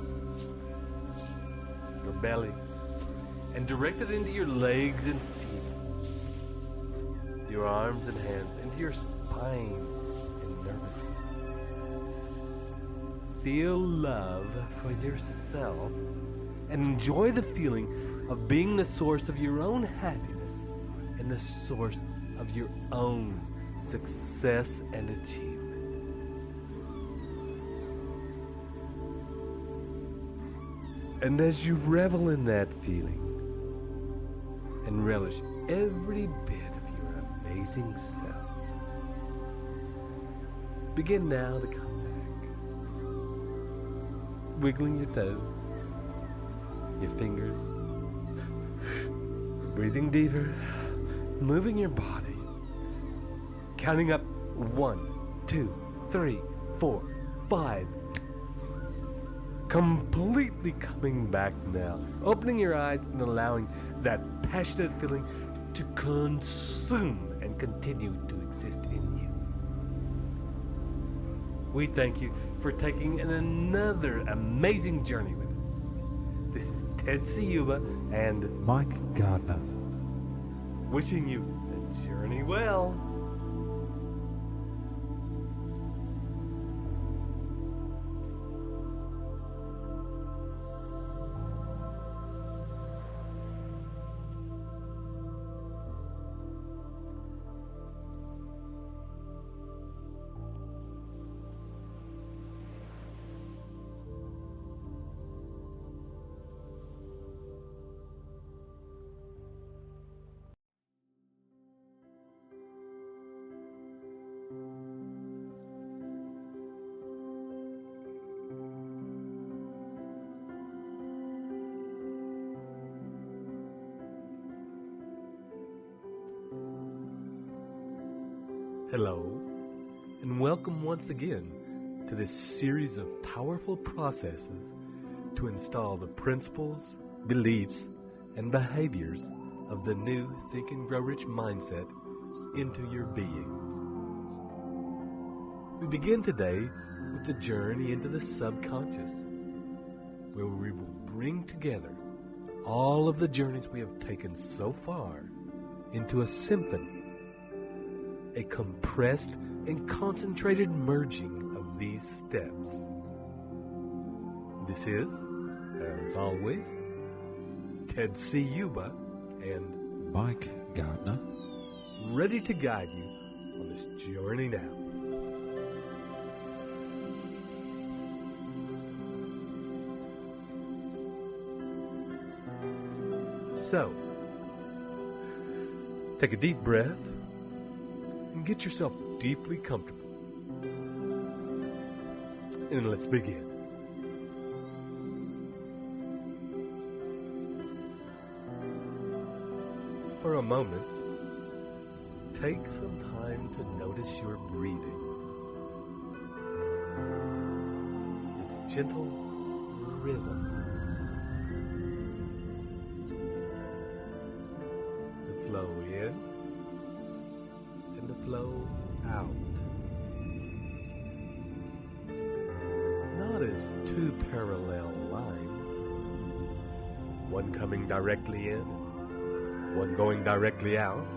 your belly, and direct it into your legs and feet, your arms and hands, into your spine and nervous system. Feel love for yourself and enjoy the feeling of being the source of your own happiness and the source of your own success and achievement. And as you revel in that feeling and relish every bit of your amazing self, begin now to come back, wiggling your toes, your fingers, breathing deeper, moving your body, counting up 1, 2, 3, 4, 5. Completely coming back now, opening your eyes and allowing that passionate feeling to consume and continue to exist in you. We thank you for taking another amazing journey with us. This is Ted Ciuba and Mike Gardner, wishing you the journey well. Hello, and welcome once again to this series of powerful processes to install the principles, beliefs, and behaviors of the new Think and Grow Rich mindset into your beings. We begin today with the journey into the subconscious, where we will bring together all of the journeys we have taken so far into a symphony, a compressed and concentrated merging of these steps. This is, as always, Ted Ciuba and Mike Gardner, ready to guide you on this journey now. So, take a deep breath and get yourself deeply comfortable. And let's begin. For a moment, take some time to notice your breathing. Its gentle rhythm. The flow in and the flow out. Not as two parallel lines, one coming directly in, one going directly out,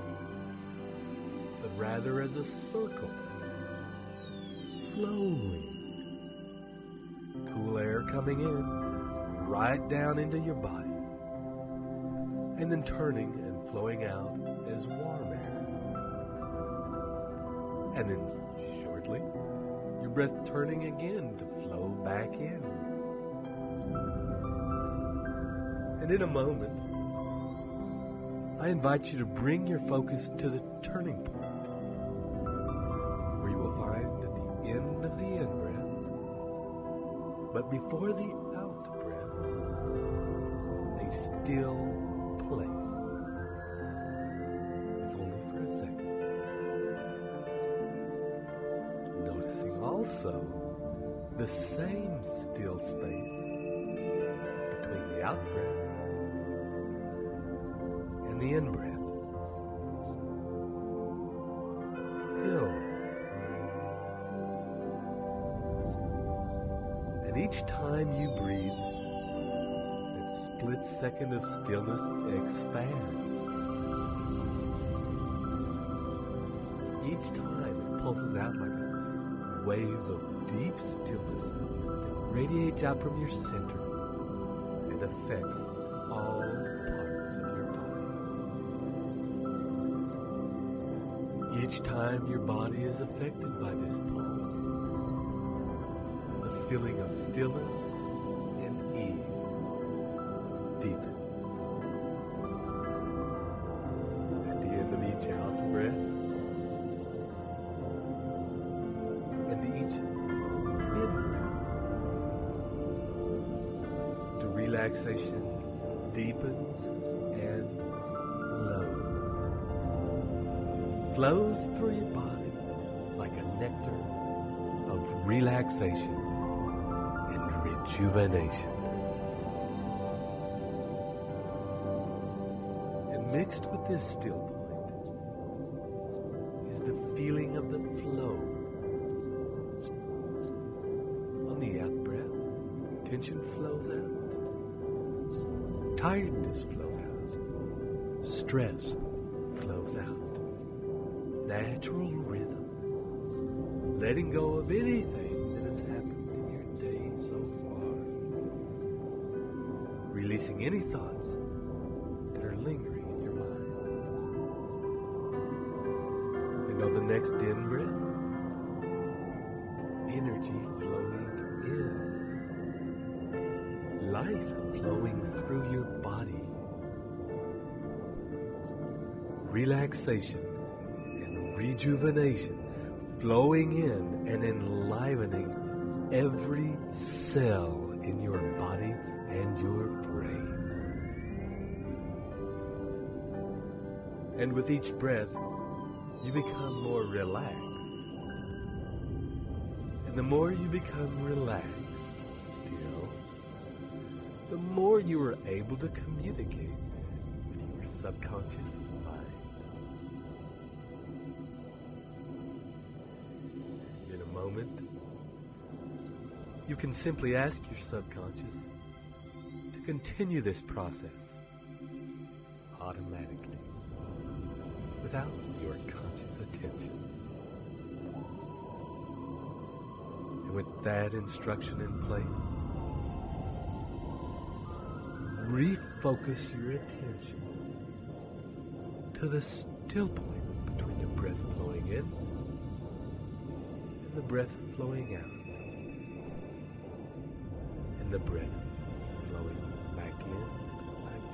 but rather as a circle, flowing. Cool air coming in, right down into your body, and then turning and flowing out as warm air. And then shortly, your breath turning again to flow back in. And in a moment, I invite you to bring your focus to the turning point, where you will find at the end of the in-breath, but before the out-breath, a still place, if only for a second. Noticing also the same still space between the out-breath and the in-breath. Still. And each time you breathe, that split second of stillness expands. Each time it pulses out like a wave of deep stillness that radiates out from your center and affects all parts of your body. Each time your body is affected by this pulse, the feeling of stillness and ease deepens. At the end of each out breath and each in breath, the relaxation deepens and flows through your body like a nectar of relaxation and rejuvenation. And mixed with this still point is the feeling of the flow. On the out breath, tension flows out, tiredness flows out, stress flows out. Natural rhythm, letting go of anything that has happened in your day so far, releasing any thoughts that are lingering in your mind. And on the next in breath, energy flowing in, life flowing through your body, relaxation, rejuvenation flowing in and enlivening every cell in your body and your brain. And with each breath, you become more relaxed. And the more you become relaxed still, the more you are able to communicate with your subconscious mind. Moment, you can simply ask your subconscious to continue this process automatically without your conscious attention. And with that instruction in place, refocus your attention to the still point between the breath flowing in the breath flowing out, and the breath flowing back in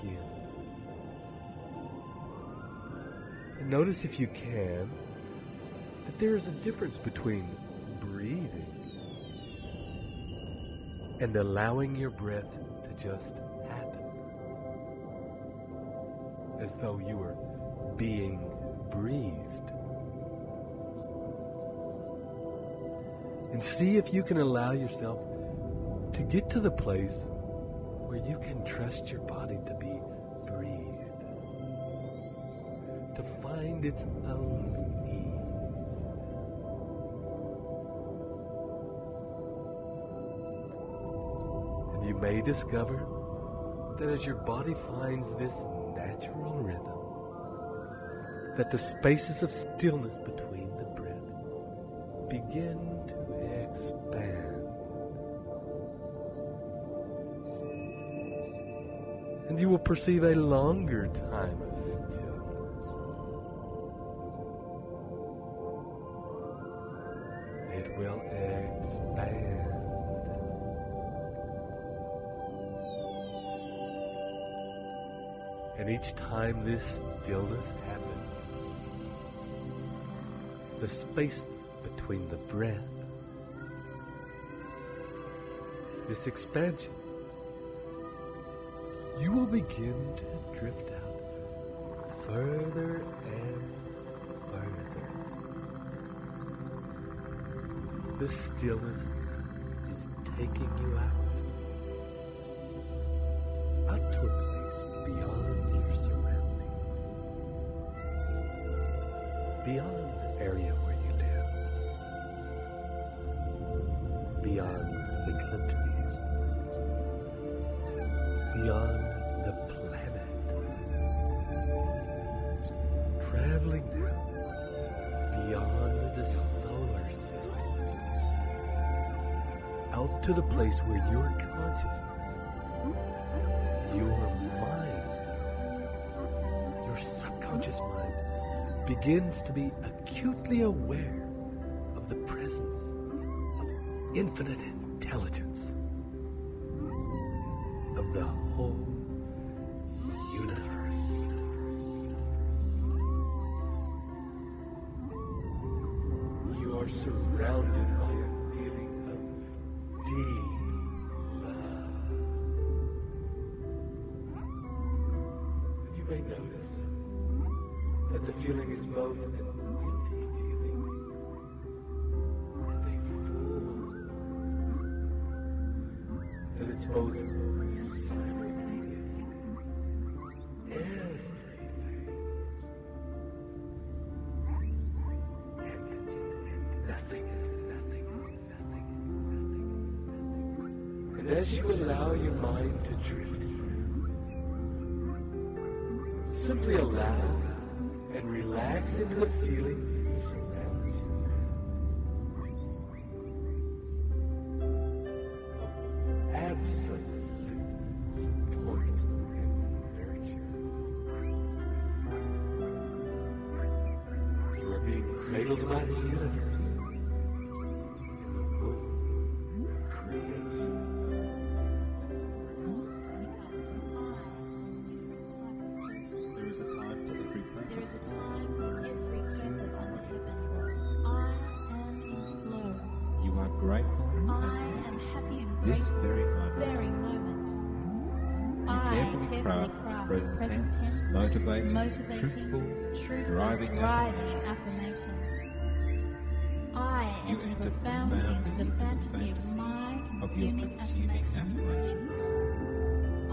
again. And notice, if you can, that there is a difference between breathing and allowing your breath to just happen, as though you were being breathed. And see if you can allow yourself to get to the place where you can trust your body to be breathed. to find its own ease. And you may discover that as your body finds this natural rhythm, that the spaces of stillness between the breath begin to expand. And you will perceive a longer time of stillness. It will expand. And each time this stillness happens, the space between the breath, this expansion, you will begin to drift out further and further. The stillness is taking you out to a place beyond your surroundings, beyond the area where you live, beyond the countries, beyond the planet, traveling now beyond the solar system, out to the place where your consciousness, your mind, your subconscious mind begins to be acutely aware of the presence of infinite intelligence, of the whole universe. You are surrounded by a feeling of deep love. You may notice that the feeling is both an empty feeling and a full. That it's both and as you allow your mind to drift, simply allow and relax into the feeling that surrounds you. Of absolute support and nurture. You are being cradled by the universe in the womb of creation. There is a time to every purpose under heaven. I am in flow. You are grateful I am happy and this grateful very this moment. very moment. You I carefully craft present tense, motivating, truthful, driving affirmations. I enter profoundly into the fantasy of my consuming affirmations. I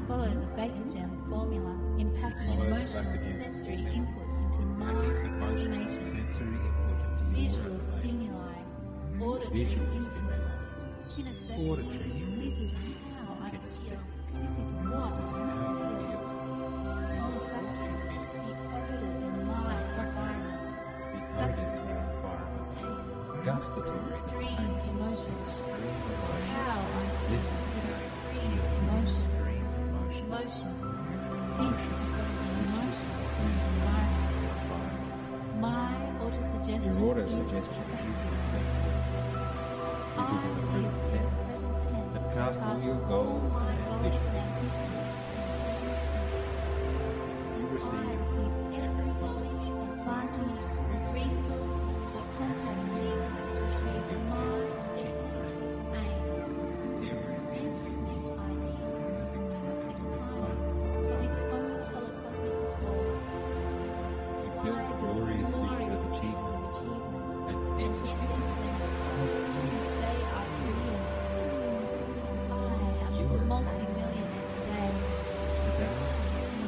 follow the Vacagem formula, impacting emotional sensory input into my affirmations. Visual stimuli, auditory input, kinesthetic. This is how I feel. This is what I feel. Olfactory, the odors in my environment. Gustatory, stream emotions. This is how I feel. Stream emotion. Motion. This is what is in motion in the environment. My autosuggestion is effective. I feel present tense. cast all your goals my and goals ambitions. and ambitions in present tense. You I receive receive every knowledge, advantage, resource, or contact needed to achieve my definitive aim. Everything I need comes in perfect time, in its own holocosmic form. you built glorious vision of achievement and enter them so fully they are real. I am a multi-millionaire today. today.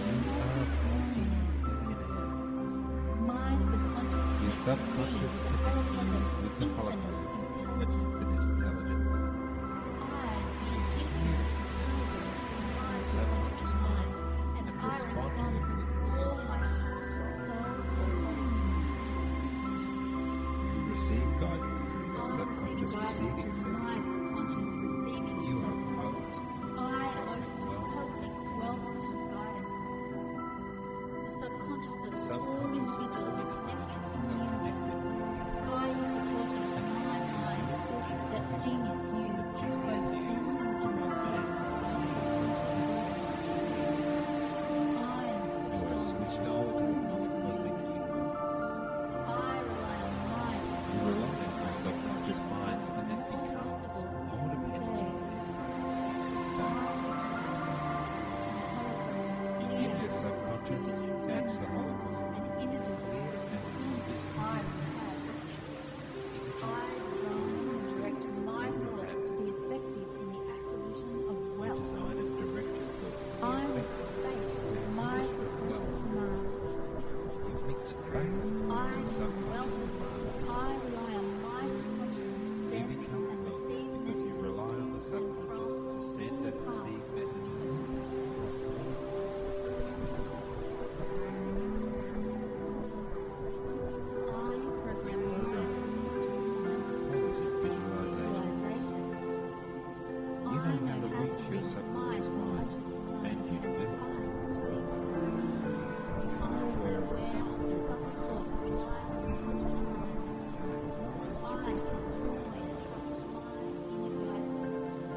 You are multi-millionaire. subconscious connects you with the holocaust and infinite intelligence. Subconscious mind, and I respond with all my heart, soul, and body. You receive guidance through your subconscious receiving set. My subconscious receiving You are set. closed. I am open to cosmic wealth and guidance. The subconscious of all individuals are connected in the universe. I use the portion of my mind that genius used to both send and receive. Switched on to cosmic use. I rely on my You rely on your subconscious mind and it becomes more dependent. You give your subconscious and the Holocaust and images of clear and specific I design and direct my thoughts to be effective in the acquisition of wealth. design and direct your thoughts. I mix faith with my subconscious demands. You mix faith I am wealth because I rely on my subconscious to send and receive because you messages rely to on the and subconscious from to send all and paths. receive messages. I program my subconscious mind Positive visualization. visualizations. You know how to reach your my subconscious mind, subconscious mind. and you do. You are aware of The subtle talk of my subconscious mind. always I can always trust my inner guidance.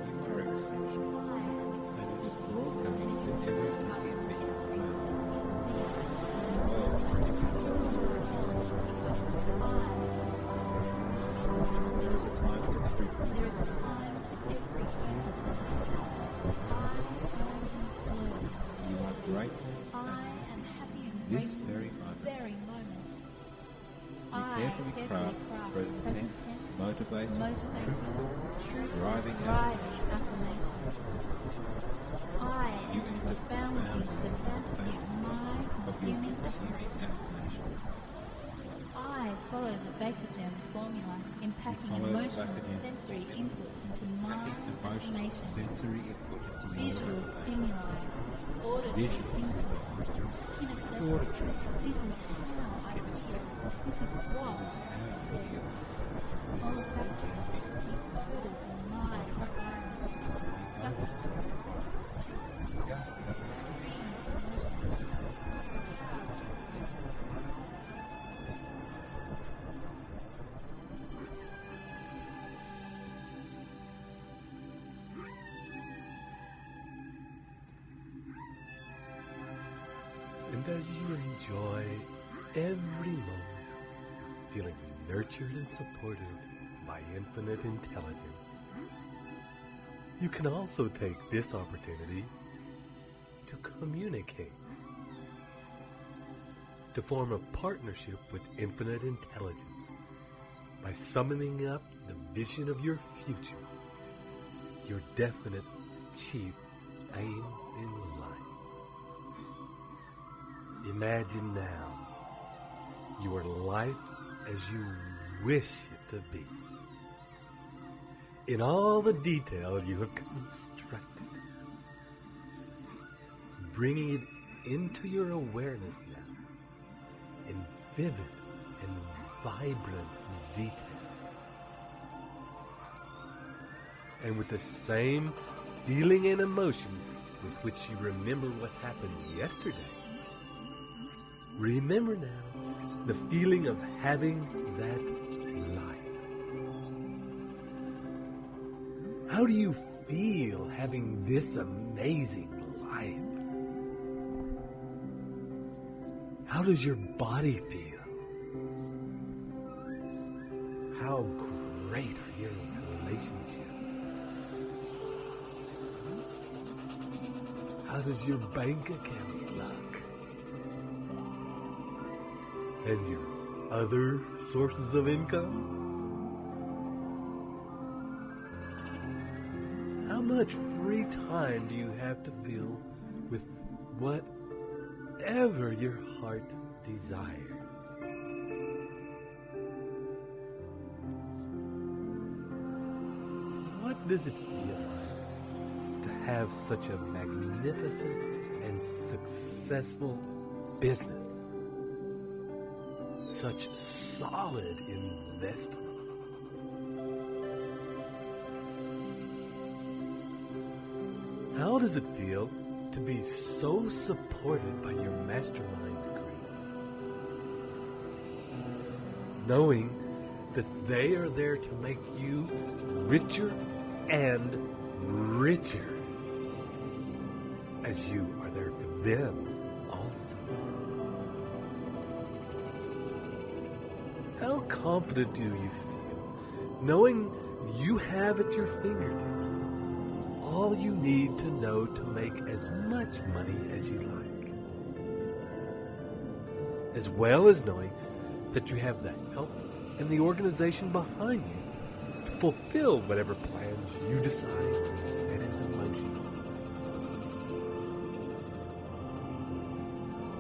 you are exceptional, I am and it is exceptional. broadcast And it to is every broadcast sentient to being on every the planet. sentient being. The world already becomes The world becomes There is a time to every There is a time to every purpose of life. I am flowing. You are grateful I am happy and This grateful very this moment. very moment. You I carefully craft present tense, motivating, truthful, driving affirmation. I You enter enter profoundly into the fantasy of my consuming affirmation. I follow the Baker-Jam formula, impacting Follow the emotional Baker-Jam sensory formula, input into my Packing emotional affirmation. sensory input into your Visual stimuli, auditory Visual input, kinesthetic. auditory. This is how I feel. This is what This is I how you feel. feel. This is what Olfactory, you feel. the odors in my environment. Gustatory, taste, Gusty. stream of emotions. And as you enjoy every moment, feeling nurtured and supported by infinite intelligence, you can also take this opportunity to communicate, to form a partnership with infinite intelligence by summoning up the vision of your future, your definite chief aim in life. Imagine now your life as you wish it to be. In all the detail you have constructed, bringing it into your awareness now in vivid and vibrant detail. And with the same feeling and emotion with which you remember what happened yesterday, remember now the feeling of having that life. How do you feel having this amazing life? How does your body feel? How great are your relationships? How does your bank account look? And your other sources of income? How much free time do you have to fill with whatever your heart desires? does it feel like to have such a magnificent and successful business? Such solid investment. How does it feel to be so supported by your mastermind degree? Knowing that they are there to make you richer and richer, as you are there for them also. How confident do you feel, knowing you have at your fingertips all you need to know to make as much money as you like, as well as knowing that you have the help and the organization behind you to fulfill whatever plans you decide to set into motion?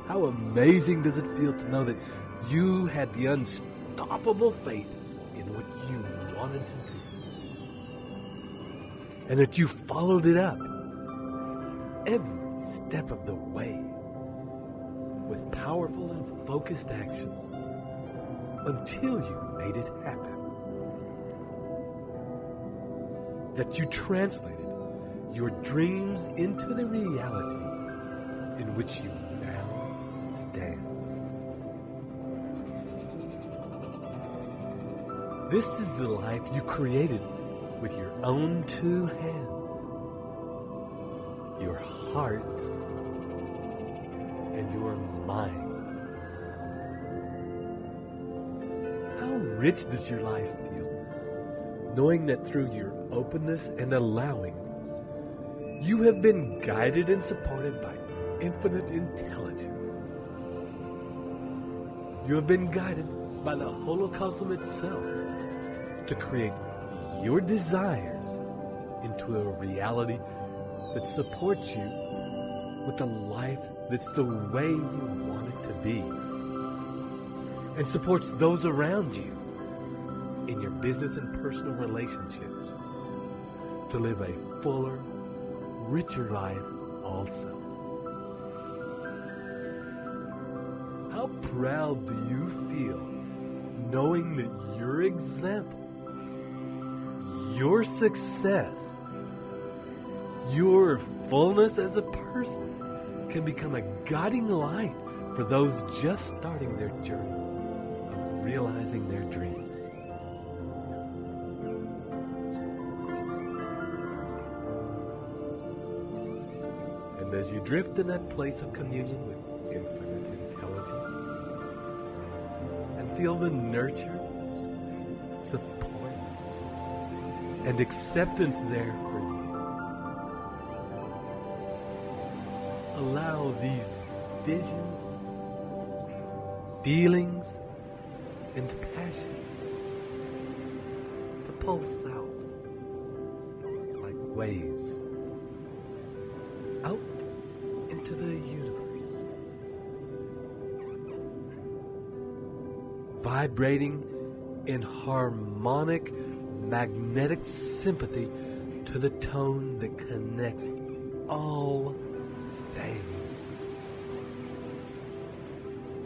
How amazing does it feel to know that you had the unstoppable faith in what you wanted to do, and that you followed it up every step of the way with powerful and focused actions until you made it happen. That you translated your dreams into the reality in which you now stand. This is the life you created with your own two hands, your heart and your mind. How rich does your life feel, knowing that through your openness and allowing, you have been guided and supported by infinite intelligence. You have been guided by the holocosm itself to create your desires into a reality that supports you with a life that's the way you want it to be, and supports those around you in your business and personal relationships to live a fuller, richer life also. How proud do you feel knowing that your example, your success, your fullness as a person can become a guiding light for those just starting their journey of realizing their dreams? And as you drift in that place of communion with infinite intelligence and feel the nurture, support, and acceptance there for you, allow these visions, feelings, and passion to pulse out like waves out into the universe, vibrating in harmonic magnetic sympathy to the tone that connects all things.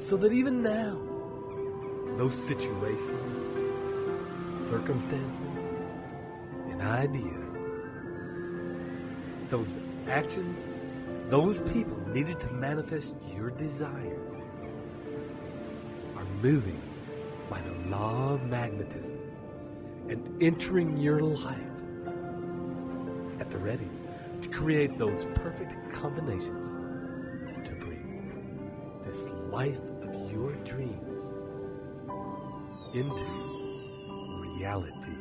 So that even now, those situations, circumstances, and ideas, those actions, those people needed to manifest your desires are moving by the law of magnetism and entering your life at the ready to create those perfect combinations to bring this life of your dreams into reality.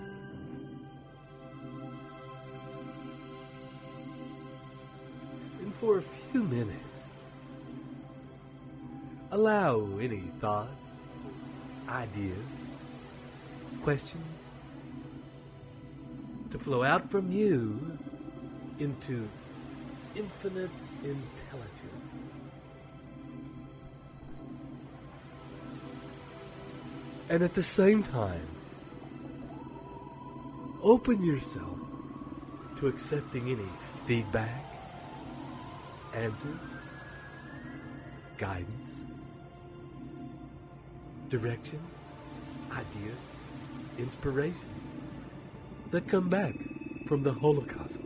And for a few minutes, allow any thoughts, ideas, questions to flow out from you into infinite intelligence. And at the same time, open yourself to accepting any feedback, answers, guidance, direction, ideas, inspirations that come back from the Holocosm.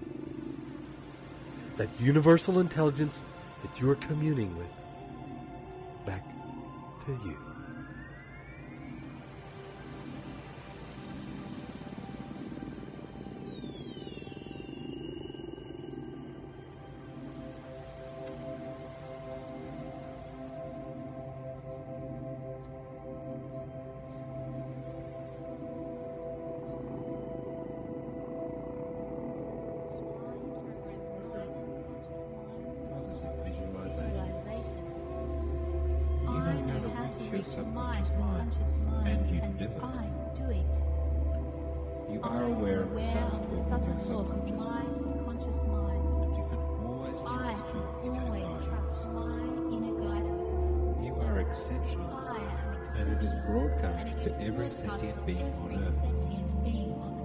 That universal intelligence that you are communing with back to you. My subconscious mind, and you do it. I do it. You are aware of the subtle talk of my subconscious mind. You can always I always trust my inner guidance. You are exceptional. I am exceptional. And it is broadcast to every sentient being on Earth.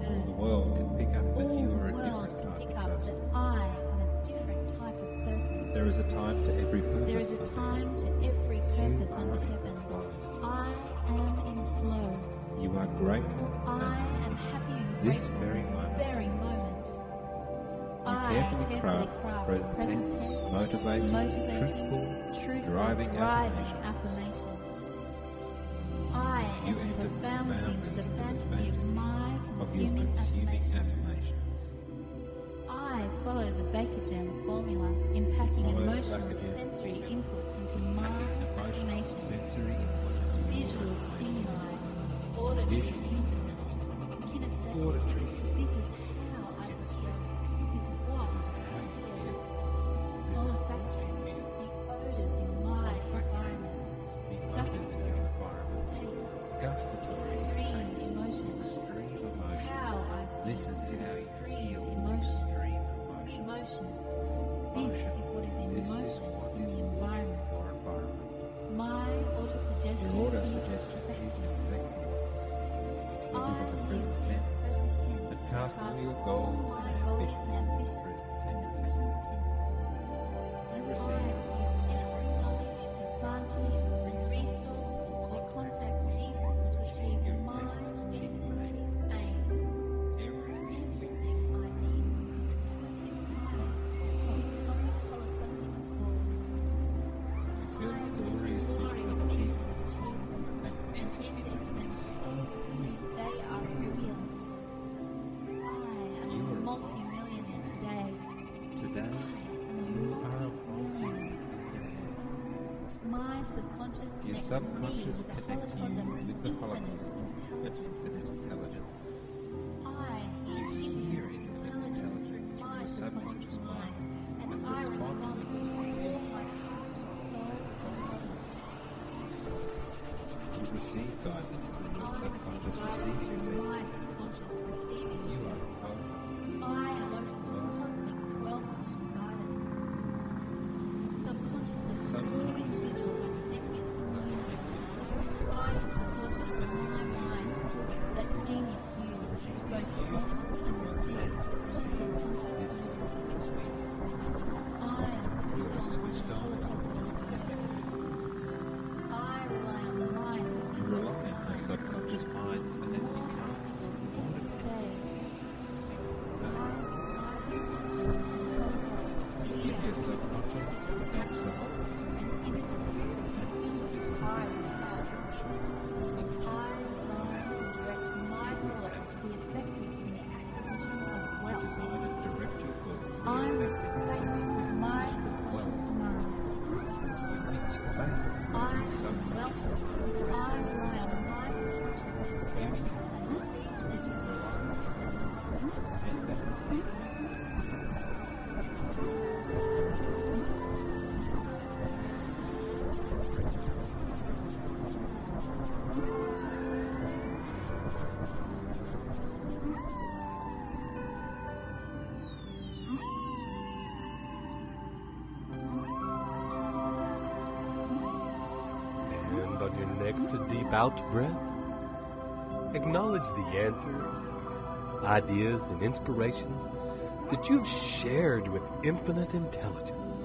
All the world can pick up that you are a different type of person. I am a different type of person. There is a time to every purpose. There is a time to every purpose under heaven. I am in flow. You are grateful. I am happy and this grateful very this moment. very moment. You carefully craft present tense, motivating, truthful, driving affirmations. I enter profoundly into the fantasy of my consuming affirmations. I follow the Baker Jam formula in packing emotional sensory input into my affirmations. Visual stimuli, auditory input, kinesthetic. This is how I feel. This is what I feel. Olfactory, the odors in my environment. Gustatory, taste. Extreme emotions. This is how I feel. This is how you feel. Emotion. This is what is in motion in the environment. My autosuggestion is effective. I live in present tense. But cast all your all goals my and goals and ambitions ambitions in the present tense. You I receive receive every knowledge, advantage, resource, or contact needed to achieve my definitive aim. Everything I need is the perfect time of its holocosmic call. feel I the feel glorious the vision of glorious achievement visions of achievement and and enter into them so fully they are real. I am a multi-millionaire today. Today, you are a multi-millionaire. My subconscious Your connects subconscious me connects you with the Holocosm with infinite intelligence. I hear infinite intelligence through my subconscious mind, and I respond with all my heart, soul, and body. You receive guidance through your I subconscious receive receiving guidance through center. my subconscious receiving You are center. well. I am open to cosmic wealth and guidance. Subconscious of all individuals are connected in the universe. I use the portion of my mind that genius used to both send and receive the subconscious mind. I am switched on with the holocosmic universe. I rely on my You subconscious rely on your mind subconscious mind and it becomes automatic. day. My subconscious and holocosmic You give your subconscious instructions the Holocosm and images of everything I have. I design and direct my thoughts to be effective in the acquisition of wealth. Design and direct your thoughts to I be mix faith with my subconscious demands. You mix faith I with am wealthy because I rely on my subconscious to send and receive messages to me. send and receive. And on your next deep out breath, acknowledge the answers, ideas, and inspirations that you've shared with infinite intelligence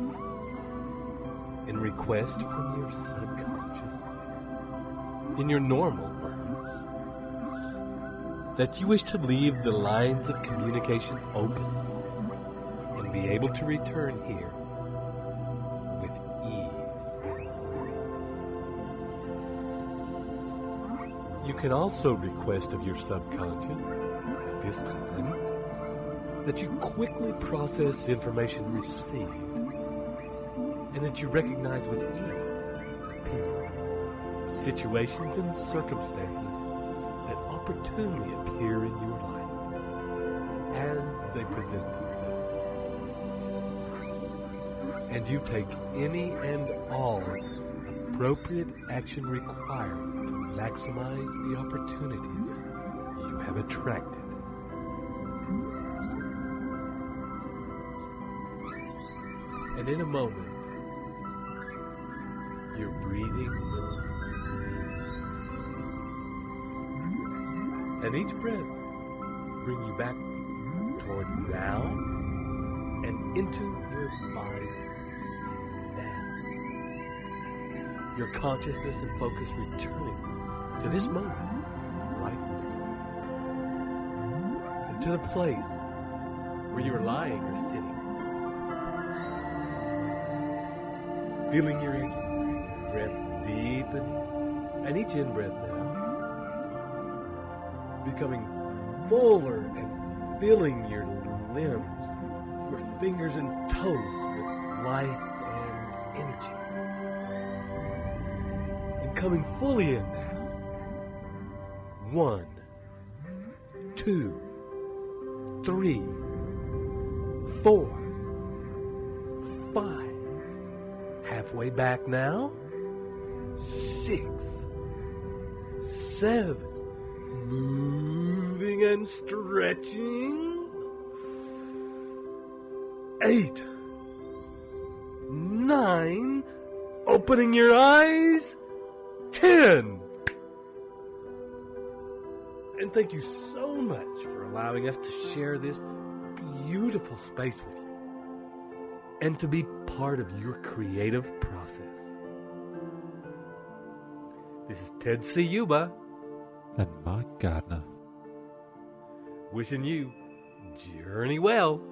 in request from your subconscious, in your normal words, that you wish to leave the lines of communication open and be able to return here with ease. You can also request of your subconscious at this time that you quickly process information received and that you recognize with ease people, situations, and circumstances that opportunely appear in your life as they present themselves. And you take any and all appropriate action required to maximize the opportunities you have attracted. And in a moment, your breathing will deepen. And each breath bring you back toward now and into your body now. Your consciousness and focus returning to this moment right now. And to the place where you are lying or sitting. Feeling your edges, breath deepening, and each in-breath now becoming fuller and filling your limbs, your fingers and toes with life and energy. And coming fully in now. 1, 2, 3, 4, 5. Halfway back now. 6, 7. Moving and stretching. 8, 9. Opening your eyes. 10. And thank you so much for allowing us to share this beautiful space with you and to be part of your creative process. This is Ted Ciuba and Mike Gardner, wishing you journey well.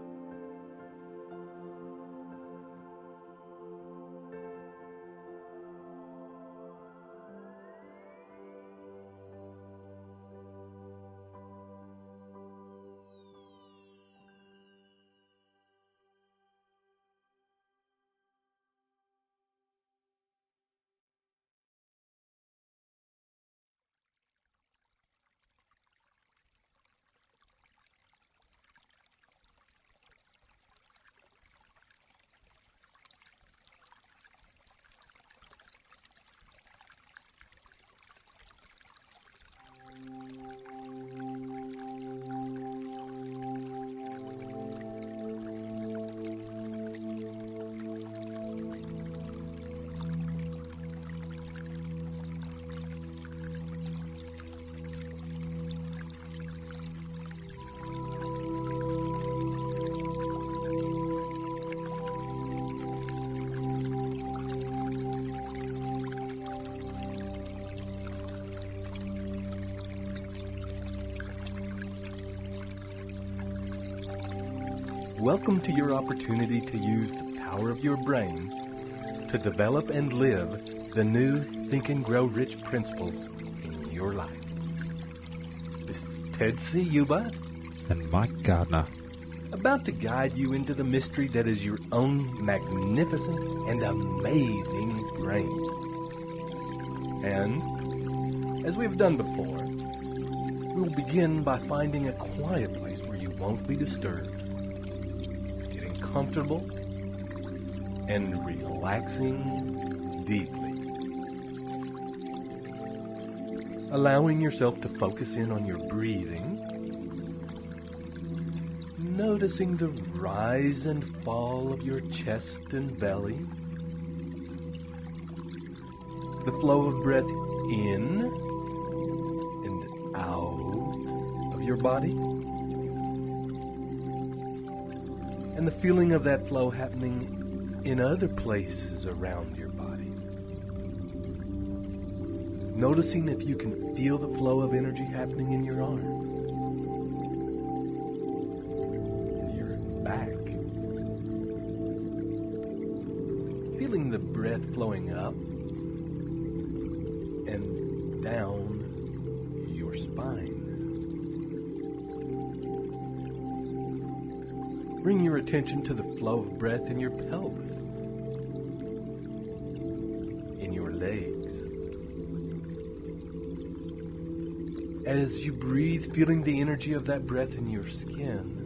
Welcome to your opportunity to use the power of your brain to develop and live the new Think and Grow Rich principles in your life. This is Ted Ciuba and Mike Gardner, about to guide you into the mystery that is your own magnificent and amazing brain. And, as we've done before, we'll begin by finding a quiet place where you won't be disturbed, getting comfortable and relaxing deeply. Allowing yourself to focus in on your breathing, noticing the rise and fall of your chest and belly, the flow of breath in and out of your body, and the feeling of that flow happening in other places around your body. Noticing if you can feel the flow of energy happening in your arms, in your back. Feeling the breath flowing up and down your spine. Bring your attention to the flow of breath in your pelvis, in your legs. As you breathe, feeling the energy of that breath in your skin.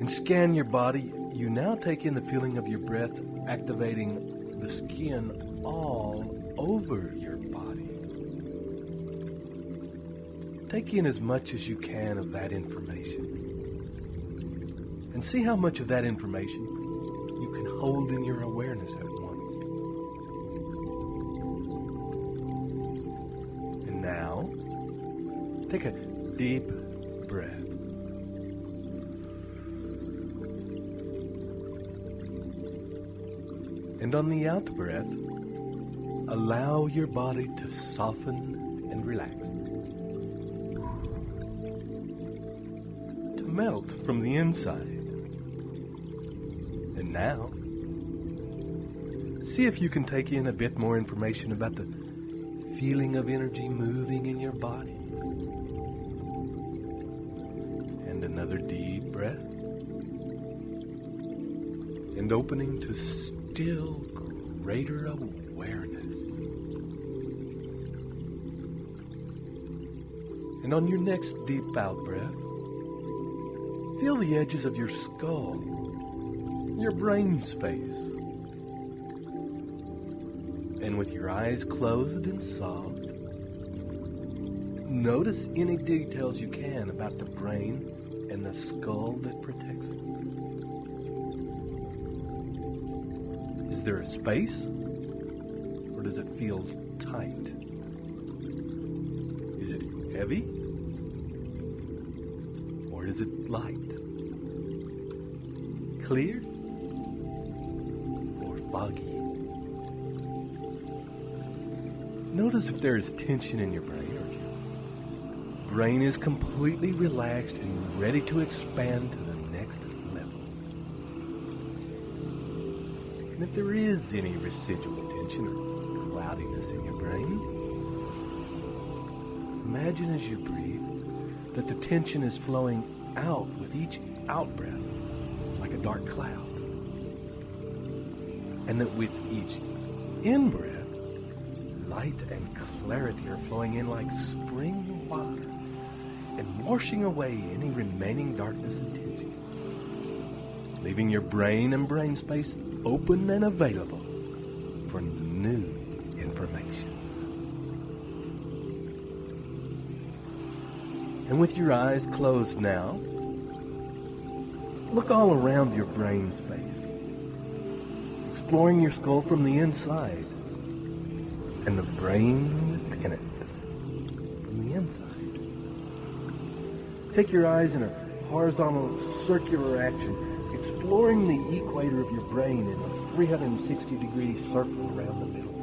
And scan your body, you now take in the feeling of your breath activating the skin all over your body. Take in as much as you can of that information. And see how much of that information you can hold in your awareness at once. And now, take a deep breath. And on the out breath, allow your body to soften and relax. To melt from the inside. And now, see if you can take in a bit more information about the feeling of energy moving in your body. And another deep breath. And opening to still greater awareness. And on your next deep out breath, feel the edges of your skull, your brain space. And with your eyes closed and soft, notice any details you can about the brain and the skull that protects it. Is there a space? Or does it feel tight? Is it heavy? Or is it light? Clear? Or foggy? Notice if there is tension in your brain, or your brain is completely relaxed and ready to expand to the next level. And if there is any residual tension or cloudiness in your brain, imagine as you breathe that the tension is flowing out with each out breath like a dark cloud. And that with each in-breath, light and clarity are flowing in like spring water and washing away any remaining darkness and tension, leaving your brain and brain space open and available for new information. And with your eyes closed now, look all around your brain space, exploring your skull from the inside and the brain within it from the inside. Take your eyes in a horizontal circular action, exploring the equator of your brain in a 360-degree circle around the middle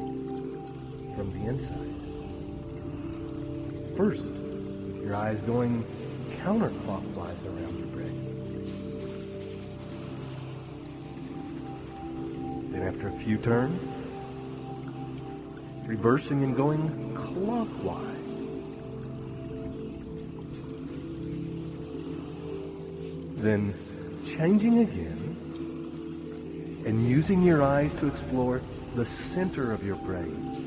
from the inside. First, with your eyes going counterclockwise around your brain. Then after a few turns, reversing and going clockwise. Then changing again and using your eyes to explore the center of your brain.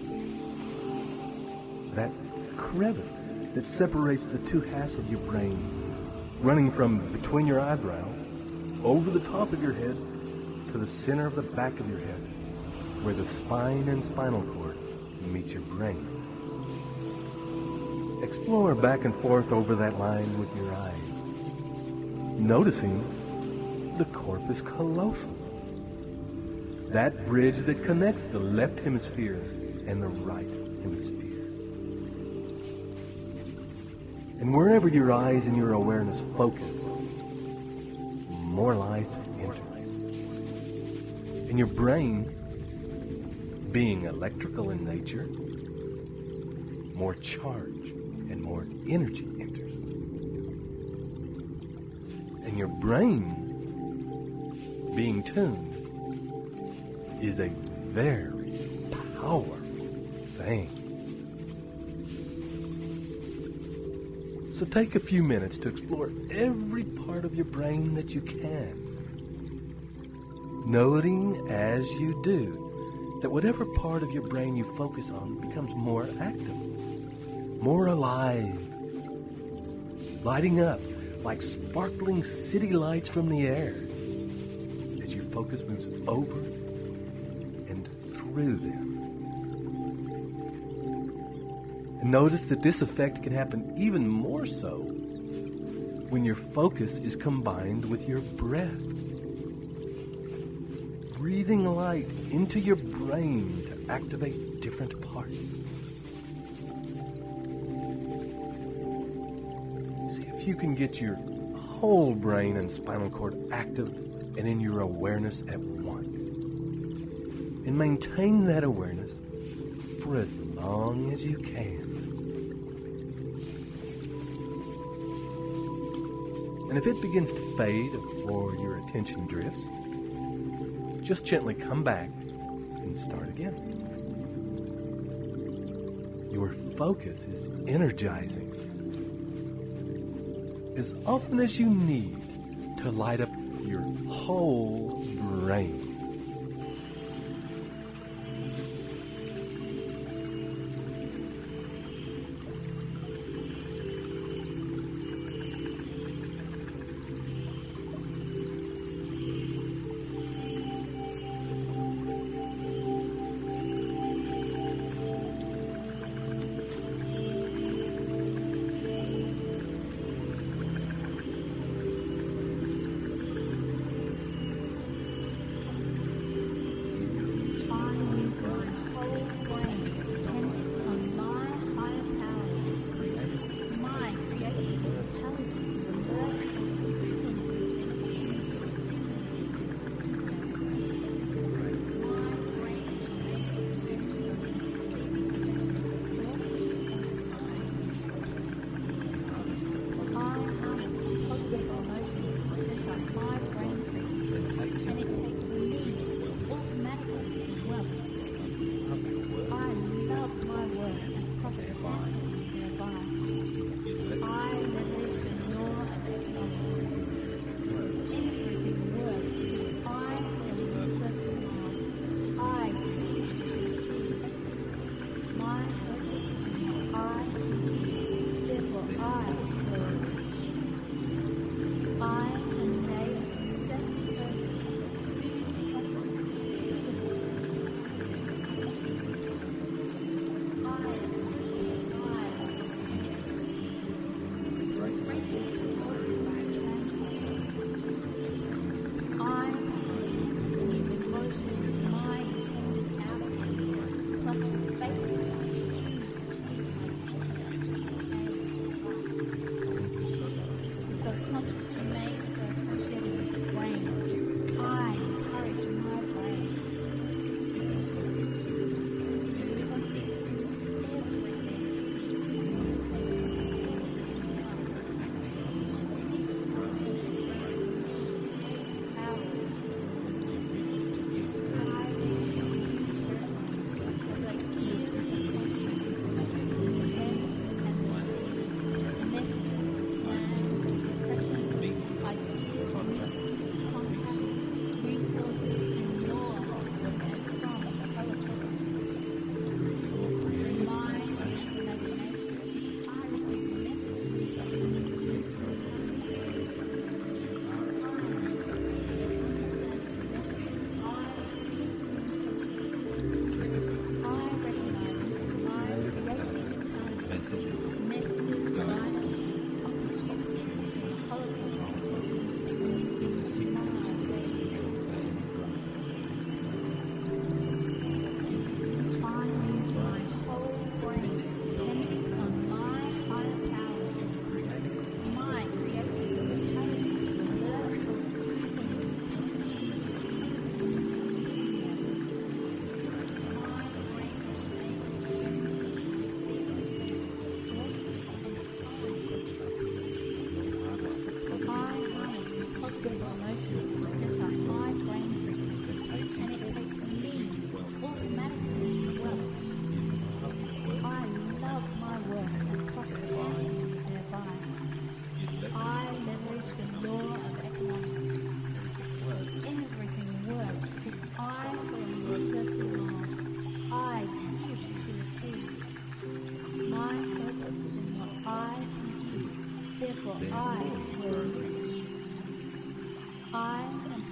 That crevice that separates the two halves of your brain, running from between your eyebrows, over the top of your head, to the center of the back of your head, where the spine and spinal cord meet your brain. Explore back and forth over that line with your eyes, noticing the corpus callosum, that bridge that connects the left hemisphere and the right hemisphere. And wherever your eyes and your awareness focus, more life enters. And your brain, being electrical in nature, more charge and more energy enters. And your brain, being tuned, is a very powerful thing. So take a few minutes to explore every part of your brain that you can, noting as you do that whatever part of your brain you focus on becomes more active, more alive, lighting up like sparkling city lights from the air as your focus moves over and through them. And notice that this effect can happen even more so when your focus is combined with your breath. Breathing light into your brain to activate different parts. See if you can get your whole brain and spinal cord active and in your awareness at once. And maintain that awareness for as long as you can. And if it begins to fade or your attention drifts, just gently come back and start again. Your focus is energizing as often as you need to light up your whole brain.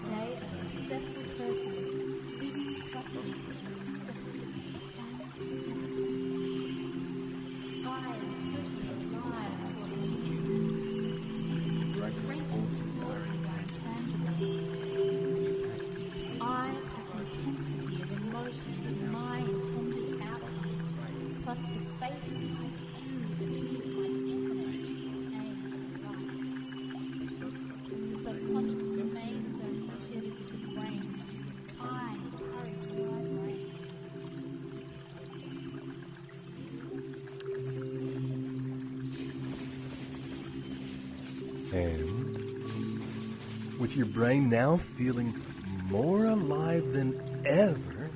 today a successful person, living prosperous, I am totally alive to opportunities. Greatest forces are intangible. I have intensity of emotion to my intended outcome, plus the faith I do achieve my definite aim in life. The subconscious domains are associated with the brain. I encourage my brain. And with your brain now feeling more alive than ever,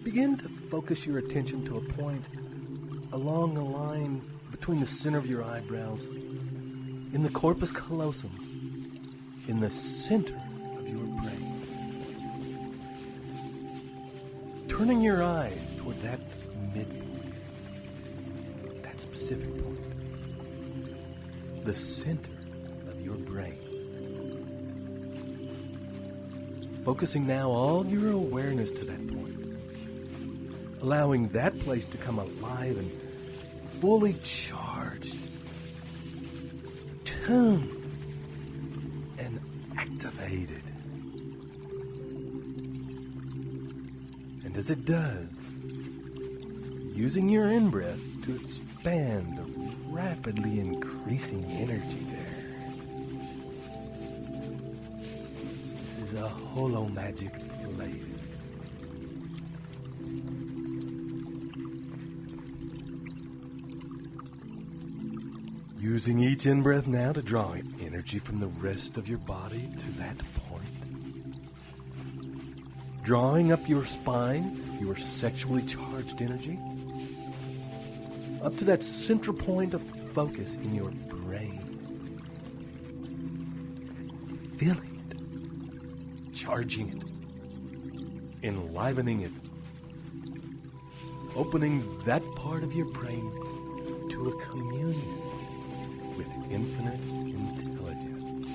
begin to focus your attention to a point along the line between the center of your eyebrows, in the corpus callosum, in the center of your brain. Turning your eyes toward that midpoint, that specific point, the center of your brain. Focusing now all your awareness to that point, allowing that place to come alive and fully charged, tuned, and activated. And as it does, using your in-breath to expand the rapidly increasing energy there. This is a holo magic place. Using each in-breath now to draw energy from the rest of your body to that point. Drawing up your spine, your sexually charged energy, up to that central point of focus in your brain. Feeling it, charging it, enlivening it, opening that part of your brain to a communion with infinite intelligence.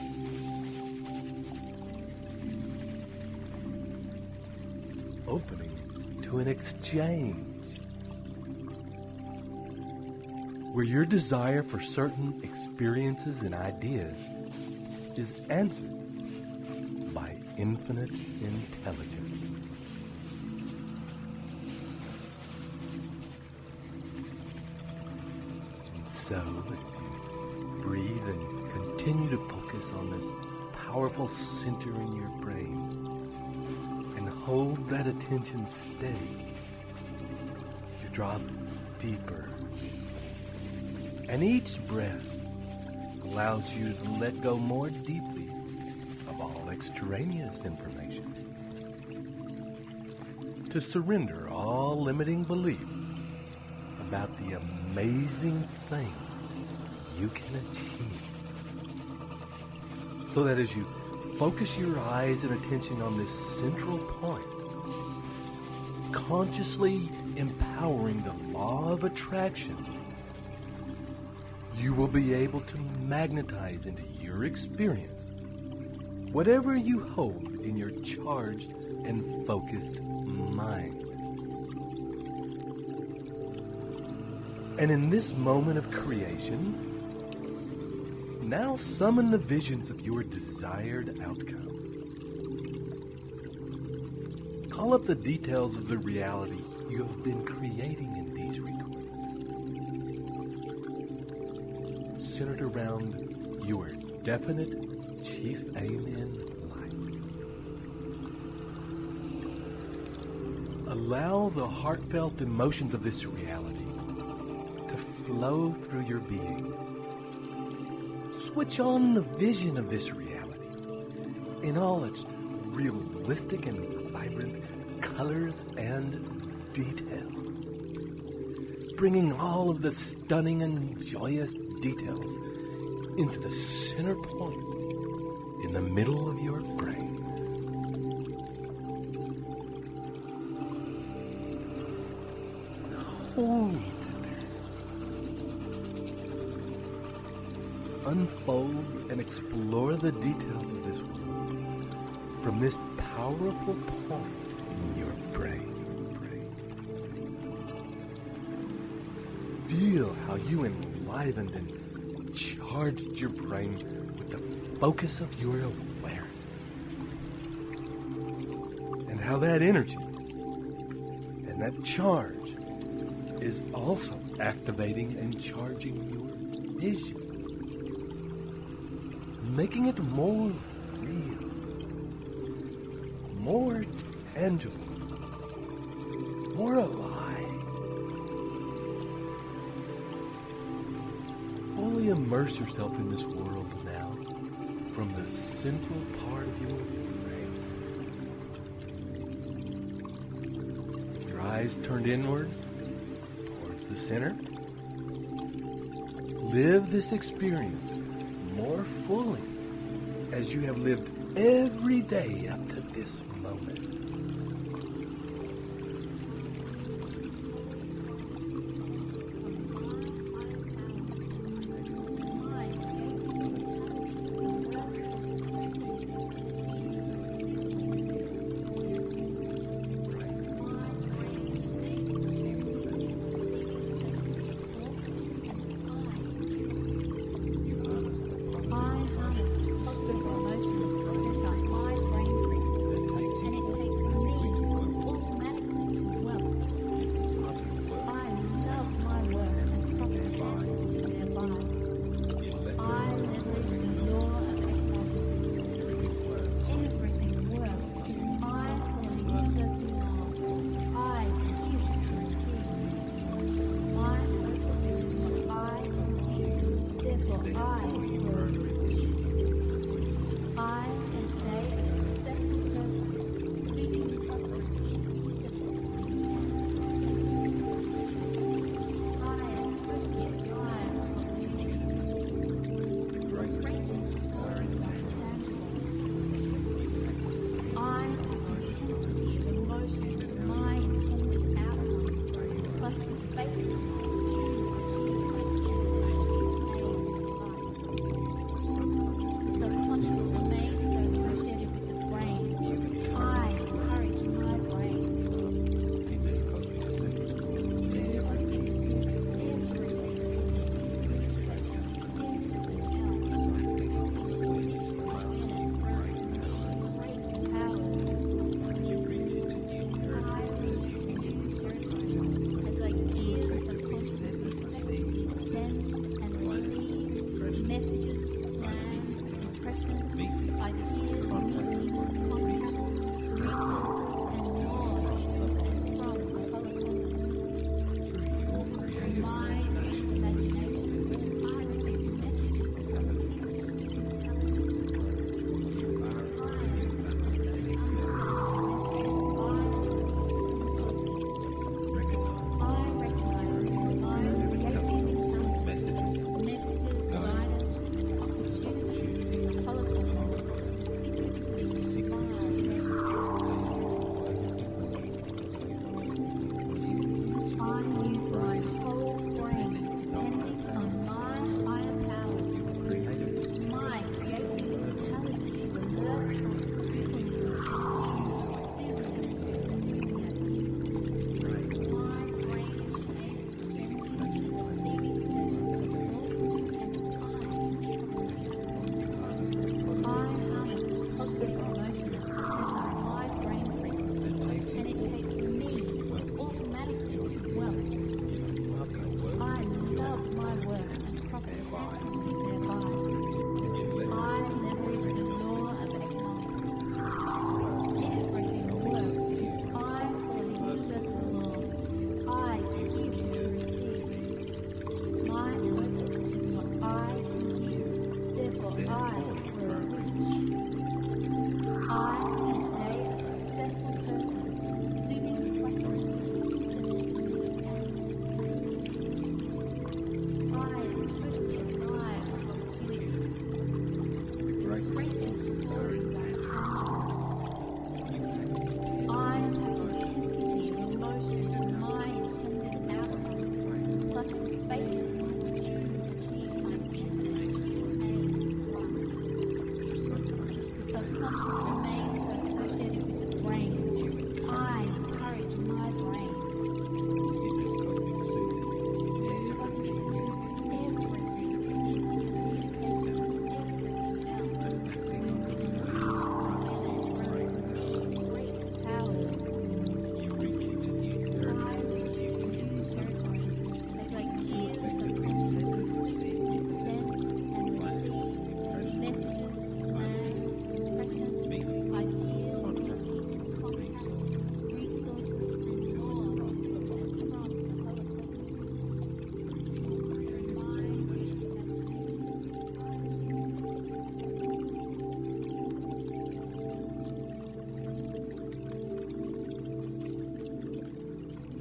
Opening to an exchange where your desire for certain experiences and ideas is answered by infinite intelligence. And so, as you breathe and continue to focus on this powerful center in your brain and hold that attention steady, you drop deeper. And each breath allows you to let go more deeply of all extraneous information, to surrender all limiting belief about the amazing things you can achieve, so that as you focus your eyes and attention on this central point, consciously empowering the law of attraction, you will be able to magnetize into your experience whatever you hold in your charged and focused mind. And in this moment of creation, now summon the visions of your desired outcome. Call up the details of the reality you have been creating in these recordings, centered around your definite chief aim in life. Allow the heartfelt emotions of this reality to flow through your being. Switch on the vision of this reality in all its realistic and vibrant colors and details, bringing all of the stunning and joyous details into the center point in the middle of your brain. Hold it there. Unfold and explore the details of this world. from this powerful point in your brain. Feel how you enlivened and charged your brain with the focus of your awareness. And how that energy and that charge is also activating and charging your vision, making it more real, more tangible, more alive. Fully immerse yourself in this world now from the central part of your brain. With your eyes turned inward towards the center, live this experience more fully as you have lived every day up to this moment. I harness positive emotions to set up my brain frequency, and it takes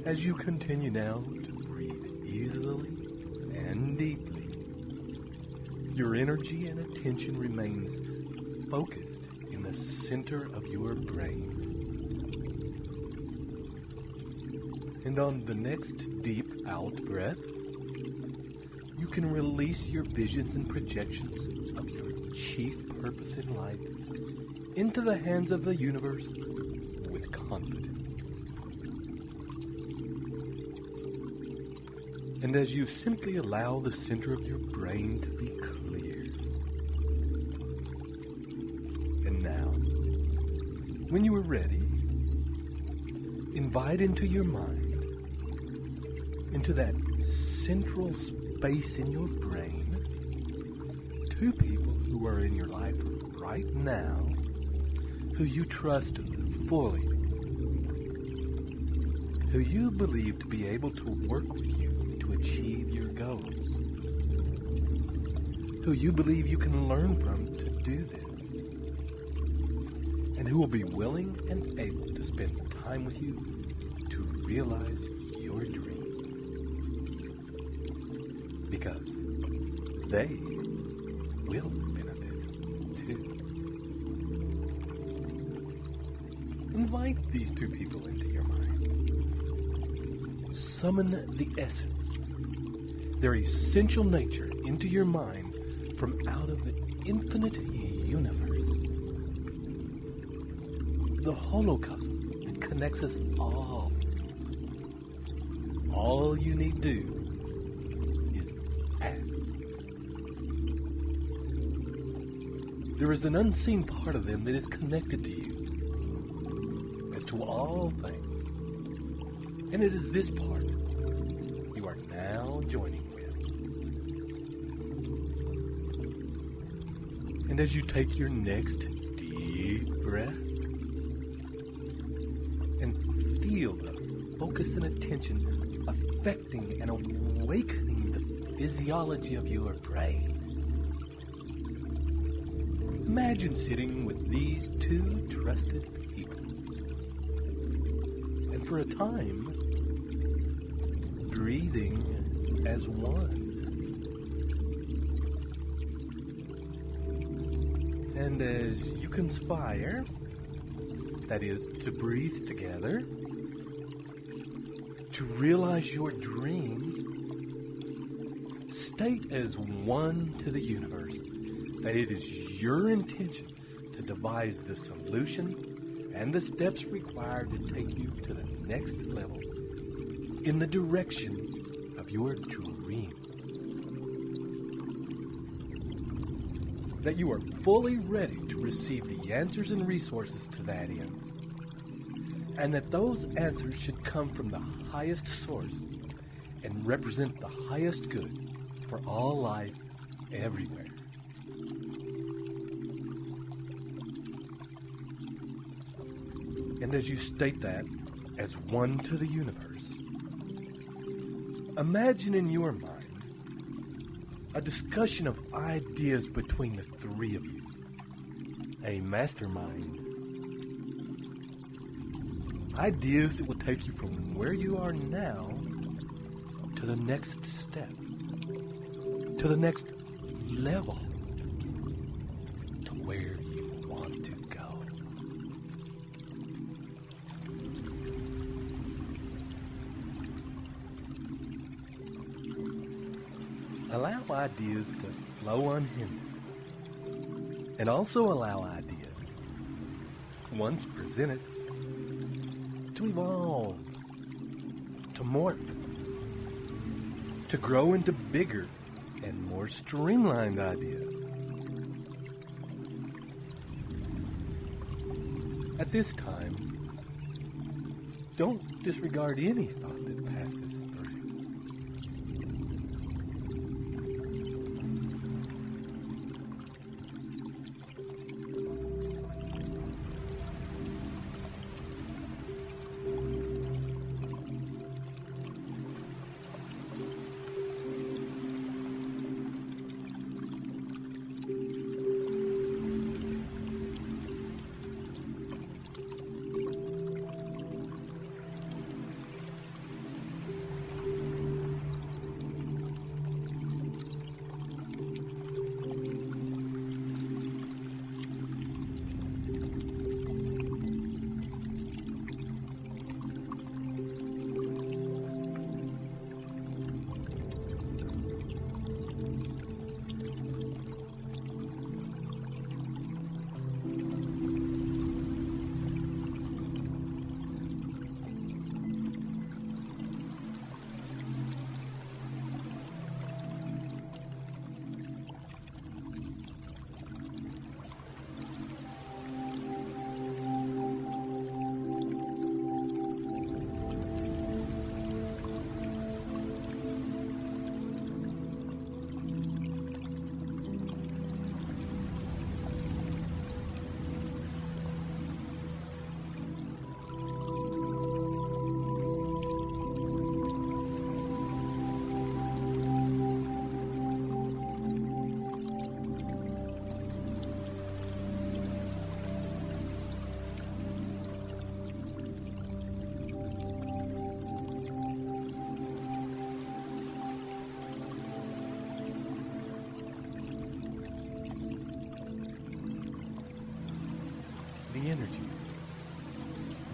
As you continue now to breathe easily and deeply, your energy and attention remains focused in the center of your brain. And on the next deep out breath, you can release your visions and projections of your chief purpose in life into the hands of the universe with confidence. And as you simply allow the center of your brain to be clear. And now, when you are ready, invite into your mind, into that central space in your brain, two people who are in your life right now, who you trust fully, who you believe to be able to work with you to achieve your goals, who you believe you can learn from to do this, and who will be willing and able to spend time with you to realize your dreams. Because they will benefit too. Invite these two people into your mind. Summon the essence, their essential nature, into your mind from out of the infinite universe. The holocosm that connects us all. All you need do is ask. There is an unseen part of them that is connected to you as to all things. And it is this part you are now joining with. And as you take your next deep breath and feel the focus and attention affecting and awakening the physiology of your brain, imagine sitting with these two trusted people. And for a time, breathing as one. And as you conspire, that is, to breathe together, to realize your dreams, state as one to the universe that it is your intention to devise the solution and the steps required to take you to the next level in the direction of your dreams. That you are fully ready to receive the answers and resources to that end. And that those answers should come from the highest source and represent the highest good for all life everywhere. And as you state that as one to the universe, imagine in your mind a discussion of ideas between the three of you. A mastermind. Ideas that will take you from where you are now to the next step, to the next level, to where you want to go. Allow ideas to flow unhindered, and also allow ideas, once presented, to evolve, to morph, to grow into bigger and more streamlined ideas. At this time, don't disregard any thought that passes through.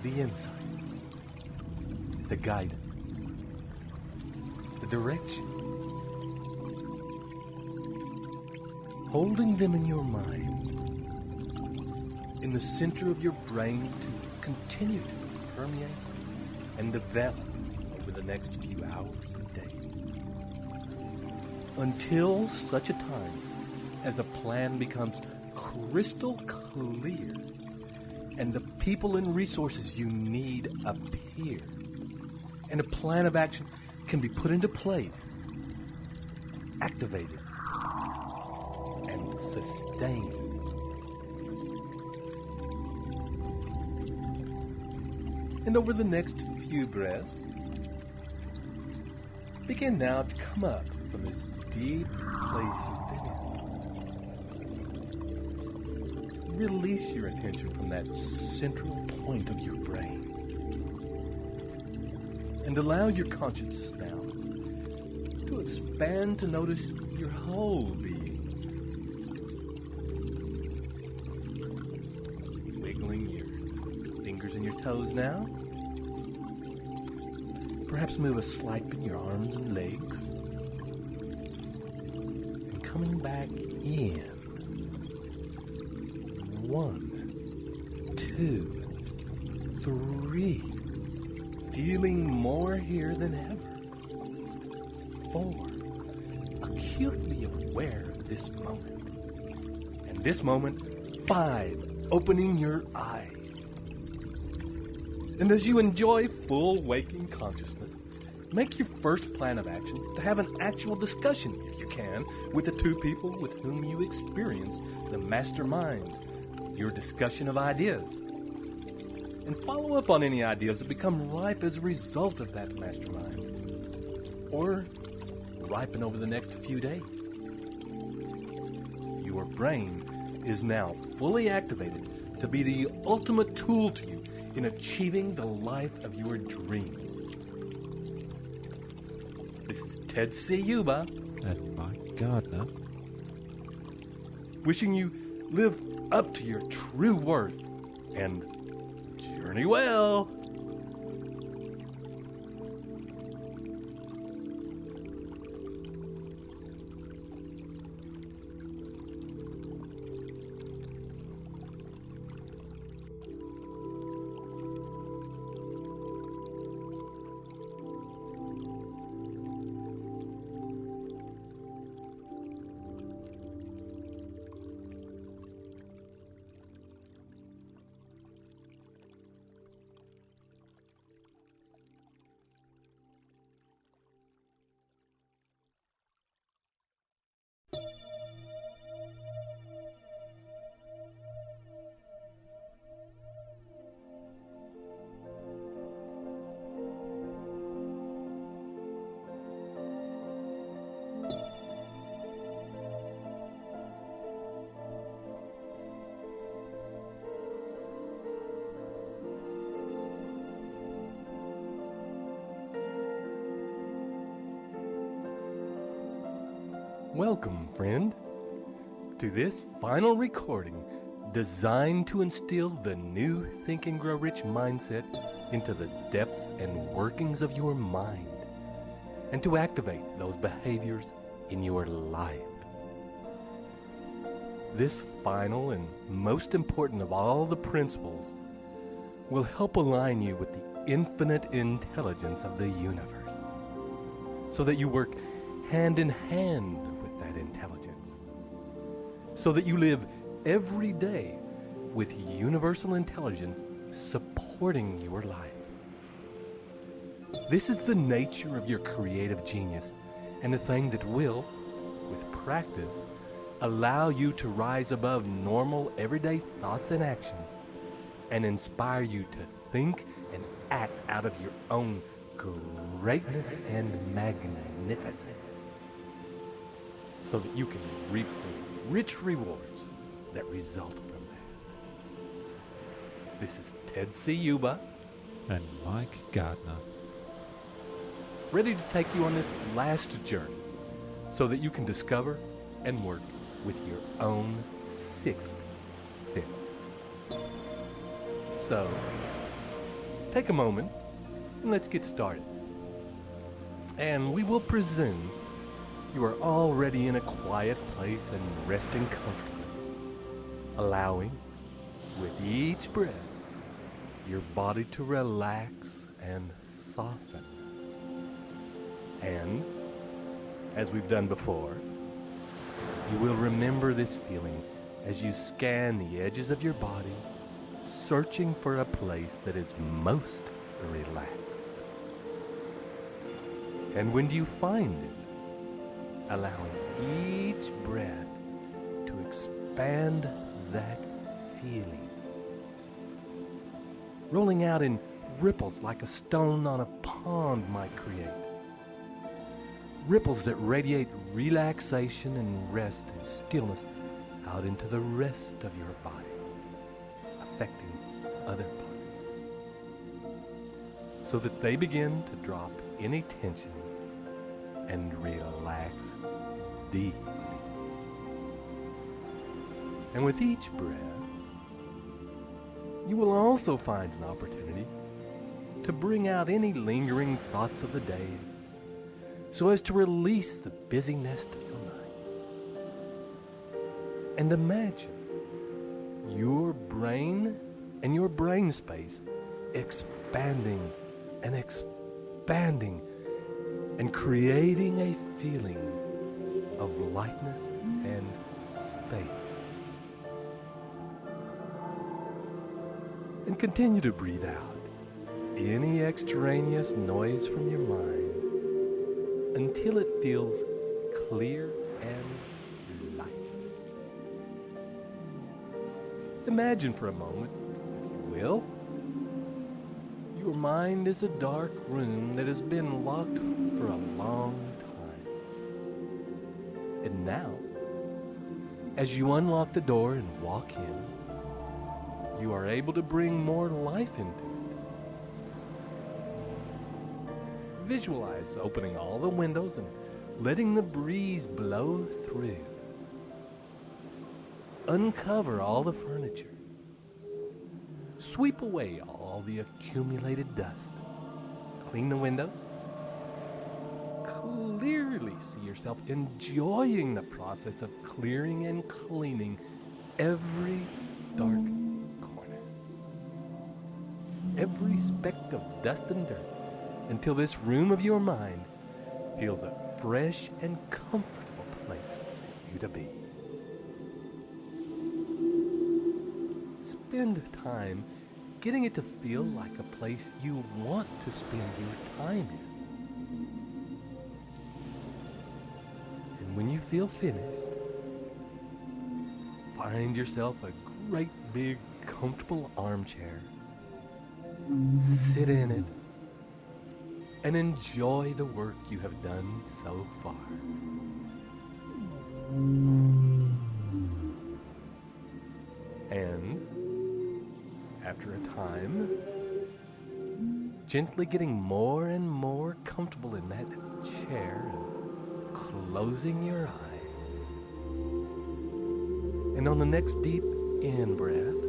the insights, the guidance, the direction. Holding them in your mind, in the center of your brain to continue to permeate and develop over the next few hours and days. Until such a time as a plan becomes crystal clear and the people and resources you need appear, and a plan of action can be put into place, activated, and sustained. And over the next few breaths, begin now to come up from this deep place you've been in. Release your attention from that central point of your brain. And allow your consciousness now to expand to notice your whole being. Wiggling your fingers and your toes now. Perhaps move a slight bit in your arms and legs. And coming back in. 1, 2, 3. Feeling more here than ever. 4. Acutely aware of this moment. And this moment, 5. Opening your eyes. And as you enjoy full waking consciousness, make your first plan of action to have an actual discussion, if you can, with the two people with whom you experience the mastermind, your discussion of ideas. And follow up on any ideas that become ripe as a result of that mastermind, or ripen over the next few days. Your brain is now fully activated to be the ultimate tool to you in achieving the life of your dreams. This is Ted Ciuba and Mike Gardner, wishing you live up to your true worth and journey well. Welcome, friend, to this final recording designed to instill the new Think and Grow Rich mindset into the depths and workings of your mind and to activate those behaviors in your life. This final and most important of all the principles will help align you with the infinite intelligence of the universe so that you work hand in hand with that intelligence, so that you live every day with universal intelligence supporting your life. This is the nature of your creative genius, and a thing that will, with practice, allow you to rise above normal everyday thoughts and actions and inspire you to think and act out of your own greatness and magnificence so that you can reap the rich rewards that result from that. This is Ted Ciuba and Mike Gardner, ready to take you on this last journey so that you can discover and work with your own sixth sense. So, take a moment and let's get started. And we will presume you are already in a quiet place and resting comfortably, allowing, with each breath, your body to relax and soften. And, as we've done before, you will remember this feeling as you scan the edges of your body, searching for a place that is most relaxed. And when you find it, allowing each breath to expand that feeling, rolling out in ripples like a stone on a pond might create. Ripples that radiate relaxation and rest and stillness out into the rest of your body, affecting other parts, so that they begin to drop any tension and relax deeply. And with each breath, you will also find an opportunity to bring out any lingering thoughts of the day, so as to release the busyness of your mind. And imagine your brain and your brain space expanding and expanding and creating a feeling of lightness and space. And continue to breathe out any extraneous noise from your mind until it feels clear and light. Imagine for a moment, if you will, your mind is a dark room that has been locked for a long time. And now, as you unlock the door and walk in, you are able to bring more life into it. Visualize opening all the windows and letting the breeze blow through. Uncover all the furniture. Sweep away all the accumulated dust. Clean the windows. Clearly see yourself enjoying the process of clearing and cleaning every dark corner, every speck of dust and dirt, until this room of your mind feels a fresh and comfortable place for you to be. Spend time getting it to feel like a place you want to spend your time in. And when you feel finished, find yourself a great big comfortable armchair. Sit in it and enjoy the work you have done so far. And after a time, gently getting more and more comfortable in that chair and closing your eyes. And on the next deep in-breath,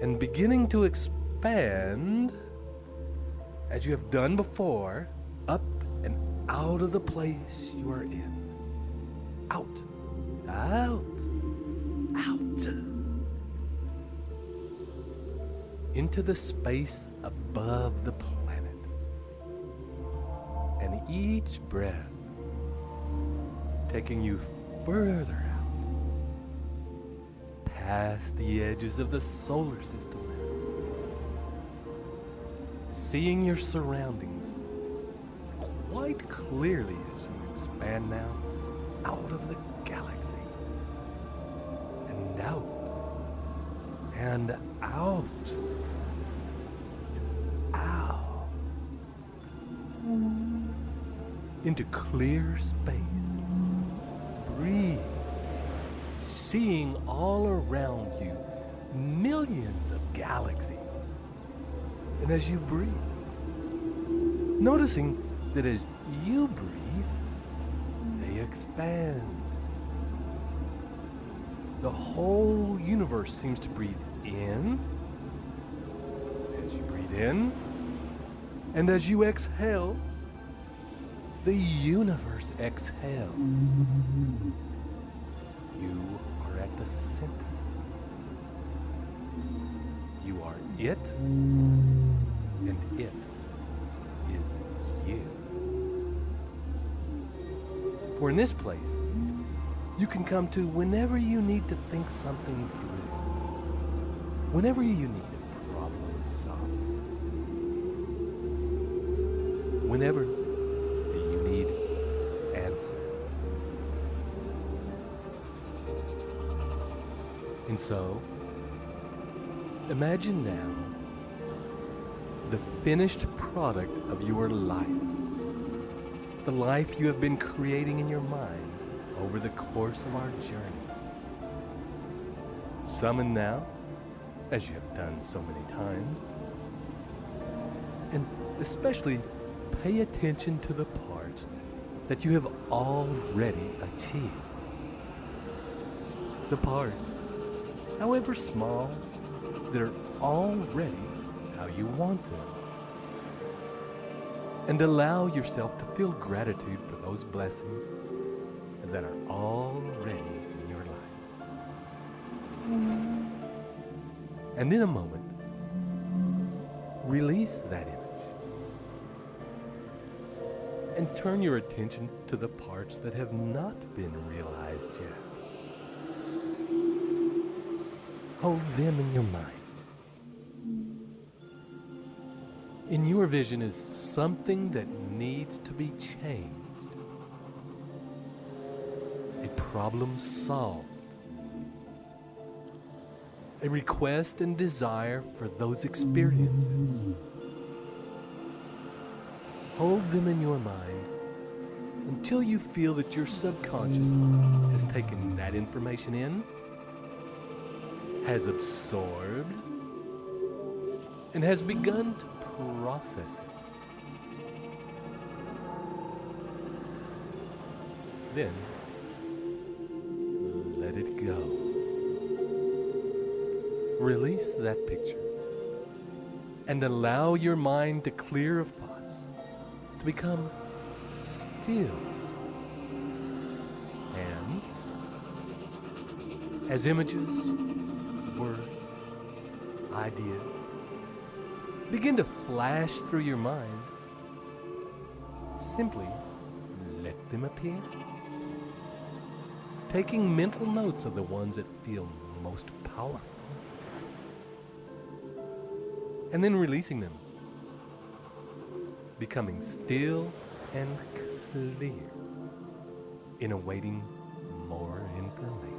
and beginning to expand, as you have done before, up and out of the place you are in. Out, out, out. Into the space above the planet. And each breath taking you further out, past the edges of the solar system. Seeing your surroundings quite clearly as you expand now out of the galaxy and out and out, out into clear space. Breathe, seeing all around you millions of galaxies. And as you breathe, noticing that as you breathe, they expand. The whole universe seems to breathe in in. And as you exhale, the universe exhales. You are at the center. You are it, and it is you. For in this place, you can come to whenever you need to think something through, whenever you need a problem solved, whenever you need answers. And so, imagine now the finished product of your life, the life you have been creating in your mind over the course of our journeys. Summon now, as you have done so many times, and especially pay attention to the parts that you have already achieved. The parts, however small, that are already how you want them. And allow yourself to feel gratitude for those blessings that are already in your life. And in a moment, release that image and turn your attention to the parts that have not been realized yet. Hold them in your mind. In your vision is something that needs to be changed. A problem solved. A request and desire for those experiences. Hold them in your mind until you feel that your subconscious has taken that information in, has absorbed, and has begun to process it. Then, let it go. Release that picture and allow your mind to clear of thoughts, to become still. And as images, words, ideas begin to flash through your mind, simply let them appear. Taking mental notes of the ones that feel most powerful. And then releasing them. Becoming still and clear in awaiting more information.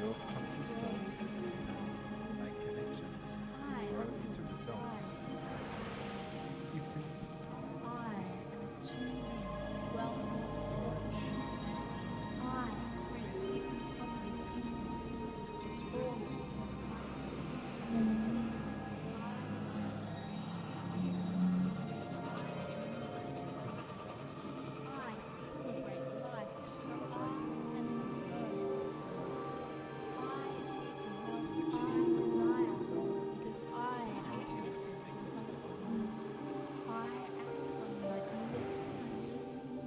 Your conscious thoughts make connections, grow into results. You can I am achieving wellness forces. I produce positive impact to all. I celebrate life so often and in the earth. I achieve the wealth I desire because I am connected to health. I act on the idea,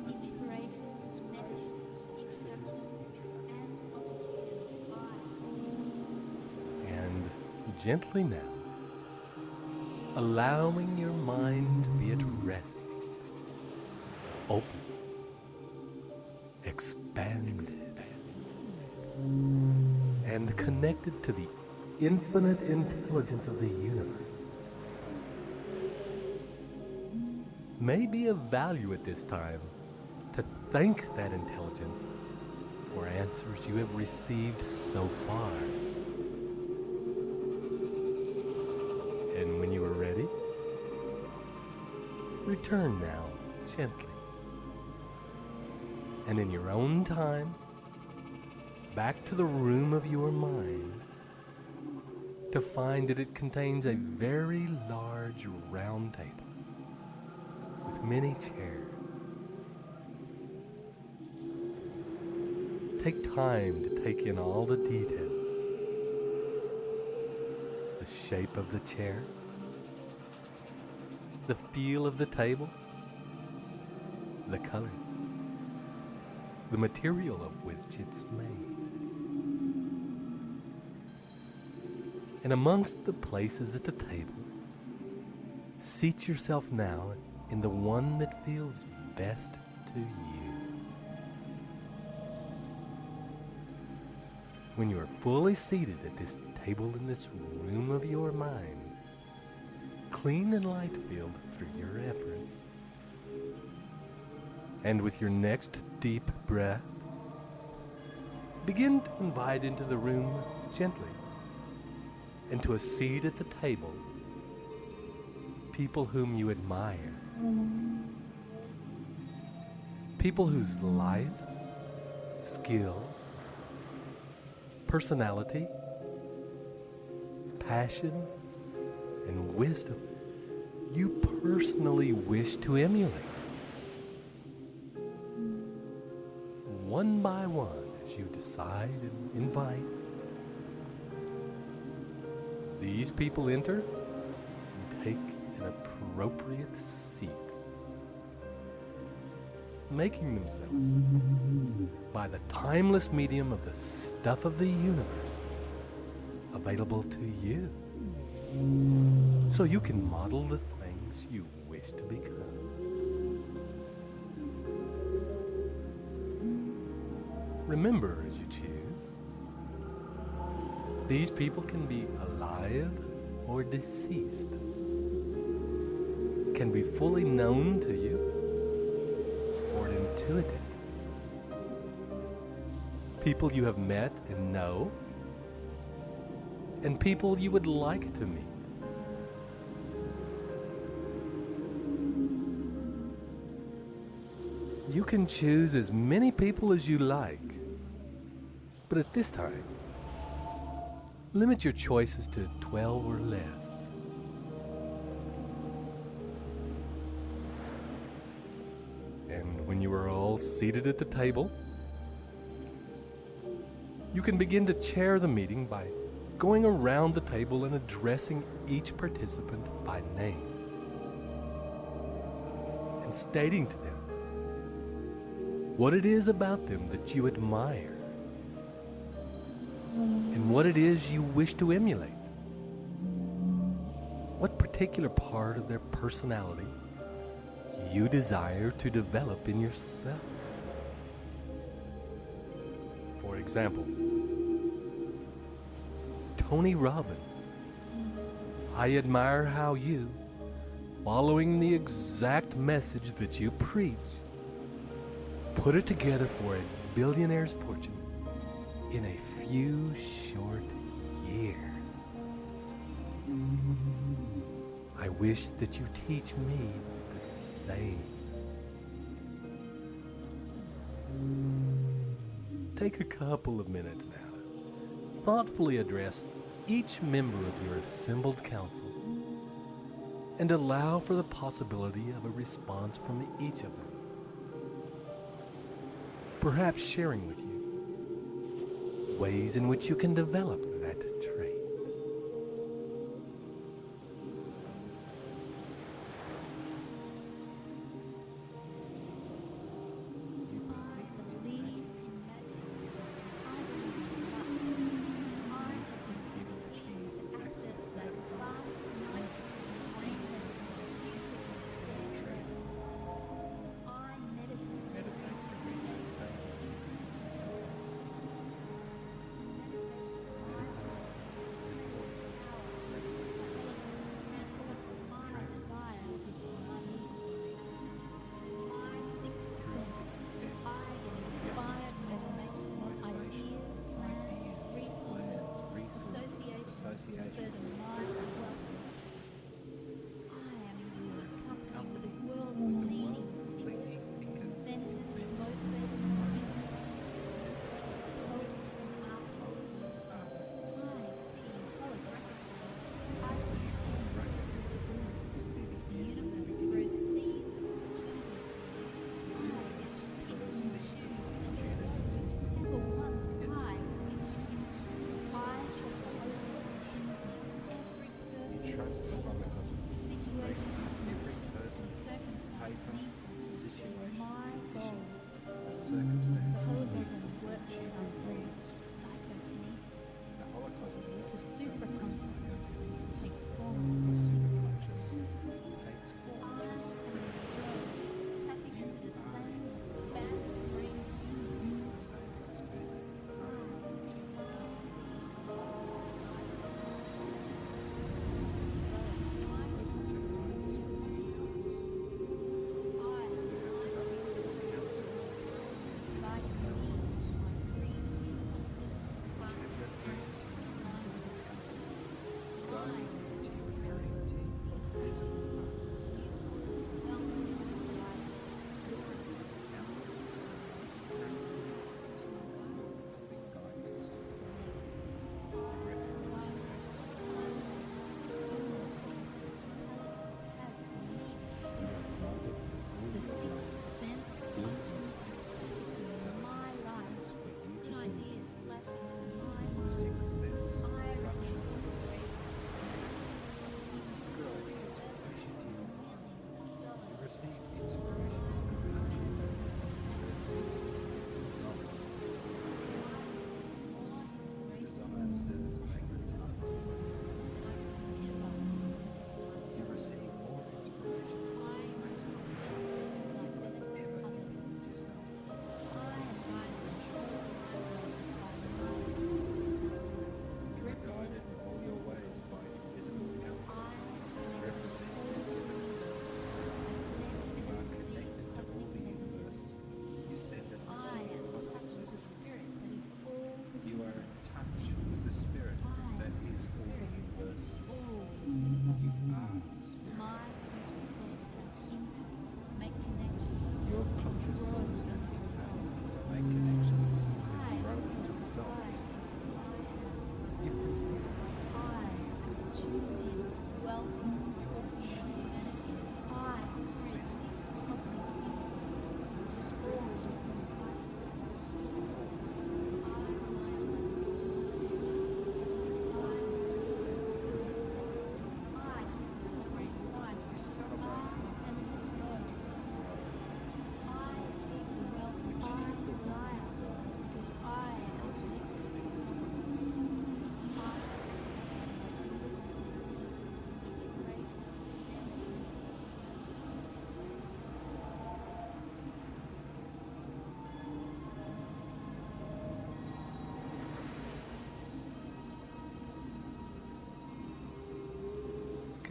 inspirations, messages, introductions, and opportunities I see. and gently now, allowing your mind to be at rest, open, expanded, and connected to the infinite intelligence of the universe. May be of value at this time to thank that intelligence for answers you have received so far. And when you are ready, return now gently. And in your own time, back to the room of your mind to find that it contains a very large round table with many chairs. Take time to take in all the details. The shape of the chairs, the feel of the table, the color, the material of which it's made. And amongst the places at the table, seat yourself now in the one that feels best to you. When you are fully seated at this table in this room of your mind, clean and light-filled through your efforts, and with your next deep breath, begin to invite into the room gently, and to a seat at the table, people whom you admire, people whose life, skills, personality, passion, and wisdom you personally wish to emulate. One by one, as you decide and invite, these people enter and take an appropriate seat, making themselves, by the timeless medium of the stuff of the universe, available to you, so you can model the things you wish to become. Remember, as you choose, these people can be alive or deceased, can be fully known to you or intuitive, people you have met and know, and people you would like to meet. You can choose as many people as you like, but at this time, limit your choices to 12 or less. And when you are all seated at the table, you can begin to chair the meeting by going around the table and addressing each participant by name and stating to them what it is about them that you admire and what it is you wish to emulate. What particular part of their personality you desire to develop in yourself. For example, Tony Robbins, I admire how you, following the exact message that you preach, put it together for a billionaire's fortune in a few short years. I wish that you teach me the same. Take a couple of minutes now to thoughtfully address each member of your assembled council and allow for the possibility of a response from each of them. Perhaps sharing with you ways in which you can develop that trait.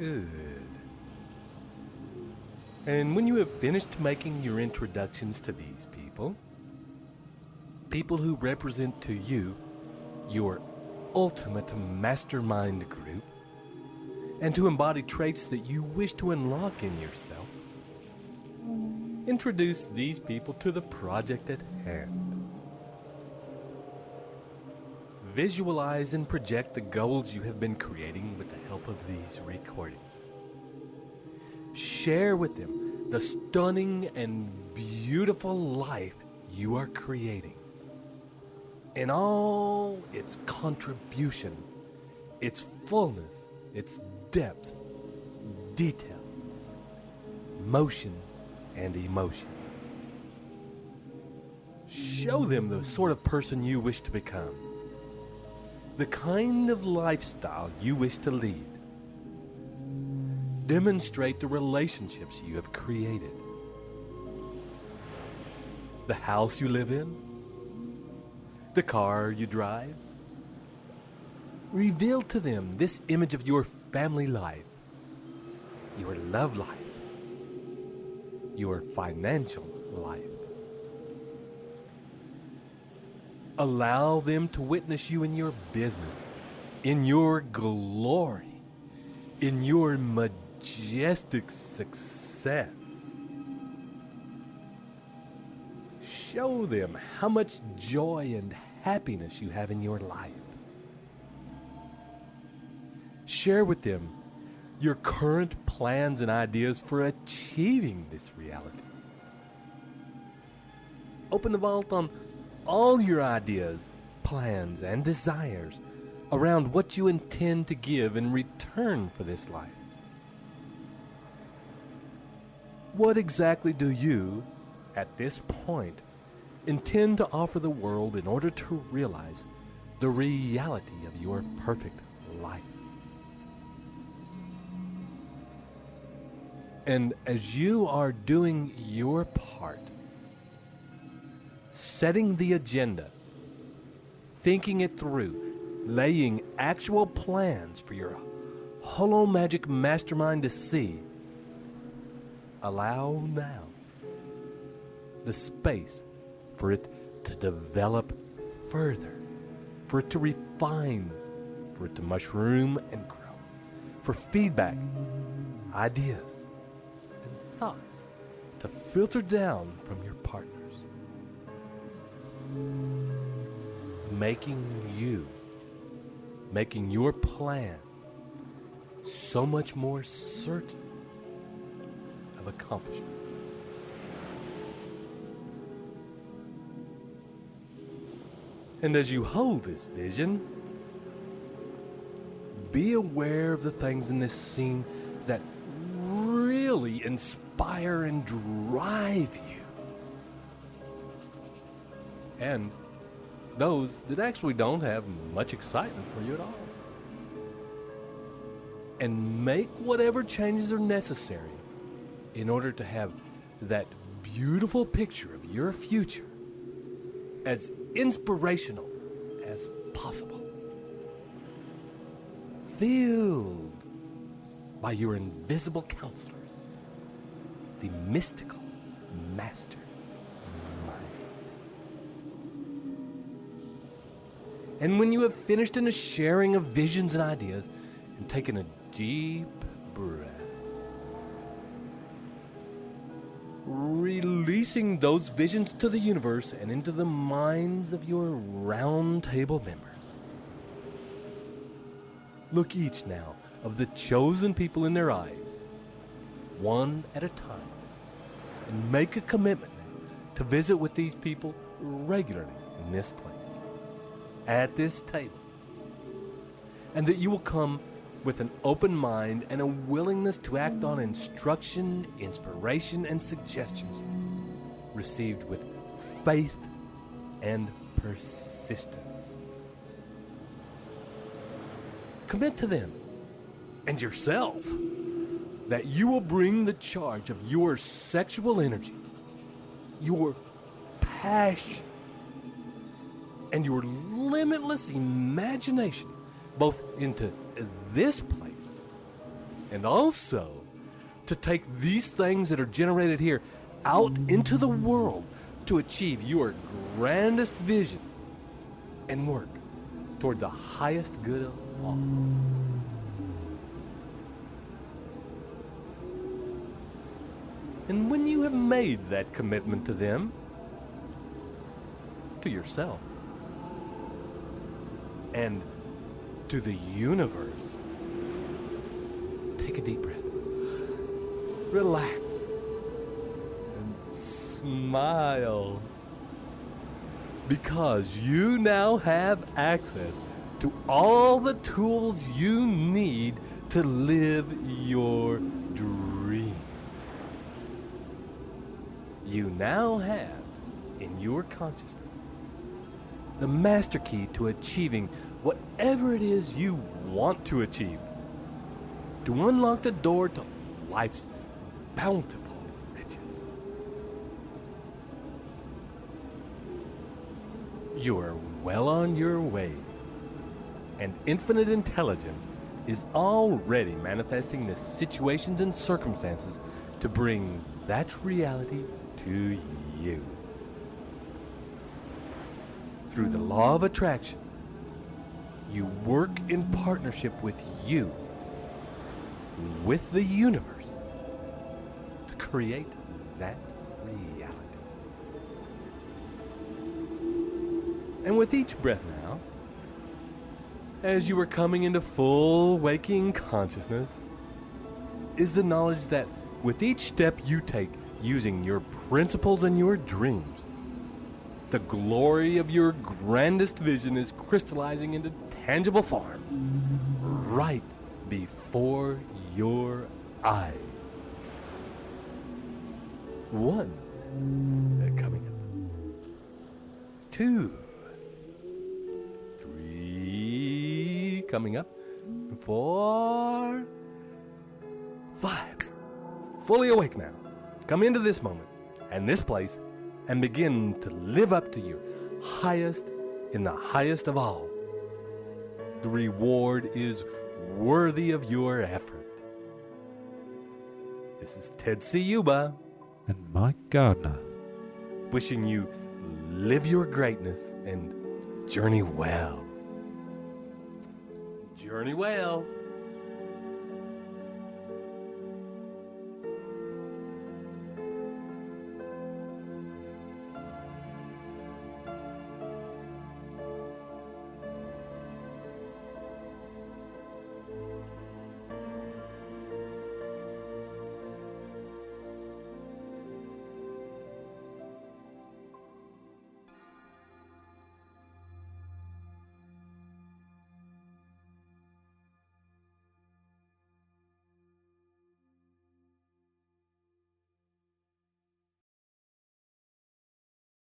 Good. And when you have finished making your introductions to these people, people who represent to you your ultimate mastermind group, and to embody traits that you wish to unlock in yourself, introduce these people to the project at hand. Visualize and project the goals you have been creating with the help of these recordings. Share with them the stunning and beautiful life you are creating in all its contribution, its fullness, its depth, detail, motion, and emotion. Show them the sort of person you wish to become, the kind of lifestyle you wish to lead. Demonstrate the relationships you have created, the house you live in, the car you drive. Reveal to them this image of your family life, your love life, your financial life. Allow them to witness you in your business, in your glory, in your majestic success. Show them how much joy and happiness you have in your life. Share with them your current plans and ideas for achieving this reality. Open the vault on all your ideas, plans, and desires around what you intend to give in return for this life. What exactly do you, at this point, intend to offer the world in order to realize the reality of your perfect life? And as you are doing your part, setting the agenda, thinking it through, laying actual plans for your holo magic mastermind to see, allow now the space for it to develop further, for it to refine, for it to mushroom and grow, for feedback, ideas, and thoughts to filter down from your partners, making your plan so much more certain of accomplishment. And as you hold this vision, be aware of the things in this scene that really inspire and drive you, and those that actually don't have much excitement for you at all. And make whatever changes are necessary in order to have that beautiful picture of your future as inspirational as possible, filled by your invisible counselors, the mystical master mind. And when you have finished in a sharing of visions and ideas and taken a deep breath, releasing those visions to the universe and into the minds of your round table members, look each now of the chosen people in their eyes, one at a time, and make a commitment to visit with these people regularly in this place, at this table, and that you will come with an open mind and a willingness to act on instruction, inspiration, and suggestions received with faith and persistence. Commit to them and yourself that you will bring the charge of your sexual energy, your passion, and your limitless imagination both into this place and also to take these things that are generated here out into the world to achieve your grandest vision and work toward the highest good of all. And when you have made that commitment to them, to yourself, and to the universe, take a deep breath. Relax. And smile. Because you now have access to all the tools you need to live your dreams. You now have, in your consciousness, the master key to achieving whatever it is you want to achieve. To unlock the door to life's bountiful riches. You are well on your way, and infinite intelligence is already manifesting the situations and circumstances to bring that reality to you. Through the law of attraction, you work in partnership with you, with the universe, to create that reality. And with each breath now, as you are coming into full waking consciousness, is the knowledge that with each step you take using your principles and your dreams, the glory of your grandest vision is crystallizing into tangible form right before your eyes. One, coming up. 2, 3, coming up. 4, 5. Fully awake now. Come into this moment and this place and begin to live up to your highest in the highest of all. The reward is worthy of your effort. This is Ted Ciuba and Mike Gardner, wishing you live your greatness and journey well. Journey well.